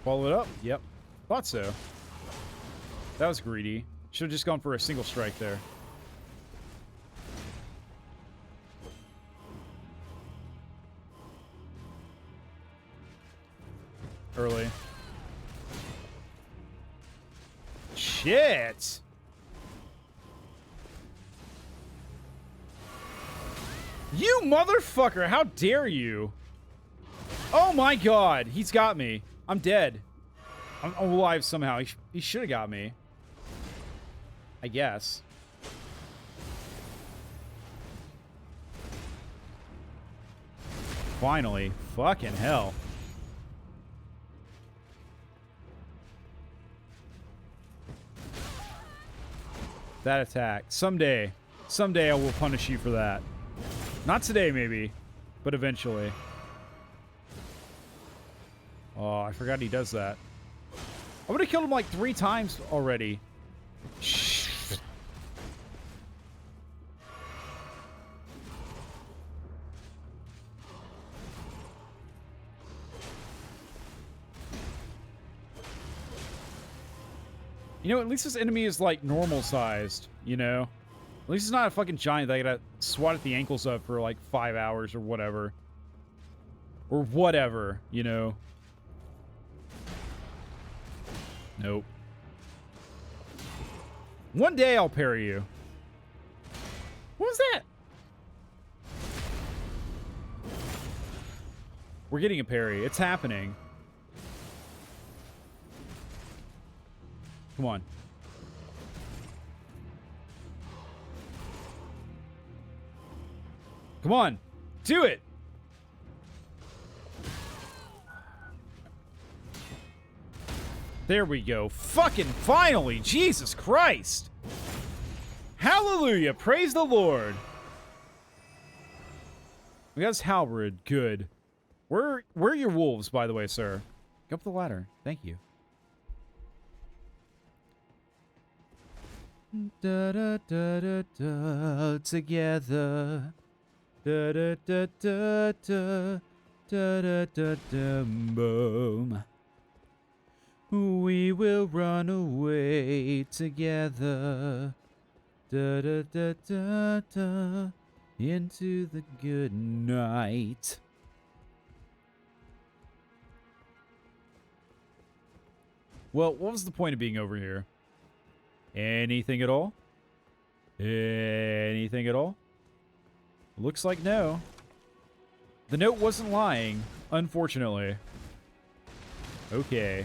Follow it up? Yep. Thought so. That was greedy. Should have just gone for a single strike there. Early. Shit! You motherfucker! How dare you? Oh my god! He's got me. I'm dead. I'm alive somehow. He should have got me. I guess. Finally. Fucking hell. That attack. Someday. Someday I will punish you for that. Not today, maybe. But eventually. Oh, I forgot he does that. I would have killed him like 3 times already. Shh. You know, at least this enemy is like normal sized, you know? At least it's not a fucking giant that I gotta swat at the ankles of for like 5 hours or whatever. Or whatever, you know? Nope. One day I'll parry you. What was that? We're getting a parry. It's happening. Come on. Come on. Do it. There we go. Fucking finally. Jesus Christ. Hallelujah. Praise the Lord. We got his halberd. Good. Where are your wolves, by the way, sir? Go up the ladder. Thank you. Da da da da da together. Da da da da da da da da da boom. We will run away together. Da da da da da into the good night. Well, what was the point of being over here? Anything at all? Anything at all? Looks like no. The note wasn't lying, unfortunately. Okay.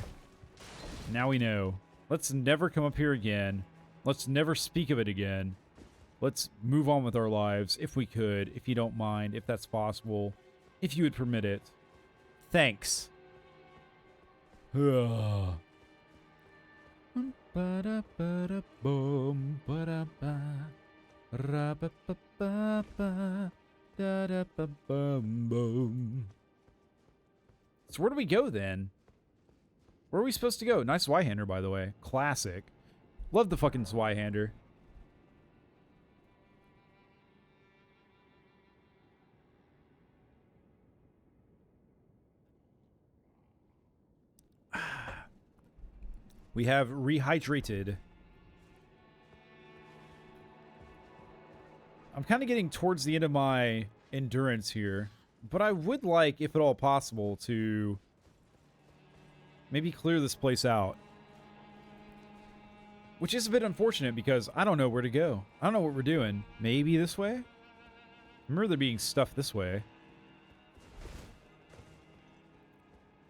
Now we know. Let's never come up here again. Let's never speak of it again. Let's move on with our lives, if we could, if you don't mind, if that's possible, if you would permit it. Thanks. Ba-da-ba-da-boom, ba-da-ba, ra-ba-ba-ba-ba, da-da-ba-bum-boom. So where do we go then? Where are we supposed to go? Nice Zweihander, by the way. Classic. Love the fucking Zweihander. We have rehydrated. I'm kind of getting towards the end of my endurance here, but I would like, if at all possible, to maybe clear this place out. Which is a bit unfortunate because I don't know where to go. I don't know what we're doing. Maybe this way? I remember there being stuff this way.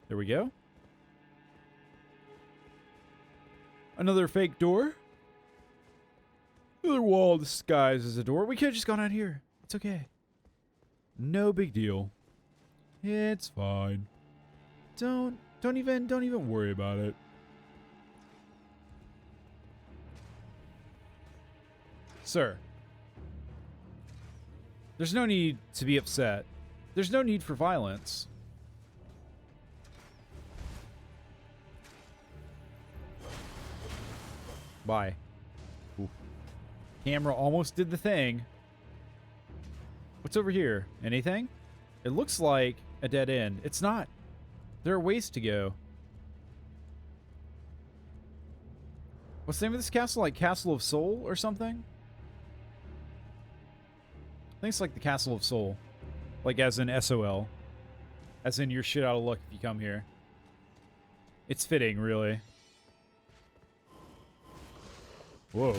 There we go. Another fake door. Another wall disguised as a door. We could have just gone out here. It's okay. No big deal. It's fine. Don't even worry about it. Sir. There's no need to be upset. There's no need for violence. Bye. Ooh. Camera almost did the thing. What's over here? Anything? It looks like a dead end. It's not. There are ways to go. What's the name of this castle? Like Castle of Soul or something? I think it's like the Castle of Soul. Like as in SOL. As in you're shit out of luck if you come here. It's fitting, really. Whoa.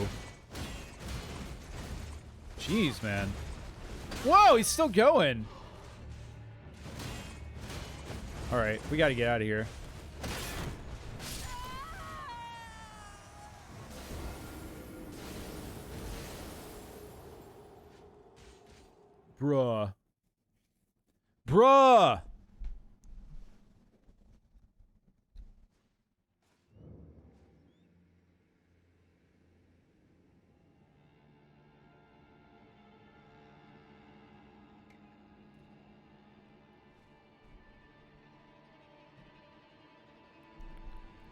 Jeez, man. Whoa, he's still going. Alright, we gotta get out of here. Bruh. Bruh!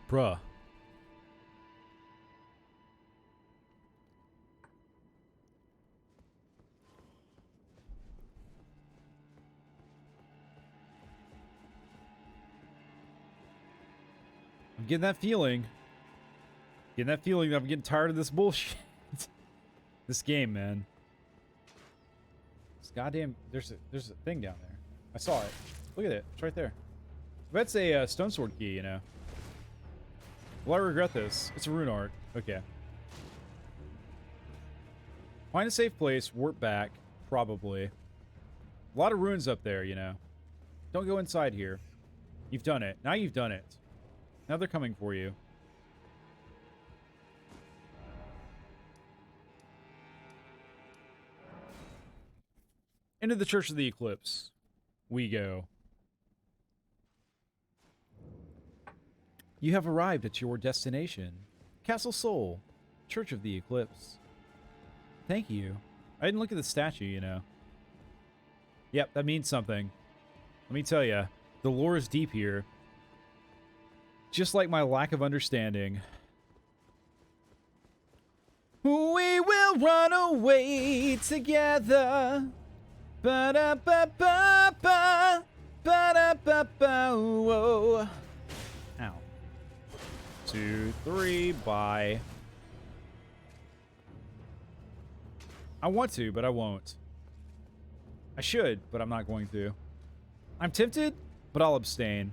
Bruh. I'm getting that feeling. Getting that feeling that I'm getting tired of this bullshit. This game, man. This goddamn... There's a thing down there. I saw it. Look at it. It's right there. That's a stone sword key, you know. Will I regret this? It's a rune art. Okay. Find a safe place. Warp back. Probably. A lot of runes up there, you know. Don't go inside here. You've done it. Now you've done it. Now they're coming for you. Into the Church of the Eclipse we go. You have arrived at your destination. Castle Soul, Church of the Eclipse. Thank you. I didn't look at the statue, you know. Yep, that means something. Let me tell you. The lore is deep here. Just like my lack of understanding. We will run away together. Ba-da-ba-ba-ba. Ba-da-ba-ba. Whoa. Ow. 2, 3, bye. I want to, but I won't. I should, but I'm not going to. I'm tempted, but I'll abstain.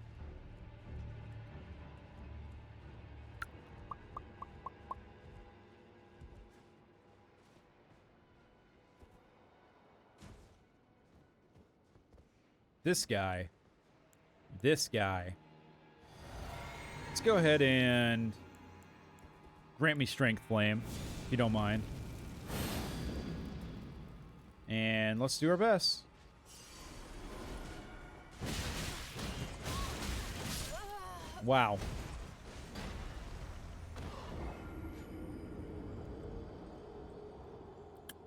This guy. This guy. Let's go ahead and grant me strength, Flame, if you don't mind. And let's do our best. Wow.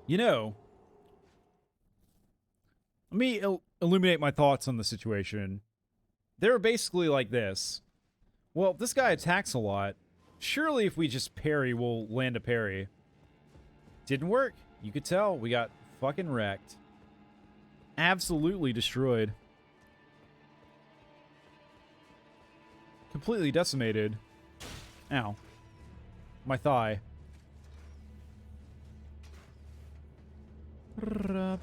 You know, let me illuminate my thoughts on the situation. They're basically like this. Well, this guy attacks a lot. Surely if we just parry, we'll land a parry. Didn't work. You could tell. We got fucking wrecked. Absolutely destroyed. Completely decimated. Ow. My thigh. The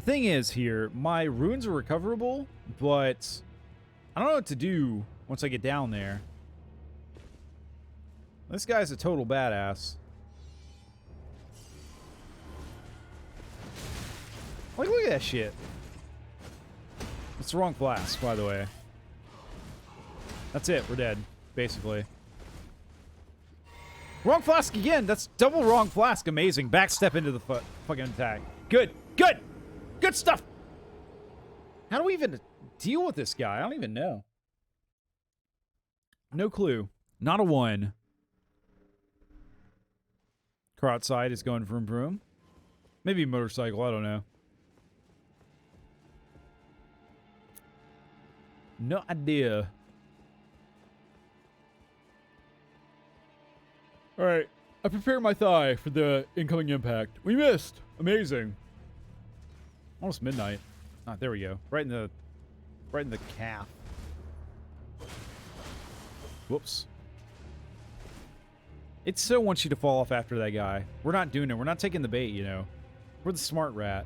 thing is here, my runes are recoverable, but I don't know what to do once I get down there. This guy's a total badass. Like, look at that shit. It's the wrong flask, by the way. That's it. We're dead, basically. Wrong flask again. That's double wrong flask. Amazing. Backstep into the fucking attack. Good. Good. Good stuff. How do we even deal with this guy? I don't even know. No clue. Not a 1. Car outside is going vroom vroom. Maybe motorcycle. I don't know. No idea. Alright. I prepared my thigh for the incoming impact. We missed. Amazing. Almost midnight. Ah, there we go. Right in the calf. Whoops. It so wants you to fall off after that guy. We're not doing it. We're not taking the bait, you know. We're the smart rat.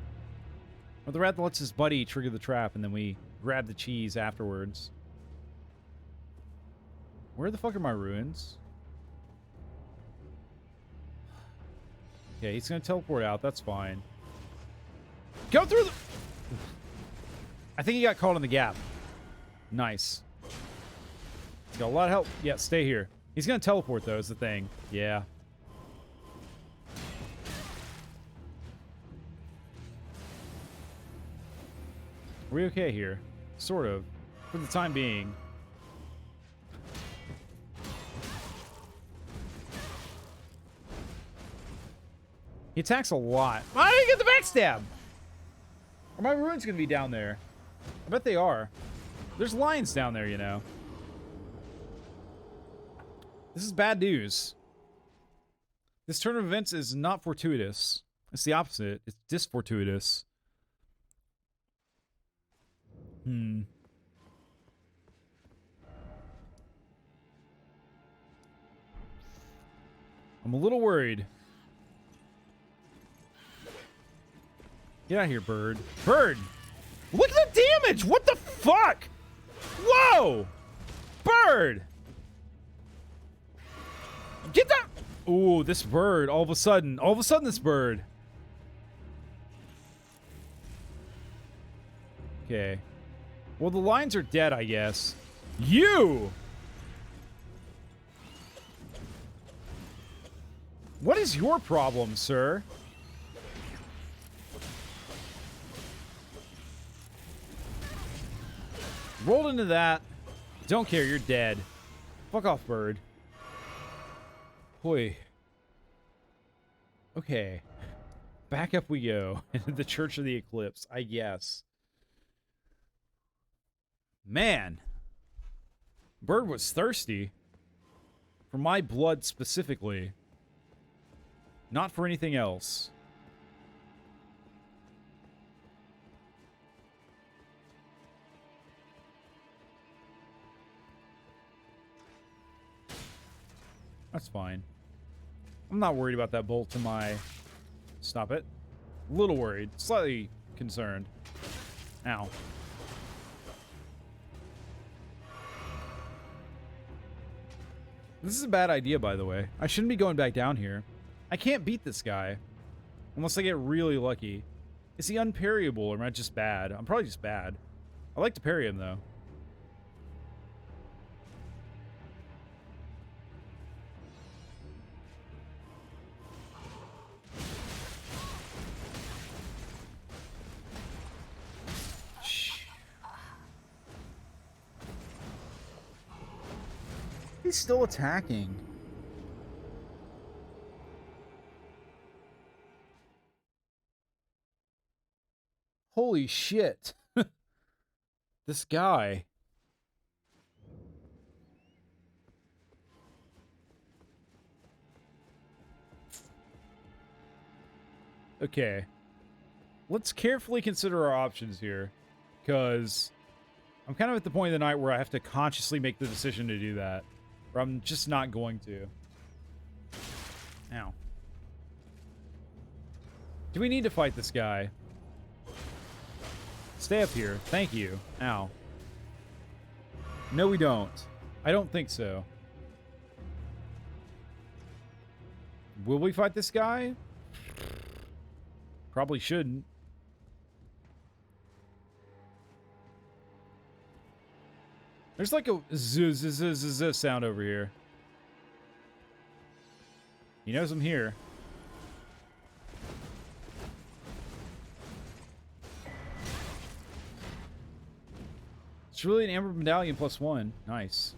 We're the rat that lets his buddy trigger the trap and then we grab the cheese afterwards. Where the fuck are my ruins? Okay, he's gonna teleport out. That's fine. Go through the... I think he got caught in the gap. Nice. He's got a lot of help. Yeah, stay here. He's gonna teleport, though, is the thing. Yeah. Are we okay here? Sort of. For the time being. He attacks a lot. I didn't get the backstab! Are my ruins gonna be down there? I bet they are. There's lions down there, you know. This is bad news. This turn of events is not fortuitous. It's the opposite. It's disfortuitous. I'm a little worried. Get out of here, bird. Bird! Look at the damage! What the fuck? Whoa! Bird! Get that! Ooh, this bird. All of a sudden, this bird. Okay. Well, the lions are dead, I guess. You! What is your problem, sir? Rolled into that. Don't care, you're dead. Fuck off, bird. Boy. Okay. Back up we go. Into the Church of the Eclipse, I guess. Man. Bird was thirsty. For my blood specifically. Not for anything else. That's fine. I'm not worried about that bolt to my... Stop it. A little worried. Slightly concerned. Ow. This is a bad idea, by the way. I shouldn't be going back down here. I can't beat this guy. Unless I get really lucky. Is he unparryable or am I just bad? I'm probably just bad. I like to parry him, though. He's still attacking. Holy shit. This guy. Okay. Let's carefully consider our options here. Because I'm kind of at the point of the night where I have to consciously make the decision to do that. Or I'm just not going to. Ow. Do we need to fight this guy? Stay up here. Thank you. Ow. No, we don't. I don't think so. Will we fight this guy? Probably shouldn't. There's like a zzz sound over here. He knows I'm here. It's really an Amber Medallion +1. Nice.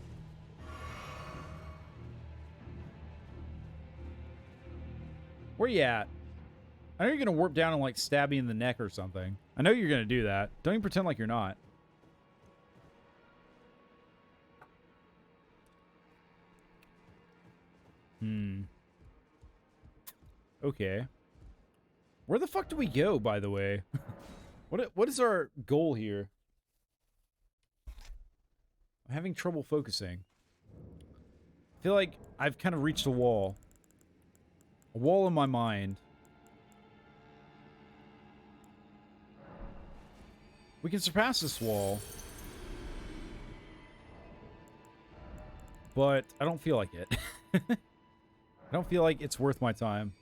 Where you at? I know you're gonna warp down and like stab me in the neck or something. I know you're gonna do that. Don't even pretend like you're not. Okay. Where the fuck do we go, by the way? What is our goal here? I'm having trouble focusing. I feel like I've kind of reached a wall. A wall in my mind. We can surpass this wall. But I don't feel like it. I don't feel like it's worth my time.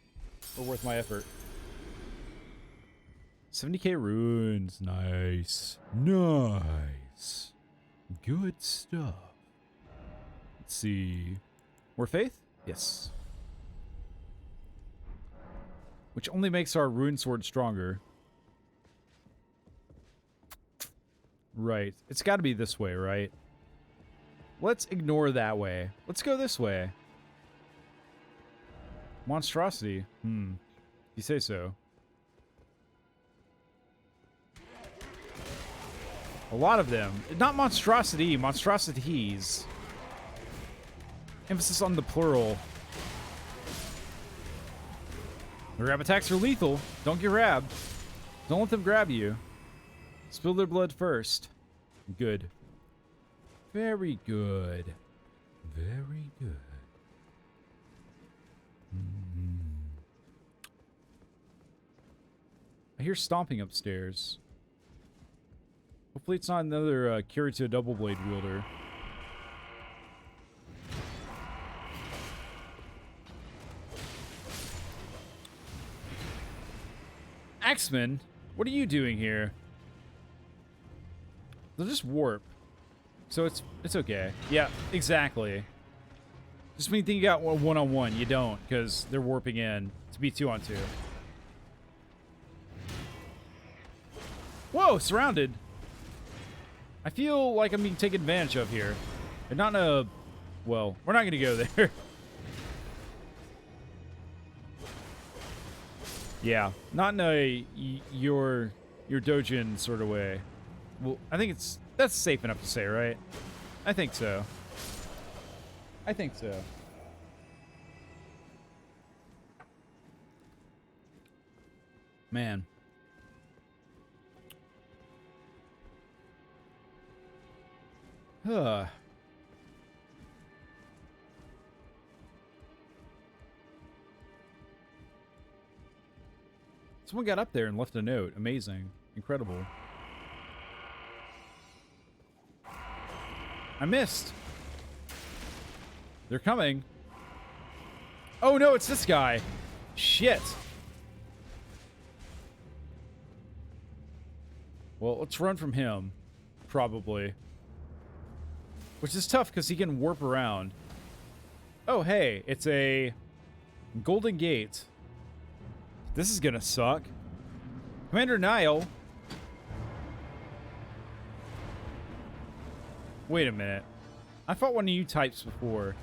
Or worth my effort. 70k runes. Nice. Nice. Good stuff. Let's see. More faith? Yes. Which only makes our rune sword stronger. Right. It's got to be this way, right? Let's ignore that way. Let's go this way. Monstrosity. You say so. A lot of them. Not monstrosity, monstrosities. Emphasis on the plural. The grab attacks are lethal. Don't get grabbed. Don't let them grab you. Spill their blood first. Good. Very good. Very good. I hear stomping upstairs. Hopefully it's not another Kirito double blade wielder. Axeman, what are you doing here? They'll just warp. So it's okay. Yeah, exactly. Just when you think you got one-on-one, you don't, because they're warping in to be 2-on-2. Whoa, surrounded. I feel like I'm being taken advantage of here. And not in a... Well, we're not going to go there. Yeah, not in a your dojin sort of way. Well, I think that's safe enough to say, right? I think so. I think so. Man. Huh. Someone got up there and left a note. Amazing. Incredible. I missed. They're coming. Oh no, it's this guy. Shit. Well, let's run from him. Probably. Which is tough because he can warp around. Oh, hey. It's a golden gate. This is gonna suck. Commander Nile. Wait a minute. I fought one of you types before.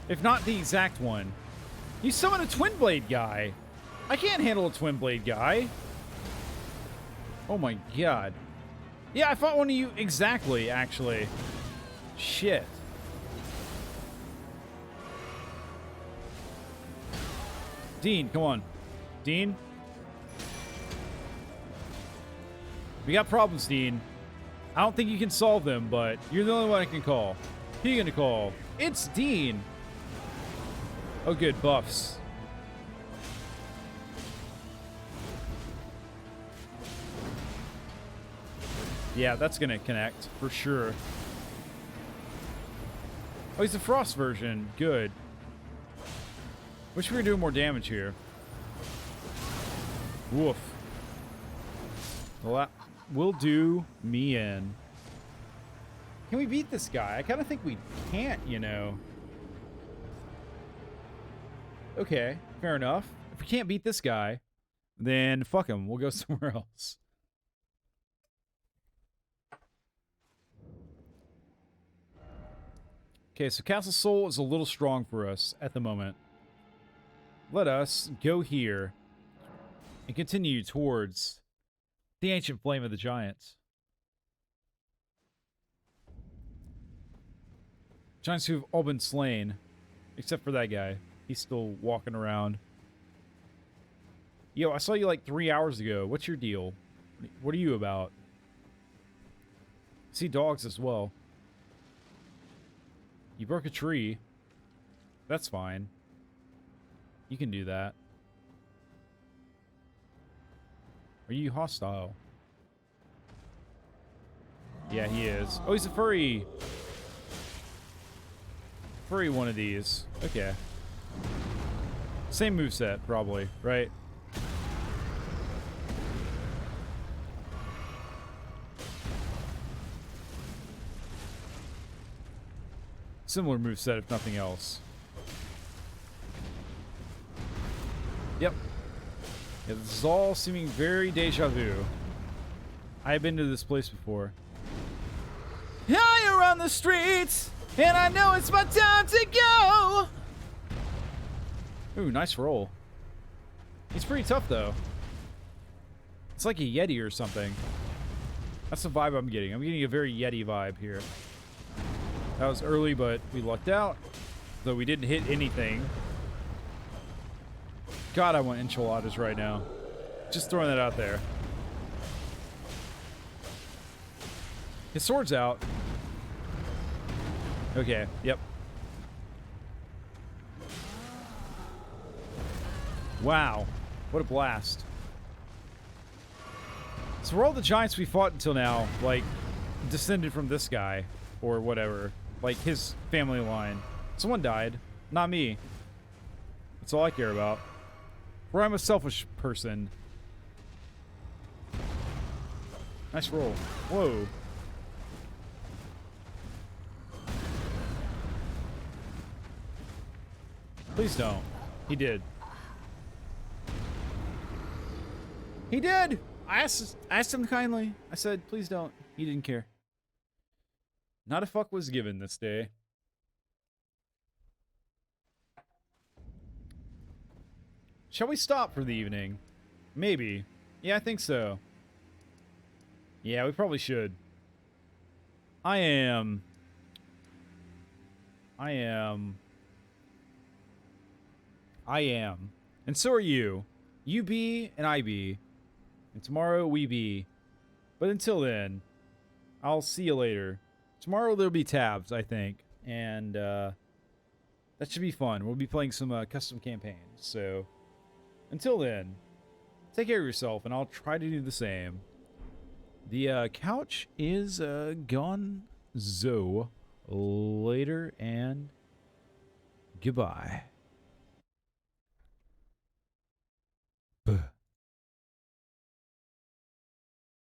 If not the exact one. You summoned a Twin Blade guy. I can't handle a Twin Blade guy. Oh my god. Yeah, I fought one of you exactly, actually. Shit. Dean, come on. Dean? We got problems, Dean. I don't think you can solve them, but you're the only one I can call. Who are you gonna call? It's Dean! Oh, good. Buffs. Yeah, that's gonna connect, for sure. Oh, he's the Frost version. Good. Wish we were doing more damage here. Woof. Well, that will do me in. Can we beat this guy? I kind of think we can't, you know. Okay, fair enough. If we can't beat this guy, then fuck him. We'll go somewhere else. Okay, so Castle Soul is a little strong for us at the moment. Let us go here and continue towards the ancient flame of the giants. Giants who have all been slain, except for that guy. He's still walking around. Yo, I saw you like 3 hours ago. What's your deal? What are you about? I see dogs as well. You broke a tree. That's fine. You can do that. Are you hostile? Yeah, he is. Oh, he's a furry. Furry one of these. Okay. Same moveset, probably, right? Similar moveset, if nothing else. Yep. Yeah, this is all seeming very deja vu. I've been to this place before. Higher on the streets, and I know it's my time to go. Ooh, nice roll. He's pretty tough, though. It's like a Yeti or something. That's the vibe I'm getting. I'm getting a very Yeti vibe here. That was early, but we lucked out. Though we didn't hit anything. God, I want enchiladas right now. Just throwing that out there. His sword's out. Okay, yep. Wow, what a blast. So we're all the giants we fought until now, like, descended from this guy, or whatever. Like, his family line. Someone died, not me. That's all I care about. Or I'm a selfish person. Nice roll. Whoa. Please don't. He did. He did! I asked him kindly. I said, please don't. He didn't care. Not a fuck was given this day. Shall we stop for the evening? Maybe. Yeah, I think so. Yeah, we probably should. I am. And so are you. You be, and I be. And tomorrow we be. But until then, I'll see you later. Tomorrow there'll be tabs, I think. And, that should be fun. We'll be playing some custom campaigns. So, until then, take care of yourself, and I'll try to do the same. The couch is gone. Later, and goodbye.